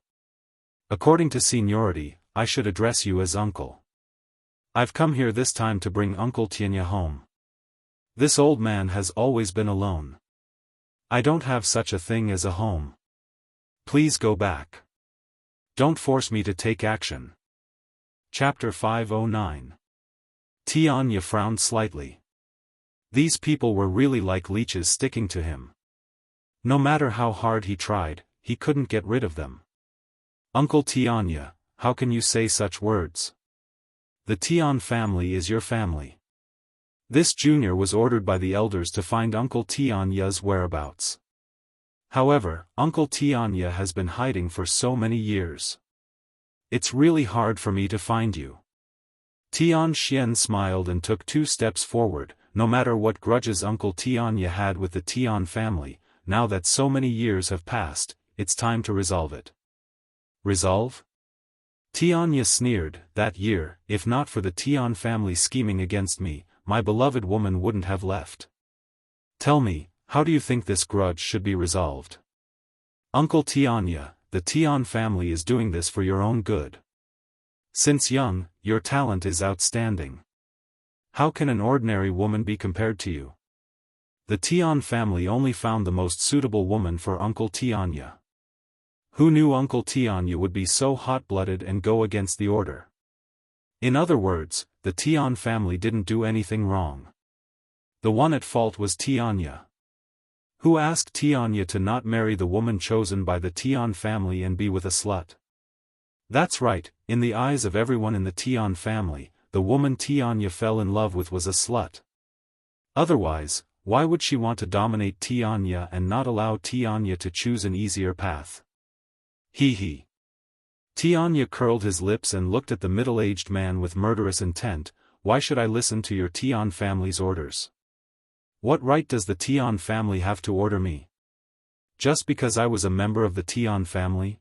According to seniority, I should address you as uncle. I've come here this time to bring Uncle Tianya home. This old man has always been alone. I don't have such a thing as a home. Please go back. Don't force me to take action. Chapter 509. Tianya frowned slightly. These people were really like leeches sticking to him. No matter how hard he tried, he couldn't get rid of them. Uncle Tianya, how can you say such words? The Tian family is your family. This junior was ordered by the elders to find Uncle Tianya's whereabouts. However, Uncle Tianya has been hiding for so many years. It's really hard for me to find you. Tian Xian smiled and took 2 steps forward. No matter what grudges Uncle Tianya had with the Tian family, now that so many years have passed, it's time to resolve it. Resolve? Tianya sneered. That year, if not for the Tian family scheming against me, my beloved woman wouldn't have left. Tell me, how do you think this grudge should be resolved? Uncle Tianya, the Tian family is doing this for your own good. Since young, your talent is outstanding. How can an ordinary woman be compared to you? The Tian family only found the most suitable woman for Uncle Tianya. Who knew Uncle Tianya would be so hot-blooded and go against the order? In other words, the Tian family didn't do anything wrong. The one at fault was Tianya. Who asked Tianya to not marry the woman chosen by the Tian family and be with a slut? That's right, in the eyes of everyone in the Tian family, the woman Tianya fell in love with was a slut. Otherwise, why would she want to dominate Tianya and not allow Tianya to choose an easier path? Hee. Tianya curled his lips and looked at the middle-aged man with murderous intent. Why should I listen to your Tian family's orders? What right does the Tian family have to order me? Just because I was a member of the Tian family?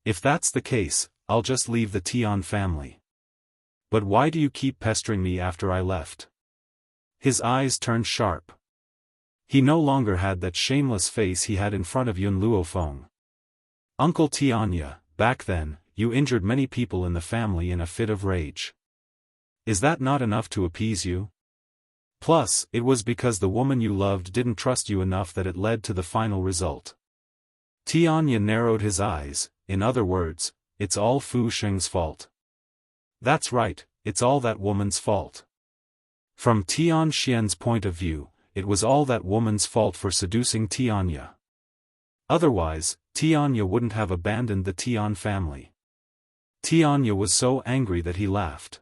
If that's the case, I'll just leave the Tian family. But why do you keep pestering me after I left? His eyes turned sharp. He no longer had that shameless face he had in front of Yun Luofeng. Uncle Tianya, back then, you injured many people in the family in a fit of rage. Is that not enough to appease you? Plus, it was because the woman you loved didn't trust you enough that it led to the final result. Tianya narrowed his eyes. In other words, it's all Fu Sheng's fault. That's right, it's all that woman's fault. From Tian Xian's point of view, it was all that woman's fault for seducing Tianya. Otherwise, Tianya wouldn't have abandoned the Tian family. Tianya was so angry that he laughed.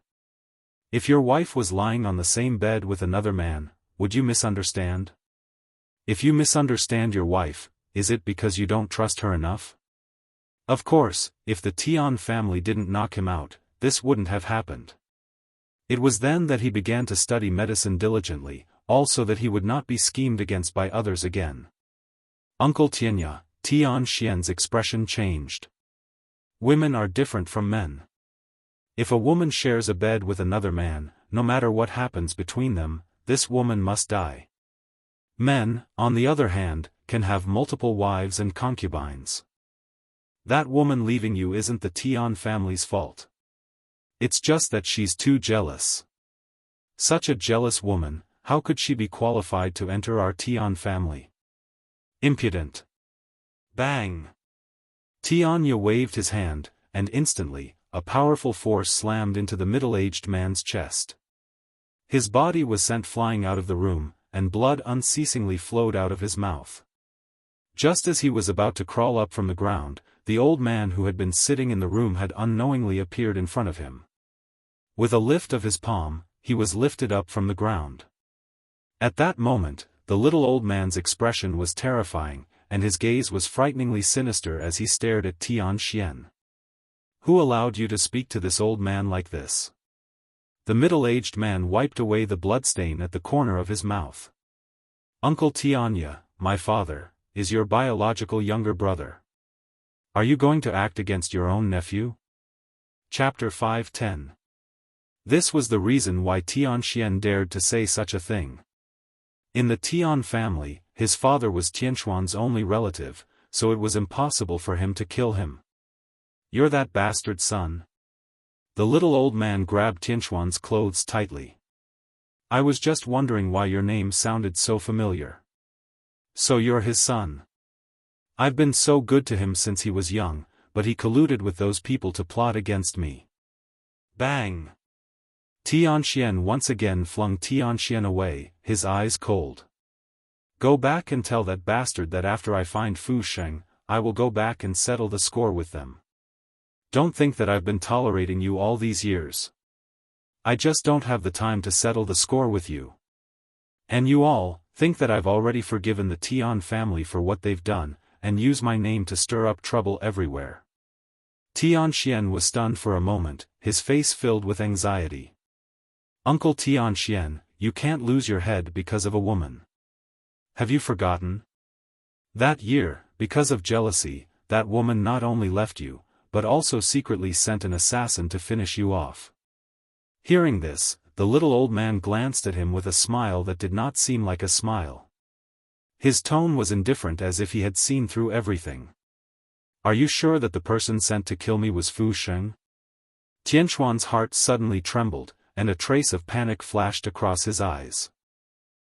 If your wife was lying on the same bed with another man, would you misunderstand? If you misunderstand your wife, is it because you don't trust her enough? Of course, if the Tian family didn't knock him out, this wouldn't have happened. It was then that he began to study medicine diligently, also that he would not be schemed against by others again. Uncle Tianya, Tian Xian's expression changed. Women are different from men. If a woman shares a bed with another man, no matter what happens between them, this woman must die. Men, on the other hand, can have multiple wives and concubines. That woman leaving you isn't the Tian family's fault. It's just that she's too jealous. Such a jealous woman, how could she be qualified to enter our Tian family? Impudent. Bang! Tianya waved his hand, and instantly, a powerful force slammed into the middle-aged man's chest. His body was sent flying out of the room, and blood unceasingly flowed out of his mouth. Just as he was about to crawl up from the ground, the old man who had been sitting in the room had unknowingly appeared in front of him. With a lift of his palm, he was lifted up from the ground. At that moment, the little old man's expression was terrifying, and his gaze was frighteningly sinister as he stared at Tian Xian. Who allowed you to speak to this old man like this? The middle-aged man wiped away the bloodstain at the corner of his mouth. Uncle Tianya, my father, is your biological younger brother. Are you going to act against your own nephew? Chapter 5:10. This was the reason why Tian Xian dared to say such a thing. In the Tian family, his father was Tianxuan's only relative, so it was impossible for him to kill him. You're that bastard son? The little old man grabbed Tianxuan's clothes tightly. I was just wondering why your name sounded so familiar. So you're his son. I've been so good to him since he was young, but he colluded with those people to plot against me. Bang! Tian Xian once again flung Tian Xian away, his eyes cold. Go back and tell that bastard that after I find Fu Sheng, I will go back and settle the score with them. Don't think that I've been tolerating you all these years. I just don't have the time to settle the score with you. And you all think that I've already forgiven the Tian family for what they've done, and use my name to stir up trouble everywhere. Tian Xian was stunned for a moment, his face filled with anxiety. Uncle Tian Xian, you can't lose your head because of a woman. Have you forgotten? That year, because of jealousy, that woman not only left you, but also secretly sent an assassin to finish you off." Hearing this, the little old man glanced at him with a smile that did not seem like a smile. His tone was indifferent, as if he had seen through everything. "Are you sure that the person sent to kill me was Fu Sheng?" Tianquan's heart suddenly trembled, and a trace of panic flashed across his eyes.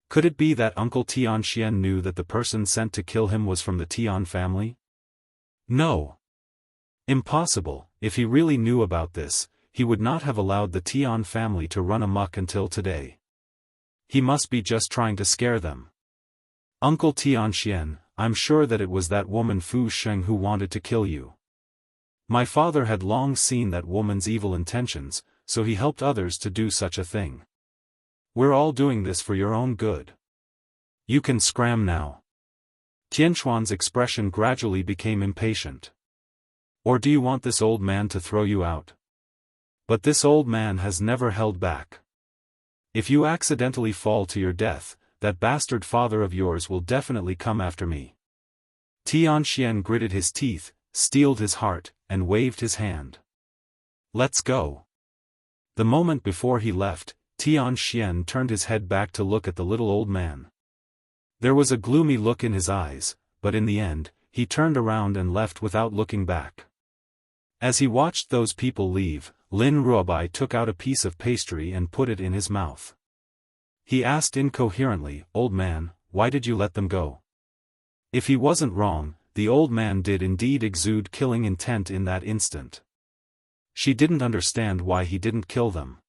Could it be that Uncle Tianxian knew that the person sent to kill him was from the Tian family? No. Impossible. If he really knew about this, he would not have allowed the Tian family to run amok until today. He must be just trying to scare them. "Uncle Tianxian, I'm sure that it was that woman Fu Sheng who wanted to kill you. My father had long seen that woman's evil intentions, so he helped others to do such a thing. We're all doing this for your own good. You can scram now." Tianquan's expression gradually became impatient. "Or do you want this old man to throw you out? But this old man has never held back. If you accidentally fall to your death, that bastard father of yours will definitely come after me." Tianxian gritted his teeth, steeled his heart, and waved his hand. "Let's go." The moment before he left, Tianxian turned his head back to look at the little old man. There was a gloomy look in his eyes, but in the end, he turned around and left without looking back. As he watched those people leave, Lin Ruobai took out a piece of pastry and put it in his mouth. He asked incoherently, "Old man, why did you let them go?" If he wasn't wrong, the old man did indeed exude killing intent in that instant. She didn't understand why he didn't kill them.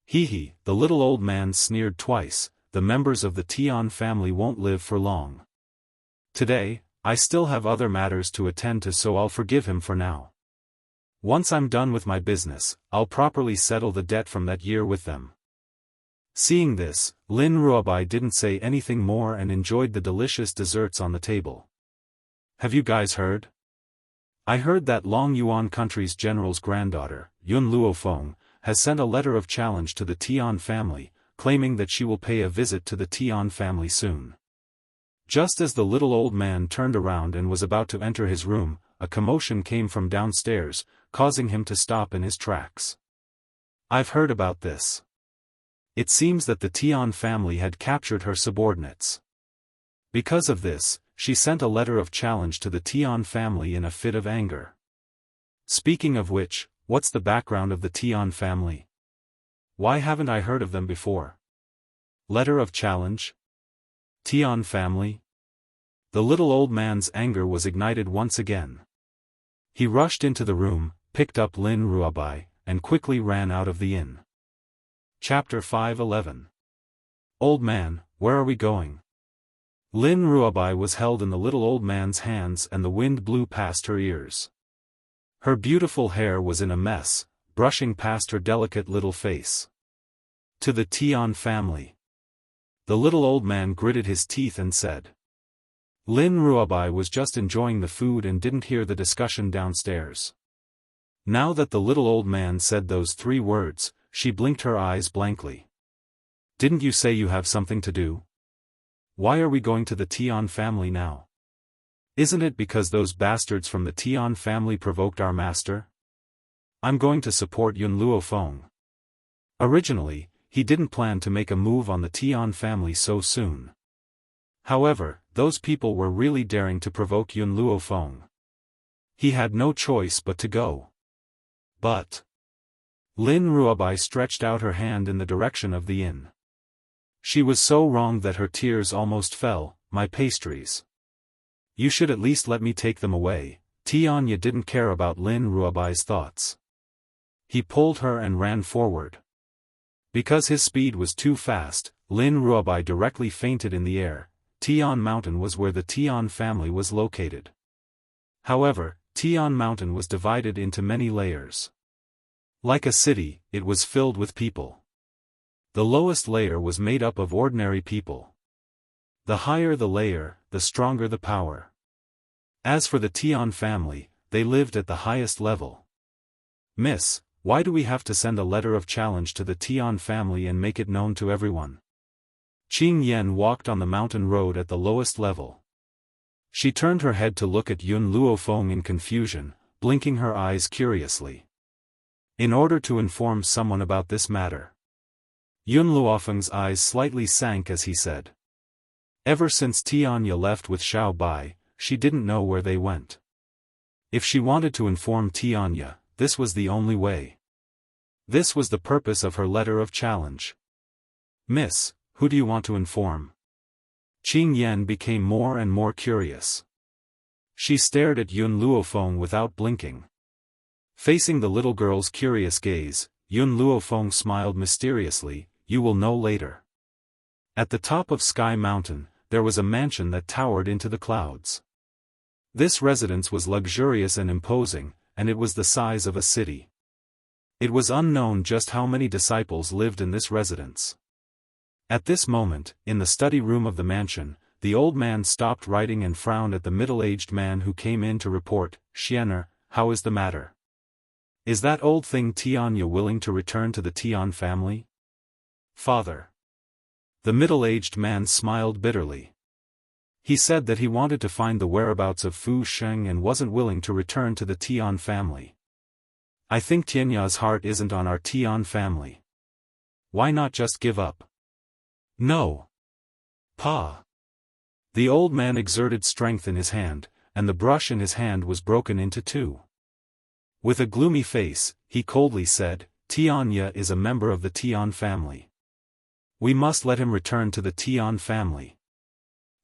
"Hee," the little old man sneered twice, "the members of the Tian family won't live for long. Today, I still have other matters to attend to, so I'll forgive him for now. Once I'm done with my business, I'll properly settle the debt from that year with them." Seeing this, Lin Ruobai didn't say anything more and enjoyed the delicious desserts on the table. "Have you guys heard? I heard that Long Yuan country's general's granddaughter, Yun Luofeng, has sent a letter of challenge to the Tian family, claiming that she will pay a visit to the Tian family soon." Just as the little old man turned around and was about to enter his room, a commotion came from downstairs, causing him to stop in his tracks. "I've heard about this. It seems that the Tian family had captured her subordinates. Because of this, she sent a letter of challenge to the Tian family in a fit of anger. Speaking of which, what's the background of the Tian family? Why haven't I heard of them before? Letter of challenge? Tian family?" The little old man's anger was ignited once again. He rushed into the room, picked up Lin Ruobai, and quickly ran out of the inn. Chapter 5:11. "Old man, where are we going?" Lin Ruobai was held in the little old man's hands and the wind blew past her ears. Her beautiful hair was in a mess, brushing past her delicate little face. "To the Tian family." The little old man gritted his teeth and said. Lin Ruobai was just enjoying the food and didn't hear the discussion downstairs. Now that the little old man said those 3 words, she blinked her eyes blankly. "Didn't you say you have something to do? Why are we going to the Tian family now? Isn't it because those bastards from the Tian family provoked our master? I'm going to support Yun Luofeng." Originally, he didn't plan to make a move on the Tian family so soon. However, those people were really daring to provoke Yun Luofeng. He had no choice but to go. But Lin Ruobai stretched out her hand in the direction of the inn. She was so wrong that her tears almost fell. "My pastries. You should at least let me take them away." Tianya didn't care about Lin Ruobai's thoughts. He pulled her and ran forward. Because his speed was too fast, Lin Ruobai directly fainted in the air. Tian Mountain was where the Tian family was located. However, Tian Mountain was divided into many layers. Like a city, it was filled with people. The lowest layer was made up of ordinary people. The higher the layer, the stronger the power. As for the Tian family, they lived at the highest level. "Miss, why do we have to send a letter of challenge to the Tian family and make it known to everyone?" Qing Yen walked on the mountain road at the lowest level. She turned her head to look at Yun Luofeng in confusion, blinking her eyes curiously. In order to inform someone about this matter. Yun Luofeng's eyes slightly sank as he said. Ever since Tianya left with Xiao Bai, she didn't know where they went. If she wanted to inform Tianya, this was the only way. This was the purpose of her letter of challenge. Miss, who do you want to inform? Qing Yan became more and more curious. She stared at Yun Luofeng without blinking. Facing the little girl's curious gaze, Yun Luofeng smiled mysteriously, you will know later. At the top of Sky Mountain, there was a mansion that towered into the clouds. This residence was luxurious and imposing, and it was the size of a city. It was unknown just how many disciples lived in this residence. At this moment, in the study room of the mansion, the old man stopped writing and frowned at the middle-aged man who came in to report, Xianer, how is the matter? Is that old thing Tianya willing to return to the Tian family? Father. The middle-aged man smiled bitterly. He said that he wanted to find the whereabouts of Fu Sheng and wasn't willing to return to the Tian family. I think Tianya's heart isn't on our Tian family. Why not just give up? No. Pa. The old man exerted strength in his hand, and the brush in his hand was broken into two. With a gloomy face, he coldly said, Tianya is a member of the Tian family. We must let him return to the Tian family.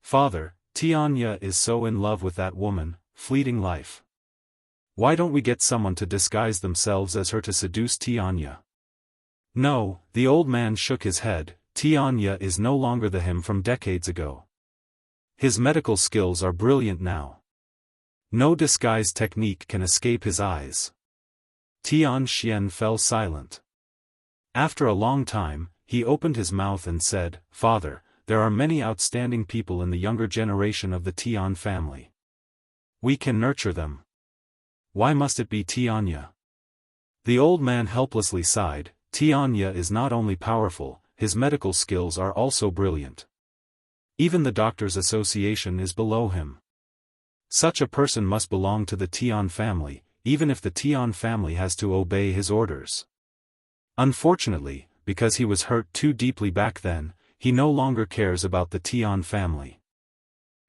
Father, Tianya is so in love with that woman, fleeting life. Why don't we get someone to disguise themselves as her to seduce Tianya? No, the old man shook his head, Tianya is no longer the him from decades ago. His medical skills are brilliant now. No disguise technique can escape his eyes. Tian Xian fell silent. After a long time, he opened his mouth and said, Father, there are many outstanding people in the younger generation of the Tian family. We can nurture them. Why must it be Tianya? The old man helplessly sighed, Tianya is not only powerful, his medical skills are also brilliant. Even the Doctors' Association is below him. Such a person must belong to the Tian family, even if the Tian family has to obey his orders. Unfortunately, because he was hurt too deeply back then, he no longer cares about the Tian family.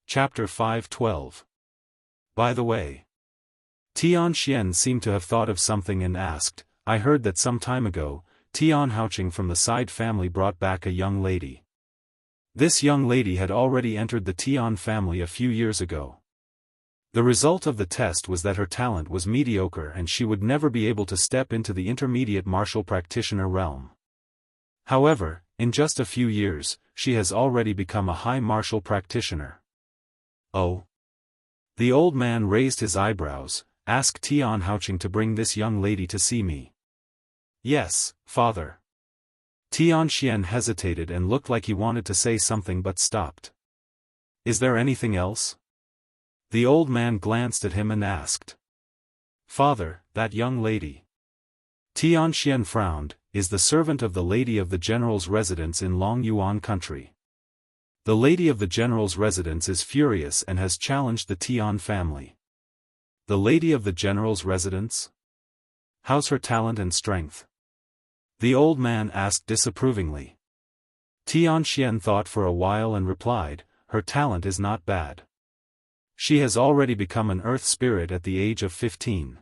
Chapter 5:12. By the way. Tian Xian seemed to have thought of something and asked, I heard that some time ago, Tian Haoqing from the side family brought back a young lady. This young lady had already entered the Tian family a few years ago. The result of the test was that her talent was mediocre and she would never be able to step into the intermediate martial practitioner realm. However, in just a few years, she has already become a high martial practitioner. Oh? The old man raised his eyebrows, asked Tian Haoqing to bring this young lady to see me. Yes, father. Tian Xian hesitated and looked like he wanted to say something but stopped. Is there anything else? The old man glanced at him and asked. Father, that young lady. Tian Xian frowned, is the servant of the lady of the general's residence in Long Yuan country. The lady of the general's residence is furious and has challenged the Tian family. The lady of the general's residence? How's her talent and strength? The old man asked disapprovingly. Tian Xian thought for a while and replied, her talent is not bad. She has already become an earth spirit at the age of 15.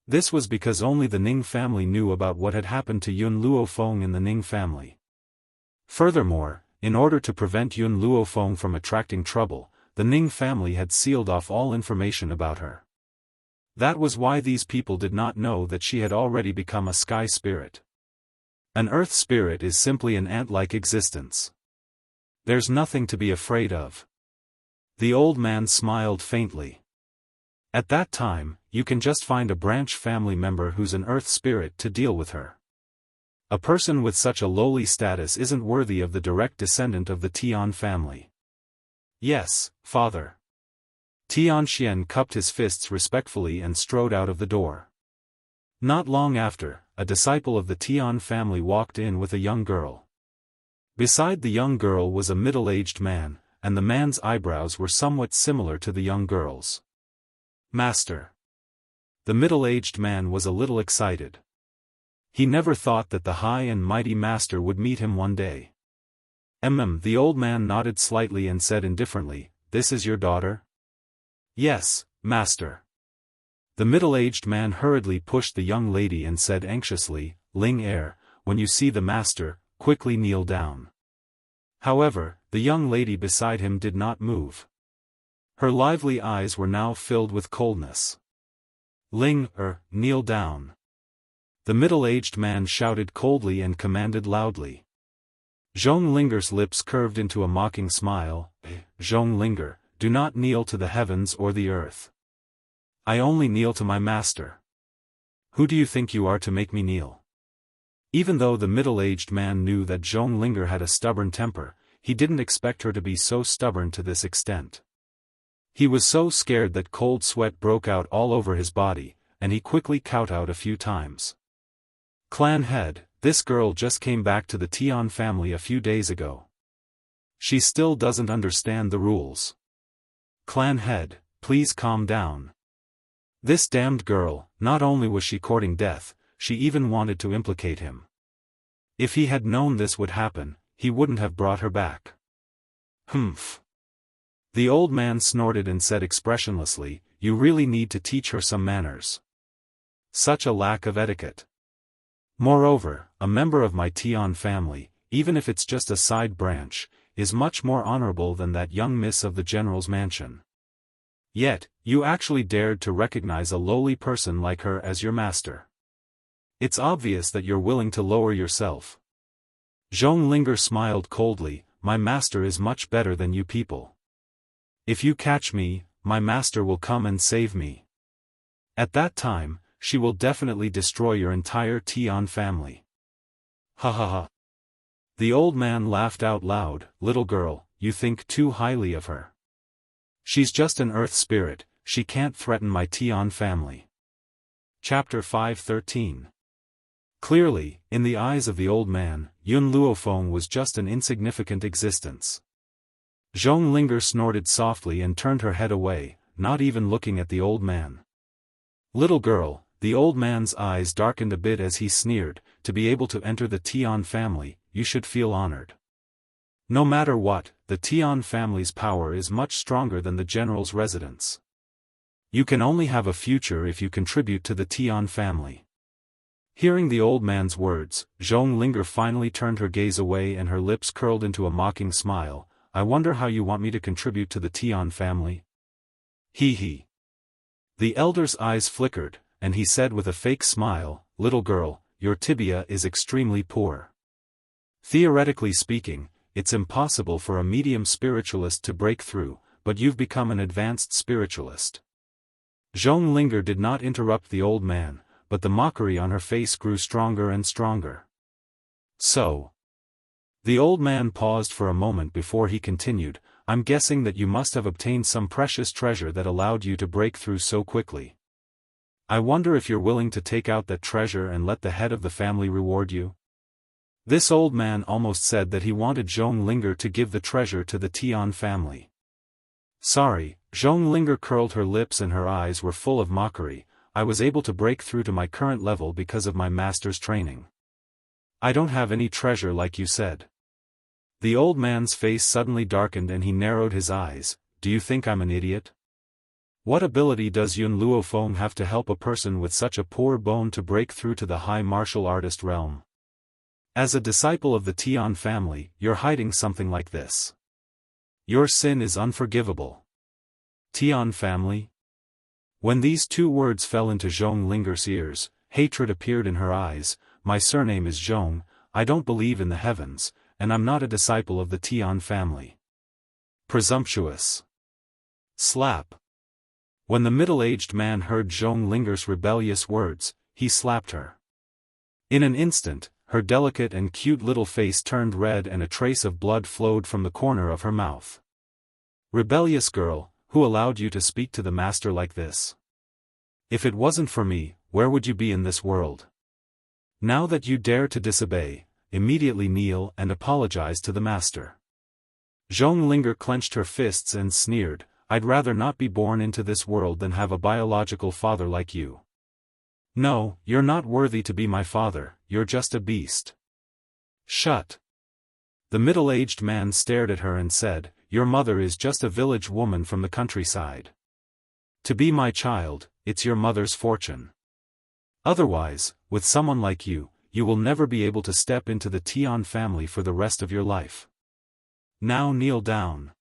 This was because only the Ning family knew about what had happened to Yun Luofeng in the Ning family. Furthermore, in order to prevent Yun Luofeng from attracting trouble, the Ning family had sealed off all information about her. That was why these people did not know that she had already become a sky spirit. An earth spirit is simply an ant-like existence. There's nothing to be afraid of. The old man smiled faintly. At that time, you can just find a branch family member who's an earth spirit to deal with her. A person with such a lowly status isn't worthy of the direct descendant of the Tian family. Yes, father. Tian Xian cupped his fists respectfully and strode out of the door. Not long after, a disciple of the Tian family walked in with a young girl. Beside the young girl was a middle-aged man, and the man's eyebrows were somewhat similar to the young girl's. Master. The middle-aged man was a little excited. He never thought that the high and mighty master would meet him one day. The old man nodded slightly and said indifferently, "This is your daughter?" "Yes, master." The middle-aged man hurriedly pushed the young lady and said anxiously, "Ling Er, when you see the master, quickly kneel down." However, the young lady beside him did not move. Her lively eyes were now filled with coldness. "Ling Er, kneel down." The middle-aged man shouted coldly and commanded loudly. Zhong Linger's lips curved into a mocking smile. "Zhong Linger, do not kneel to the heavens or the earth. I only kneel to my master. Who do you think you are to make me kneel?" Even though the middle-aged man knew that Zhong Linger had a stubborn temper, he didn't expect her to be so stubborn to this extent. He was so scared that cold sweat broke out all over his body, and he quickly kowtowed a few times. "Clan head, this girl just came back to the Tian family a few days ago. She still doesn't understand the rules. Clan head, please calm down. This damned girl, not only was she courting death, she even wanted to implicate him. If he had known this would happen, he wouldn't have brought her back." "Humph." The old man snorted and said expressionlessly, "You really need to teach her some manners. Such a lack of etiquette. Moreover, a member of my Tian family, even if it's just a side branch, is much more honorable than that young miss of the general's mansion. Yet, you actually dared to recognize a lowly person like her as your master. It's obvious that you're willing to lower yourself." Zhong Linger smiled coldly, "My master is much better than you people. If you catch me, my master will come and save me. At that time, she will definitely destroy your entire Tian family." "Ha ha ha." The old man laughed out loud. "Little girl, you think too highly of her. She's just an earth spirit, she can't threaten my Tian family." Chapter 513. Clearly, in the eyes of the old man, Yun Luofeng was just an insignificant existence. Zhong Linger snorted softly and turned her head away, not even looking at the old man. "Little girl," the old man's eyes darkened a bit as he sneered, "to be able to enter the Tian family, you should feel honored. No matter what, the Tian family's power is much stronger than the general's residence. You can only have a future if you contribute to the Tian family." Hearing the old man's words, Zhong Linger finally turned her gaze away and her lips curled into a mocking smile. "I wonder how you want me to contribute to the Tian family?" "Hee hee." The elder's eyes flickered, and he said with a fake smile, "Little girl, your tibia is extremely poor. Theoretically speaking, it's impossible for a medium spiritualist to break through, but you've become an advanced spiritualist." Zhong Linger did not interrupt the old man, but the mockery on her face grew stronger and stronger. "So." The old man paused for a moment before he continued, "I'm guessing that you must have obtained some precious treasure that allowed you to break through so quickly. I wonder if you're willing to take out that treasure and let the head of the family reward you?" This old man almost said that he wanted Zhong Linger to give the treasure to the Tian family. "Sorry," Zhong Linger curled her lips and her eyes were full of mockery, "I was able to break through to my current level because of my master's training. I don't have any treasure like you said." The old man's face suddenly darkened and he narrowed his eyes. "Do you think I'm an idiot? What ability does Yun Luofeng have to help a person with such a poor bone to break through to the high martial artist realm? As a disciple of the Tian family, you're hiding something like this. Your sin is unforgivable." "Tian family?" When these two words fell into Zhong Linger's ears, hatred appeared in her eyes. "My surname is Zhong, I don't believe in the heavens, and I'm not a disciple of the Tian family." "Presumptuous." Slap. When the middle-aged man heard Zhong Linger's rebellious words, he slapped her. In an instant, her delicate and cute little face turned red and a trace of blood flowed from the corner of her mouth. "Rebellious girl, who allowed you to speak to the master like this? If it wasn't for me, where would you be in this world? Now that you dare to disobey, immediately kneel and apologize to the master." Zhong Linger clenched her fists and sneered, "I'd rather not be born into this world than have a biological father like you." No, you're not worthy to be my father, you're just a beast. Shut. The middle-aged man stared at her and said, your mother is just a village woman from the countryside. To be my child, it's your mother's fortune. Otherwise, with someone like you, you will never be able to step into the Tian family for the rest of your life. Now kneel down.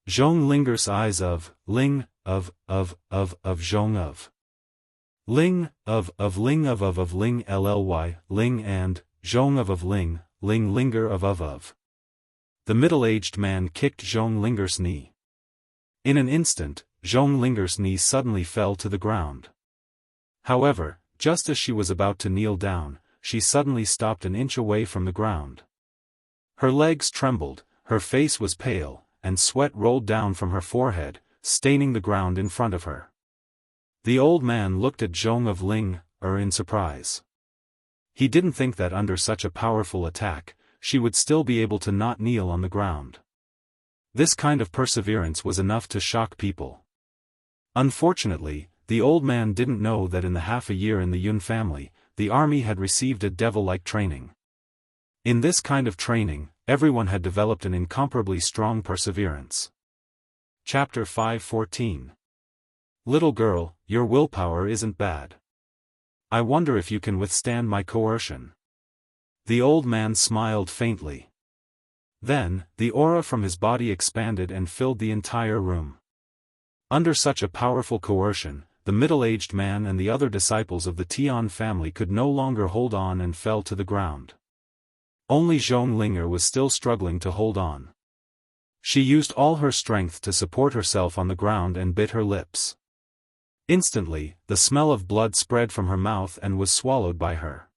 Zhong Linger's eyes of, Ling, of Zhong of. Ling, of Ling of Ling Lly, Ling and, Zhong of Ling, Ling Linger of. The middle-aged man kicked Zhong Linger's knee. In an instant, Zhong Linger's knee suddenly fell to the ground. However, just as she was about to kneel down, she suddenly stopped an inch away from the ground. Her legs trembled, her face was pale, and sweat rolled down from her forehead, staining the ground in front of her. The old man looked at Zhong of Ling, in surprise. He didn't think that under such a powerful attack, she would still be able to not kneel on the ground. This kind of perseverance was enough to shock people. Unfortunately, the old man didn't know that in the half a year in the Yun family, the army had received a devil-like training. In this kind of training, everyone had developed an incomparably strong perseverance. Chapter 5:14. Little girl, your willpower isn't bad. I wonder if you can withstand my coercion. The old man smiled faintly. Then, the aura from his body expanded and filled the entire room. Under such a powerful coercion, the middle-aged man and the other disciples of the Tian family could no longer hold on and fell to the ground. Only Zhong Linger was still struggling to hold on. She used all her strength to support herself on the ground and bit her lips. Instantly, the smell of blood spread from her mouth and was swallowed by her.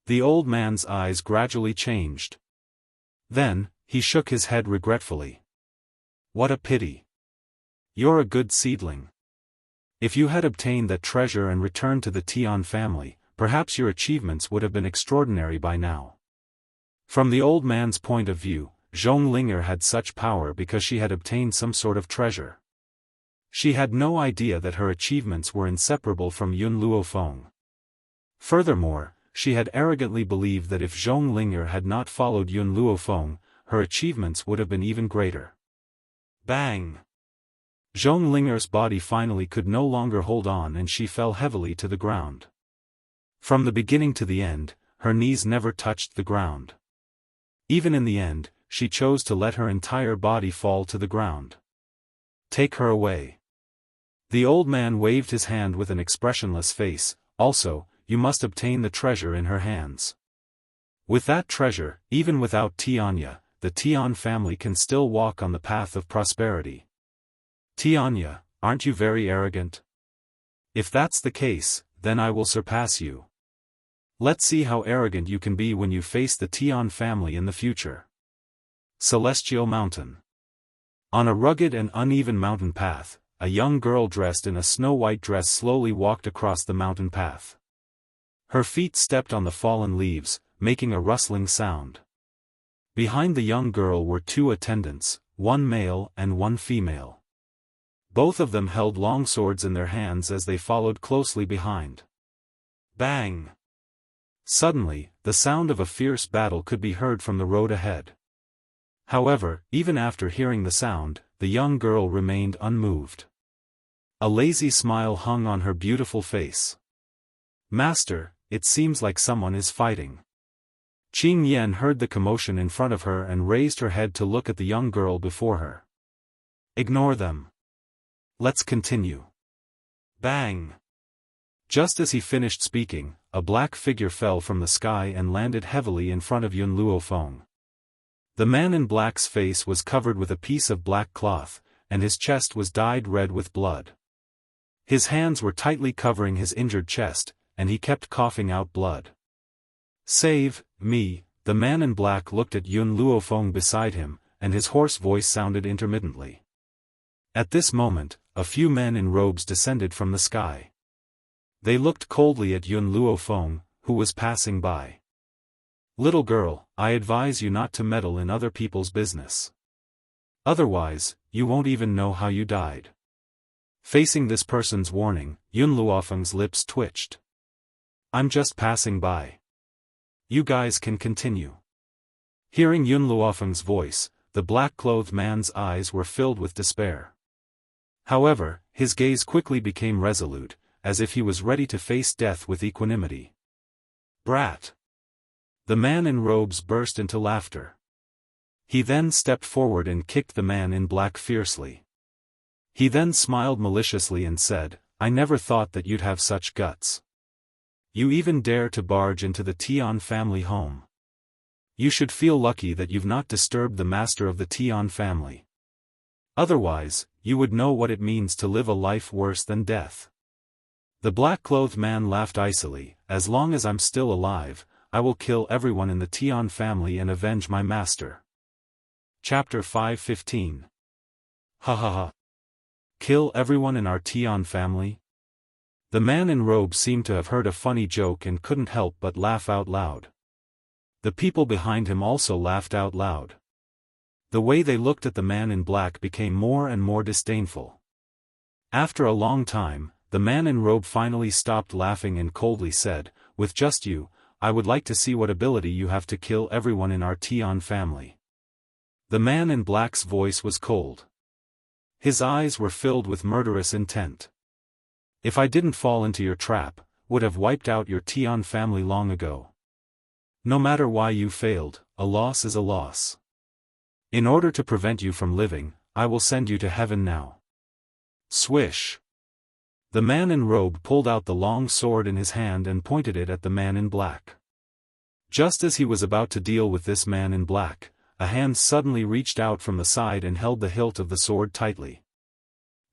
The old man's eyes gradually changed. Then, he shook his head regretfully. What a pity. You're a good seedling. If you had obtained that treasure and returned to the Tian family, perhaps your achievements would have been extraordinary by now. From the old man's point of view, Zhong Linger had such power because she had obtained some sort of treasure. She had no idea that her achievements were inseparable from Yun Luofeng. Furthermore, she had arrogantly believed that if Zhong Linger had not followed Yun Luofeng, her achievements would have been even greater. Bang! Zhong Linger's body finally could no longer hold on and she fell heavily to the ground. From the beginning to the end, her knees never touched the ground. Even in the end, she chose to let her entire body fall to the ground. Take her away. The old man waved his hand with an expressionless face. Also, you must obtain the treasure in her hands. With that treasure, even without Tianya, the Tian family can still walk on the path of prosperity. Tianya, aren't you very arrogant? If that's the case, then I will surpass you. Let's see how arrogant you can be when you face the Tian family in the future. Celestial Mountain. On a rugged and uneven mountain path, a young girl dressed in a snow-white dress slowly walked across the mountain path. Her feet stepped on the fallen leaves, making a rustling sound. Behind the young girl were two attendants, one male and one female. Both of them held long swords in their hands as they followed closely behind. Bang! Suddenly, the sound of a fierce battle could be heard from the road ahead. However, even after hearing the sound, the young girl remained unmoved. A lazy smile hung on her beautiful face. Master, it seems like someone is fighting. Qing Yan heard the commotion in front of her and raised her head to look at the young girl before her. Ignore them. Let's continue. Bang! Just as he finished speaking, a black figure fell from the sky and landed heavily in front of Yun Luofeng. The man in black's face was covered with a piece of black cloth, and his chest was dyed red with blood. His hands were tightly covering his injured chest, and he kept coughing out blood. Save me, the man in black looked at Yun Luofeng beside him, and his hoarse voice sounded intermittently. At this moment, a few men in robes descended from the sky. They looked coldly at Yun Luofeng, who was passing by. Little girl, I advise you not to meddle in other people's business. Otherwise, you won't even know how you died. Facing this person's warning, Yun Luofeng's lips twitched. I'm just passing by. You guys can continue. Hearing Yun Luofeng's voice, the black-clothed man's eyes were filled with despair. However, his gaze quickly became resolute, as if he was ready to face death with equanimity. Brat! The man in robes burst into laughter. He then stepped forward and kicked the man in black fiercely. He then smiled maliciously and said, I never thought that you'd have such guts. You even dare to barge into the Tian family home. You should feel lucky that you've not disturbed the master of the Tian family. Otherwise, you would know what it means to live a life worse than death. The black-clothed man laughed icily, as long as I'm still alive, I will kill everyone in the Tian family and avenge my master. Chapter 5:15. Ha ha ha. Kill everyone in our Tian family? The man in robes seemed to have heard a funny joke and couldn't help but laugh out loud. The people behind him also laughed out loud. The way they looked at the man in black became more and more disdainful. After a long time, the man in robe finally stopped laughing and coldly said, With just you, I would like to see what ability you have to kill everyone in our Tian family. The man in black's voice was cold. His eyes were filled with murderous intent. If I didn't fall into your trap, would have wiped out your Tian family long ago. No matter why you failed, a loss is a loss. In order to prevent you from living, I will send you to heaven now. Swish! The man in robe pulled out the long sword in his hand and pointed it at the man in black. Just as he was about to deal with this man in black, a hand suddenly reached out from the side and held the hilt of the sword tightly.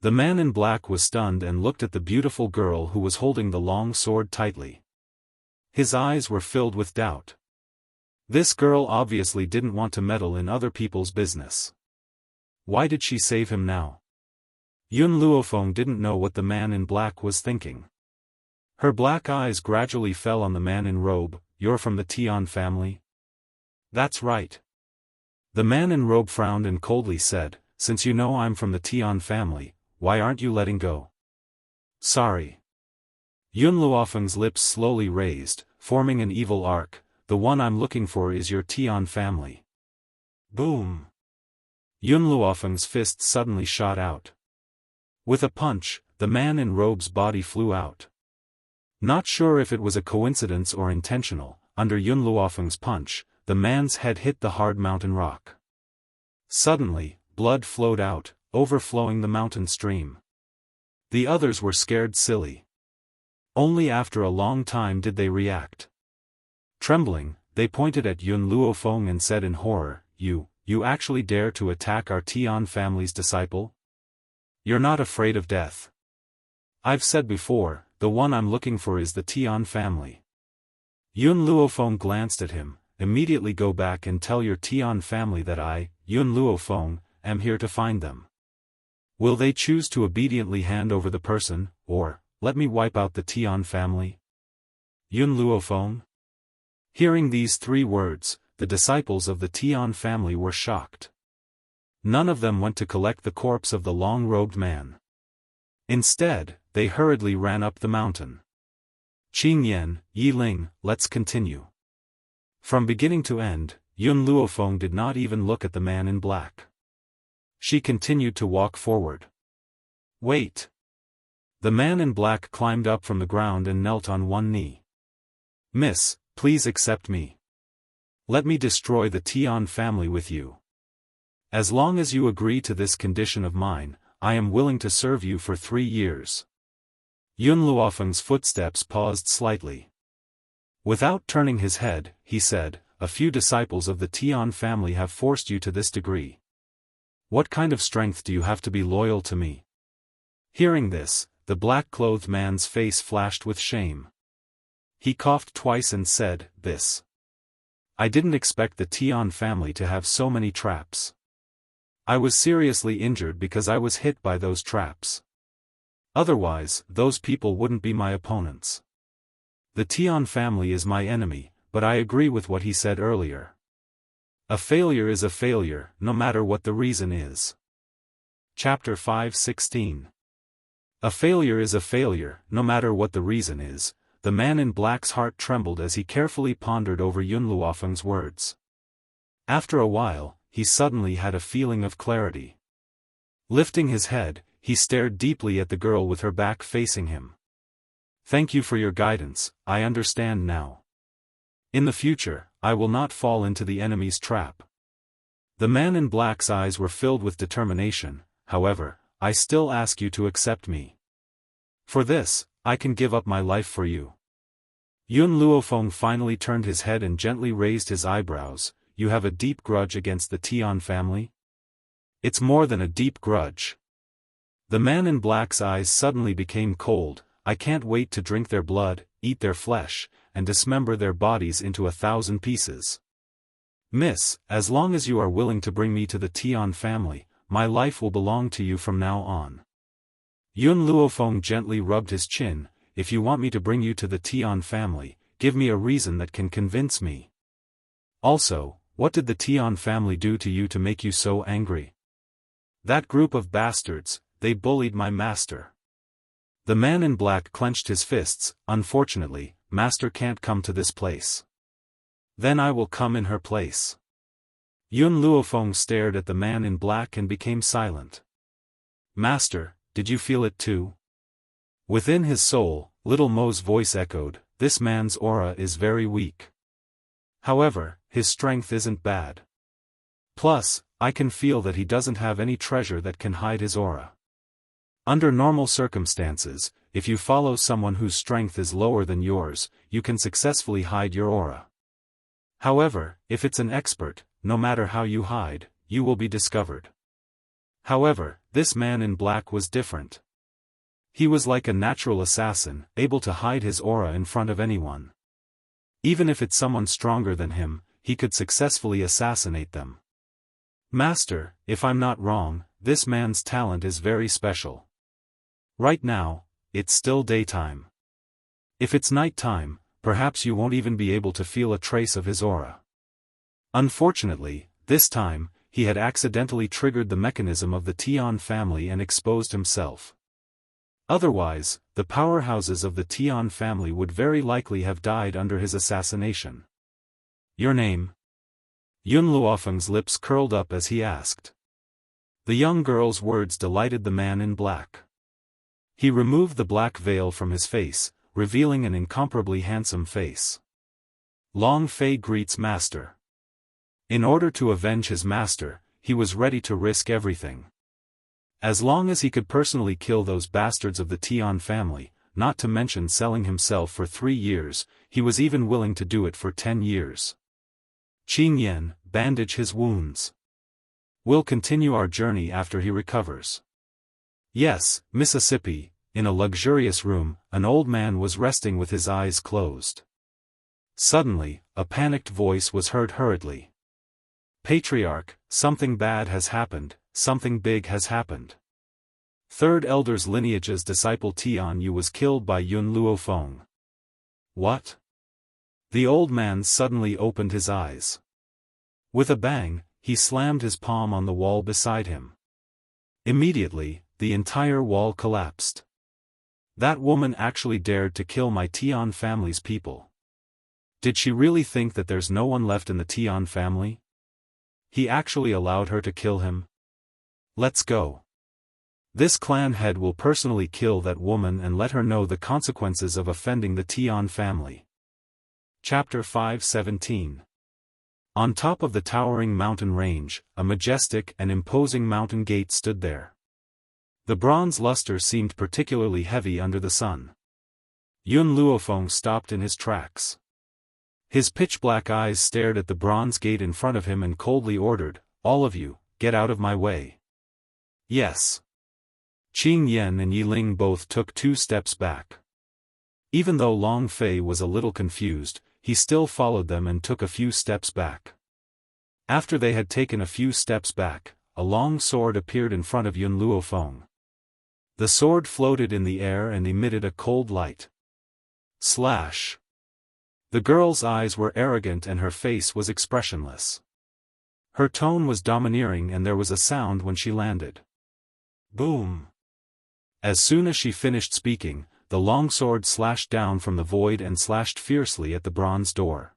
The man in black was stunned and looked at the beautiful girl who was holding the long sword tightly. His eyes were filled with doubt. This girl obviously didn't want to meddle in other people's business. Why did she save him now? Yun Luofeng didn't know what the man in black was thinking. Her black eyes gradually fell on the man in robe. You're from the Tian family? That's right. The man in robe frowned and coldly said, Since you know I'm from the Tian family, why aren't you letting go? Sorry. Yun Luofeng's lips slowly raised, forming an evil arc. The one I'm looking for is your Tian family. Boom! Yun Luofeng's fist suddenly shot out. With a punch, the man in robe's body flew out. Not sure if it was a coincidence or intentional, under Yun Luofeng's punch, the man's head hit the hard mountain rock. Suddenly, blood flowed out, overflowing the mountain stream. The others were scared silly. Only after a long time did they react. Trembling, they pointed at Yun Luofeng and said in horror, You actually dare to attack our Tian family's disciple? You're not afraid of death. I've said before, the one I'm looking for is the Tian family. Yun Luofeng glanced at him. Immediately go back and tell your Tian family that I, Yun Luofeng, am here to find them. Will they choose to obediently hand over the person, or, let me wipe out the Tian family? Yun Luofeng? Hearing these 3 words, the disciples of the Tian family were shocked. None of them went to collect the corpse of the long-robed man. Instead, they hurriedly ran up the mountain. Qingyan, Yiling, let's continue. From beginning to end, Yun Luofeng did not even look at the man in black. She continued to walk forward. Wait! The man in black climbed up from the ground and knelt on one knee. Miss, please accept me. Let me destroy the Tian family with you. As long as you agree to this condition of mine, I am willing to serve you for 3 years. Yun Luofeng's footsteps paused slightly. Without turning his head, he said, A few disciples of the Tian family have forced you to this degree. What kind of strength do you have to be loyal to me? Hearing this, the black-clothed man's face flashed with shame. He coughed twice and said, This. I didn't expect the Tian family to have so many traps. I was seriously injured because I was hit by those traps. Otherwise, those people wouldn't be my opponents. The Tian family is my enemy, but I agree with what he said earlier. A failure is a failure, no matter what the reason is. Chapter 5:16. A failure is a failure, no matter what the reason is. the man in black's heart trembled as he carefully pondered over Yun Luofeng's words. After a while, he suddenly had a feeling of clarity. Lifting his head, he stared deeply at the girl with her back facing him. "Thank you for your guidance, I understand now. In the future, I will not fall into the enemy's trap." The man in black's eyes were filled with determination. "However, I still ask you to accept me. For this, I can give up my life for you." Yun Luofeng finally turned his head and gently raised his eyebrows. "You have a deep grudge against the Tian family?" "It's more than a deep grudge." The man in black's eyes suddenly became cold. "I can't wait to drink their blood, eat their flesh, and dismember their bodies into 1,000 pieces. Miss, as long as you are willing to bring me to the Tian family, my life will belong to you from now on." Yun Luofeng gently rubbed his chin. "If you want me to bring you to the Tian family, give me a reason that can convince me. Also, what did the Tian family do to you to make you so angry?" "That group of bastards, they bullied my master." The man in black clenched his fists. "Unfortunately, master can't come to this place." "Then I will come in her place." Yun Luofeng stared at the man in black and became silent. "Master, did you feel it too?" Within his soul, Little Mo's voice echoed, "This man's aura is very weak. However, his strength isn't bad. Plus, I can feel that he doesn't have any treasure that can hide his aura. Under normal circumstances, if you follow someone whose strength is lower than yours, you can successfully hide your aura. However, if it's an expert, no matter how you hide, you will be discovered." However, this man in black was different. He was like a natural assassin, able to hide his aura in front of anyone. Even if it's someone stronger than him, he could successfully assassinate them. "Master, if I'm not wrong, this man's talent is very special. Right now, it's still daytime. If it's night time, perhaps you won't even be able to feel a trace of his aura." Unfortunately, this time, he had accidentally triggered the mechanism of the Tian family and exposed himself. Otherwise, the powerhouses of the Tian family would very likely have died under his assassination. "Your name?" Yun Luofeng's lips curled up as he asked. The young girl's words delighted the man in black. He removed the black veil from his face, revealing an incomparably handsome face. "Long Fei greets master." In order to avenge his master, he was ready to risk everything. As long as he could personally kill those bastards of the Tian family, not to mention selling himself for 3 years, he was even willing to do it for 10 years. "Qing Yan, bandage his wounds. We'll continue our journey after he recovers." Yes, Mississippi, in a luxurious room, an old man was resting with his eyes closed. Suddenly, a panicked voice was heard hurriedly. "Patriarch, something bad has happened, something big has happened. Third Elder's lineage's disciple Tian Yu was killed by Yun Luofeng." "What?" The old man suddenly opened his eyes. With a bang, he slammed his palm on the wall beside him. Immediately, the entire wall collapsed. "That woman actually dared to kill my Tian family's people. Did she really think that there's no one left in the Tian family? He actually allowed her to kill him? Let's go. This clan head will personally kill that woman and let her know the consequences of offending the Tian family." Chapter 517. On top of the towering mountain range, a majestic and imposing mountain gate stood there. The bronze luster seemed particularly heavy under the sun. Yun Luofeng stopped in his tracks. His pitch-black eyes stared at the bronze gate in front of him and coldly ordered, "All of you, get out of my way." "Yes." Qing Yan and Yi Ling both took 2 steps back. Even though Long Fei was a little confused, he still followed them and took a few steps back. After they had taken a few steps back, a long sword appeared in front of Yun Luofeng. The sword floated in the air and emitted a cold light. Slash! The girl's eyes were arrogant and her face was expressionless. Her tone was domineering and there was a sound when she landed. Boom! As soon as she finished speaking, the long sword slashed down from the void and slashed fiercely at the bronze door.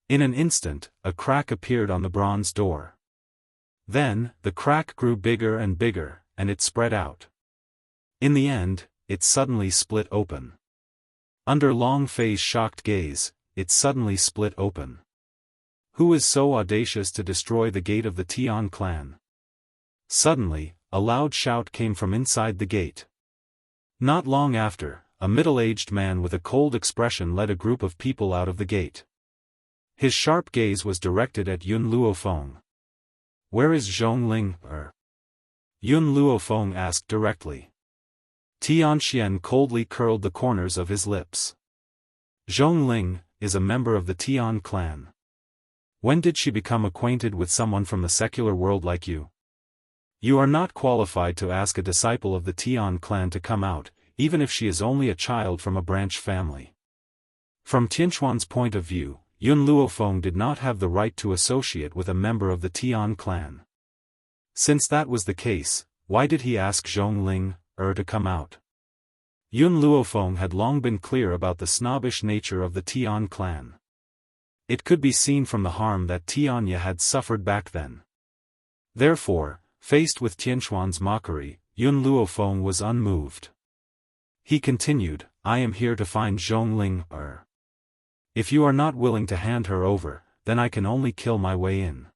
In an instant, a crack appeared on the bronze door. Then, the crack grew bigger and bigger, and it spread out. In the end, it suddenly split open. Under Long Fei's shocked gaze, it suddenly split open. Who is so audacious to destroy the gate of the Tian clan? Suddenly, a loud shout came from inside the gate. Not long after, a middle-aged man with a cold expression led a group of people out of the gate. His sharp gaze was directed at Yun Luofeng. "Where is Zhongling?" Yun Luofeng asked directly. Tianxian coldly curled the corners of his lips. "Zhongling is a member of the Tian clan. When did she become acquainted with someone from the secular world like you? You are not qualified to ask a disciple of the Tian clan to come out, even if she is only a child from a branch family." From Tianxuan's point of view, Yun Luofeng did not have the right to associate with a member of the Tian clan. Since that was the case, why did he ask Zhongling to come out? Yun Luofeng had long been clear about the snobbish nature of the Tian clan. It could be seen from the harm that Tianya had suffered back then. Therefore, faced with Tianxuan's mockery, Yun Luofeng was unmoved. He continued, "I am here to find Zhongling. If you are not willing to hand her over, then I can only kill my way in."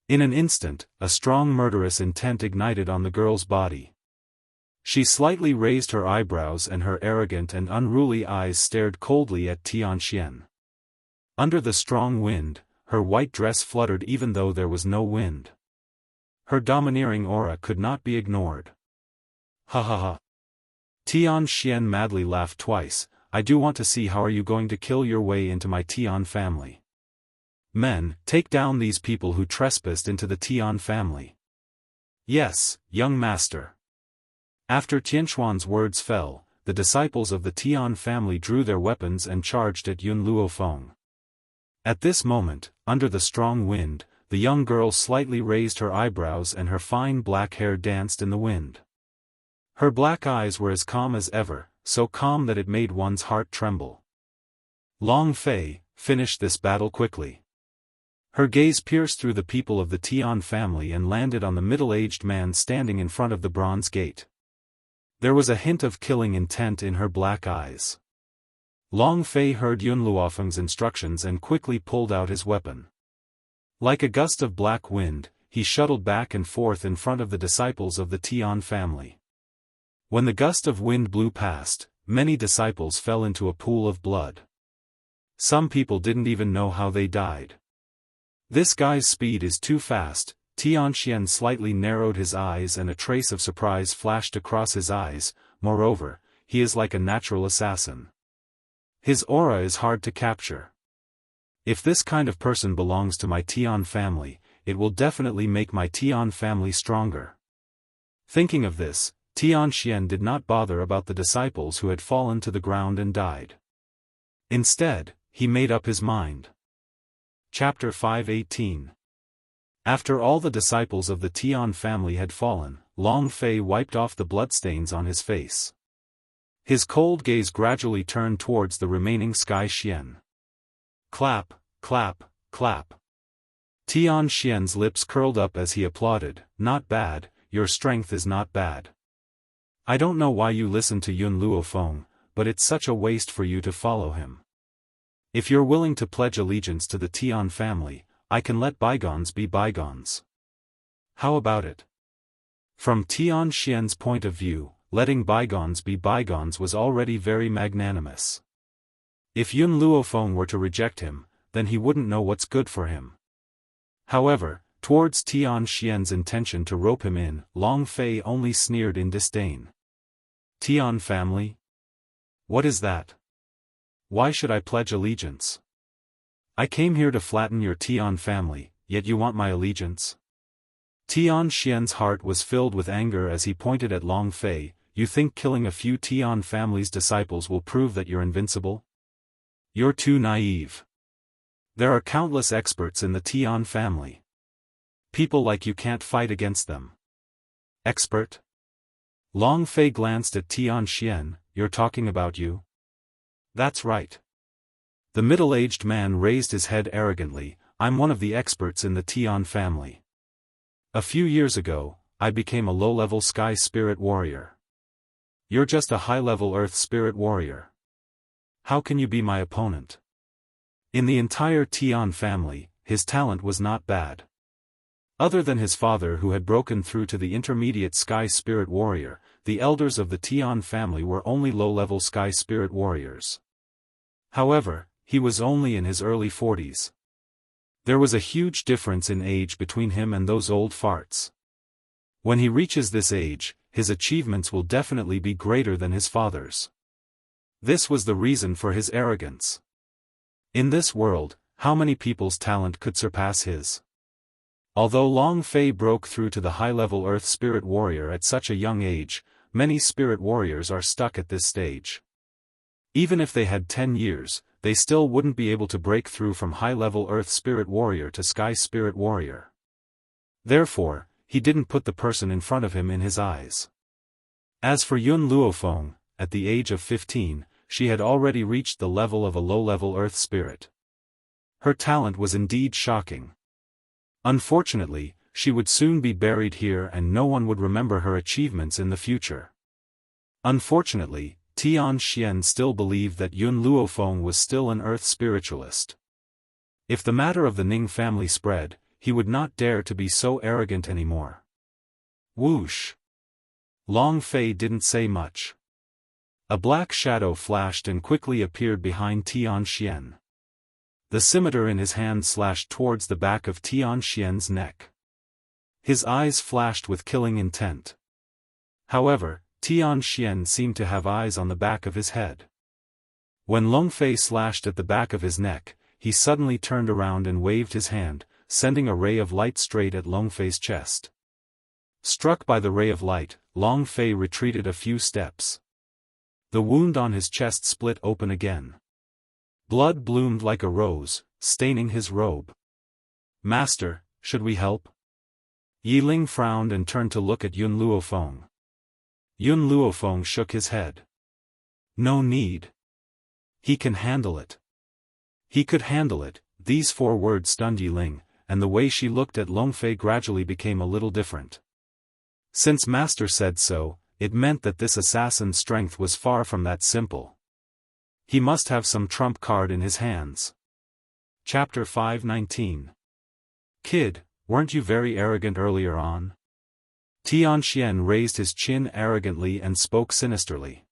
In an instant, a strong murderous intent ignited on the girl's body. She slightly raised her eyebrows and her arrogant and unruly eyes stared coldly at Tianxian. Under the strong wind, her white dress fluttered even though there was no wind. Her domineering aura could not be ignored. "Ha ha ha." Tianxian madly laughed twice. "I do want to see how are you going to kill your way into my Tian family. Men, take down these people who trespassed into the Tian family." "Yes, young master." After Tianxuan's words fell, the disciples of the Tian family drew their weapons and charged at Yun Luofeng. At this moment, under the strong wind, the young girl slightly raised her eyebrows and her fine black hair danced in the wind. Her black eyes were as calm as ever, so calm that it made one's heart tremble. Long Fei, finish this battle quickly. Her gaze pierced through the people of the Tian family and landed on the middle-aged man standing in front of the bronze gate. There was a hint of killing intent in her black eyes. Long Fei heard Yun Luofeng's instructions and quickly pulled out his weapon. Like a gust of black wind, he shuttled back and forth in front of the disciples of the Tian family. When the gust of wind blew past, many disciples fell into a pool of blood. Some people didn't even know how they died. "This guy's speed is too fast." Tianxian slightly narrowed his eyes and a trace of surprise flashed across his eyes. "Moreover, he is like a natural assassin. His aura is hard to capture. If this kind of person belongs to my Tian family, it will definitely make my Tian family stronger." Thinking of this, Tianxian did not bother about the disciples who had fallen to the ground and died. Instead, he made up his mind. Chapter 518. After all the disciples of the Tian family had fallen, Long Fei wiped off the bloodstains on his face. His cold gaze gradually turned towards the remaining Sky Xian. Clap, clap, clap. Tianxian's lips curled up as he applauded. "Not bad, your strength is not bad. I don't know why you listen to Yun Luofeng, but it's such a waste for you to follow him. If you're willing to pledge allegiance to the Tian family, I can let bygones be bygones. How about it?" From Tianxian's point of view, letting bygones be bygones was already very magnanimous. If Yun Luofeng were to reject him, then he wouldn't know what's good for him. However, towards Tianxian's intention to rope him in, Long Fei only sneered in disdain. "Tian family? What is that? Why should I pledge allegiance? I came here to flatten your Tian family, yet you want my allegiance?" Tianxian's heart was filled with anger as he pointed at Long Fei. "You think killing a few Tian family's disciples will prove that you're invincible? You're too naive. There are countless experts in the Tian family. People like you can't fight against them." "Expert?" Long Fei glanced at Tianxian. you're talking about you? That's right. The middle-aged man raised his head arrogantly. I'm one of the experts in the Tian family. A few years ago, I became a low-level sky spirit warrior. You're just a high-level earth spirit warrior. How can you be my opponent? In the entire Tian family, his talent was not bad. Other than his father who had broken through to the intermediate sky spirit warrior, the elders of the Tian family were only low-level sky spirit warriors. However, he was only in his early 40s. There was a huge difference in age between him and those old farts. When he reaches this age, his achievements will definitely be greater than his father's. This was the reason for his arrogance. In this world, how many people's talent could surpass his? Although Long Fei broke through to the high-level Earth Spirit Warrior at such a young age, many Spirit Warriors are stuck at this stage. Even if they had 10 years, they still wouldn't be able to break through from high-level Earth Spirit Warrior to Sky Spirit Warrior. Therefore, he didn't put the person in front of him in his eyes. As for Yun Luofeng, at the age of 15, she had already reached the level of a low-level Earth Spirit. Her talent was indeed shocking. Unfortunately, she would soon be buried here and no one would remember her achievements in the future. Unfortunately, Tian Xian still believed that Yun Luofeng was still an Earth spiritualist. If the matter of the Ning family spread, he would not dare to be so arrogant anymore. Whoosh! Long Fei didn't say much. A black shadow flashed and quickly appeared behind Tian Xian. The scimitar in his hand slashed towards the back of Tian Xian's neck. His eyes flashed with killing intent. However, Tian Xian seemed to have eyes on the back of his head. When Long Fei slashed at the back of his neck, he suddenly turned around and waved his hand, sending a ray of light straight at Long Fei's chest. Struck by the ray of light, Long Fei retreated a few steps. The wound on his chest split open again. Blood bloomed like a rose, staining his robe. "Master, should we help?" Yi Ling frowned and turned to look at Yun Luofeng. Yun Luofeng shook his head. "No need. He can handle it." He could handle it. These 4 words stunned Yi Ling, and the way she looked at Long Fei gradually became a little different. Since Master said so, it meant that this assassin's strength was far from that simple. He must have some trump card in his hands. Chapter 519. Kid, weren't you very arrogant earlier on? Tian Xian raised his chin arrogantly and spoke sinisterly.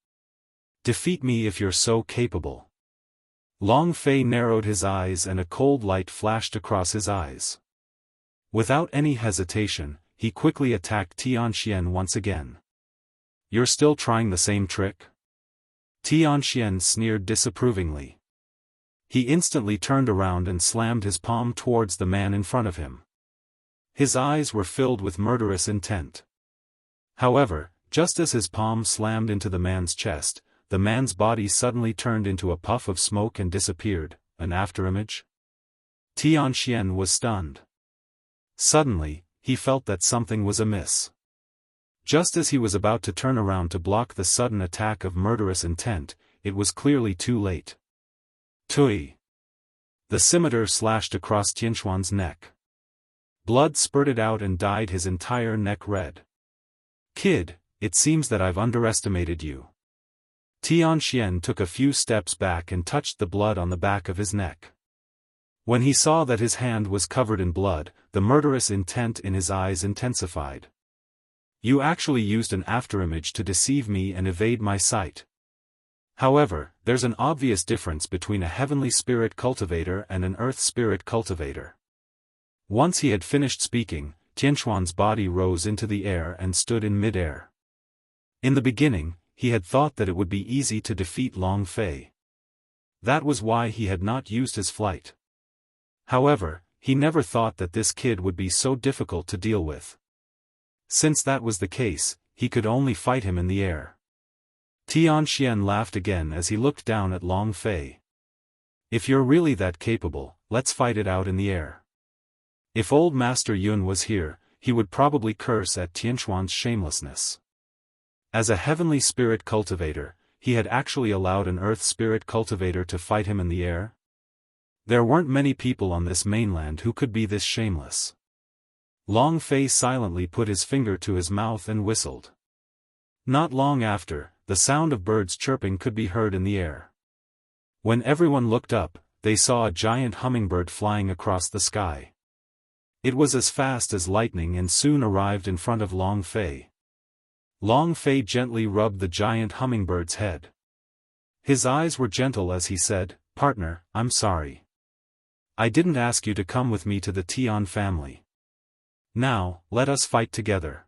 Defeat me if you're so capable. Long Fei narrowed his eyes and a cold light flashed across his eyes. Without any hesitation, he quickly attacked Tian Xian once again. You're still trying the same trick? Tian Xian sneered disapprovingly. He instantly turned around and slammed his palm towards the man in front of him. His eyes were filled with murderous intent. However, just as his palm slammed into the man's chest, the man's body suddenly turned into a puff of smoke and disappeared, an afterimage. Tian Xian was stunned. Suddenly, he felt that something was amiss. Just as he was about to turn around to block the sudden attack of murderous intent, it was clearly too late. Tui! The scimitar slashed across Tianxuan's neck. Blood spurted out and dyed his entire neck red. Kid, it seems that I've underestimated you. Tian Xian took a few steps back and touched the blood on the back of his neck. When he saw that his hand was covered in blood, the murderous intent in his eyes intensified. You actually used an afterimage to deceive me and evade my sight. However, there's an obvious difference between a heavenly spirit cultivator and an earth spirit cultivator. Once he had finished speaking, Tianxuan's body rose into the air and stood in mid-air. In the beginning, he had thought that it would be easy to defeat Long Fei. That was why he had not used his flight. However, he never thought that this kid would be so difficult to deal with. Since that was the case, he could only fight him in the air. Tian Xian laughed again as he looked down at Long Fei. If you're really that capable, let's fight it out in the air. If old Master Yun was here, he would probably curse at Tianxuan's shamelessness. As a heavenly spirit cultivator, he had actually allowed an earth spirit cultivator to fight him in the air? There weren't many people on this mainland who could be this shameless. Long Fei silently put his finger to his mouth and whistled. Not long after, the sound of birds chirping could be heard in the air. When everyone looked up, they saw a giant hummingbird flying across the sky. It was as fast as lightning and soon arrived in front of Long Fei. Long Fei gently rubbed the giant hummingbird's head. His eyes were gentle as he said, "Partner, I'm sorry. I didn't ask you to come with me to the Tian family. Now, let us fight together."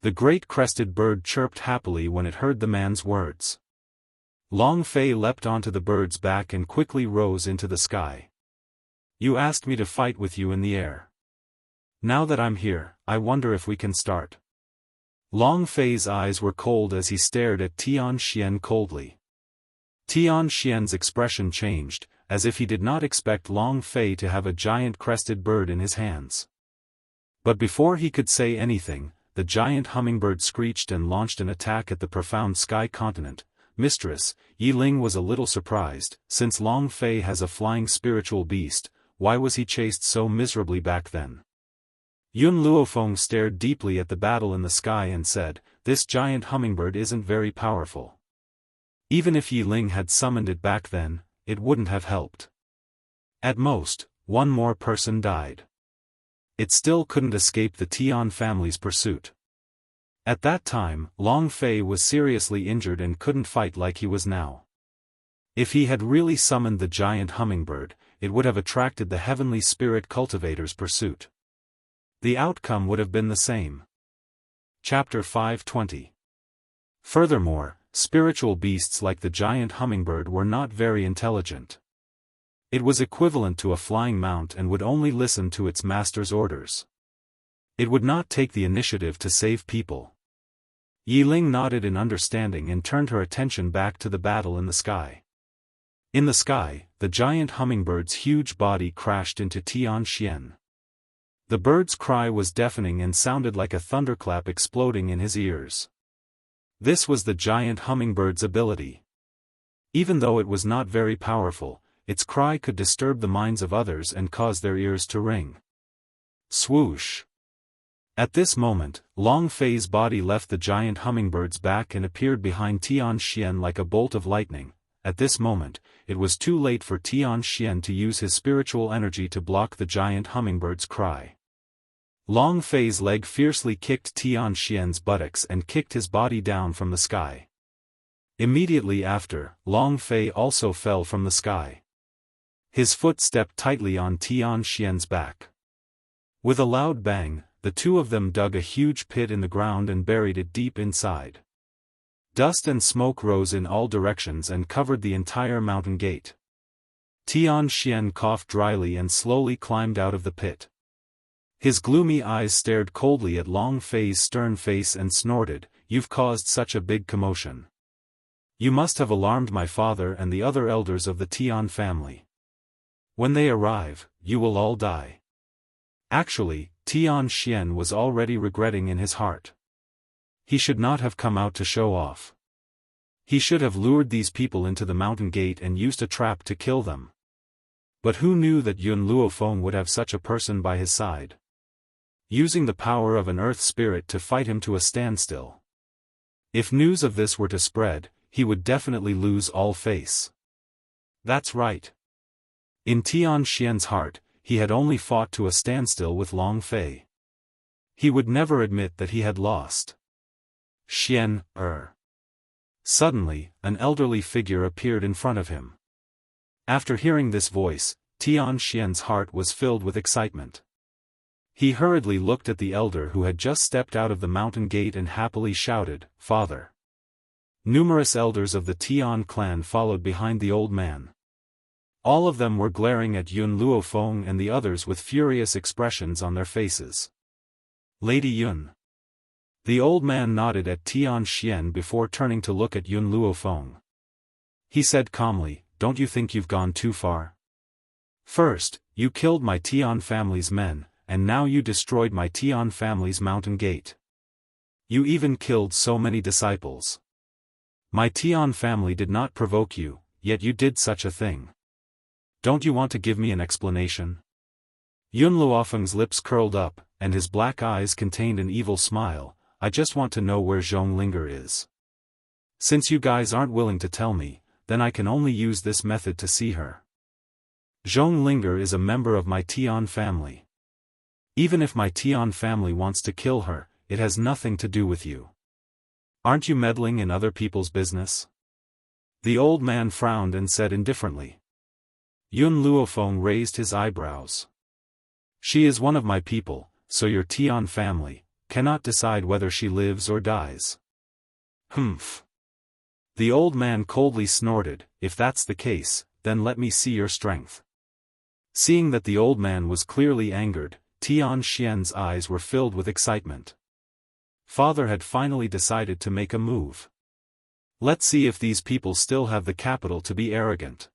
The great crested bird chirped happily when it heard the man's words. Long Fei leapt onto the bird's back and quickly rose into the sky. "You asked me to fight with you in the air. Now that I'm here, I wonder if we can start." Long Fei's eyes were cold as he stared at Tian Xian coldly. Tian Xian's expression changed, as if he did not expect Long Fei to have a giant crested bird in his hands. But before he could say anything, the giant hummingbird screeched and launched an attack at the profound sky continent. "Mistress," Yi Ling was a little surprised, since Long Fei has a flying spiritual beast, why was he chased so miserably back then? Yun Luofeng stared deeply at the battle in the sky and said, "This giant hummingbird isn't very powerful. Even if Yi Ling had summoned it back then, it wouldn't have helped. At most, one more person died. It still couldn't escape the Tian family's pursuit." At that time, Long Fei was seriously injured and couldn't fight like he was now. If he had really summoned the giant hummingbird, it would have attracted the heavenly spirit cultivator's pursuit. The outcome would have been the same. Chapter 520. Furthermore, spiritual beasts like the giant hummingbird were not very intelligent. It was equivalent to a flying mount and would only listen to its master's orders. It would not take the initiative to save people. Yi Ling nodded in understanding and turned her attention back to the battle in the sky. In the sky, the giant hummingbird's huge body crashed into Tian Xian. The bird's cry was deafening and sounded like a thunderclap exploding in his ears. This was the giant hummingbird's ability. Even though it was not very powerful, its cry could disturb the minds of others and cause their ears to ring. Swoosh! At this moment, Long Fei's body left the giant hummingbird's back and appeared behind Tian Xian like a bolt of lightning. At this moment, it was too late for Tian Xian to use his spiritual energy to block the giant hummingbird's cry. Long Fei's leg fiercely kicked Tian Xian's buttocks and kicked his body down from the sky. Immediately after, Long Fei also fell from the sky. His foot stepped tightly on Tian Xian's back. With a loud bang, the two of them dug a huge pit in the ground and buried it deep inside. Dust and smoke rose in all directions and covered the entire mountain gate. Tian Xian coughed dryly and slowly climbed out of the pit. His gloomy eyes stared coldly at Long Fei's stern face and snorted, "You've caused such a big commotion. You must have alarmed my father and the other elders of the Tian family. When they arrive, you will all die." Actually, Tian Xian was already regretting in his heart. He should not have come out to show off. He should have lured these people into the mountain gate and used a trap to kill them. But who knew that Yun Luofeng would have such a person by his side, using the power of an earth spirit to fight him to a standstill? If news of this were to spread, he would definitely lose all face. That's right. In Tian Xian's heart, he had only fought to a standstill with Long Fei. He would never admit that he had lost. Xian, Suddenly, an elderly figure appeared in front of him. After hearing this voice, Tian Xian's heart was filled with excitement. He hurriedly looked at the elder who had just stepped out of the mountain gate and happily shouted, "Father!" Numerous elders of the Tian clan followed behind the old man. All of them were glaring at Yun Luofeng and the others with furious expressions on their faces. "Lady Yun." The old man nodded at Tian Xian before turning to look at Yun Luofeng. He said calmly, "Don't you think you've gone too far? First, you killed my Tian family's men, and now you destroyed my Tian family's mountain gate. You even killed so many disciples. My Tian family did not provoke you, yet you did such a thing. Don't you want to give me an explanation? Yun Luofeng's lips curled up, and his black eyes contained an evil smile. I just want to know where Zhong Linger is. Since you guys aren't willing to tell me, then I can only use this method to see her. Zhong Linger is a member of my Tian family. Even if my Tian family wants to kill her, it has nothing to do with you. Aren't you meddling in other people's business? The old man frowned and said indifferently. Yun Luofeng raised his eyebrows. She is one of my people, so your Tian family cannot decide whether she lives or dies. Humph. The old man coldly snorted. If that's the case, then let me see your strength. Seeing that the old man was clearly angered, Tian Xian's eyes were filled with excitement. Father had finally decided to make a move. Let's see if these people still have the capital to be arrogant.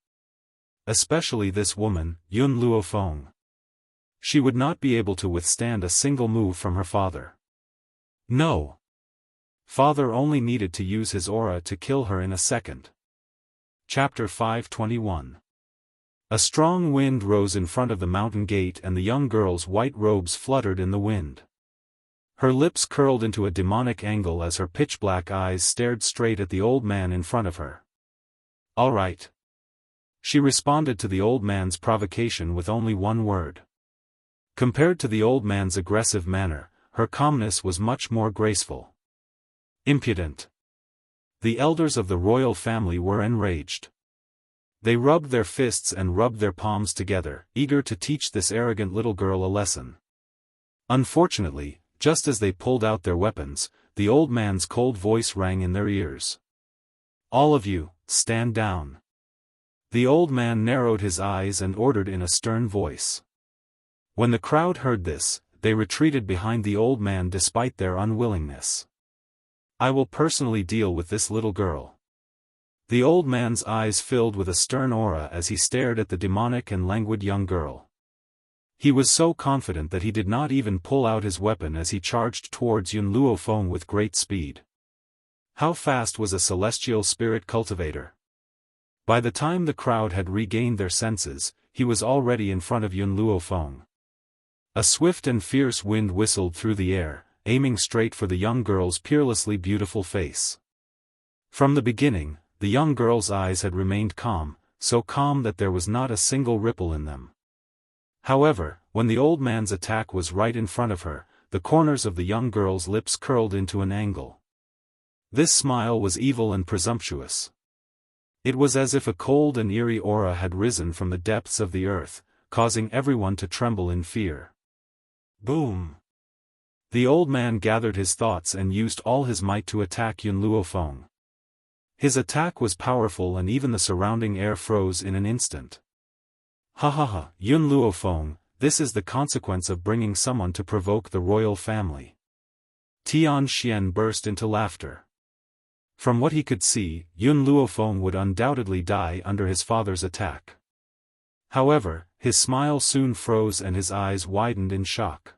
Especially this woman, Yun Luofeng. She would not be able to withstand a single move from her father. No. Father only needed to use his aura to kill her in a second. Chapter 521. A strong wind rose in front of the mountain gate and the young girl's white robes fluttered in the wind. Her lips curled into a demonic angle as her pitch-black eyes stared straight at the old man in front of her. All right. She responded to the old man's provocation with only one word. Compared to the old man's aggressive manner, her calmness was much more graceful. Impudent. The elders of the royal family were enraged. They rubbed their fists and rubbed their palms together, eager to teach this arrogant little girl a lesson. Unfortunately, just as they pulled out their weapons, the old man's cold voice rang in their ears. All of you, stand down. The old man narrowed his eyes and ordered in a stern voice. When the crowd heard this, they retreated behind the old man despite their unwillingness. I will personally deal with this little girl. The old man's eyes filled with a stern aura as he stared at the demonic and languid young girl. He was so confident that he did not even pull out his weapon as he charged towards Yun Luofeng with great speed. How fast was a celestial spirit cultivator? By the time the crowd had regained their senses, he was already in front of Yun Luofeng. A swift and fierce wind whistled through the air, aiming straight for the young girl's peerlessly beautiful face. From the beginning, the young girl's eyes had remained calm, so calm that there was not a single ripple in them. However, when the old man's attack was right in front of her, the corners of the young girl's lips curled into an angle. This smile was evil and presumptuous. It was as if a cold and eerie aura had risen from the depths of the earth, causing everyone to tremble in fear. Boom! The old man gathered his thoughts and used all his might to attack Yun Luofeng. His attack was powerful and even the surrounding air froze in an instant. Ha ha ha, Yun Luofeng, this is the consequence of bringing someone to provoke the royal family. Tian Xian burst into laughter. From what he could see, Yun Luofeng would undoubtedly die under his father's attack. However, his smile soon froze and his eyes widened in shock.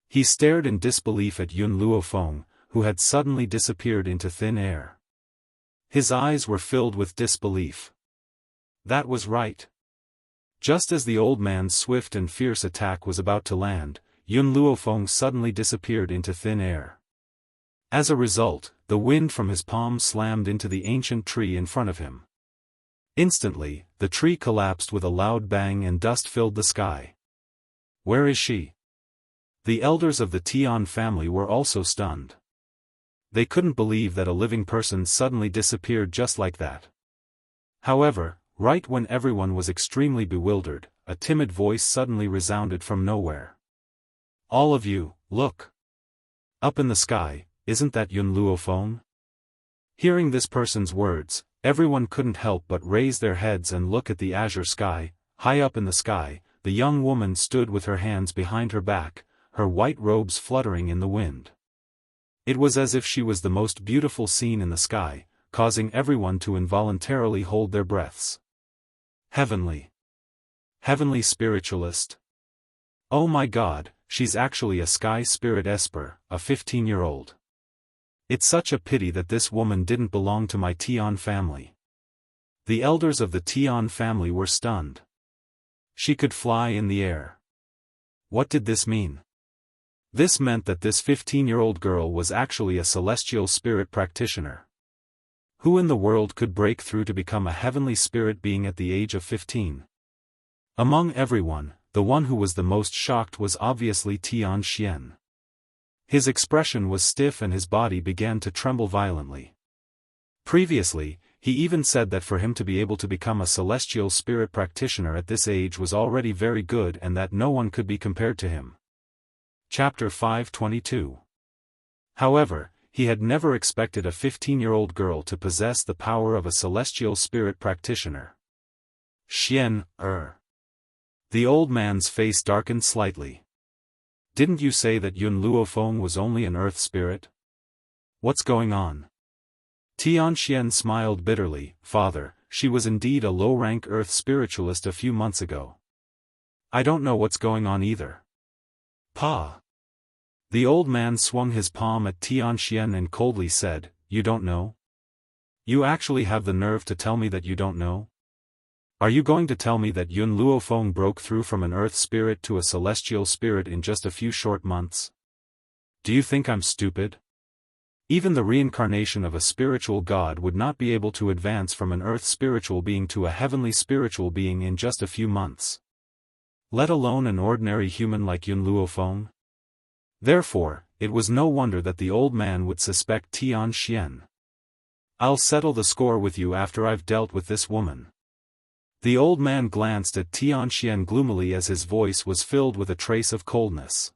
He stared in disbelief at Yun Luofeng, who had suddenly disappeared into thin air. His eyes were filled with disbelief. That was right. Just as the old man's swift and fierce attack was about to land, Yun Luofeng suddenly disappeared into thin air. As a result, the wind from his palm slammed into the ancient tree in front of him. Instantly, the tree collapsed with a loud bang and dust filled the sky. Where is she? The elders of the Tian family were also stunned. They couldn't believe that a living person suddenly disappeared just like that. However, right when everyone was extremely bewildered, a timid voice suddenly resounded from nowhere. All of you, look! Up in the sky, isn't that Yun Luofeng? Hearing this person's words, everyone couldn't help but raise their heads and look at the azure sky. High up in the sky, the young woman stood with her hands behind her back, her white robes fluttering in the wind. It was as if she was the most beautiful scene in the sky, causing everyone to involuntarily hold their breaths. Heavenly. Heavenly spiritualist. Oh my God, she's actually a sky spirit esper, a 15-year-old. It's such a pity that this woman didn't belong to my Tian family. The elders of the Tian family were stunned. She could fly in the air. What did this mean? This meant that this 15-year-old girl was actually a celestial spirit practitioner. Who in the world could break through to become a heavenly spirit being at the age of 15? Among everyone, the one who was the most shocked was obviously Tian Xian. His expression was stiff and his body began to tremble violently. Previously, he even said that for him to be able to become a celestial spirit practitioner at this age was already very good and that no one could be compared to him. Chapter 522. However, he had never expected a 15-year-old girl to possess the power of a celestial spirit practitioner. Xian, The old man's face darkened slightly. Didn't you say that Yun Luofeng was only an earth spirit? What's going on? Tian Xian smiled bitterly. Father, she was indeed a low-rank earth spiritualist a few months ago. I don't know what's going on either. Pa. The old man swung his palm at Tian Xian and coldly said, You don't know? You actually have the nerve to tell me that you don't know? Are you going to tell me that Yun Luofeng broke through from an earth spirit to a celestial spirit in just a few short months? Do you think I'm stupid? Even the reincarnation of a spiritual god would not be able to advance from an earth spiritual being to a heavenly spiritual being in just a few months. Let alone an ordinary human like Yun Luofeng. Therefore, it was no wonder that the old man would suspect Tian Xian. I'll settle the score with you after I've dealt with this woman. The old man glanced at Tian Xian gloomily as his voice was filled with a trace of coldness.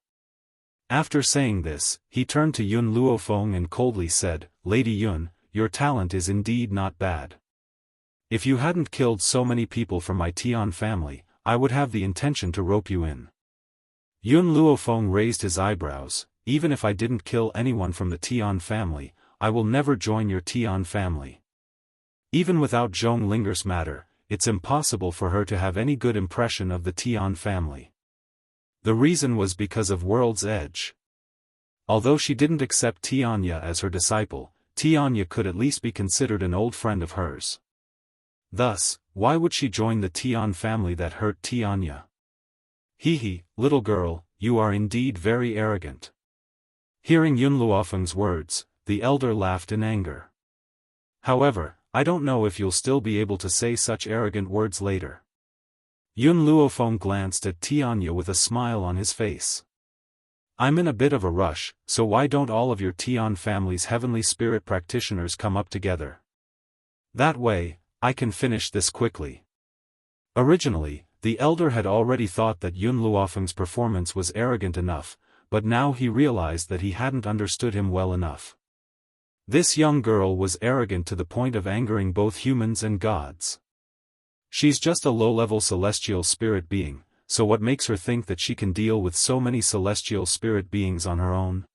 After saying this, he turned to Yun Luofeng and coldly said, Lady Yun, your talent is indeed not bad. If you hadn't killed so many people from my Tian family, I would have the intention to rope you in. Yun Luofeng raised his eyebrows. Even if I didn't kill anyone from the Tian family, I will never join your Tian family. Even without Zhong Linger's matter, it's impossible for her to have any good impression of the Tian family. The reason was because of World's Edge. Although she didn't accept Tianya as her disciple, Tianya could at least be considered an old friend of hers. Thus, why would she join the Tian family that hurt Tianya? Hee, little girl, you are indeed very arrogant. Hearing Yun Luofeng's words, the elder laughed in anger. However, I don't know if you'll still be able to say such arrogant words later. Yun Luofeng glanced at Tianya with a smile on his face. I'm in a bit of a rush, so why don't all of your Tian family's heavenly spirit practitioners come up together? That way, I can finish this quickly. Originally, the elder had already thought that Yun Luofeng's performance was arrogant enough, but now he realized that he hadn't understood him well enough. This young girl was arrogant to the point of angering both humans and gods. She's just a low-level celestial spirit being, so what makes her think that she can deal with so many celestial spirit beings on her own?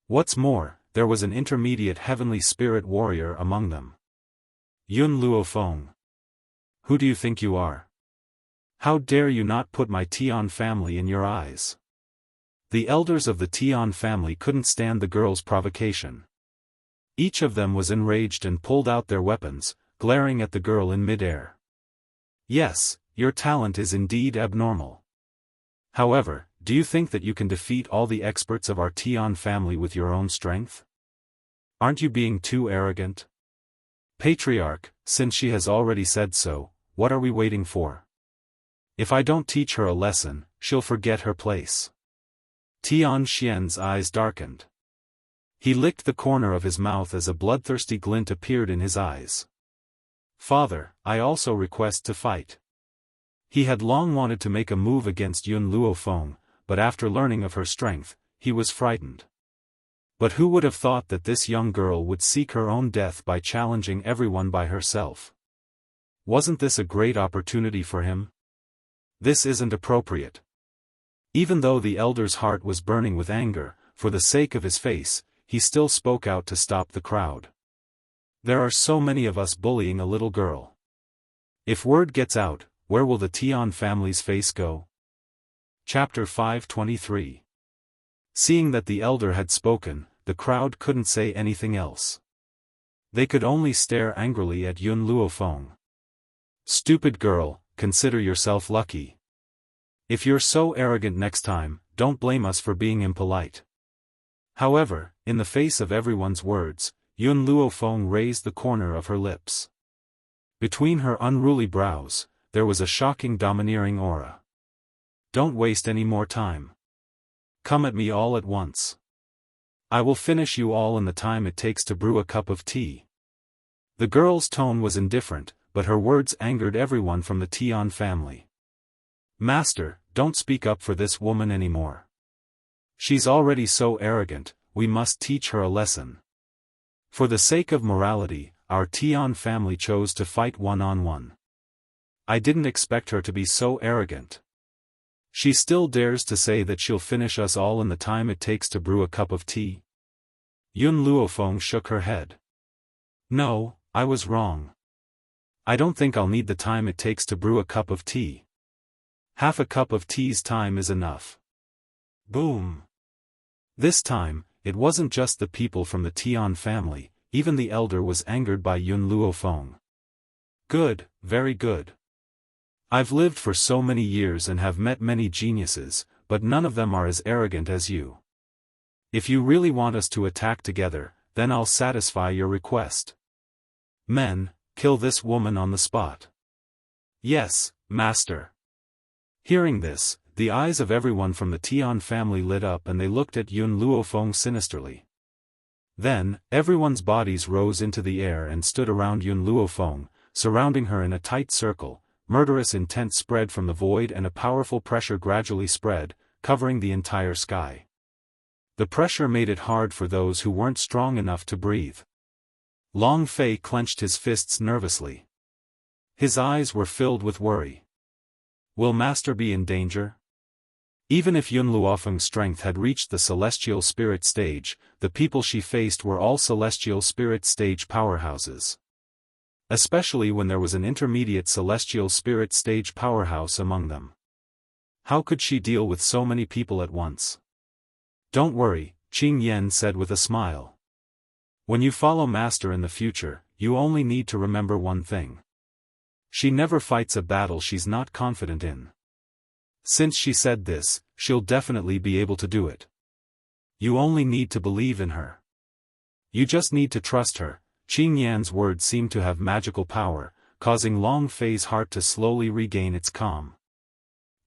What's more, there was an intermediate heavenly spirit warrior among them. Yun Luofeng. Who do you think you are? How dare you not put my Tian family in your eyes? The elders of the Tian family couldn't stand the girl's provocation. Each of them was enraged and pulled out their weapons, glaring at the girl in midair. Yes, your talent is indeed abnormal. However, do you think that you can defeat all the experts of our Tian family with your own strength? Aren't you being too arrogant? Patriarch, since she has already said so, what are we waiting for? If I don't teach her a lesson, she'll forget her place. Tian Xian's eyes darkened. He licked the corner of his mouth as a bloodthirsty glint appeared in his eyes. Father, I also request to fight. He had long wanted to make a move against Yun Luofeng, but after learning of her strength, he was frightened. But who would have thought that this young girl would seek her own death by challenging everyone by herself? Wasn't this a great opportunity for him? This isn't appropriate. Even though the elder's heart was burning with anger, for the sake of his face, he still spoke out to stop the crowd. There are so many of us bullying a little girl. If word gets out, where will the Tian family's face go? Chapter 523. Seeing that the elder had spoken, the crowd couldn't say anything else. They could only stare angrily at Yun Luofeng. "Stupid girl, consider yourself lucky. If you're so arrogant next time, don't blame us for being impolite." However, in the face of everyone's words, Yun Luofeng raised the corner of her lips. Between her unruly brows, there was a shocking domineering aura. "Don't waste any more time. Come at me all at once. I will finish you all in the time it takes to brew a cup of tea." The girl's tone was indifferent, but her words angered everyone from the Tian family. "Master, don't speak up for this woman anymore. She's already so arrogant, we must teach her a lesson. For the sake of morality, our Tian family chose to fight one-on-one. I didn't expect her to be so arrogant. She still dares to say that she'll finish us all in the time it takes to brew a cup of tea?" Yun Luofeng shook her head. "No, I was wrong. I don't think I'll need the time it takes to brew a cup of tea. Half a cup of tea's time is enough." Boom! This time, it wasn't just the people from the Tian family, even the elder was angered by Yun Luofeng. "Good, very good. I've lived for so many years and have met many geniuses, but none of them are as arrogant as you. If you really want us to attack together, then I'll satisfy your request. Men, kill this woman on the spot." "Yes, master." Hearing this, the eyes of everyone from the Tian family lit up and they looked at Yun Luofeng sinisterly. Then, everyone's bodies rose into the air and stood around Yun Luofeng, surrounding her in a tight circle. Murderous intent spread from the void and a powerful pressure gradually spread, covering the entire sky. The pressure made it hard for those who weren't strong enough to breathe. Long Fei clenched his fists nervously. His eyes were filled with worry. Will Master be in danger? Even if Yun Luofeng's strength had reached the celestial spirit stage, the people she faced were all celestial spirit stage powerhouses. Especially when there was an intermediate celestial spirit stage powerhouse among them. How could she deal with so many people at once? "Don't worry," Qing Yan said with a smile. "When you follow Master in the future, you only need to remember one thing. She never fights a battle she's not confident in. Since she said this, she'll definitely be able to do it. You only need to believe in her. You just need to trust her." Qing Yan's words seemed to have magical power, causing Long Fei's heart to slowly regain its calm.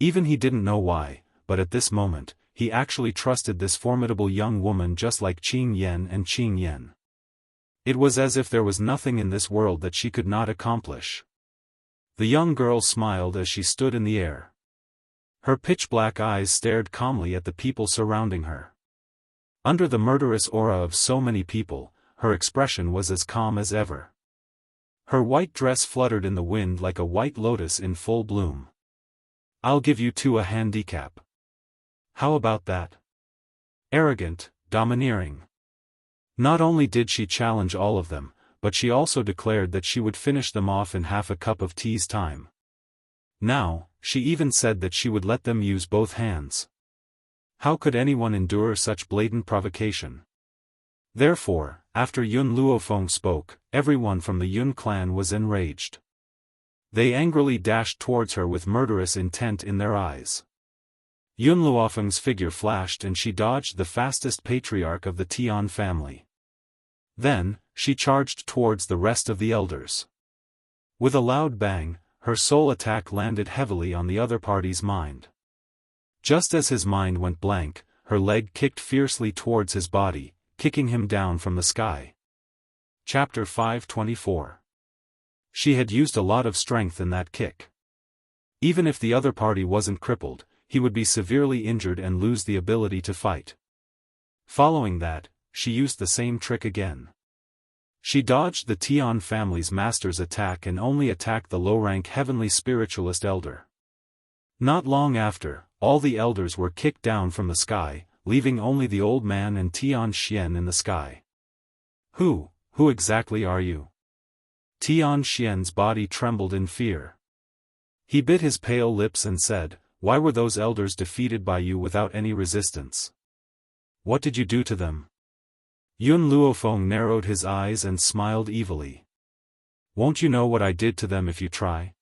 Even he didn't know why, but at this moment, he actually trusted this formidable young woman just like Qing Yan and Qing Yan. It was as if there was nothing in this world that she could not accomplish. The young girl smiled as she stood in the air. Her pitch-black eyes stared calmly at the people surrounding her. Under the murderous aura of so many people, her expression was as calm as ever. Her white dress fluttered in the wind like a white lotus in full bloom. "I'll give you two a handicap. How about that?" Arrogant, domineering. Not only did she challenge all of them, but she also declared that she would finish them off in half a cup of tea's time. Now, she even said that she would let them use both hands. How could anyone endure such blatant provocation? Therefore, after Yun Luofeng spoke, everyone from the Yun clan was enraged. They angrily dashed towards her with murderous intent in their eyes. Yun Luofeng's figure flashed and she dodged the fastest patriarch of the Tian family. Then, she charged towards the rest of the elders. With a loud bang, her soul attack landed heavily on the other party's mind. Just as his mind went blank, her leg kicked fiercely towards his body, kicking him down from the sky. Chapter 524. She had used a lot of strength in that kick. Even if the other party wasn't crippled, he would be severely injured and lose the ability to fight. Following that, she used the same trick again. She dodged the Tian family's master's attack and only attacked the low-rank heavenly spiritualist elder. Not long after, all the elders were kicked down from the sky, leaving only the old man and Tian Xian in the sky. Who exactly are you?" Tian Xian's body trembled in fear. He bit his pale lips and said, "Why were those elders defeated by you without any resistance? What did you do to them?" Yun Luofeng narrowed his eyes and smiled evilly. Won't you know what I did to them if you try?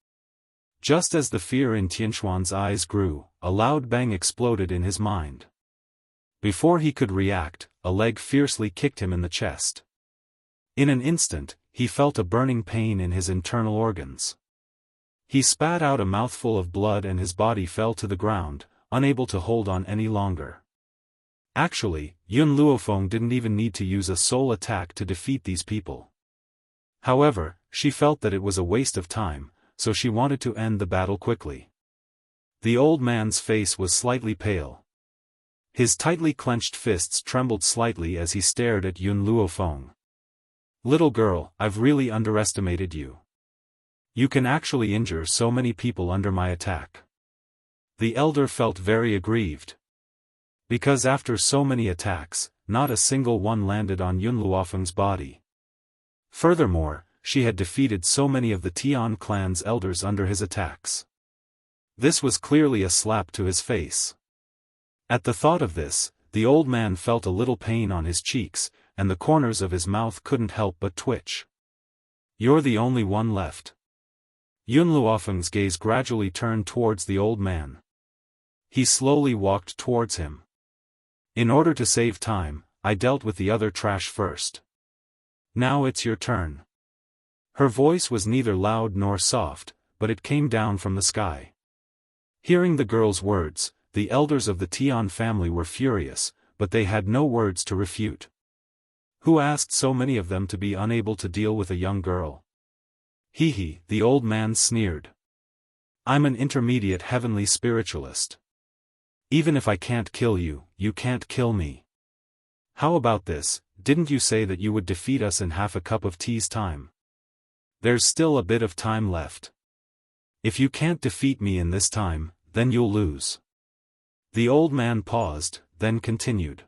Just as the fear in Tianxuan's eyes grew, a loud bang exploded in his mind. Before he could react, a leg fiercely kicked him in the chest. In an instant, he felt a burning pain in his internal organs. He spat out a mouthful of blood and his body fell to the ground, unable to hold on any longer. Actually, Yun Luofeng didn't even need to use a soul attack to defeat these people. However, she felt that it was a waste of time, so she wanted to end the battle quickly. The old man's face was slightly pale. His tightly clenched fists trembled slightly as he stared at Yun Luofeng. Little girl, I've really underestimated you. You can actually injure so many people under my attack. The elder felt very aggrieved. Because after so many attacks, not a single one landed on Yun Luofeng's body. Furthermore, she had defeated so many of the Tian clan's elders under his attacks. This was clearly a slap to his face. At the thought of this, the old man felt a little pain on his cheeks, and the corners of his mouth couldn't help but twitch. You're the only one left. Yun Luofeng's gaze gradually turned towards the old man. He slowly walked towards him. In order to save time, I dealt with the other trash first. Now it's your turn. Her voice was neither loud nor soft, but it came down from the sky. Hearing the girl's words, the elders of the Tian family were furious, but they had no words to refute. Who asked so many of them to be unable to deal with a young girl? Hee, the old man sneered. I'm an intermediate heavenly spiritualist. Even if I can't kill you, you can't kill me. How about this, didn't you say that you would defeat us in half a cup of tea's time? There's still a bit of time left. If you can't defeat me in this time, then you'll lose. The old man paused, then continued.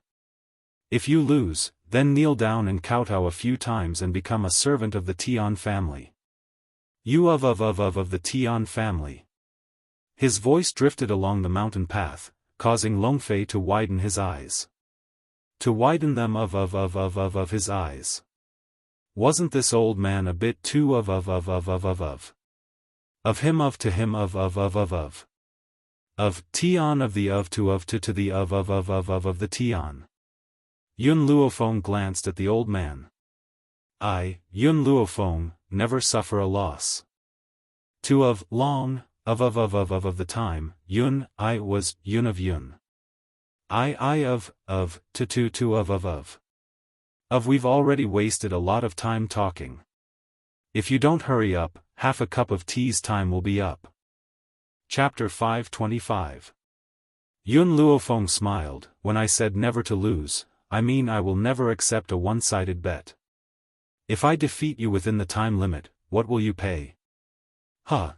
If you lose, then kneel down and kowtow a few times and become a servant of the Tian family. You of the Tian family. His voice drifted along the mountain path, causing Longfei to widen his eyes. To widen them of his eyes. Wasn't this old man a bit too of him to him of Tian of the to the of the Tian. Yun Luofeng glanced at the old man. I, Yun Luofeng, never suffer a loss. To of long of the time, Yun, I was Yun of Yun. I of to of we've already wasted a lot of time talking. If you don't hurry up, half a cup of tea's time will be up. Chapter 525. Yun Luofeng smiled. When I said never to lose, I mean I will never accept a one-sided bet. If I defeat you within the time limit, what will you pay?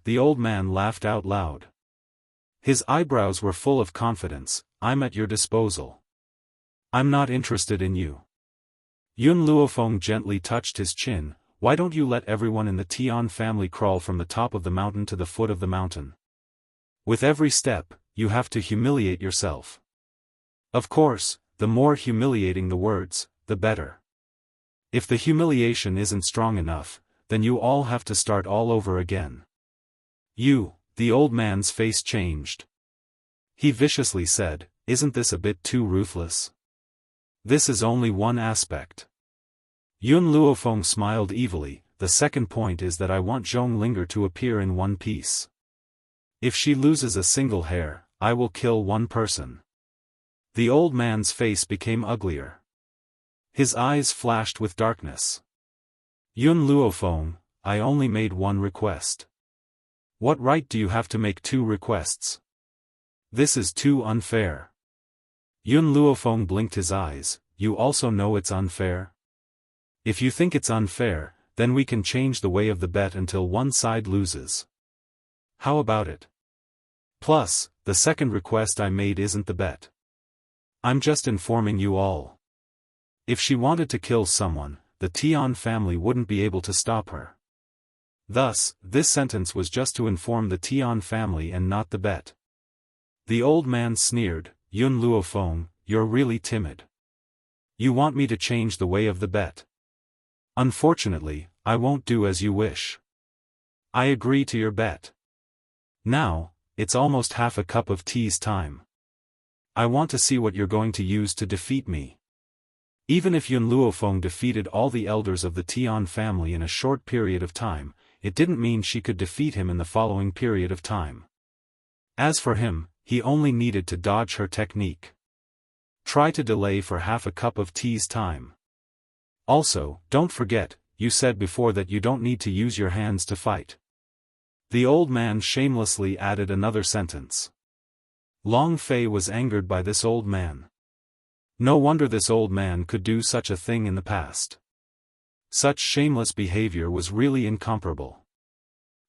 The old man laughed out loud. His eyebrows were full of confidence. I'm at your disposal. I'm not interested in you. Yun Luofeng gently touched his chin. Why don't you let everyone in the Tian family crawl from the top of the mountain to the foot of the mountain? With every step, you have to humiliate yourself. Of course, the more humiliating the words, the better. If the humiliation isn't strong enough, then you all have to start all over again. The old man's face changed. He viciously said, isn't this a bit too ruthless? This is only one aspect. Yun Luofeng smiled evilly. The second point is that I want Zhonglinger to appear in one piece. If she loses a single hair, I will kill one person. The old man's face became uglier. His eyes flashed with darkness. Yun Luofeng, I only made one request. What right do you have to make two requests? This is too unfair. Yun Luofeng blinked his eyes. You also know it's unfair? If you think it's unfair, then we can change the way of the bet until one side loses. How about it? Plus, the second request I made isn't the bet. I'm just informing you all. If she wanted to kill someone, the Tian family wouldn't be able to stop her. Thus, this sentence was just to inform the Tian family and not the bet. The old man sneered. Yun Luofeng, you're really timid. You want me to change the way of the bet. Unfortunately, I won't do as you wish. I agree to your bet. Now, it's almost half a cup of tea's time. I want to see what you're going to use to defeat me. Even if Yun Luofeng defeated all the elders of the Tian family in a short period of time, it didn't mean she could defeat him in the following period of time. As for him, he only needed to dodge her technique. Try to delay for half a cup of tea's time. Also, don't forget, you said before that you don't need to use your hands to fight. The old man shamelessly added another sentence. Long Fei was angered by this old man. No wonder this old man could do such a thing in the past. Such shameless behavior was really incomparable.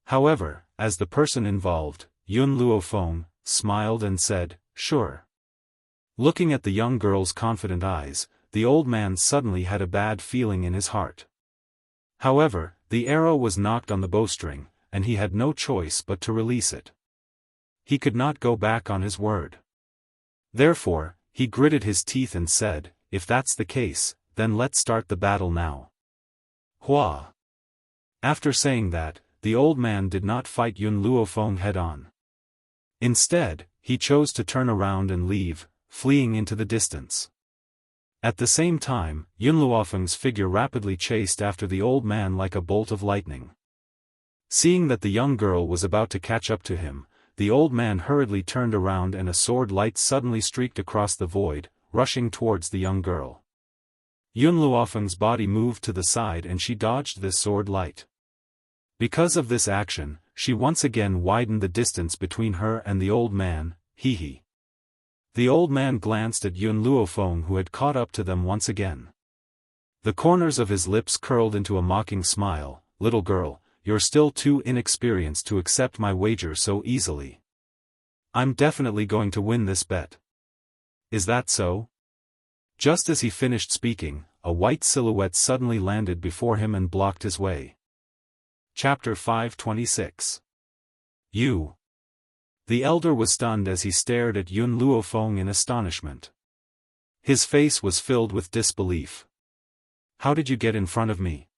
However, as the person involved, Yun Luofeng, smiled and said, "Sure." Looking at the young girl's confident eyes, the old man suddenly had a bad feeling in his heart. However, the arrow was knocked on the bowstring, and he had no choice but to release it. He could not go back on his word. Therefore, he gritted his teeth and said, "If that's the case, then let's start the battle now." Hua. After saying that, the old man did not fight Yun Luofeng head-on. Instead, he chose to turn around and leave, fleeing into the distance. At the same time, Yun Luofeng's figure rapidly chased after the old man like a bolt of lightning. Seeing that the young girl was about to catch up to him, the old man hurriedly turned around and a sword light suddenly streaked across the void, rushing towards the young girl. Yun Luofeng's body moved to the side and she dodged this sword light. Because of this action, she once again widened the distance between her and the old man, hee. The old man glanced at Yun Luofeng who had caught up to them once again. The corners of his lips curled into a mocking smile. "Little girl, you're still too inexperienced to accept my wager so easily. I'm definitely going to win this bet. Is that so?" Just as he finished speaking, a white silhouette suddenly landed before him and blocked his way. Chapter 526. You. The elder was stunned as he stared at Yun Luofeng in astonishment. His face was filled with disbelief. "How did you get in front of me?"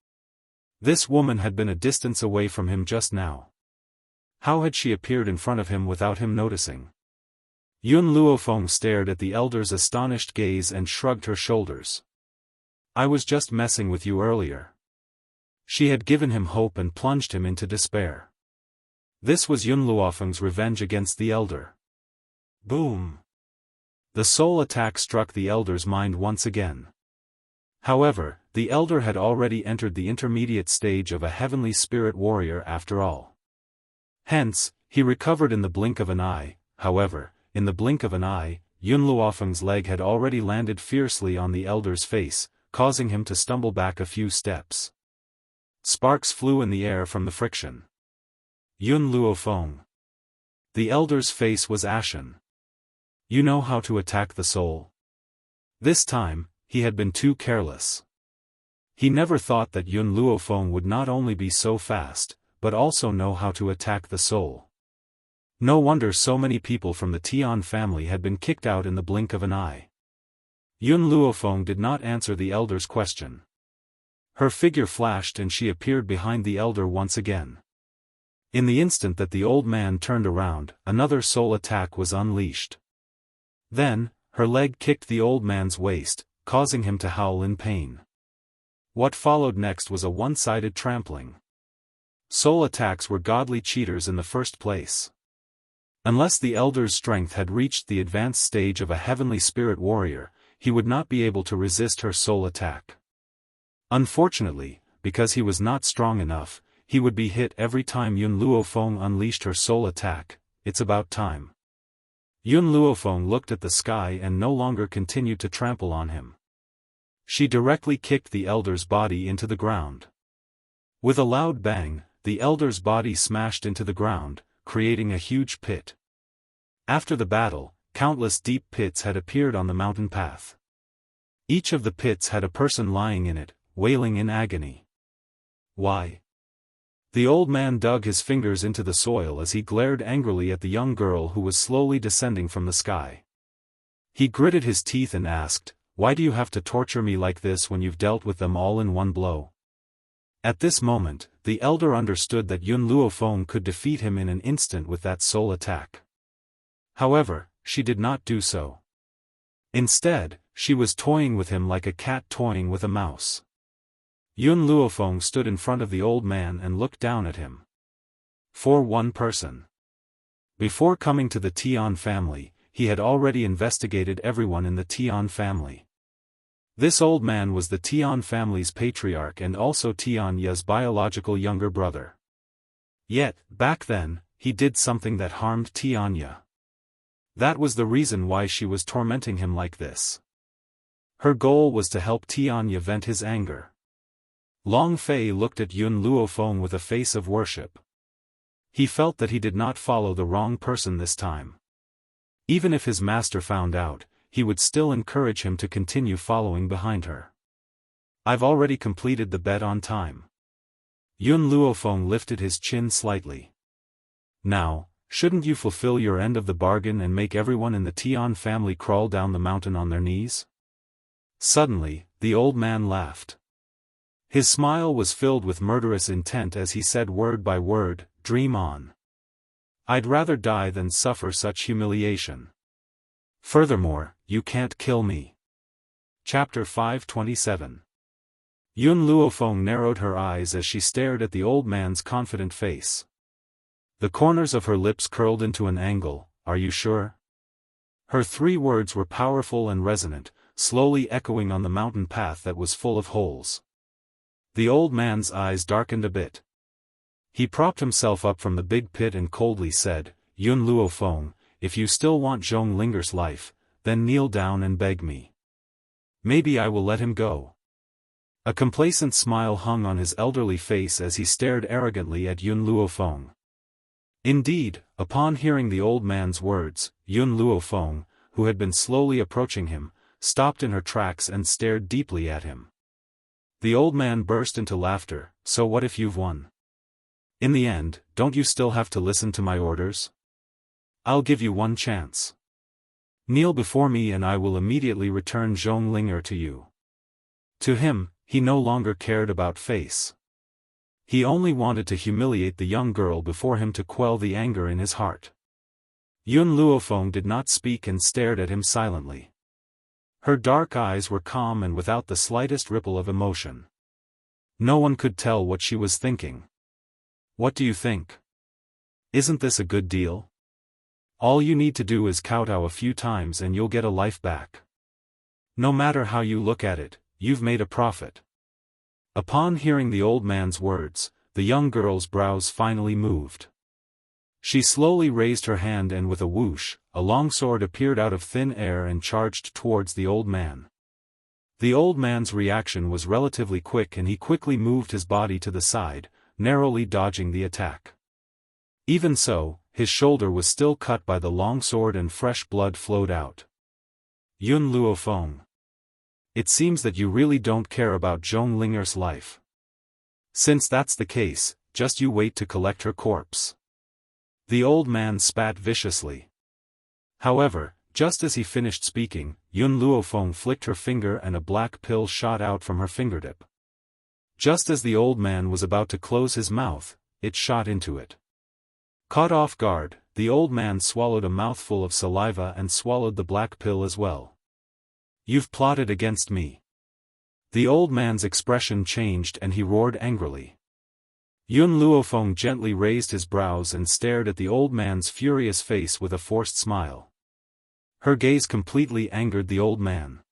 This woman had been a distance away from him just now. How had she appeared in front of him without him noticing? Yun Luofeng stared at the elder's astonished gaze and shrugged her shoulders. "I was just messing with you earlier." She had given him hope and plunged him into despair. This was Yun Luofeng's revenge against the elder. Boom! The soul attack struck the elder's mind once again. However, the elder had already entered the intermediate stage of a heavenly spirit warrior after all. Hence, he recovered in the blink of an eye. However, in the blink of an eye, Yun Luofeng's leg had already landed fiercely on the elder's face, causing him to stumble back a few steps. Sparks flew in the air from the friction. Yun Luofeng. The elder's face was ashen. "You know how to attack the soul?" This time, he had been too careless. He never thought that Yun Luofeng would not only be so fast, but also know how to attack the soul. No wonder so many people from the Tian family had been kicked out in the blink of an eye. Yun Luofeng did not answer the elder's question. Her figure flashed and she appeared behind the elder once again. In the instant that the old man turned around, another soul attack was unleashed. Then, her leg kicked the old man's waist, causing him to howl in pain. What followed next was a one-sided trampling. Soul attacks were godly cheaters in the first place. Unless the elder's strength had reached the advanced stage of a heavenly spirit warrior, he would not be able to resist her soul attack. Unfortunately, because he was not strong enough, he would be hit every time Yun Luofeng unleashed her soul attack. It's about time. Yun Luofeng looked at the sky and no longer continued to trample on him. She directly kicked the elder's body into the ground. With a loud bang, the elder's body smashed into the ground, creating a huge pit. After the battle, countless deep pits had appeared on the mountain path. Each of the pits had a person lying in it, wailing in agony. Why? The old man dug his fingers into the soil as he glared angrily at the young girl who was slowly descending from the sky. He gritted his teeth and asked, why do you have to torture me like this when you've dealt with them all in one blow? At this moment, the elder understood that Yun Luofeng could defeat him in an instant with that sole attack. However, she did not do so. Instead, she was toying with him like a cat toying with a mouse. Yun Luofeng stood in front of the old man and looked down at him. For one person. Before coming to the Tian family, he had already investigated everyone in the Tian family. This old man was the Tian family's patriarch and also Tian Ye's biological younger brother. Yet, back then, he did something that harmed Tian Ye. That was the reason why she was tormenting him like this. Her goal was to help Tian Ye vent his anger. Long Fei looked at Yun Luofeng with a face of worship. He felt that he did not follow the wrong person this time. Even if his master found out, he would still encourage him to continue following behind her. I've already completed the bet on time. Yun Luofeng lifted his chin slightly. Now, shouldn't you fulfill your end of the bargain and make everyone in the Tian family crawl down the mountain on their knees? Suddenly, the old man laughed. His smile was filled with murderous intent as he said word by word, "Dream on. I'd rather die than suffer such humiliation. Furthermore, you can't kill me." Chapter 527. Yun Luofeng narrowed her eyes as she stared at the old man's confident face. The corners of her lips curled into an angle, "Are you sure?" Her 3 words were powerful and resonant, slowly echoing on the mountain path that was full of holes. The old man's eyes darkened a bit. He propped himself up from the big pit and coldly said, "Yun Luofeng, if you still want Zhong Linger's life, then kneel down and beg me. Maybe I will let him go." A complacent smile hung on his elderly face as he stared arrogantly at Yun Luofeng. Indeed, upon hearing the old man's words, Yun Luofeng, who had been slowly approaching him, stopped in her tracks and stared deeply at him. The old man burst into laughter. "So what if you've won? In the end, don't you still have to listen to my orders? I'll give you one chance. Kneel before me and I will immediately return Zhong Linger to you." To him, he no longer cared about face. He only wanted to humiliate the young girl before him to quell the anger in his heart. Yun Luofeng did not speak and stared at him silently. Her dark eyes were calm and without the slightest ripple of emotion. No one could tell what she was thinking. "What do you think? Isn't this a good deal? All you need to do is kowtow a few times and you'll get a life back. No matter how you look at it, you've made a profit." Upon hearing the old man's words, the young girl's brows finally moved. She slowly raised her hand and with a whoosh, a long sword appeared out of thin air and charged towards the old man. The old man's reaction was relatively quick and he quickly moved his body to the side, narrowly dodging the attack. Even so, his shoulder was still cut by the long sword and fresh blood flowed out. "Yun Luofeng. It seems that you really don't care about Zhong Linger's life. Since that's the case, just you wait to collect her corpse." The old man spat viciously. However, just as he finished speaking, Yun Luofeng flicked her finger and a black pill shot out from her fingertip. Just as the old man was about to close his mouth, it shot into it. Caught off guard, the old man swallowed a mouthful of saliva and swallowed the black pill as well. "You've plotted against me." The old man's expression changed and he roared angrily. Yun Luofeng gently raised his brows and stared at the old man's furious face with a forced smile. Her gaze completely angered the old man.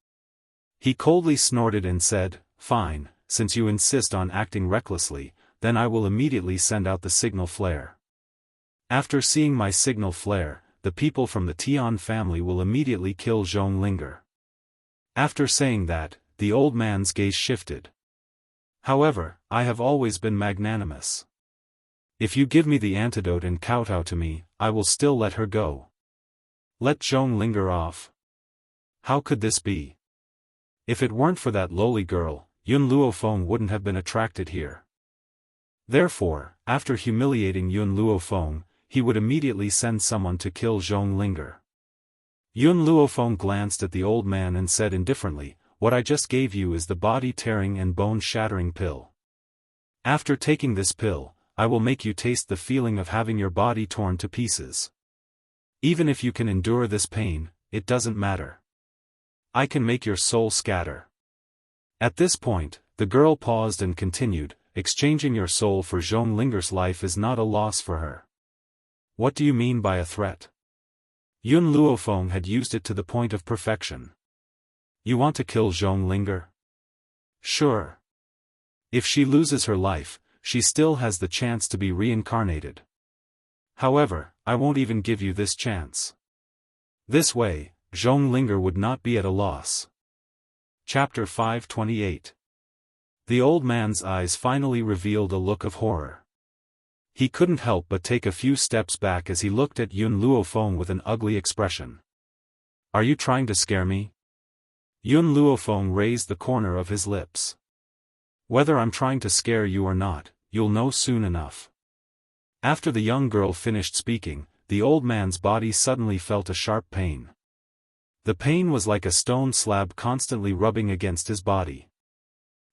He coldly snorted and said, "Fine, since you insist on acting recklessly, then I will immediately send out the signal flare. After seeing my signal flare, the people from the Tian family will immediately kill Zhong Linger." After saying that, the old man's gaze shifted. "However, I have always been magnanimous. If you give me the antidote and kowtow to me, I will still let her go. Let Zhong Linger off." How could this be? If it weren't for that lowly girl, Yun Luofeng wouldn't have been attracted here. Therefore, after humiliating Yun Luofeng, he would immediately send someone to kill Zhong Linger. Yun Luofeng glanced at the old man and said indifferently, "What I just gave you is the body-tearing and bone-shattering pill. After taking this pill, I will make you taste the feeling of having your body torn to pieces. Even if you can endure this pain, it doesn't matter. I can make your soul scatter." At this point, the girl paused and continued, "Exchanging your soul for Zhong Linger's life is not a loss for her." "What do you mean by a threat?" Yun Luofeng had used it to the point of perfection. "You want to kill Zhong Linger?" "Sure. If she loses her life, she still has the chance to be reincarnated. However, I won't even give you this chance. This way, Zhong Linger would not be at a loss." Chapter 528. The old man's eyes finally revealed a look of horror. He couldn't help but take a few steps back as he looked at Yun Luofeng with an ugly expression. "Are you trying to scare me?" Yun Luofeng raised the corner of his lips. "Whether I'm trying to scare you or not, you'll know soon enough." After the young girl finished speaking, the old man's body suddenly felt a sharp pain. The pain was like a stone slab constantly rubbing against his body.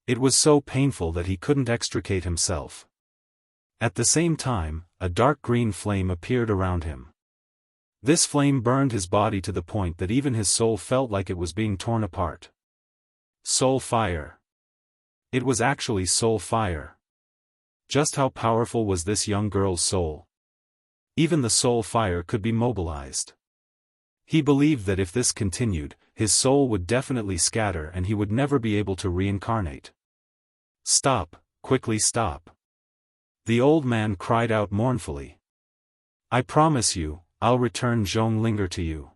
It was so painful that he couldn't extricate himself. At the same time, a dark green flame appeared around him. This flame burned his body to the point that even his soul felt like it was being torn apart. Soul fire. It was actually soul fire. Just how powerful was this young girl's soul? Even the soul fire could be mobilized. He believed that if this continued, his soul would definitely scatter and he would never be able to reincarnate. "Stop, quickly stop!" The old man cried out mournfully. "I promise you, I'll return Zhong Linger to you.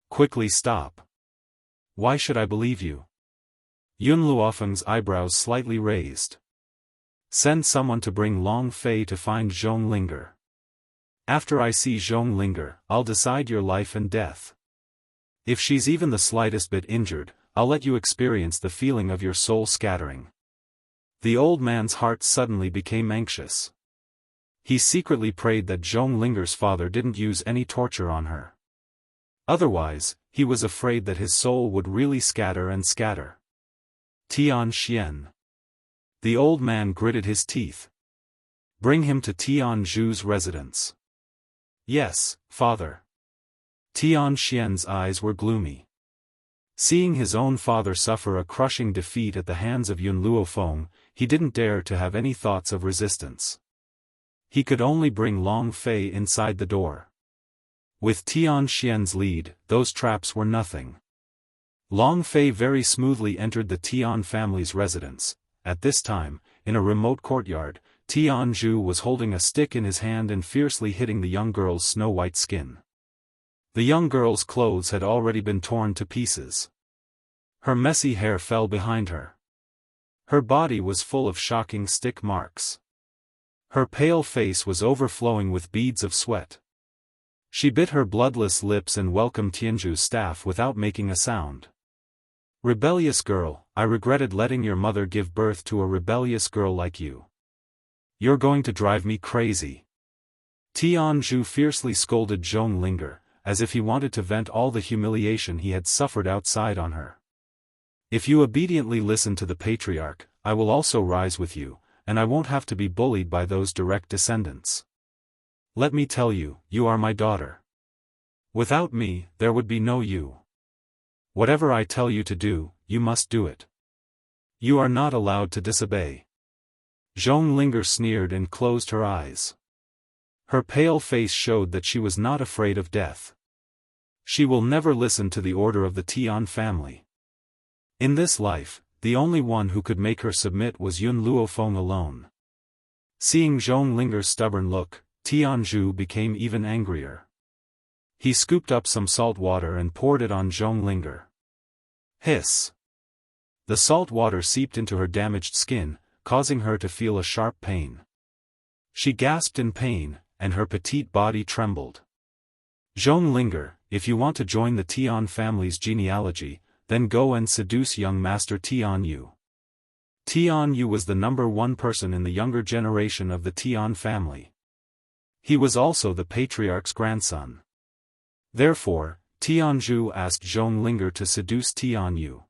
Quickly stop. Why should I believe you?" Yun Luofeng's eyebrows slightly raised. "Send someone to bring Long Fei to find Zhong Linger. After I see Zhong Linger, I'll decide your life and death. If she's even the slightest bit injured, I'll let you experience the feeling of your soul scattering." The old man's heart suddenly became anxious. He secretly prayed that Zhong Linger's father didn't use any torture on her. Otherwise, he was afraid that his soul would really scatter and scatter. Tian Xian. The old man gritted his teeth. "Bring him to Tian Zhu's residence." "Yes, father." Tian Xian's eyes were gloomy. Seeing his own father suffer a crushing defeat at the hands of Yun Luofeng, he didn't dare to have any thoughts of resistance. He could only bring Long Fei inside the door. With Tian Xian's lead, those traps were nothing. Long Fei very smoothly entered the Tian family's residence. At this time, in a remote courtyard, Tian Zhu was holding a stick in his hand and fiercely hitting the young girl's snow-white skin. The young girl's clothes had already been torn to pieces. Her messy hair fell behind her. Her body was full of shocking stick marks. Her pale face was overflowing with beads of sweat. She bit her bloodless lips and welcomed Tianzhu's staff without making a sound. "Rebellious girl, I regretted letting your mother give birth to a rebellious girl like you. You're going to drive me crazy." Tianzhu fiercely scolded Zhong Linger, as if he wanted to vent all the humiliation he had suffered outside on her. "If you obediently listen to the patriarch, I will also rise with you, and I won't have to be bullied by those direct descendants. Let me tell you, you are my daughter. Without me, there would be no you. Whatever I tell you to do, you must do it. You are not allowed to disobey." Zhong Linger sneered and closed her eyes. Her pale face showed that she was not afraid of death. She will never listen to the order of the Tian family. In this life, the only one who could make her submit was Yun Luofeng alone. Seeing Zhong Linger's stubborn look, Tianzhu became even angrier. He scooped up some salt water and poured it on Zhong Linger. Hiss! The salt water seeped into her damaged skin, causing her to feel a sharp pain. She gasped in pain, and her petite body trembled. "Zhong Linger, if you want to join the Tian family's genealogy, then go and seduce young Master Tian Yu." Tian Yu was the #1 person in the younger generation of the Tian family. He was also the patriarch's grandson. Therefore, Tianzhu asked Zhonglinger to seduce Tianyu.